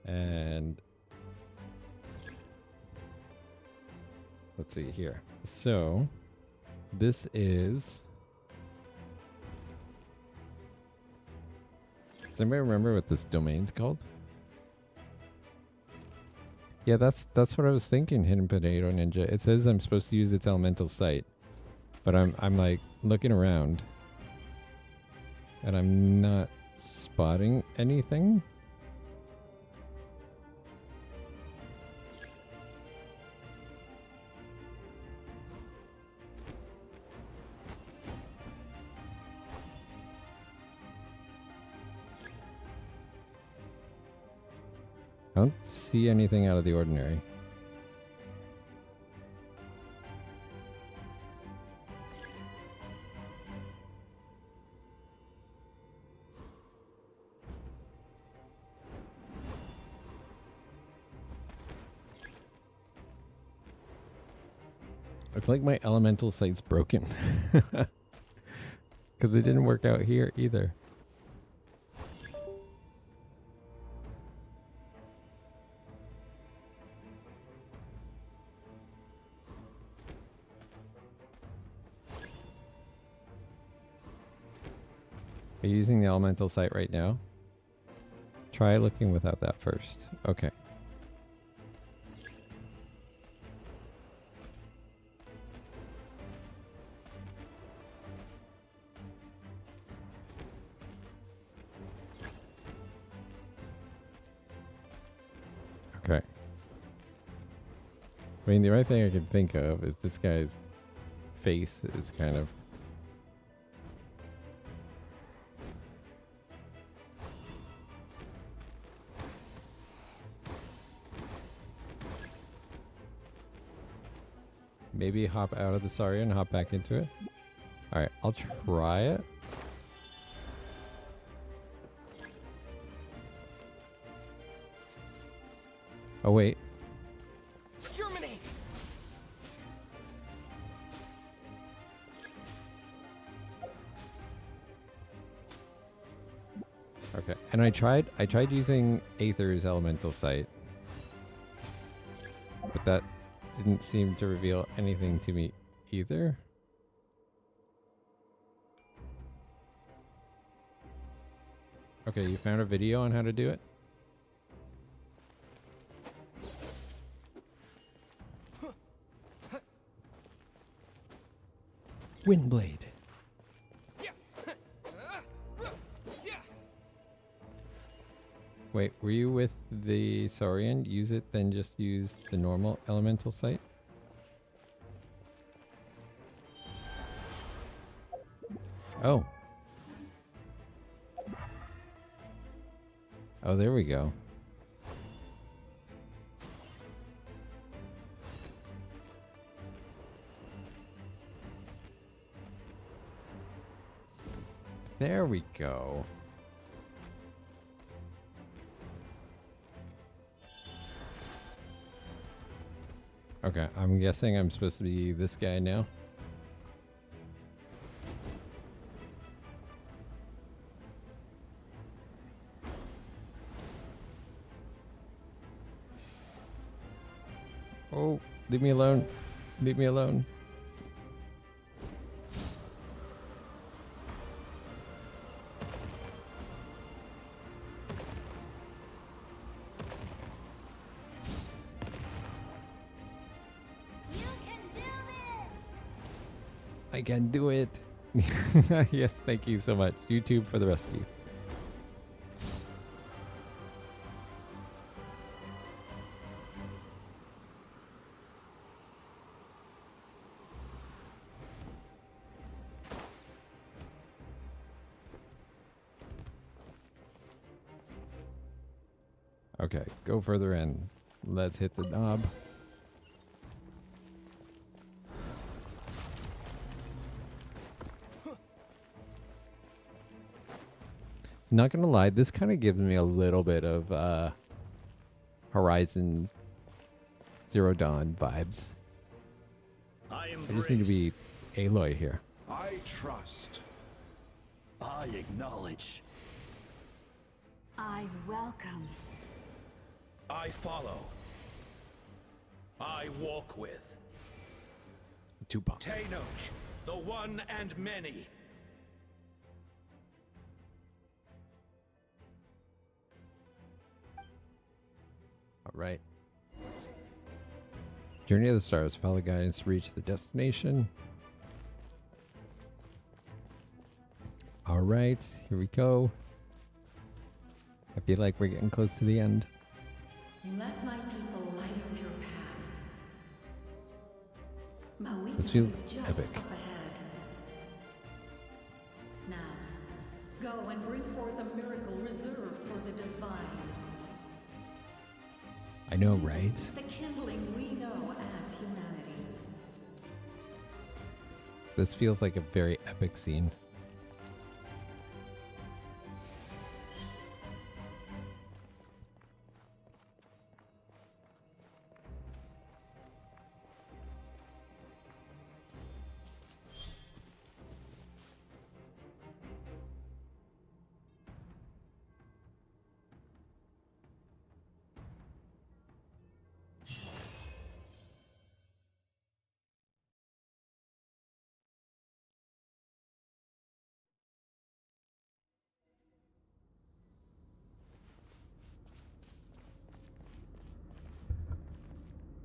And let's see here. So this is... Does anybody remember what this domain's called? Yeah, that's what I was thinking, Hidden Potato Ninja. It says I'm supposed to use its elemental sight, but I'm like looking around and I'm not spotting anything. I don't see anything out of the ordinary. It's like my elemental sight's broken. Because it didn't work out here either. Are you using the elemental sight right now? Try looking without that first. Okay. I mean, the only thing I can think of is this guy's face is kind of... Maybe hop out of the Saurian and hop back into it. Alright, I'll try it. Oh, wait. Germinate! Okay, and I tried using Aether's elemental sight, but that didn't seem to reveal anything to me either. Okay, you found a video on how to do it? Windblade. Wait, were you with the Saurian? Use it, then just use the normal elemental sight? Oh. Oh, there we go. There we go. Okay, I'm guessing I'm supposed to be this guy now. Oh, leave me alone. Leave me alone. I can do it. Yes, thank you so much. YouTube for the rescue. Okay, go further in. Let's hit the knob. Not gonna lie, this kind of gives me a little bit of Horizon Zero Dawn vibes. I just need to be Aloy here. I trust. I acknowledge. I welcome. I follow. I walk with. Tupac. Tenoch, the one and many. All right. Journey of the Stars. Follow guidance to reach the destination. All right, here we go. I feel like we're getting close to the end. Let my people light up your path. My This feels is just epic. up ahead. Now, go and bring forth a miracle reserved for the divine. I know, right? The kindling we know as humanity. This feels like a very epic scene.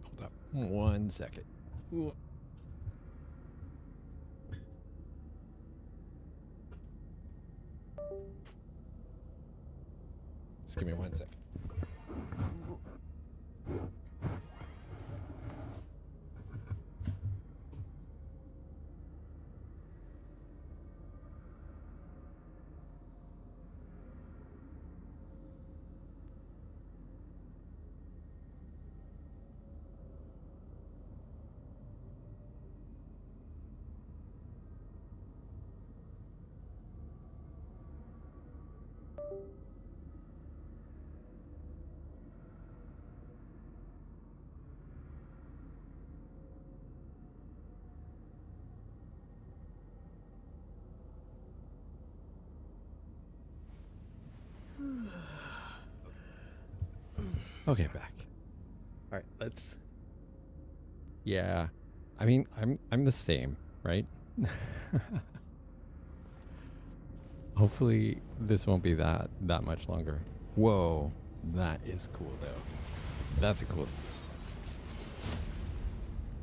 Hold up 1 second. Ooh. Just give me 1 second. Okay, back. All right, let's. Yeah, I mean, I'm the same, right? Hopefully, this won't be that much longer. Whoa, that is cool though. That's a cool.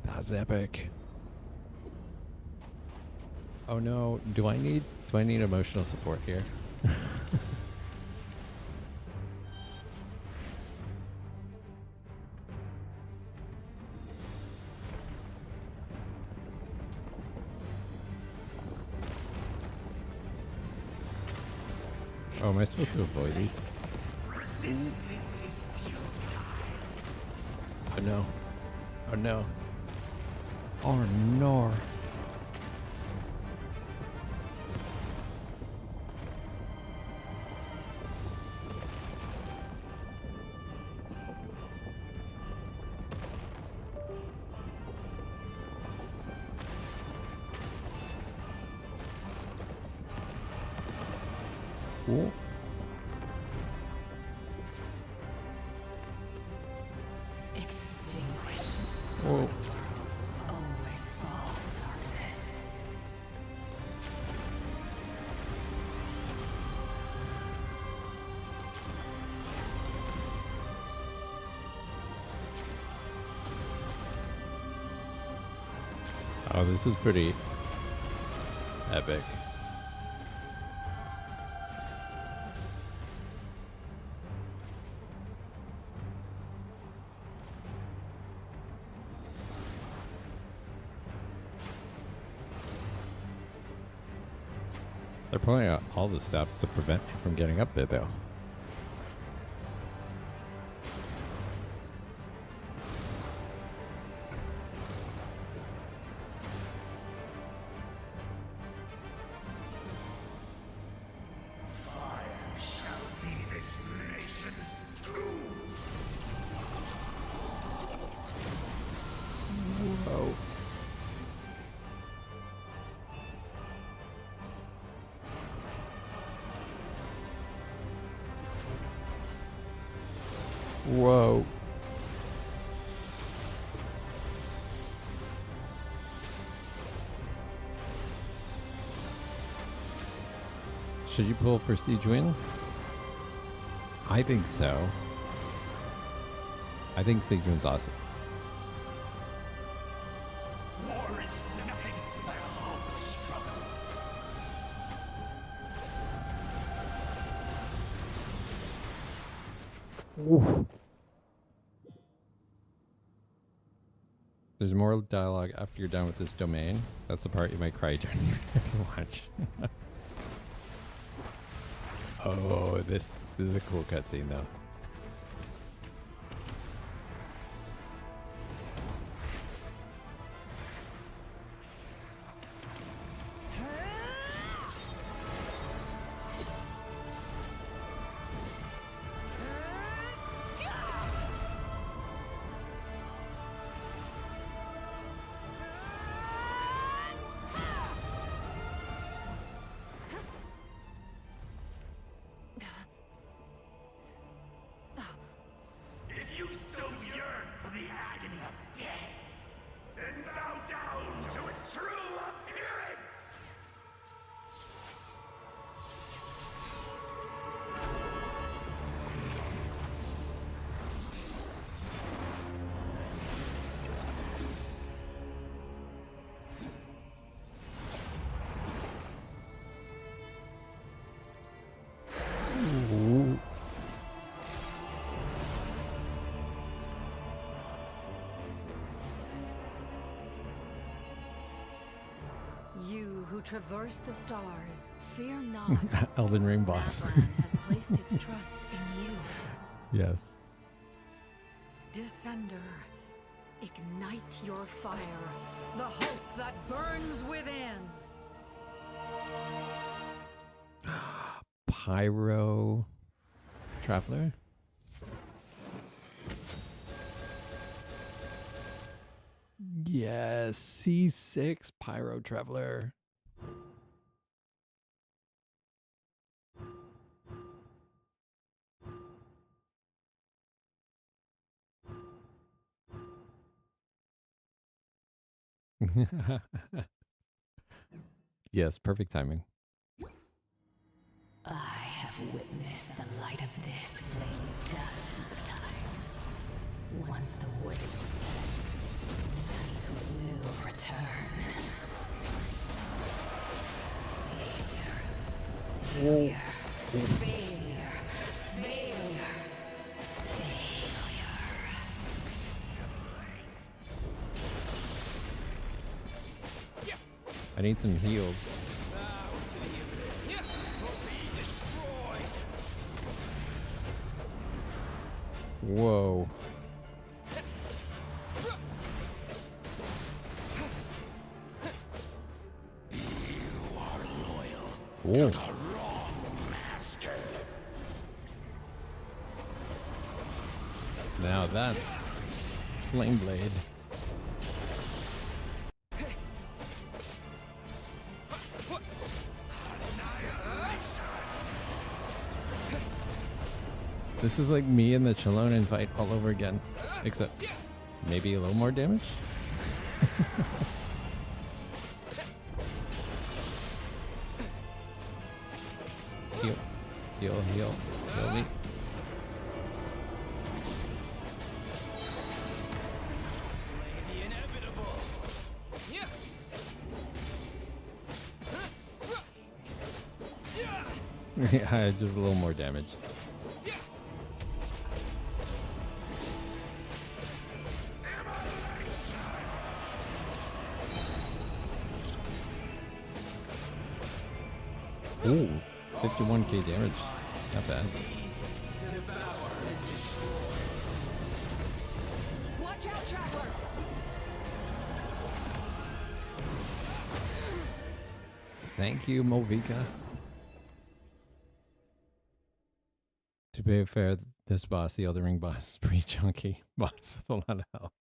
That's epic. Oh no, do I need emotional support here? Oh, am I supposed to avoid these? Oh no. Oh no. Oh no. Cool. Extinguish. Whoa. Always fall to darkness. Oh, this is pretty epic. They're pulling out all the steps to prevent me from getting up there, though. Fire shall be this nation's tomb. Whoa. Whoa. Should you pull for Siege Win? I think so. I think Siege Win's awesome. War is nothing but a hopeless struggle. Ooh. There's more dialogue after you're done with this domain. That's the part you might cry during if you watch. Oh, this is a cool cutscene though. If you so yearn for the agony of death, then bow down to its true appearance! Ooh. You who traverse the stars, fear not. Elden Ring boss. Natlan has placed its trust in you. Yes. Descender, ignite your fire, the hope that burns within. Pyro Traveler. Yes, C6 Pyro Traveler. Yes, perfect timing. I have witnessed the light of this flame dozens of times. Once the wood is set, night will return. Failure. Failure. Failure. Failure. I need some heals. Whoa. Ooh. Now that's Flame Blade. This is like me in the Chalonin fight all over again, except maybe a little more damage. Heal, heal, heal, heal me. Yeah, just a little more damage. Ooh, 51k damage. Not bad. Watch out, traveler! Thank you, Movika. To be fair, this boss, the Elden Ring boss, is pretty chunky boss with a lot of health.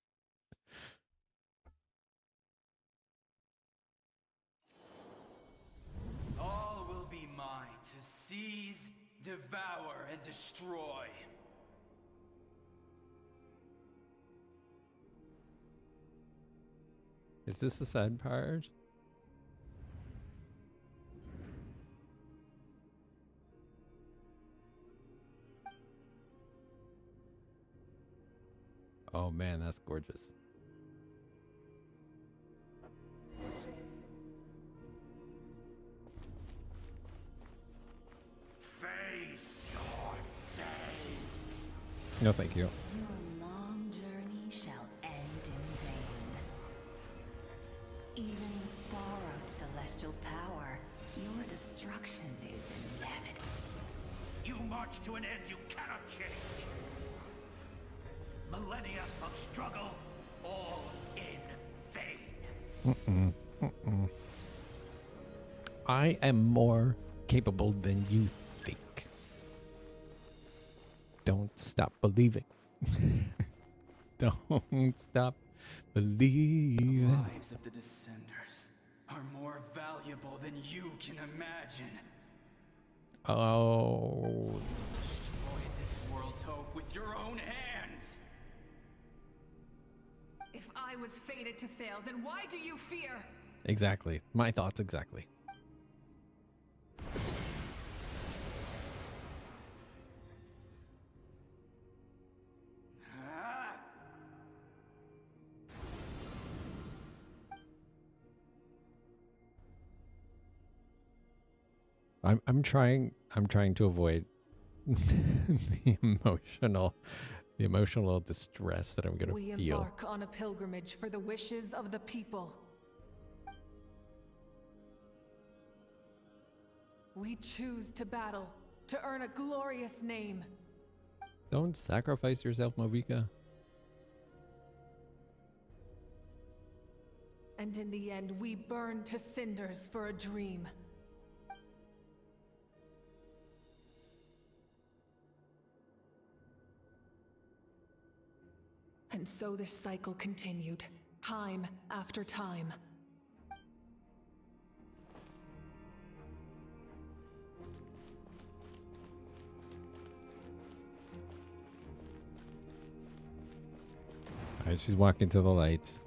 All will be mine to seize, devour, and destroy. Is this the sad part? Oh man, that's gorgeous. Face your fate. No, thank you. Your long journey shall end in vain. Even with borrowed celestial power, your destruction is inevitable. You march to an end you cannot change. Millennia of struggle, all in vain. I am more capable than you think. Don't stop believing. Don't stop believing. The lives of the Descenders are more valuable than you can imagine. Oh. Destroy this world's hope with your own hands. If I was fated to fail, then why do you fear? Exactly. My thoughts exactly. I'm trying to avoid the emotional distress that I'm gonna We feel. embark on a pilgrimage for the wishes of the people. We choose to battle, to earn a glorious name. Don't sacrifice yourself, Movika. And in the end, we burn to cinders for a dream. And so this cycle continued, time after time. Alright, she's walking to the light.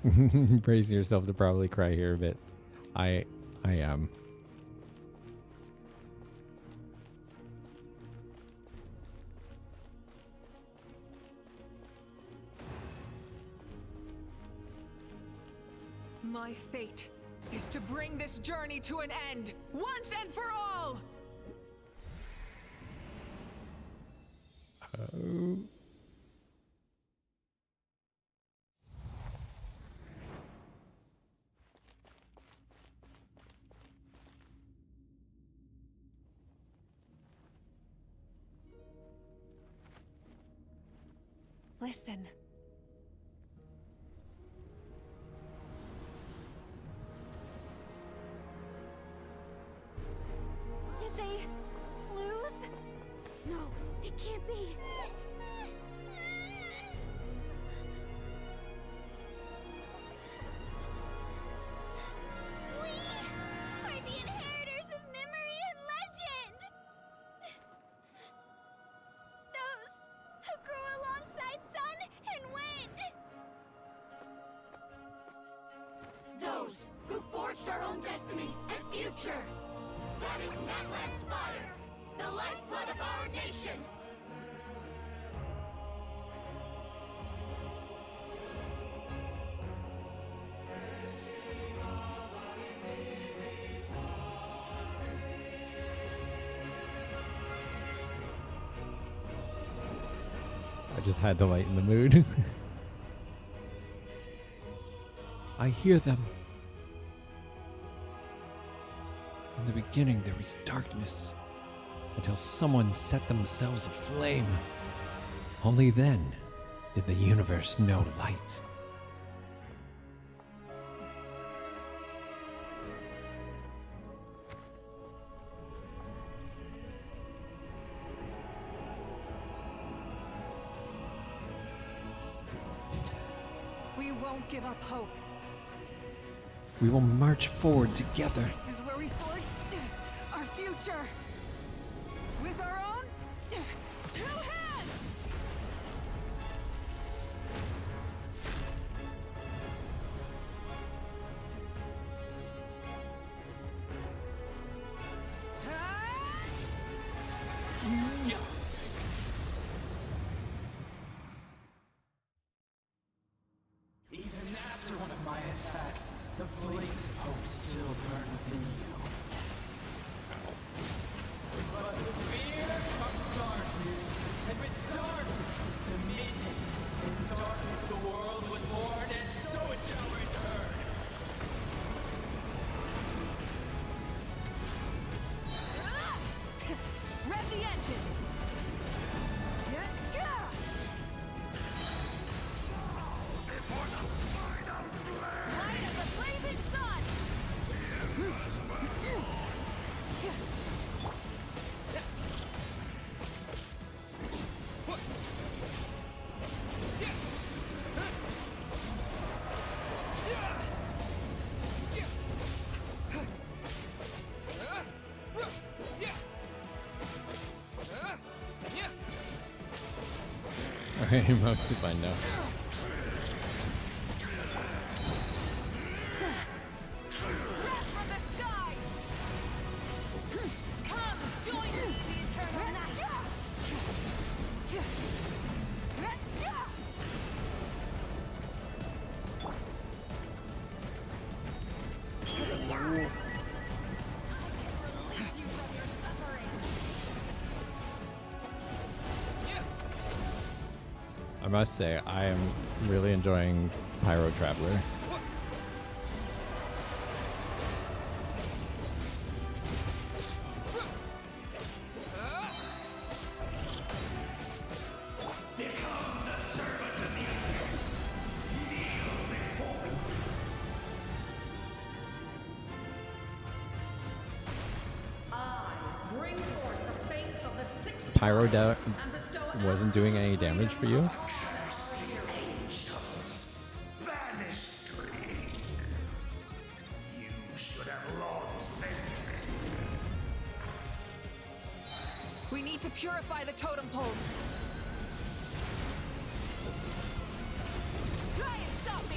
Brace yourself to probably cry here a bit. I am. My fate is to bring this journey to an end, once and for all! Oh. Listen. Did they lose? No, it can't be. We are the inheritors of memory and legend. Those who grew alongside sun and wind. Those who forged our own destiny and future. That is Natlan's fire, the lifeblood of our nation. I just had to lighten the mood. I hear them. In the beginning, there was darkness, until someone set themselves aflame. Only then did the universe know light. We won't give up hope. We will march forward together. This is where we forge our future. With our own two hands! Even after one of my attacks, the flames of hope still burn within you. But with fear comes darkness, and with darkness comes dominion. In darkness the world was born, and so it shall return. Rev the engines! Light as a blazing sun! Okay, mostly fine now. From the sky! Come, join me in the eternal night! Release you from your suffering! I must say, I am really enjoying Pyro Traveler. Become the servant of the earth. Kneel before me. I bring forth the faith of the six Pyro tribes and bestow wasn't doing any damage for you? Cursed angels. Vanished greed. You should have long since been. We need to purify the totem poles. Try and stop me!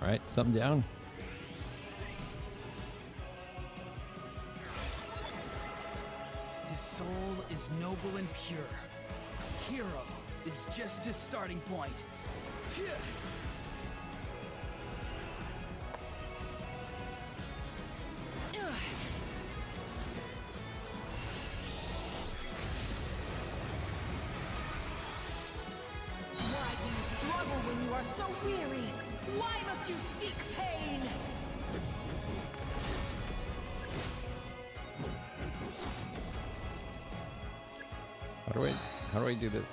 Alright, something down. His soul is noble and pure. Hero is just his starting point. Why do you struggle when you are so weary? Why must you seek pain? How do I do this?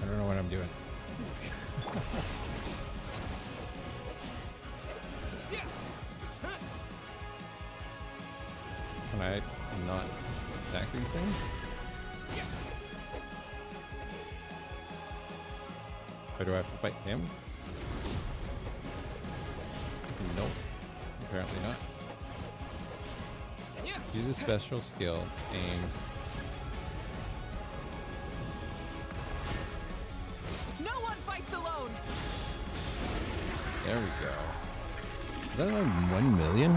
I don't know what I'm doing. Can I not attack these things? Or do I have to fight him? Nope. Apparently not. Use a special skill. Aim. No one fights alone. There we go. Is that like 1 million?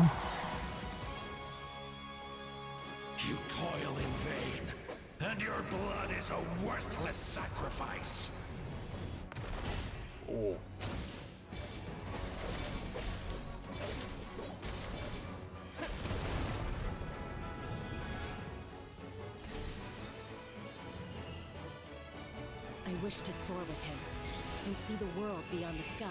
You toil in vain, and your blood is a worthless sacrifice. Oh. I wish to soar with him and see the world beyond the sky.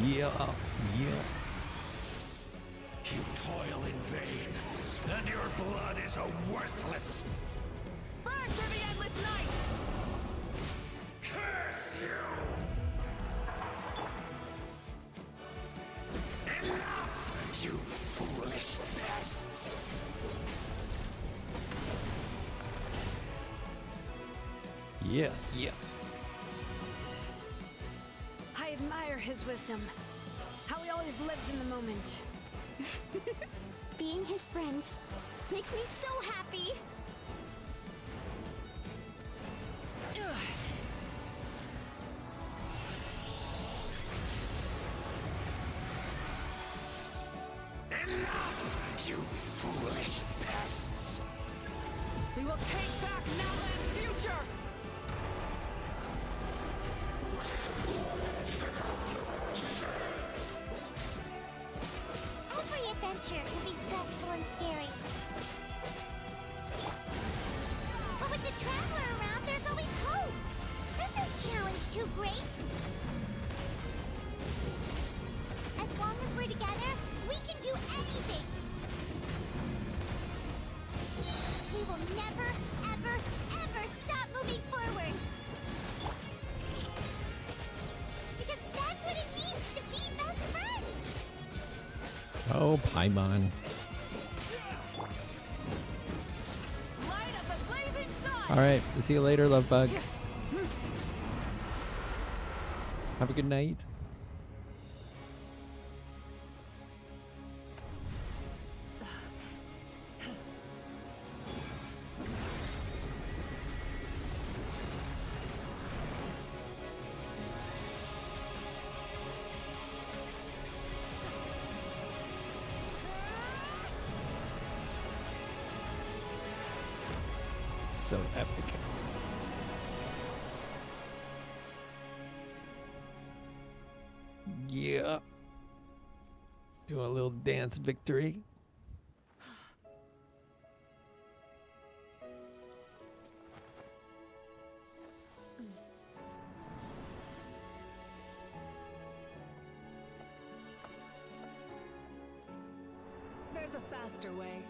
Yeah, yeah. You toil in vain, and your blood is a worthless. Burn through the endless night. Curse you! Enough, you foolish pests! Yeah, yeah. I admire his wisdom. How he always lives in the moment. Being his friend makes me so happy. Enough, you foolish pests! We will take back Natlan's future. Every adventure can be stressful and scary. But with the Traveler around, there's always hope. There's no challenge too great. As long as we're together, we can do anything. We will never, ever, ever stop moving forward. Because that's what it means to be best friends. Oh, Paimon. Light of the blazing sun. Alright, see you later, love bug. Have a good night. So epic. Yeah. Do a little dance victory. There's a faster way.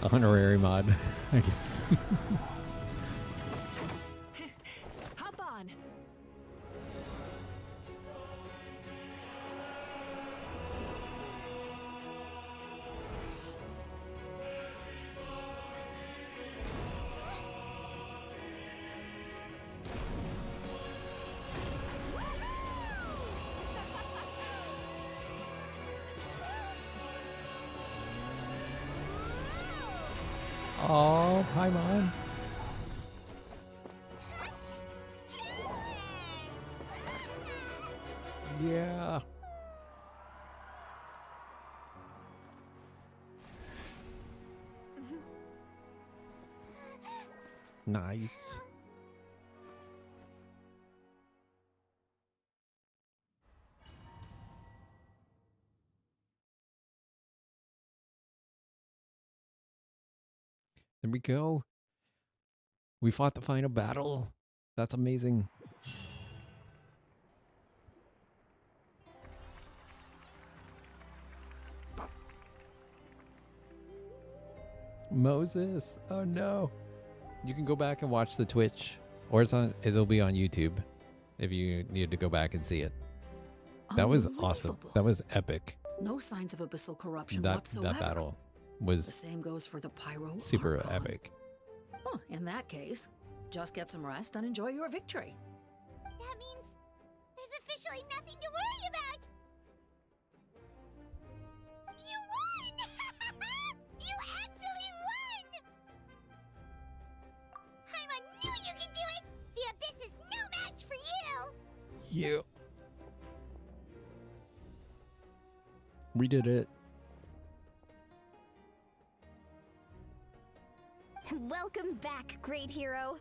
A honorary mod, I guess. Hop on. Oh, Paimon. Yeah. Nice. There we go. We fought the final battle. That's amazing. Moses. Oh no. You can go back and watch the Twitch, or it'll be on YouTube if you need to go back and see it. That was awesome. That was epic. No signs of abyssal corruption That whatsoever. battle was The same goes for the Pyro super Archon. epic. Oh, in that case, just get some rest and enjoy your victory. That means there's officially nothing to worry about. You won! You actually won! Paimon knew you could do it! The Abyss is no match for you! You. We did it. Welcome back, great hero.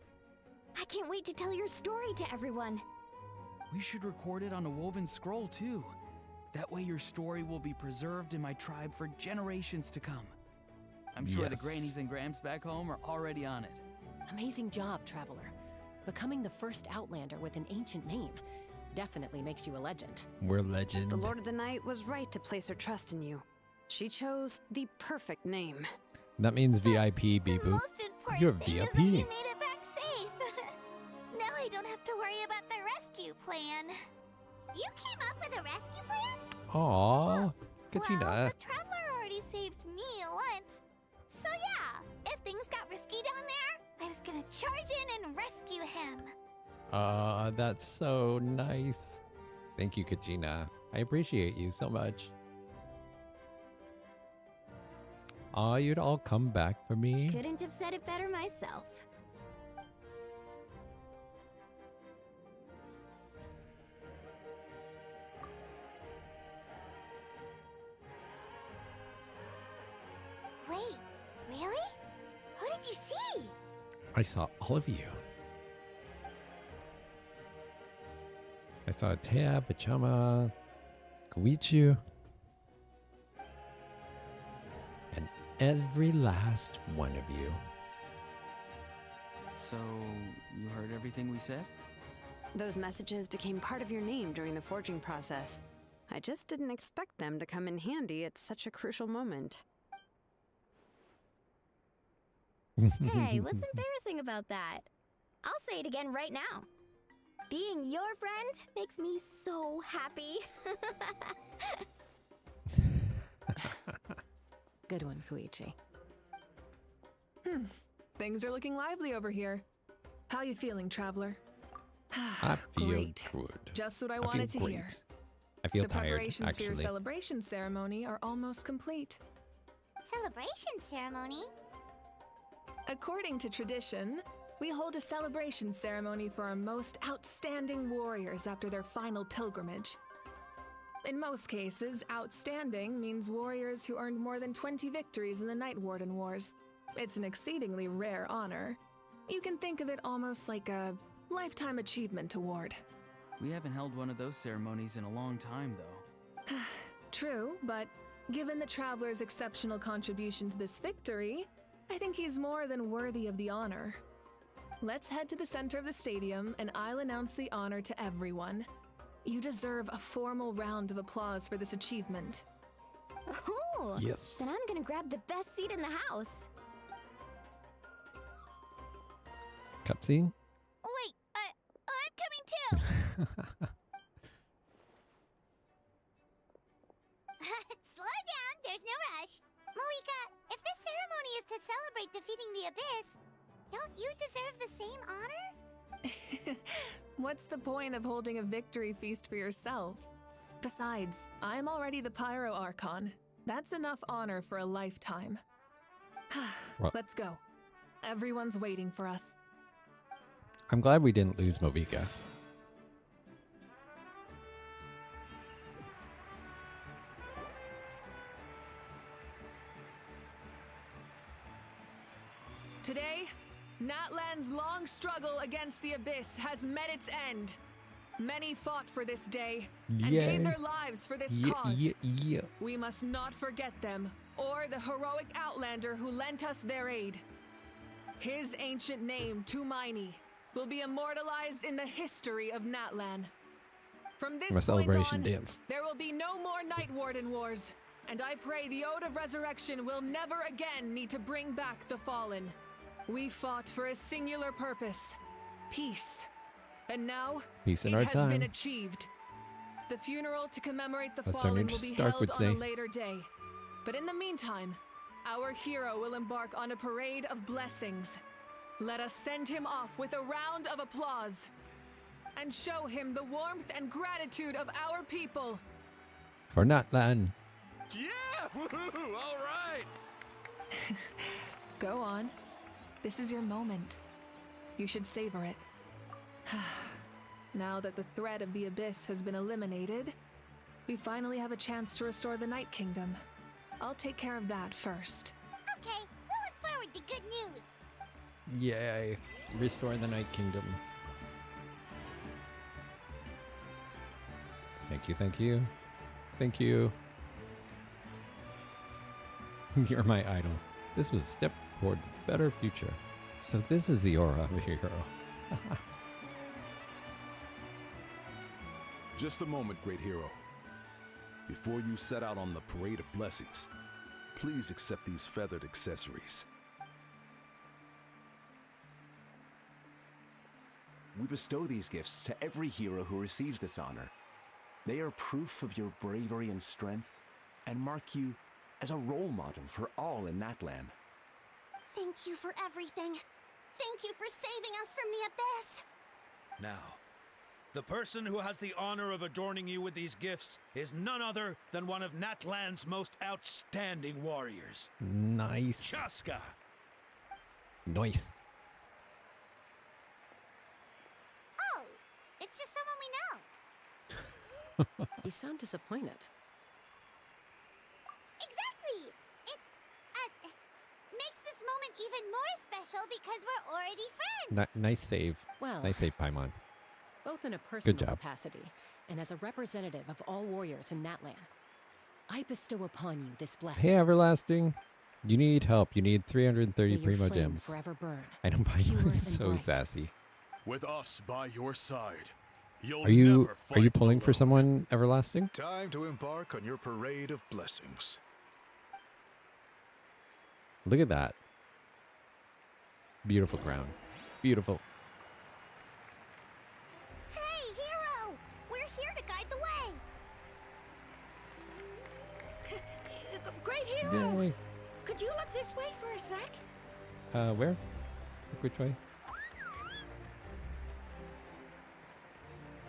I can't wait to tell your story to everyone. We should record it on a woven scroll too. That way your story will be preserved in my tribe for generations to come. I'm sure the Yes. grannies and gramps back home are already on it. Amazing job, Traveler. Becoming the first Outlander with an ancient name definitely makes you a legend. We're legend. The Lord of the Night was right to place her trust in you. She chose the perfect name. That means VIP, Beep Boop. Most important You're thing is that VIP. you made it back safe. Now I don't have to worry about the rescue plan. You came up with a rescue plan? Aw, Well, Kachina. the Traveler already saved me once. So yeah, if things got risky down there, I was gonna charge in and rescue him. That's so nice. Thank you, Kachina. I appreciate you so much. Aw, you'd all come back for me. Couldn't have said it better myself. Wait, really? Who did you see? I saw all of you. I saw Tea, Pachama, Koichu, and every last one of you. So, you heard everything we said? Those messages became part of your name during the forging process. I just didn't expect them to come in handy at such a crucial moment. Hey, what's embarrassing about that? I'll say it again right now. Being your friend makes me so happy. Good one, Koichi. Things are looking lively over here. How you feeling, Traveler? I feel Great. good. Just what I feel wanted to great. hear. I feel The tired, preparations for your actually. celebration ceremony are almost complete. Celebration ceremony? According to tradition, we hold a celebration ceremony for our most outstanding warriors after their final pilgrimage. In most cases, outstanding means warriors who earned more than 20 victories in the Night Warden Wars. It's an exceedingly rare honor. You can think of it almost like a lifetime achievement award. We haven't held one of those ceremonies in a long time, though. True, but given the Traveler's exceptional contribution to this victory, I think he's more than worthy of the honor. Let's head to the center of the stadium and I'll announce the honor to everyone. You deserve a formal round of applause for this achievement. Ooh, Yes. Then I'm gonna grab the best seat in the house. Cutscene? Wait, I'm coming too. Slow down, there's no rush. Moika, if this ceremony is to celebrate defeating the Abyss, don't you deserve the same honor? What's the point of holding a victory feast for yourself? Besides, I'm already the Pyro Archon. That's enough honor for a lifetime. Well- Let's go. Everyone's waiting for us. I'm glad we didn't lose Movika. Today, Natlan's long struggle against the Abyss has met its end. Many fought for this day and gave their lives for this cause. We must not forget them or the heroic Outlander who lent us their aid. His ancient name, Tumaini, will be immortalized in the history of Natlan. From this point celebration on, dance. there will be no more Night Warden wars, and I pray the Ode of Resurrection will never again need to bring back the fallen. We fought for a singular purpose, peace. And now, Peace in it our has time. been achieved. The funeral to commemorate the As fallen Tony will be Stark held would on say. a later day. But in the meantime, our hero will embark on a parade of blessings. Let us send him off with a round of applause and show him the warmth and gratitude of our people. For Natlan. Yeah! Woohoo! All right! Go on. This is your moment. You should savor it. Now that the threat of the Abyss has been eliminated, we finally have a chance to restore the Night Kingdom. I'll take care of that first. Okay, we'll look forward to good news. Yay. Restore the Night Kingdom. Thank you, thank you. Thank you. You're my idol. This was a step toward a better future. So this is the aura of a hero. Just a moment, great hero. Before you set out on the parade of blessings, please accept these feathered accessories. We bestow these gifts to every hero who receives this honor. They are proof of your bravery and strength, and mark you as a role model for all in Natlan. Thank you for everything. Thank you for saving us from the Abyss. Now, the person who has the honor of adorning you with these gifts is none other than one of Natlan's most outstanding warriors. Nice. Chaska! Nice. Oh, it's just someone we know. You sound disappointed. Exactly! It, makes this moment even more special because we're already friends. Nice save. Well, Nice save, Paimon. Both in a personal job. capacity and as a representative of all warriors in Natlan, I bestow upon you this blessing. Hey, Everlasting. You need help. You need 330 May your primo flame gems. forever burn, I know pure Paimon's and so bright. sassy. With us by your side, you'll Are you never fight pulling for alone. someone, Everlasting? Time to embark on your parade of blessings. Look at that. Beautiful crown. Beautiful. Hey, hero! We're here to guide the way. Great hero! Yay. Could you look this way for a sec? Where? Which way?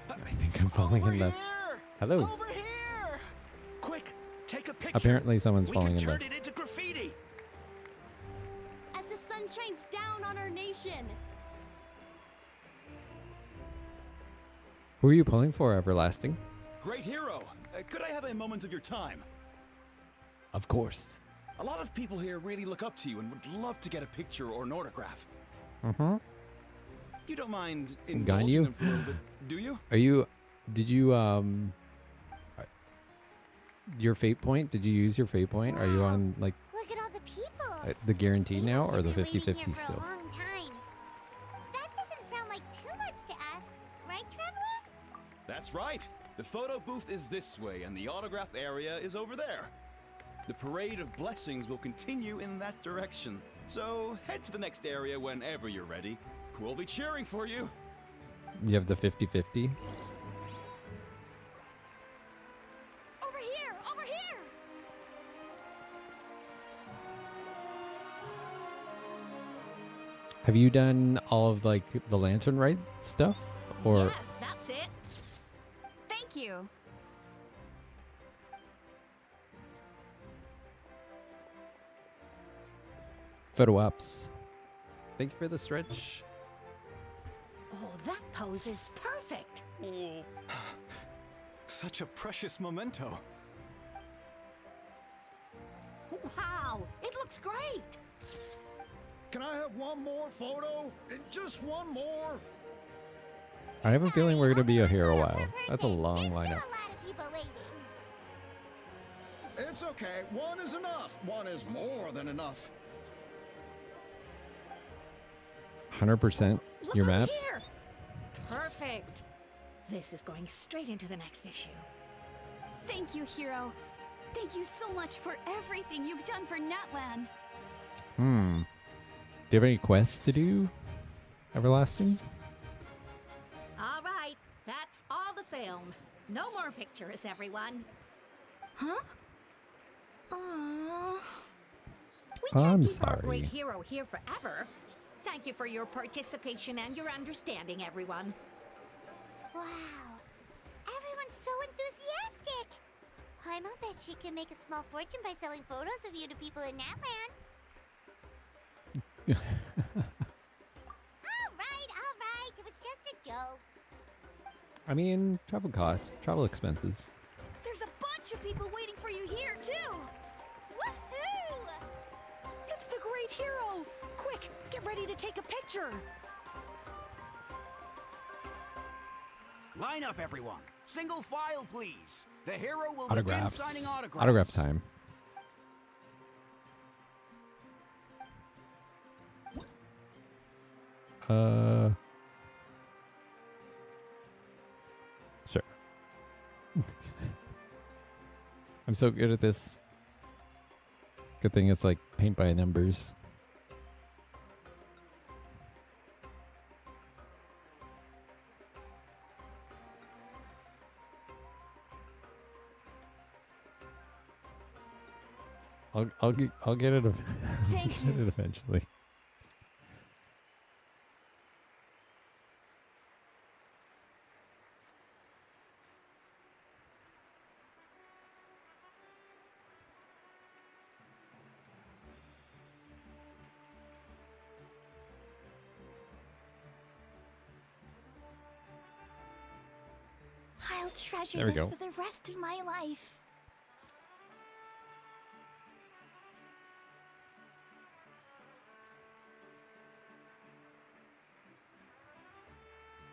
I think I'm falling in love. Hello. Over here! Quick, take a picture. Apparently someone's we falling can in love. turn it into graffiti. As the sun shines down on our nation. Who are you pulling for, Everlasting? Great hero! Could I have a moment of your time? Of course. A lot of people here really look up to you and would love to get a picture or an autograph. Mm-hmm. You don't mind Gun indulging you? them for a little bit, do you? Did you, your fate point? Did you use your fate point? Are you on, like, Look at all the people. the guarantee We now must or have the been waiting here 50-50 for a still? long time. That doesn't sound like too much to ask, right, Traveler? That's right. The photo booth is this way and the autograph area is over there. The parade of blessings will continue in that direction. So head to the next area whenever you're ready. We'll be cheering for you. You have the 50-50? Over here! Over here! Have you done all of, like, the lantern right stuff? Or Yes, that's it. Thank you. photo ops? Thank you for the stretch. Oh, that pose is perfect. Such a precious memento. Wow, it looks great. Can I have one more photo? Just one more? I have a feeling we're going to be here a while. That's a long lineup. It's okay. One is enough. One is more than enough. 100% your map. Here. Perfect. This is going straight into the next issue. Thank you, Hero. Thank you so much for everything you've done for Natlan. Do you have any quests to do, Everlasting? All right, that's all the film. No more pictures, everyone. Huh? We can't I'm keep our great sorry. hero here forever. Thank you for your participation and your understanding, everyone. Wow. Everyone's so enthusiastic. I'll bet she can make a small fortune by selling photos of you to people in Natlan. All right. It was just a joke. I mean, travel costs, travel expenses. There's a bunch of people waiting for you here, too! Woohoo! It's the great hero! Quick, get ready to take a picture! Line up, everyone. Single file, please. The hero will Autographs. begin signing autographs. Autograph time. Sure. I'm so good at this. Good thing it's like paint by numbers. I'll get it. Thank Get it eventually. I'll treasure There we this go. for the rest of my life.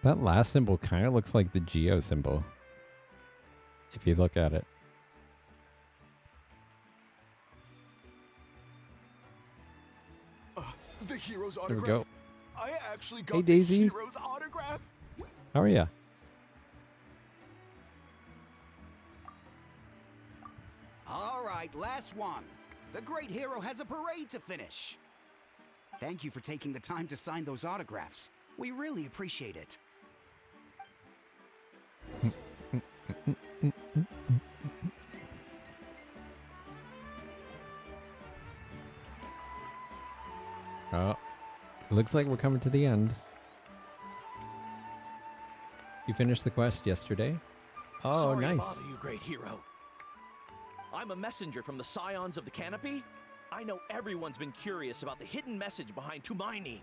That last symbol kind of looks like the Geo symbol. If you look at it. The hero's There we autograph. go. I actually got Hey, the Daisy. hero's autograph. How are ya? All right, last one. The great hero has a parade to finish. Thank you for taking the time to sign those autographs. We really appreciate it. Oh, it looks like we're coming to the end. You finished the quest yesterday? Oh, Sorry to nice. bother you, great hero. I'm a messenger from the Scions of the Canopy. I know everyone's been curious about the hidden message behind Tumaini.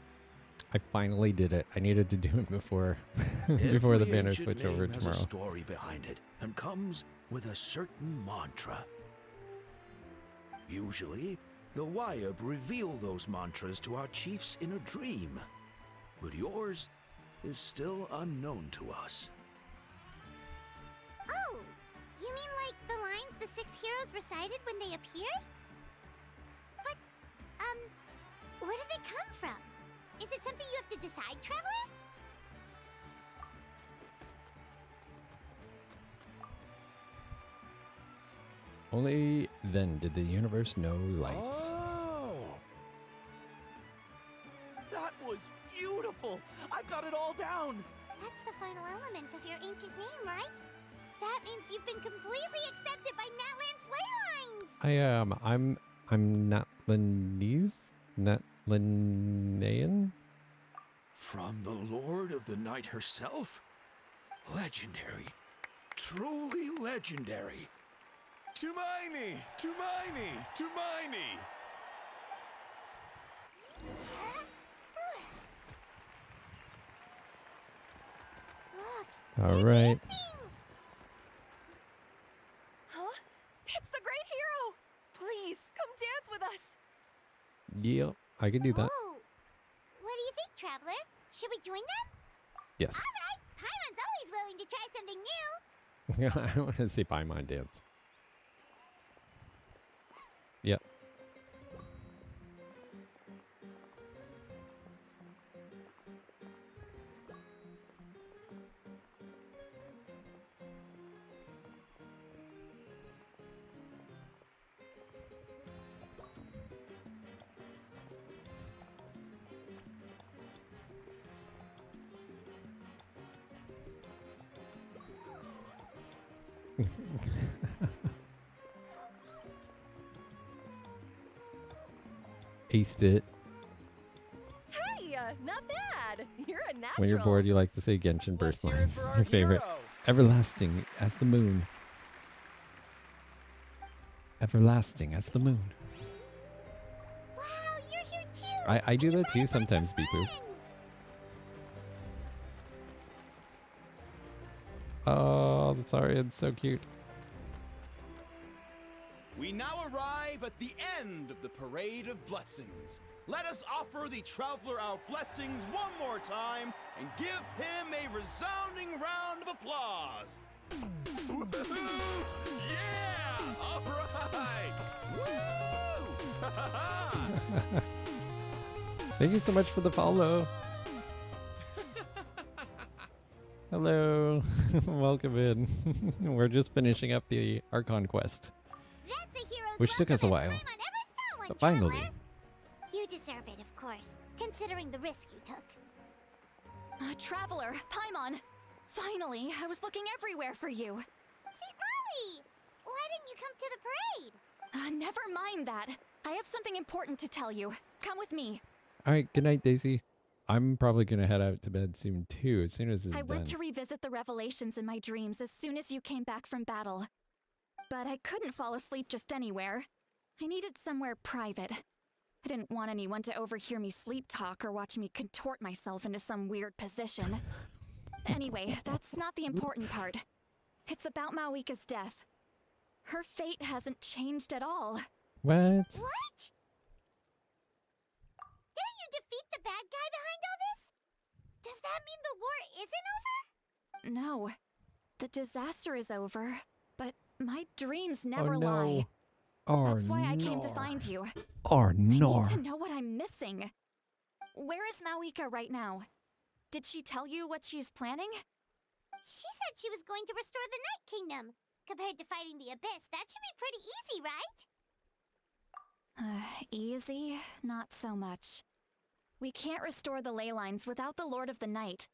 I finally did it. I needed to do it before before the Every banner ancient switch over name has tomorrow. a story behind it and comes with a certain mantra. Usually, the Wayab reveal those mantras to our chiefs in a dream, but yours is still unknown to us. Oh, you mean like the lines the 6 heroes recited when they appeared? But, where did they come from? Is it something you have to decide, Traveler? Only then did the universe know lights. Oh! That was beautiful! I've got it all down! That's the final element of your ancient name, right? That means you've been completely accepted by Natlan's ley lines! I'm Natlanean? From the Lord of the Night herself? Legendary. Truly legendary. Tumaini! Tumaini! Tumaini! All right. Huh? It's the great hero! Please, come dance with us! Yep, I can do that. Whoa. What do you think, Traveler? Should we join them? Yes. Alright, Paimon's always willing to try something new. I want to see Paimon dance. Yep. Aced it. Hey, not bad! You're a natural! When you're bored, you like to say Genshin burst hear it lines. for It's our your favorite. hero. Everlasting as the moon. Everlasting as the moon. Wow, you're here too! I do that too sometimes, Beepoo. Oh, sorry, it's so cute. We now arrive at the end of the Parade of Blessings. Let us offer the Traveler our blessings one more time and give him a resounding round of applause. Woohoo! Yeah! All right! Woo! Thank you so much for the follow. Hello. Welcome in. We're just finishing up the Archon Quest, which took us a while. But finally. You deserve it, of course, considering the risk you took. Traveler, Paimon! Finally, I was looking everywhere for you. St. Molly! Why didn't you come to the parade? Never mind that. I have something important to tell you. Come with me. All right, good night, Daisy. I'm probably going to head out to bed soon, too, as soon as this is I done. went to revisit the revelations in my dreams as soon as you came back from battle. But I couldn't fall asleep just anywhere. I needed somewhere private. I didn't want anyone to overhear me sleep talk or watch me contort myself into some weird position. Anyway, that's not the important part. It's about Mawika's death. Her fate hasn't changed at all. What? What? Didn't you defeat the bad guy behind all this? Does that mean the war isn't over? No. The disaster is over, but my dreams never Oh, no. lie. Oh, That's why I came to no. find you. Oh, I no. need to know what I'm missing. Where is Mawika right now? Did she tell you what she's planning? She said she was going to restore the Night Kingdom. Compared to fighting the Abyss, that should be pretty easy, right? Easy? Not so much. We can't restore the ley lines without the Lord of the Night.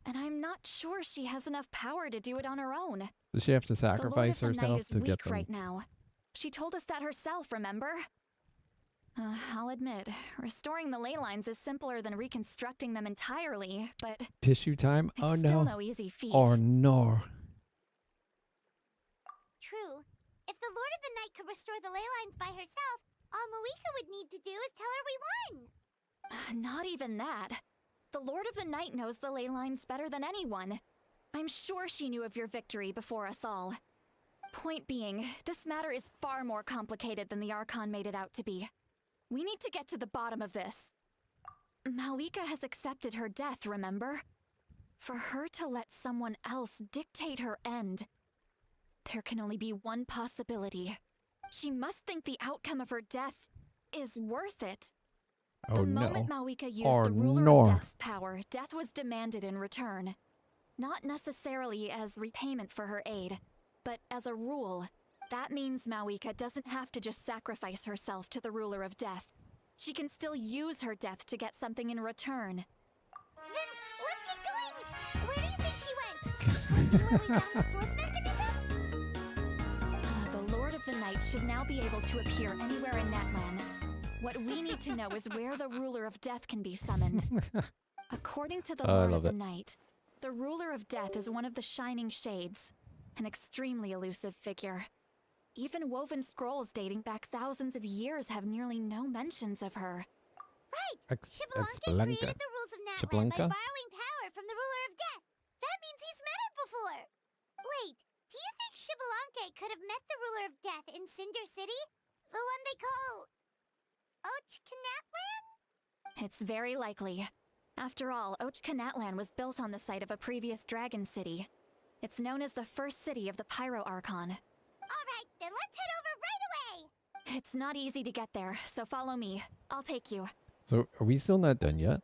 And I'm not sure she has enough power to do it on her own. Does she have to The Lord sacrifice of the Night herself is to get weak them? right now. She told us that herself, remember? I'll admit, restoring the ley lines is simpler than reconstructing them entirely, but Tissue time? Oh, it's no. still no easy feat. Oh, no. True. If the Lord of the Night could restore the ley lines by herself, all Mawika would need to do is tell her we won. Not even that. The Lord of the Night knows the ley lines better than anyone. I'm sure she knew of your victory before us all. Point being, this matter is far more complicated than the Archon made it out to be. We need to get to the bottom of this. Mawika has accepted her death, remember? For her to let someone else dictate her end, there can only be one possibility. She must think the outcome of her death is worth it. Oh, The no. moment Mawika used Oh, the ruler no. of Death's power, death was demanded in return. Not necessarily as repayment for her aid, but as a rule. That means Mawika doesn't have to just sacrifice herself to the ruler of death. She can still use her death to get something in return. Then let's get going! Where do you think she went? Where we found the source mechanism? The Lord of the Night should now be able to appear anywhere in Natlan. What we need to know is where the ruler of death can be summoned. According to the Oh, I Lord of love the it. Night, the ruler of death is one of the Shining Shades, an extremely elusive figure. Even woven scrolls dating back thousands of years have nearly no mentions of her. Right! Ex- Xbalanque Xbalanque. created the rules of Natlan by Xbalanque? borrowing power from the ruler of death. That means he's met her before! Wait, do you think Xbalanque could have met the ruler of death in Cinder City? The one they call... Natlan? It's very likely. After all, Natlan was built on the site of a previous dragon city. It's known as the first city of the Pyro Archon. Alright, then let's head over right away! It's not easy to get there, so follow me. I'll take you. So, are we still not done yet?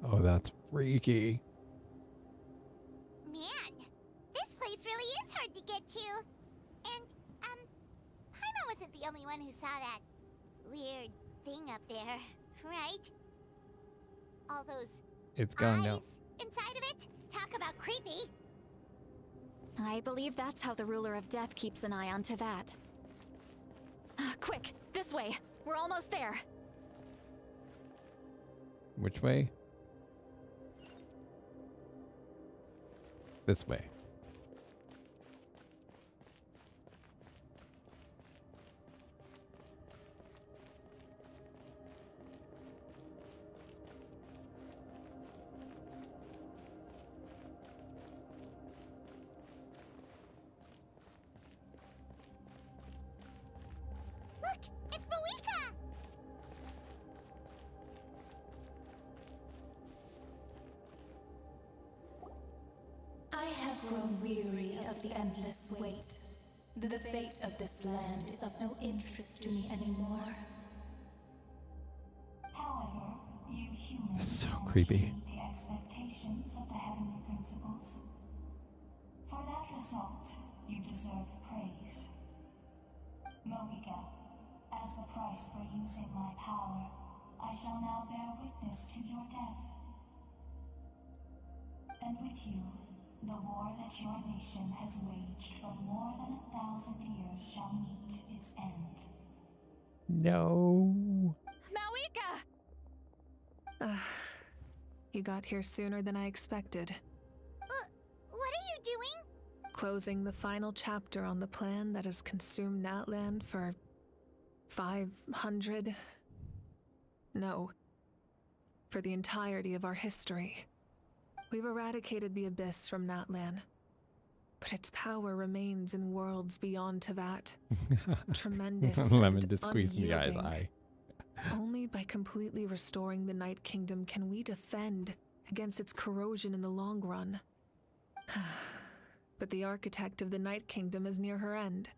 Oh, that's freaky. Man, this place really is hard to get to. And, Paimon wasn't the only one who saw that weird thing up there, right? All those It's gone now. eyes inside of it? Talk about creepy. I believe that's how the ruler of death keeps an eye on Tevat. Quick, this way. We're almost there. Which way? This way. Look, it's Moika! I have grown weary of the endless wait. The fate of this land is of no interest to me anymore. However, you humans So cannot creepy. meet the expectations of the heavenly principles. For that result, you deserve praise. Moika, as the price for using my power, I shall now bear witness to your death. And with you, the war that your nation has waged for more than 1,000 years shall meet its end. No. Mawika! You got here sooner than I expected. What are you doing? Closing the final chapter on the plan that has consumed Natlan for 500... No. For the entirety of our history. We've eradicated the Abyss from Natlan, but its power remains in worlds beyond Tevat. Tremendous Lemon and just squeezed in the guy's unyielding. eye. Only by completely restoring the Night Kingdom can we defend against its corrosion in the long run. But the architect of the Night Kingdom is near her end.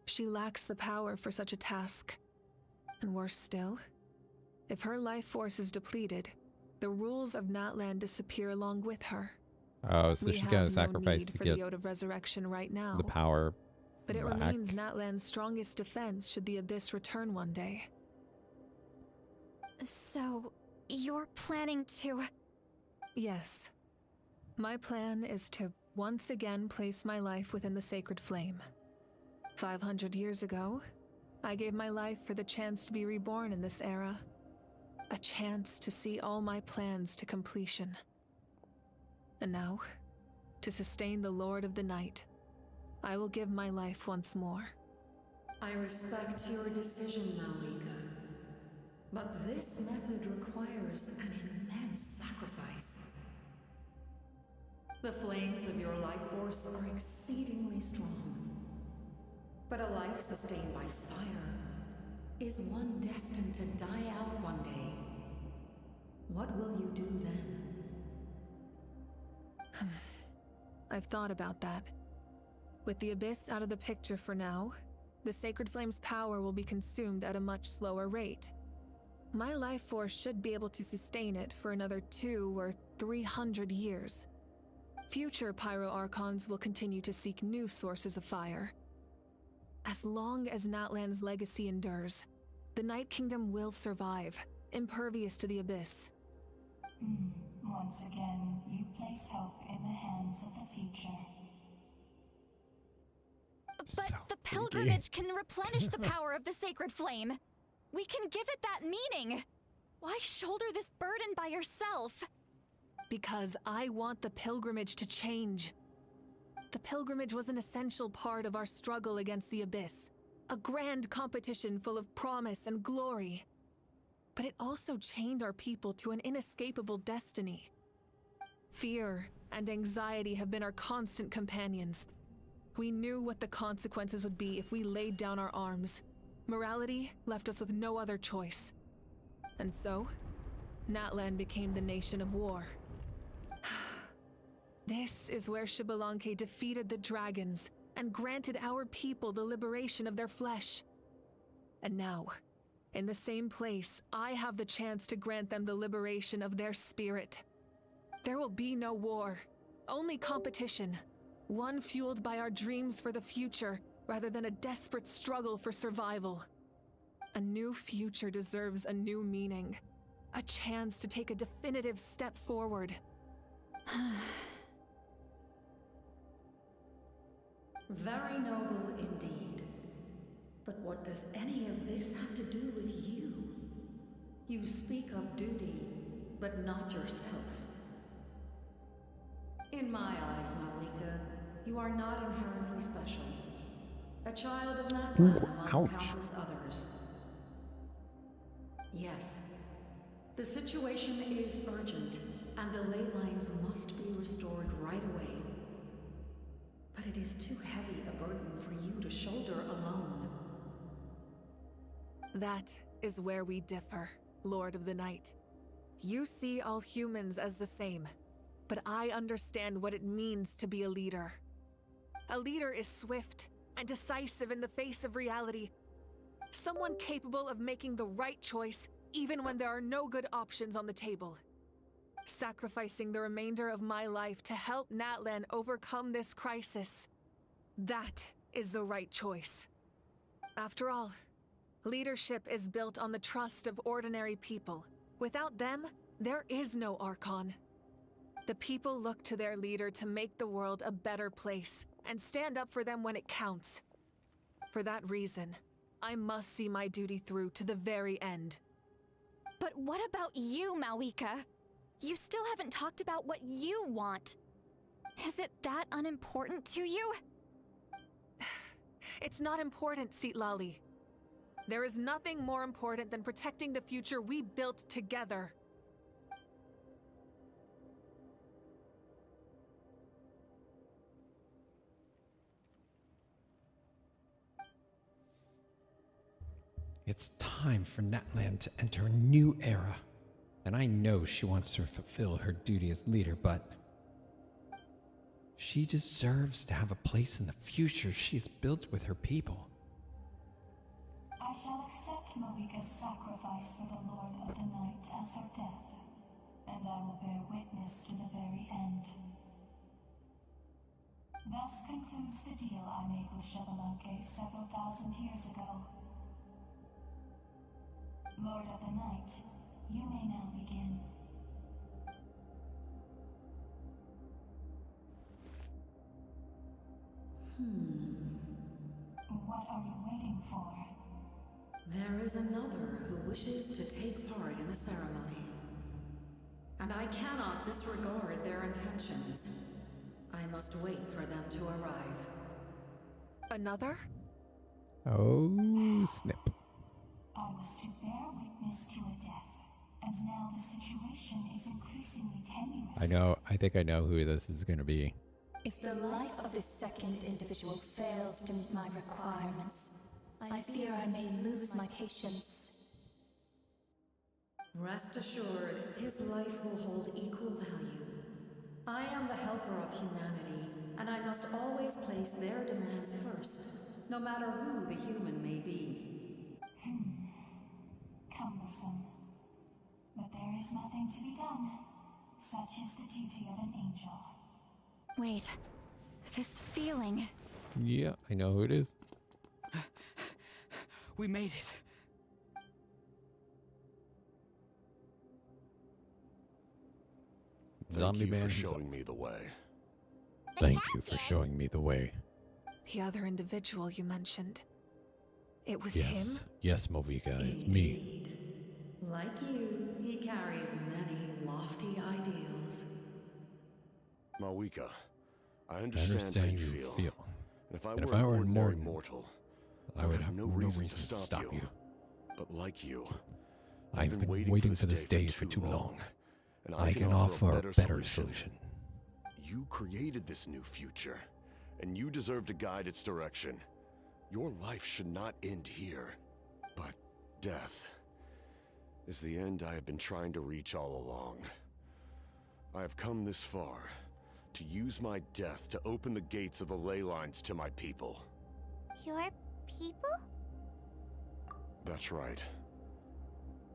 She lacks the power for such a task. And worse still, if her life force is depleted, the rules of Natlan disappear along with her. Oh, so We she's have gonna no sacrifice need to for get the Ode of Resurrection right now. the power But it back. remains Natlan's strongest defense should the Abyss return one day. So, you're planning to... Yes. My plan is to once again place my life within the sacred flame. 500 years ago, I gave my life for the chance to be reborn in this era. A chance to see all my plans to completion. And now, to sustain the Lord of the Night, I will give my life once more. I respect your decision, Malika. But this method requires an immense sacrifice. The flames of your life force are exceedingly strong. But a life sustained by fire is one destined to die out one day. What will you do then? I've thought about that. With the Abyss out of the picture for now, the Sacred Flame's power will be consumed at a much slower rate. My life force should be able to sustain it for another 200 or 300 years. Future Pyro Archons will continue to seek new sources of fire. As long as Natlan's legacy endures, the Night Kingdom will survive, impervious to the Abyss. Once again, you place hope in the hands of the future. But the pilgrimage can replenish the power of the sacred flame. We can give it that meaning. Why shoulder this burden by yourself? Because I want the pilgrimage to change. The pilgrimage was an essential part of our struggle against the Abyss. A grand competition full of promise and glory. But it also chained our people to an inescapable destiny. Fear and anxiety have been our constant companions. We knew what the consequences would be if we laid down our arms. Morality left us with no other choice. And so, Natlan became the nation of war. This is where Xbalanque defeated the dragons and granted our people the liberation of their flesh. And now, in the same place, I have the chance to grant them the liberation of their spirit. There will be no war, only competition. One fueled by our dreams for the future, rather than a desperate struggle for survival. A new future deserves a new meaning. A chance to take a definitive step forward. Very noble indeed. But what does any of this have to do with you? You speak of duty, but not yourself. In my eyes, Malika, you are not inherently special. A child of Natlan among countless others. Yes, the situation is urgent, and the ley lines must be restored right away. But it is too heavy a burden for you to shoulder alone. That is where we differ, Lord of the Night. You see all humans as the same, but I understand what it means to be a leader. A leader is swift and decisive in the face of reality. Someone capable of making the right choice even when there are no good options on the table. Sacrificing the remainder of my life to help Natlan overcome this crisis. That is the right choice. After all, leadership is built on the trust of ordinary people. Without them, there is no Archon. The people look to their leader to make the world a better place and stand up for them when it counts. For that reason, I must see my duty through to the very end. But what about you, Malika? You still haven't talked about what you want. Is it that unimportant to you? It's not important, Citlali. There is nothing more important than protecting the future we built together. It's time for Natlan to enter a new era. And I know she wants to fulfill her duty as leader, but she deserves to have a place in the future she has built with her people. I shall accept Malika's sacrifice for the Lord of the Night as her death, and I will bear witness to the very end. Thus concludes the deal I made with Xbalanque several thousand years ago. Lord of the Night, you may now begin. What are you waiting for? There is another who wishes to take part in the ceremony. And I cannot disregard their intentions. I must wait for them to arrive. Another? Oh, snip. I was to bear witness to a death, and now the situation is increasingly tenuous. I think I know who this is going to be. If the life of this second individual fails to meet my requirements, I fear I may lose my patience. Rest assured, his life will hold equal value. I am the helper of humanity, and I must always place their demands first, no matter who the human may be. Cumbersome. But there is nothing to be done. Such is the duty of an angel. Wait, this feeling. Yeah, I know who it is. We made it. Zombie Man for showing me the way. Thank you for showing me the way. The other individual you mentioned. It was Yes. him? Yes, Movika, it's me. Indeed. Like you, he carries many lofty ideals. Mawika, I I understand how you feel. And if I And were if I an were ordinary Morton, mortal, I would have no reason to stop you. But like you, I've been waiting for this day for too long. and I can offer a better solution. You created this new future, and you deserve to guide its direction. Your life should not end here, but death is the end I have been trying to reach all along. I have come this far to use my death to open the gates of the ley lines to my people. Your people? That's right.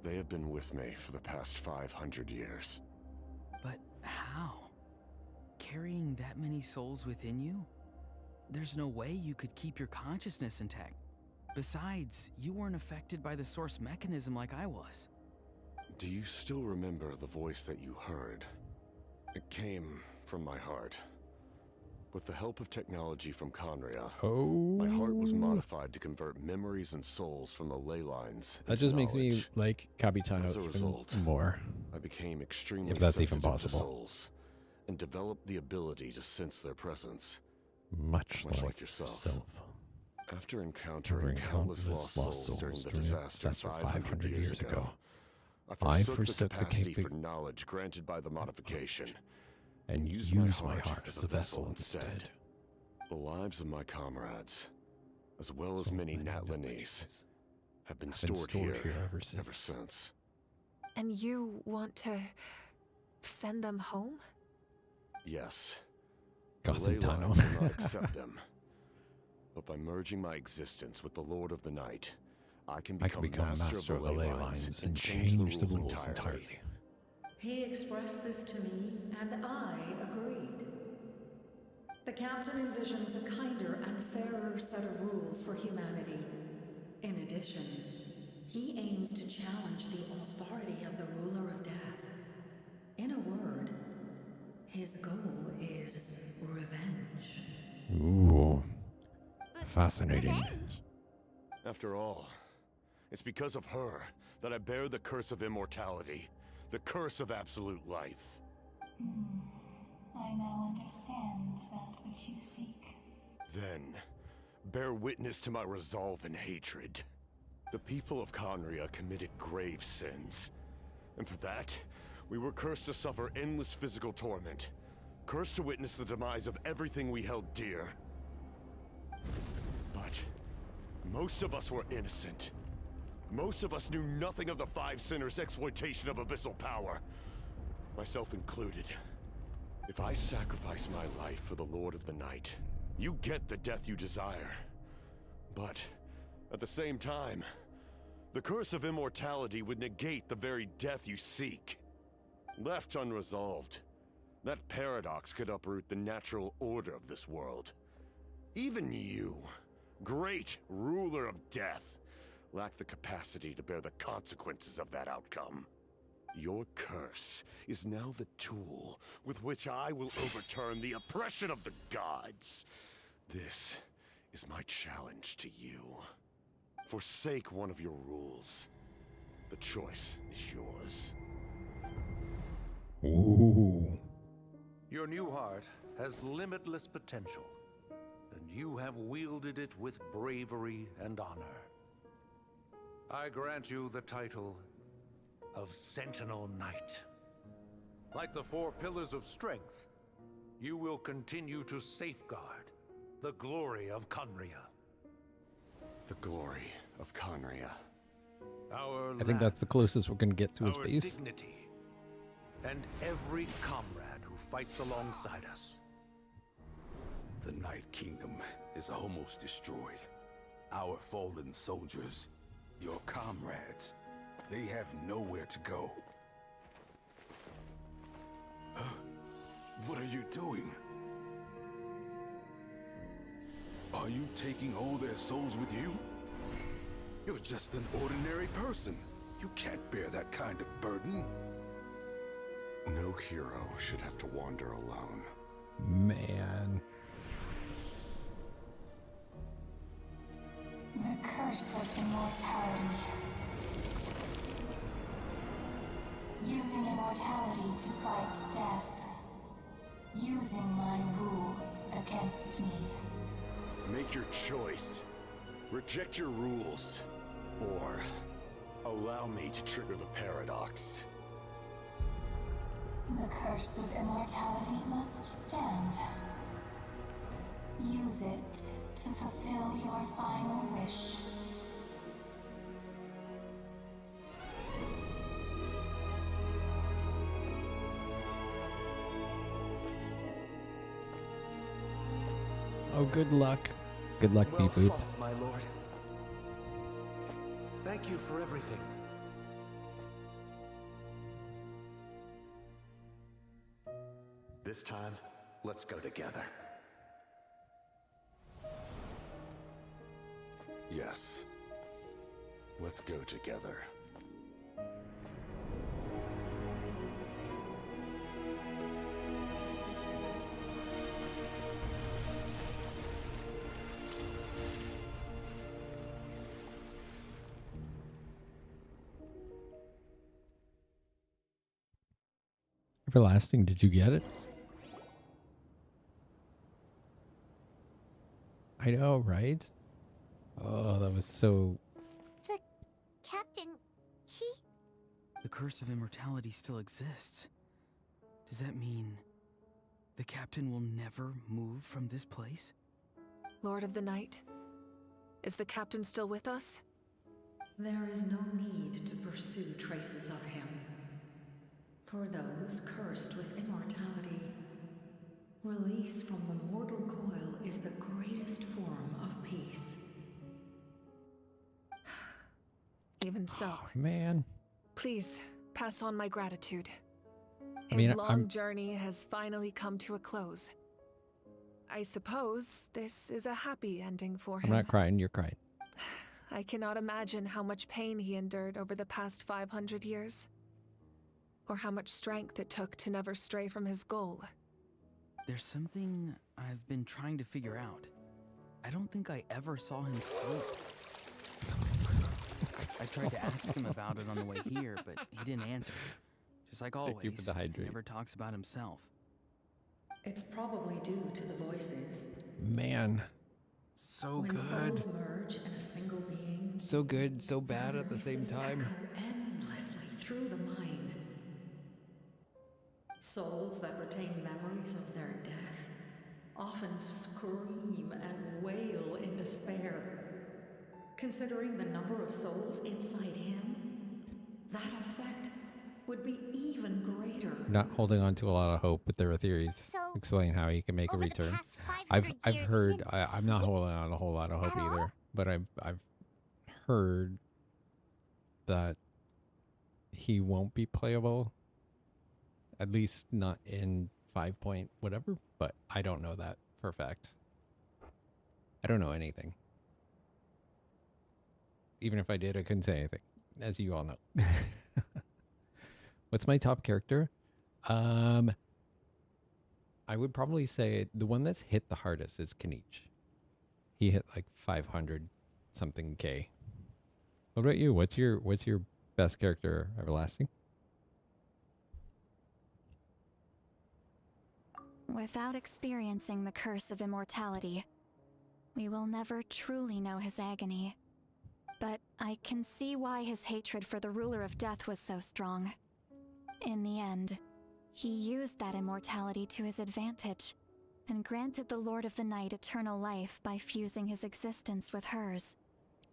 They have been with me for the past 500 years. But how? Carrying that many souls within you? There's no way you could keep your consciousness intact. Besides, you weren't affected by the source mechanism like I was. Do you still remember the voice that you heard? It came from my heart. With the help of technology from Conria, my heart was modified to convert memories and souls from the ley lines. That just makes me like Kabitano As a even result, more. I became extremely If that's even sensitive to possible. souls, and developed the ability to sense their presence. Much like yourself. After encountering countless lost souls during the disaster 500 years ago, I forsook the capacity for knowledge granted by the modification, and used my heart as a vessel instead. The lives of my comrades, as well as many Natlanese, have been stored here ever since. And you want to send them home? Yes. Gotham The ley Tunnel. lines will not accept them. But by merging my existence with the Lord of the Night, I can become master of the ley lines and change the rules entirely. He expressed this to me, and I agreed. The captain envisions a kinder and fairer set of rules for humanity. In addition, he aims to challenge the authority of the ruler of death. In a word, his goal is revenge. Ooh. Fascinating. Revenge? After all, it's because of her that I bear the curse of immortality, the curse of absolute life. I now understand that which you seek. Then, bear witness to my resolve and hatred. The people of Conria committed grave sins, and for that, we were cursed to suffer endless physical torment, cursed to witness the demise of everything we held dear. But most of us were innocent. Most of us knew nothing of the Five Sinners' exploitation of abyssal power, myself included. If I sacrifice my life for the Lord of the Night, you get the death you desire. But at the same time, the curse of immortality would negate the very death you seek. Left unresolved, that paradox could uproot the natural order of this world. Even you, great ruler of death, lack the capacity to bear the consequences of that outcome. Your curse is now the tool with which I will overturn the oppression of the gods. This is my challenge to you. Forsake one of your rules. The choice is yours. Ooh. Your new heart has limitless potential, and you have wielded it with bravery and honor. I grant you the title of Sentinel Knight. Like the four pillars of strength, you will continue to safeguard the glory of Conria. The glory of Conria. Our I think that's the closest we're gonna get to his our face. dignity, and every comrade who fights alongside us. The Night Kingdom is almost destroyed. Our fallen soldiers, your comrades, they have nowhere to go. What are you doing? Are you taking all their souls with you? You're just an ordinary person. You can't bear that kind of burden. No hero should have to wander alone. Man. The curse of immortality. Using immortality to fight death. Using my rules against me. Make your choice. Reject your rules. Or allow me to trigger the paradox. The curse of immortality must stand. Use it to fulfill your final wish. Oh, good luck. Good luck, Well Beep Boop. fought, my lord. Thank you for everything. This time, let's go together. Yes. Let's go together. Everlasting, did you get it? I know, right? Oh, that was so... The captain, he... The curse of immortality still exists. Does that mean the captain will never move from this place? Lord of the Night, is the captain still with us? There is no need to pursue traces of him. For those cursed with immortality, release from the mortal coil is the greatest form of peace. Even so. Oh, man. Please, pass on my gratitude. I His mean, long journey has finally come to a close. I suppose this is a happy ending for him. I'm not crying, you're crying. I cannot imagine how much pain he endured over the past 500 years. Or how much strength it took to never stray from his goal. There's something I've been trying to figure out. I don't think I ever saw him sleep. I tried to ask him about it on the way here, but he didn't answer. Just like always, Thank you for the he hydrate. never talks about himself. It's probably due to the voices. Man. So when good. Souls merge in a single being, So good, so bad at the same voices time. echo endlessly through the mind. Souls that retain memories of their death often scream and wail in despair. Considering the number of souls inside him, that effect would be even greater. Not holding on to a lot of hope, but there are theories explaining how he can make a return. I've heard I'm not holding on a whole lot of hope either, but I've heard that he won't be playable, at least not in 5 point whatever, but I don't know that for a fact. I don't know anything. Even if I did, I couldn't say anything, as you all know. What's my top character? I would probably say the one that's hit the hardest is Kanich. He hit like 500 something K. What about you? What's your best character, Everlasting? Without experiencing the curse of immortality, we will never truly know his agony. But I can see why his hatred for the ruler of death was so strong. In the end, he used that immortality to his advantage, and granted the Lord of the Night eternal life by fusing his existence with hers.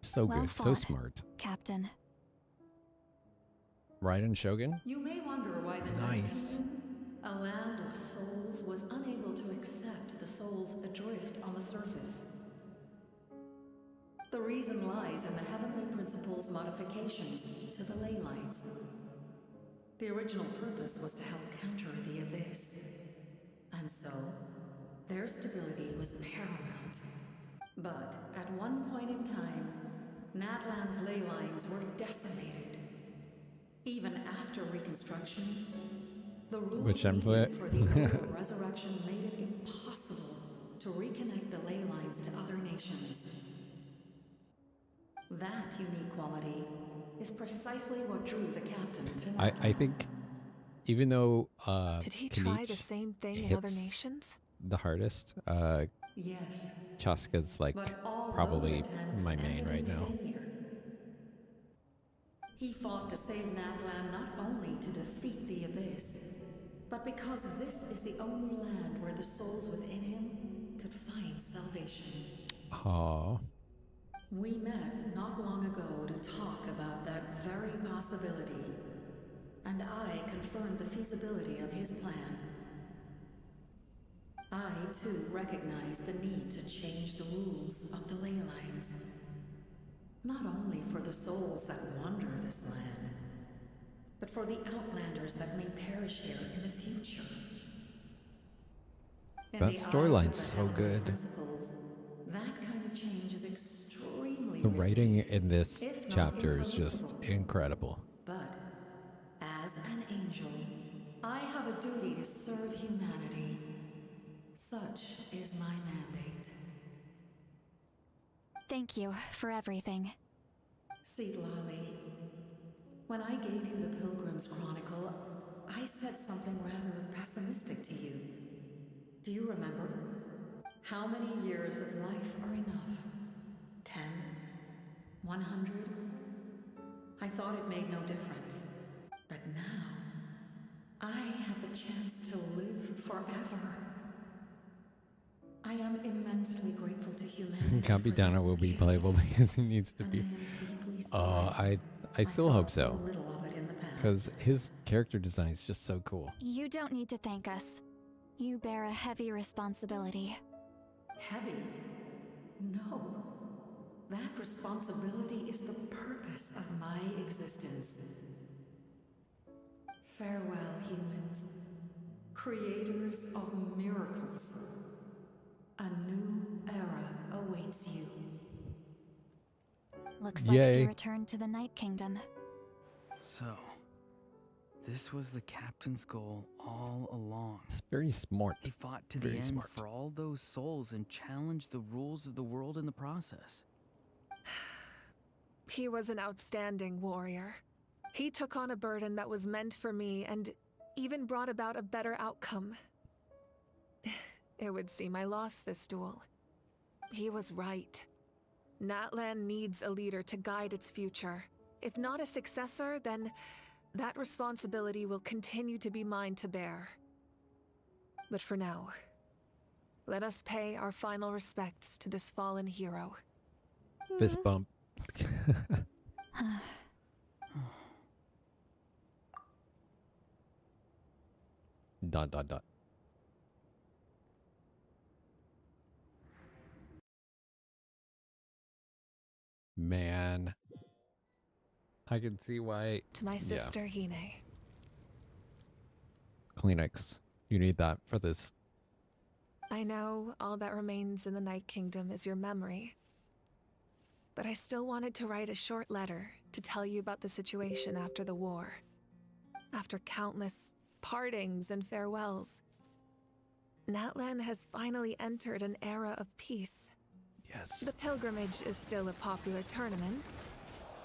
So Well good, so fought, smart. Captain. Raiden Shogun? You may wonder why the Nice. Night Kingdom, a land of souls, was unable to accept the souls adrift on the surface. The reason lies in the Heavenly Principle's modifications to the ley lines. The original purpose was to help counter the Abyss. And so, their stability was paramount. But at one point in time, Natlan's ley lines were decimated. Even after reconstruction, the rules Which I'm needed for the Oath of Resurrection made it impossible to reconnect the ley lines to other nations. That unique quality is precisely what drew the captain to I think even though Did he try the Kanich same thing in other hits nations? the hardest, Yes. Chaska's like But all those probably attempts my main ended right in now. failure. He fought to save Natlan not only to defeat the Abyss, but because this is the only land where the souls within him could find salvation. Oh, We met not long ago to talk about that very possibility, and I confirmed the feasibility of his plan. I, too, recognize the need to change the rules of the ley lines. Not only for the souls that wander this land, but for the outlanders that may perish here in the future. In that the eyes of storyline's the so Heavenly good. Principles, that kind of change is extremely The risky, writing in this if not chapter is just impermissible. incredible. But as an angel, I have a duty to serve humanity. Such is my mandate. Thank you for everything. See, Lolly, when I gave you the Pilgrim's Chronicle, I said something rather pessimistic to you. Do you remember? How many years of life are enough? 10? 100? I thought it made no difference. But now, I have the chance to live forever. I am immensely grateful to humanity. Can't be down, it will be playable because it needs to be. Oh, I still hope so. Because his character design is just so cool. You don't need to thank us. You bear a heavy responsibility. Heavy? No. That responsibility is the purpose of my existence. Farewell, humans. Creators of miracles. A new era awaits you. Looks like she returned to the Night Kingdom. So, this was the captain's goal all along. It's very smart. He fought to the end for all those souls and challenged the rules of the world in the process. He was an outstanding warrior. He took on a burden that was meant for me and even brought about a better outcome. It would seem I lost this duel. He was right. Natlan needs a leader to guide its future. If not a successor, then that responsibility will continue to be mine to bear. But for now, let us pay our final respects to this fallen hero. Fist bump. Dot, dot, dot. Man, I can see why. To my sister, Hine. Kleenex. You need that for this. I know all that remains in the Night Kingdom is your memory. But I still wanted to write a short letter to tell you about the situation after the war. After countless partings and farewells, Natlan has finally entered an era of peace. Yes. The pilgrimage is still a popular tournament,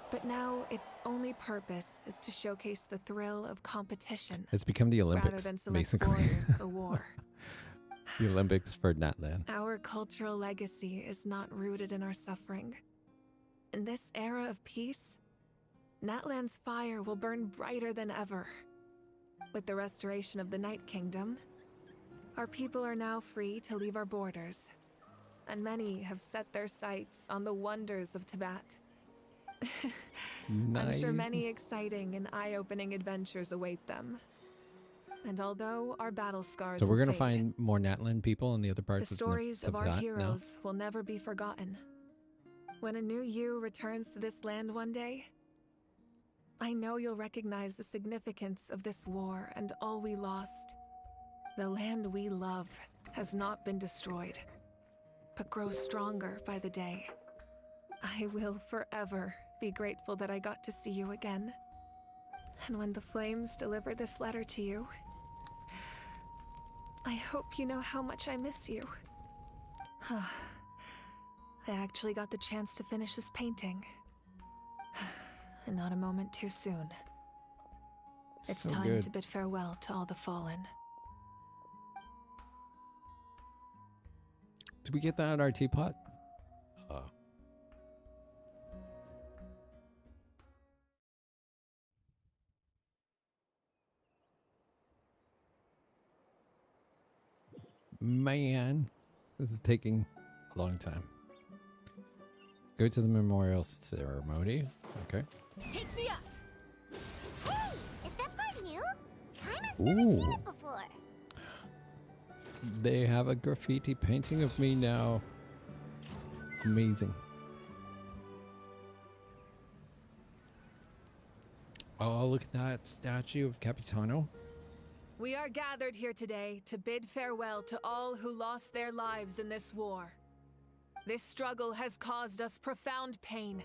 but now its only purpose is to showcase the thrill of competition. It's become the rather Olympics, than select basically. warriors for war. The Olympics for Natlan. Our cultural legacy is not rooted in our suffering. In this era of peace, Natlan's fire will burn brighter than ever. With the restoration of the Night Kingdom, our people are now free to leave our borders, and many have set their sights on the wonders of Tibet. I'm sure many exciting and eye-opening adventures await them. And although our battle scars So we're will gonna fade, find more Natlan people in the other parts the stories of our Tibet now? heroes will never be forgotten. When a new you returns to this land one day, I know you'll recognize the significance of this war and all we lost. The land we love has not been destroyed, but grows stronger by the day. I will forever be grateful that I got to see you again. And when the flames deliver this letter to you, I hope you know how much I miss you. I actually got the chance to finish this painting. And not a moment too soon. It's So time good. to bid farewell to all the fallen. Did we get that at our teapot? Man, this is taking a long time. Go to the memorial ceremony. Okay. Take me up! Hey! Is that part new? I've never seen it before. They have a graffiti painting of me now. Amazing. Oh, look at that statue of Capitano. We are gathered here today to bid farewell to all who lost their lives in this war. This struggle has caused us profound pain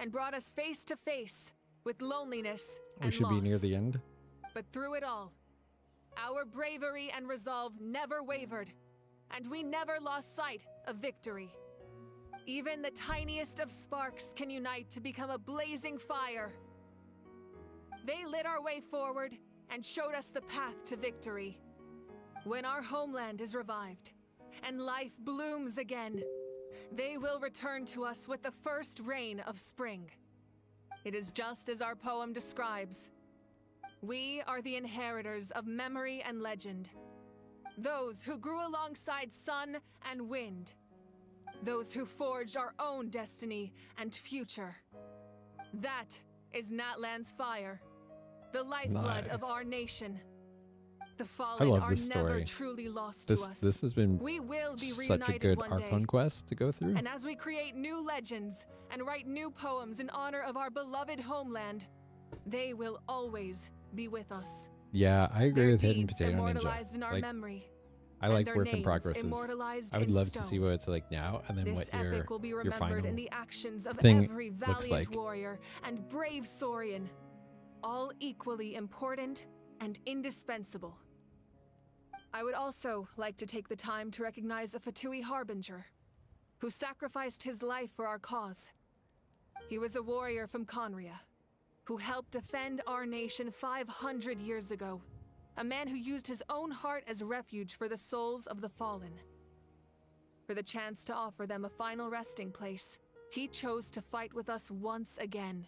and brought us face to face with loneliness and We should be near loss. the end. But through it all, our bravery and resolve never wavered, and we never lost sight of victory. Even the tiniest of sparks can unite to become a blazing fire. They lit our way forward and showed us the path to victory. When our homeland is revived and life blooms again, they will return to us with the first rain of spring. It is just as our poem describes. We are the inheritors of memory and legend. Those who grew alongside sun and wind. Those who forged our own destiny and future. That is Natlan's fire. The lifeblood of our nation. The I fallen love are this never story. truly lost This to us. this has been We will be such a reunited good one Archon day. Quest to go through. And as we create new legends and write new poems in honor of our beloved homeland, they will always be with us. Yeah, I agree Their with Hidden deeds Potato immortalized Ninja. in our Like, memory. I and like their work in names progresses. immortalized I would in love to see stone. what it's like now, and then This what your epic will be your remembered final in the actions of thing every looks valiant like. warrior and brave Saurian, all equally important and indispensable. I would also like to take the time to recognize a Fatui Harbinger, who sacrificed his life for our cause. He was a warrior from Conria, who helped defend our nation 500 years ago. A man who used his own heart as refuge for the souls of the fallen. For the chance to offer them a final resting place, he chose to fight with us once again.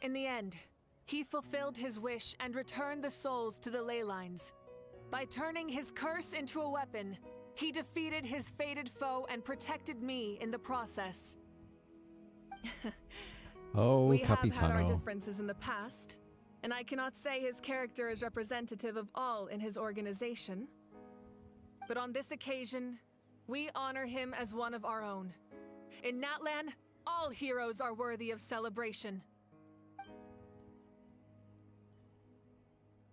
In the end, he fulfilled his wish and returned the souls to the ley lines. By turning his curse into a weapon, he defeated his fated foe and protected me in the process. Oh, We have had our Capitano. differences in the past, and I cannot say his character is representative of all in his organization. But on this occasion, we honor him as one of our own. In Natlan, all heroes are worthy of celebration.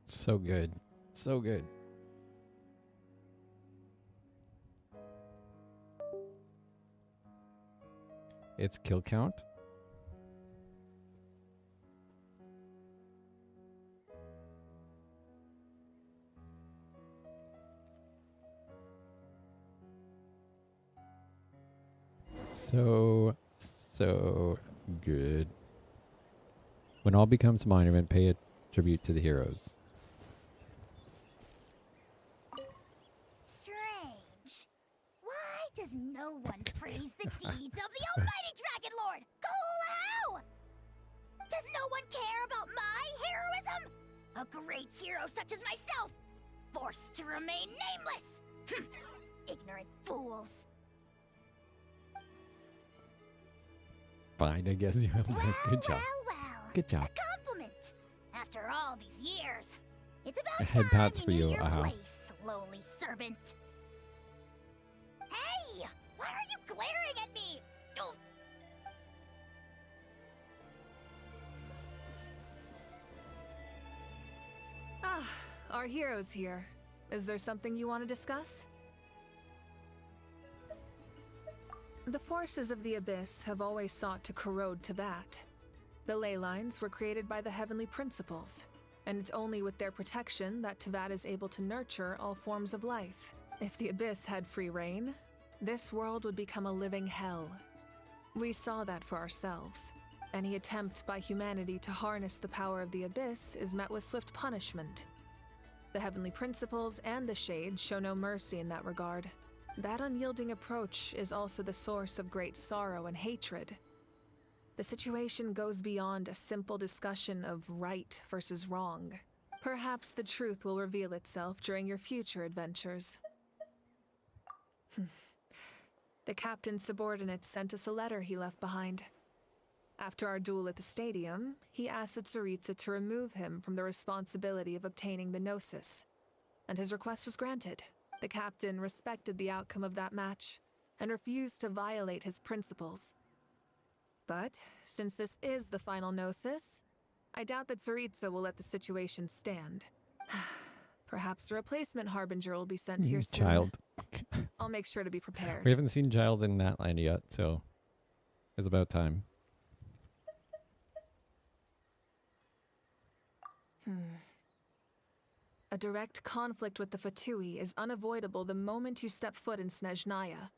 So good. So good. It's kill count. So good. When all becomes a monument, pay a tribute to the heroes. Strange. Why does no one praise the deeds of the almighty Dragon Lord, Koolahau? Does no one care about my heroism? A great hero such as myself, forced to remain nameless. Ignorant fools. Fine, I guess you have done. Good job. Well, Good job. a compliment. After all these years, it's about A head time pats you for knew you, your uh-huh. place, lowly servant. Hey! Why are you glaring at me? Oof. Ah, our heroes here. Is there something you want to discuss? The forces of the Abyss have always sought to corrode Tevat. The ley lines were created by the Heavenly Principles, and it's only with their protection that Tevat is able to nurture all forms of life. If the Abyss had free reign, this world would become a living hell. We saw that for ourselves. Any attempt by humanity to harness the power of the Abyss is met with swift punishment. The Heavenly Principles and the Shades show no mercy in that regard. That unyielding approach is also the source of great sorrow and hatred. The situation goes beyond a simple discussion of right versus wrong. Perhaps the truth will reveal itself during your future adventures. The captain's subordinates sent us a letter he left behind. After our duel at the stadium, he asked Tsaritsa to remove him from the responsibility of obtaining the Gnosis, and his request was granted. The captain respected the outcome of that match and refused to violate his principles. But, since this is the final Gnosis, I doubt that Tsaritsa will let the situation stand. Perhaps a replacement Harbinger will be sent here soon. Child. I'll make sure to be prepared. We haven't seen Child in Natlan yet, so it's about time. A direct conflict with the Fatui is unavoidable the moment you step foot in Snezhnaya.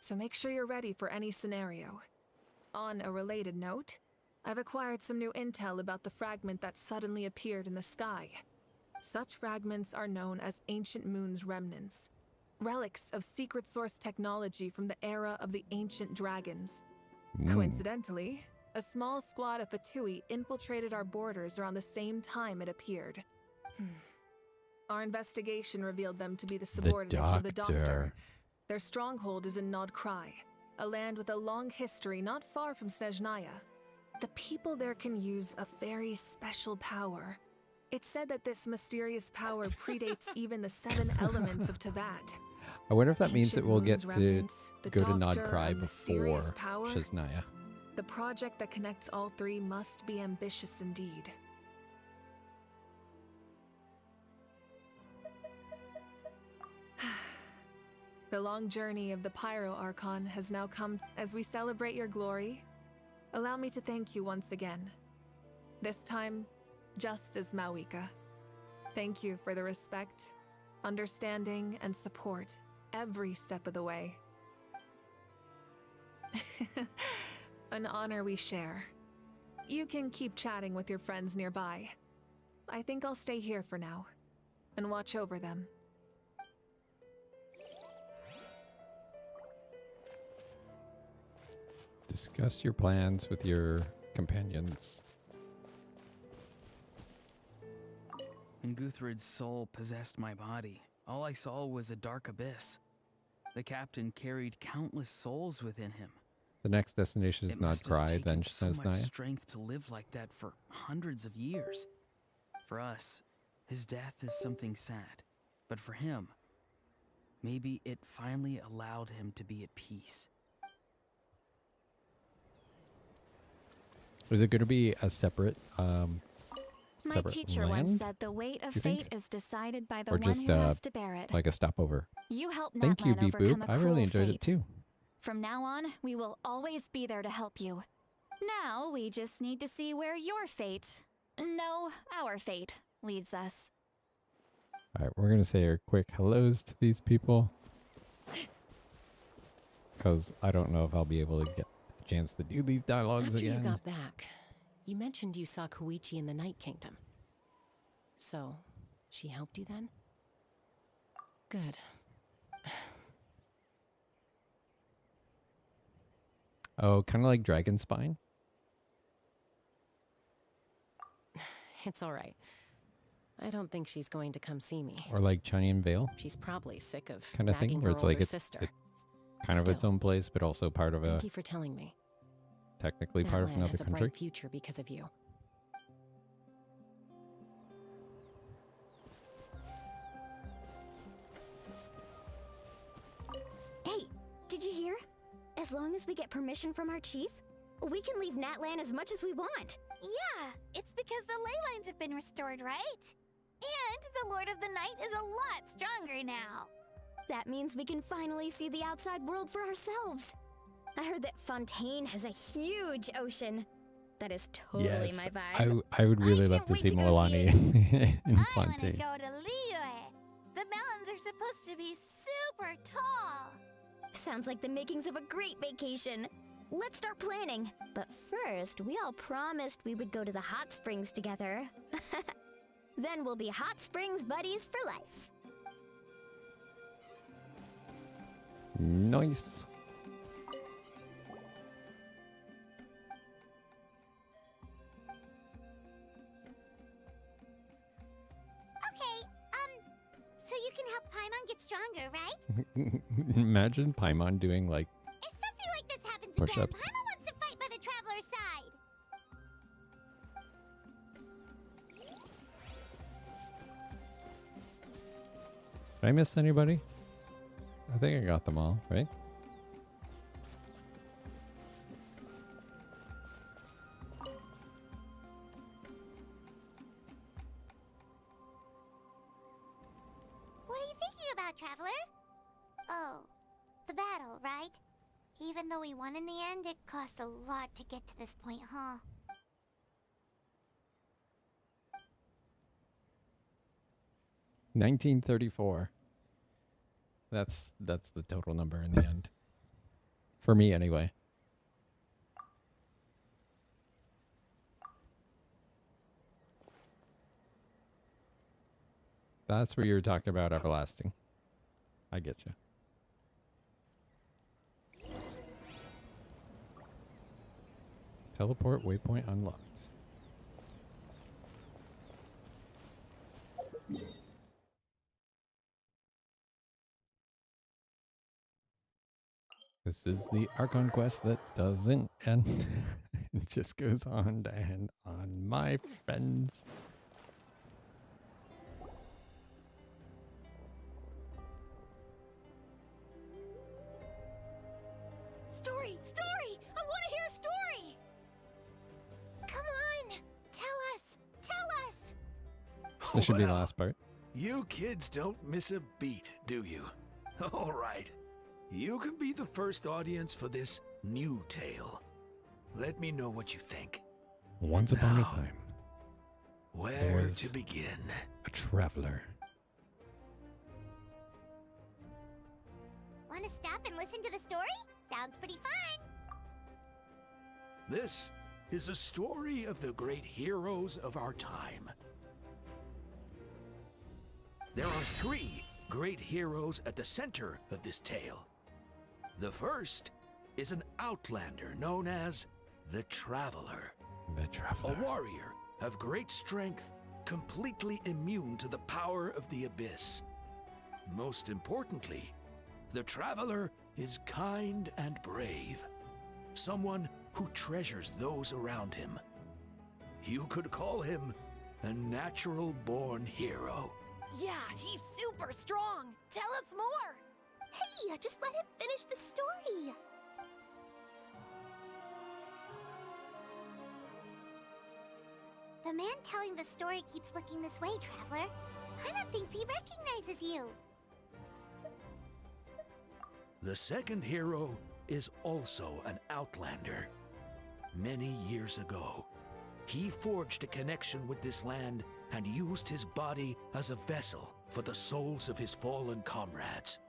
So make sure you're ready for any scenario. On a related note, I've acquired some new intel about the fragment that suddenly appeared in the sky. Such fragments are known as Ancient Moon's remnants, relics of secret source technology from the era of the ancient dragons. Coincidentally, a small squad of Fatui infiltrated our borders around the same time it appeared. Our investigation revealed them to be the subordinates of the Doctor. Their stronghold is in Nod Krai, a land with a long history not far from Snezhnaya. The people there can use a very special power. It's said that this mysterious power predates even the 7 elements of Teyvat. I wonder if that means that Ancient we'll get Moon's to remnants, the go to Nod Doctor, Krai a mysterious before power. Snezhnaya. The project that connects all 3 must be ambitious indeed. The long journey of the Pyro Archon has now come. As we celebrate your glory, allow me to thank you once again. This time, just as Mawika. Thank you for the respect, understanding, and support every step of the way. An honor we share. You can keep chatting with your friends nearby. I think I'll stay here for now and watch over them. Discuss your plans with your companions. When Guthred's soul possessed my body, all I saw was a dark abyss. The captain carried countless souls within him. The next destination is It Nod must have Krai, taken then so much Snezhnaya. strength to live like that for hundreds of years. For us, his death is something sad. But for him, maybe it finally allowed him to be at peace. Is it going to be a separate, My separate teacher land? once said the weight of you think? fate is decided by the Or one just who has to bear it. like a stopover? You helped Thank you, Natlan Beep overcome Boop. a I cruel really enjoyed fate. it too. From now on, we will always be there to help you. Now, we just need to see where your fate, no, our fate, leads us. All right, we're going to say our quick hellos to these people. Because I don't know if I'll be able to get a chance to do these dialogues After again. you got back, you mentioned you saw Koichi in the Night Kingdom. So, she helped you then? Good. Oh, kind of like Dragon Spine? It's all right. I don't think she's going to come see me. Or like Chanian Vale? She's probably sick of Kind of nagging thing? her Where it's older like it's sister. kind of its own place, but also part of a, Thank you for telling me. technically part of Natlan another has a country. bright future because of you. Hey, did you hear? As long as we get permission from our chief, we can leave Natlan as much as we want. Yeah, it's because the ley lines have been restored, right? And the Lord of the Night is a lot stronger now. That means we can finally see the outside world for ourselves. I heard that Fontaine has a huge ocean. That is totally my vibe. I would really love to see Moalani in I want to Fontaine. go to Liyue. The mountains are supposed to be super tall. Sounds like the makings of a great vacation. let's start planning. But first, we all promised we would go to the hot springs together. Then we'll be hot springs buddies for life. Nice. Okay, so you can help Paimon get stronger, right? Imagine Paimon doing like If something like this happens push-ups. again, Paimon wants to fight by the Traveler's side. Did I miss anybody? I think I got them all, right? What are you thinking about, Traveler? Oh, the battle, right? Even though we won in the end, it cost a lot to get to this point, huh? $1934. That's the total number in the end. For me, anyway. That's where you were talking about everlasting. I get you. Teleport waypoint unlocked. This is the Archon Quest that doesn't end. It just goes on to end on, my friends. Story! Story! I want to hear a story! Come on! Tell us! Tell us! This should be the last part. You kids don't miss a beat, do you? All right. You can be the first audience for this new tale. Let me know what you think. Once upon a time, there Where was to begin? a traveler. Want to stop and listen to the story? Sounds pretty fun! This is a story of the great heroes of our time. There are 3 great heroes at the center of this tale. The first is an outlander known as the Traveler. The Traveler. A warrior of great strength, completely immune to the power of the abyss. Most importantly, the Traveler is kind and brave. Someone who treasures those around him. You could call him a natural-born hero. Yeah, he's super strong. Tell us more. Hey, just let him finish the story! The man telling the story keeps looking this way, Traveler. Paimon thinks he recognizes you. The second hero is also an outlander. Many years ago, he forged a connection with this land and used his body as a vessel for the souls of his fallen comrades.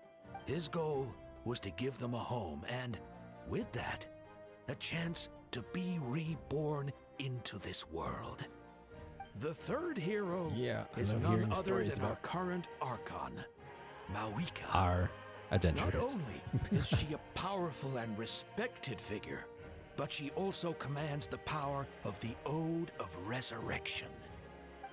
His goal was to give them a home and, with that, a chance to be reborn into this world. The third hero is none other than our current Archon, Mawika. Our adventurers. Not only is she a powerful and respected figure, but she also commands the power of the Ode of Resurrection.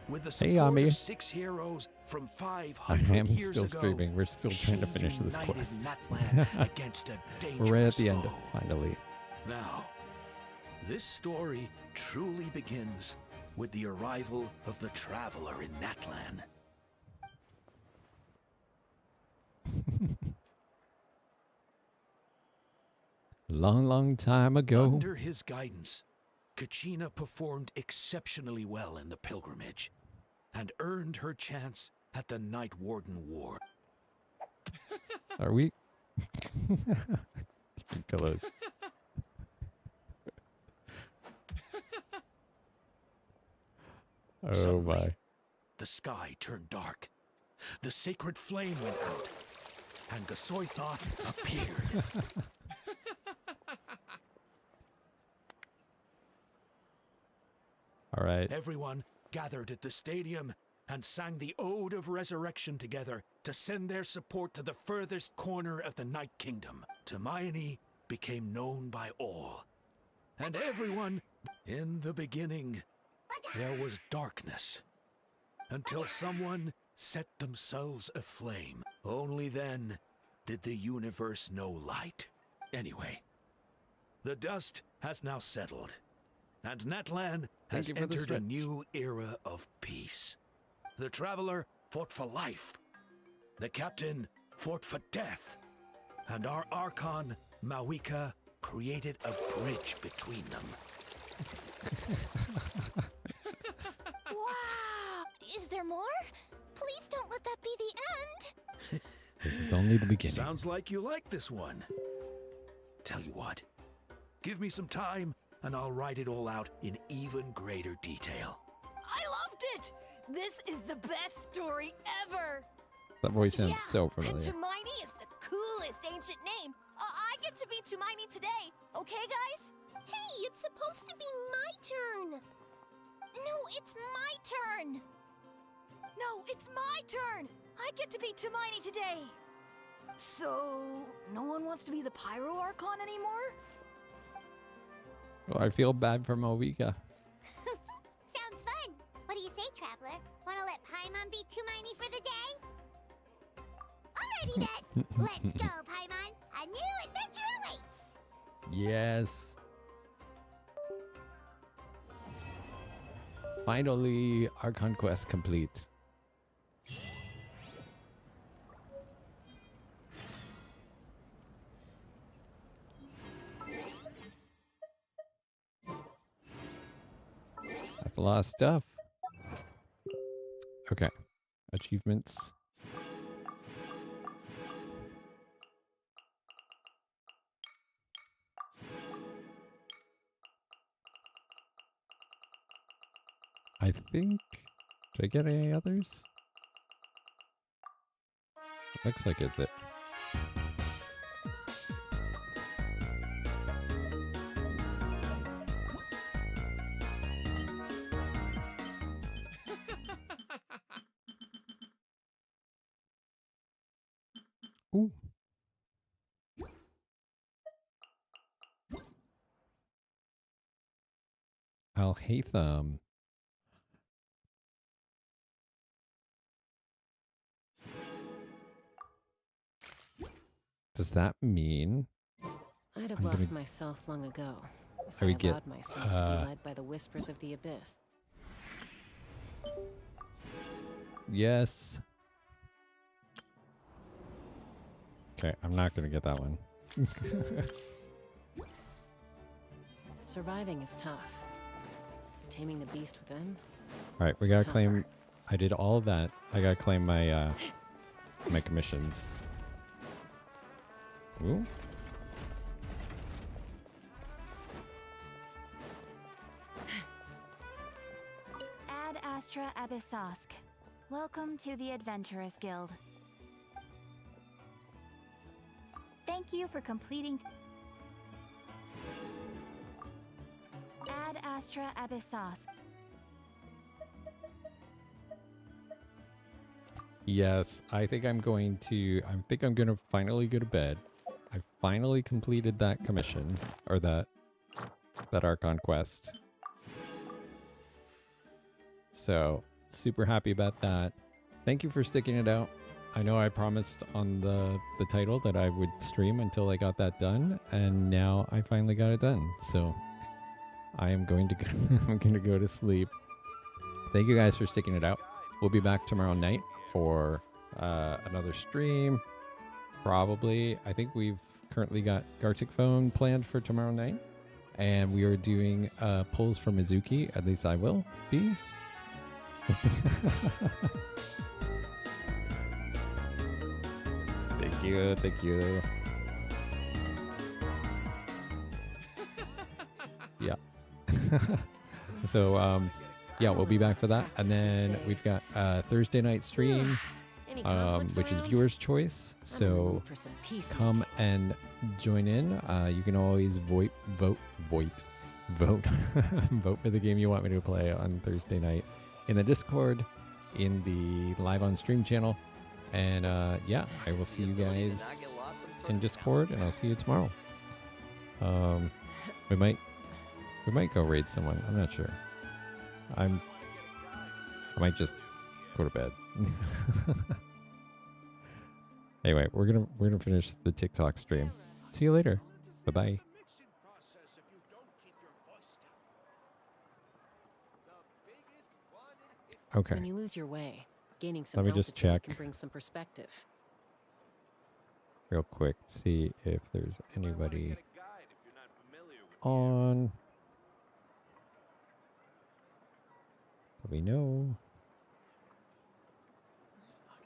With the support of 6 heroes from 500 I am years still ago, screaming. We're still trying to finish this united quest. Natlan against a dangerous We're right at the end, foe. finally. Now, this story truly begins with the arrival of the Traveler in Natlan. Long time ago. Under his guidance, Kachina performed exceptionally well in the pilgrimage and earned her chance at the Night Warden War. Are we? Pillows. Oh Suddenly, my. the sky turned dark. The sacred flame went out, and Gasoithoth appeared. All right. Everyone gathered at the stadium and sang the Ode of Resurrection together to send their support to the furthest corner of the Night Kingdom. Hermione became known by all. And everyone, in the beginning, there was darkness. Until someone set themselves aflame. Only then did the universe know light. Anyway, the dust has now settled, and Natlan has entered a new era of peace. The Traveler fought for life. The Captain fought for death. And our Archon, Mawika, created a bridge between them. Wow! Is there more? Please don't let that be the end. This is only the beginning. Sounds like you like this one. Tell you what, give me some time and I'll write it all out in even greater detail. I loved it! This is the best story ever! That voice sounds so And familiar. Tumaini is the coolest ancient name. I get to be Tumaini today, okay, guys? Hey, it's supposed to be my turn. No, it's my turn. No, it's my turn! I get to be Tumaini today! So, no one wants to be the Pyro Archon anymore? Oh, I feel bad for Mawika. Sounds fun. What do you say, Traveler? Wanna let Paimon be Tumaini for the day? Alrighty then. Let's go, Paimon. A new adventure awaits. Yes. Finally, Archon Quest complete. That's a lot of stuff. Okay. Achievements. I think... Did I get any others? Looks like it's it. Ooh. Al-Haytham. Does that mean I'd have I'm lost gonna- myself long ago if I I would get, allowed myself to be led by the whispers of the abyss. Yes. Okay, I'm not gonna get that one. Surviving is tough. Taming the beast within. All right, we is gotta tougher. claim. I did all of that. I gotta claim my my commissions. Ooh. Ad Astra Abyssosk. Welcome to the Adventurers Guild. Thank you for completing... Ad Astra Abyssosk. Yes, I think I'm going to. I think I'm gonna finally go to bed. I finally completed that commission or that Archon quest. So super happy about that. Thank you for sticking it out. I know I promised on the title that I would stream until I got that done, and now I finally got it done. So I am going to go, I'm going to go to sleep. Thank you guys for sticking it out. We'll be back tomorrow night for another stream. Probably. I think we've currently got Gartic Phone planned for tomorrow night, and we are doing pulls for Mizuki. At least I will be. Thank you, thank you. Yeah. So yeah, we'll be back for that, and then we've got Thursday night stream, which is viewers' choice. So come and join in. You can always vote vote. Vote for the game you want me to play on Thursday night in the Discord, in the live on stream channel. And yeah, I will see you guys in Discord, and I'll see you tomorrow. We might go raid someone. I'm not sure. I might just go to bed. Anyway, we're gonna finish the TikTok stream. See you later. Bye bye. Okay. When you lose your way, gaining some Let me just altitude check can bring some perspective. real quick, see if there's anybody on. Let me know.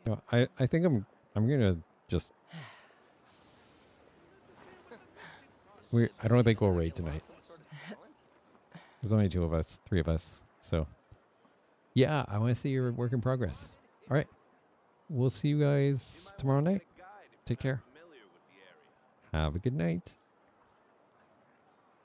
No, I think I'm gonna just. I don't think we'll raid tonight. There's only 2 of us, 3 of us, so. Yeah, I want to see your work in progress. All right. We'll see you guys tomorrow night. Take care. Have a good night.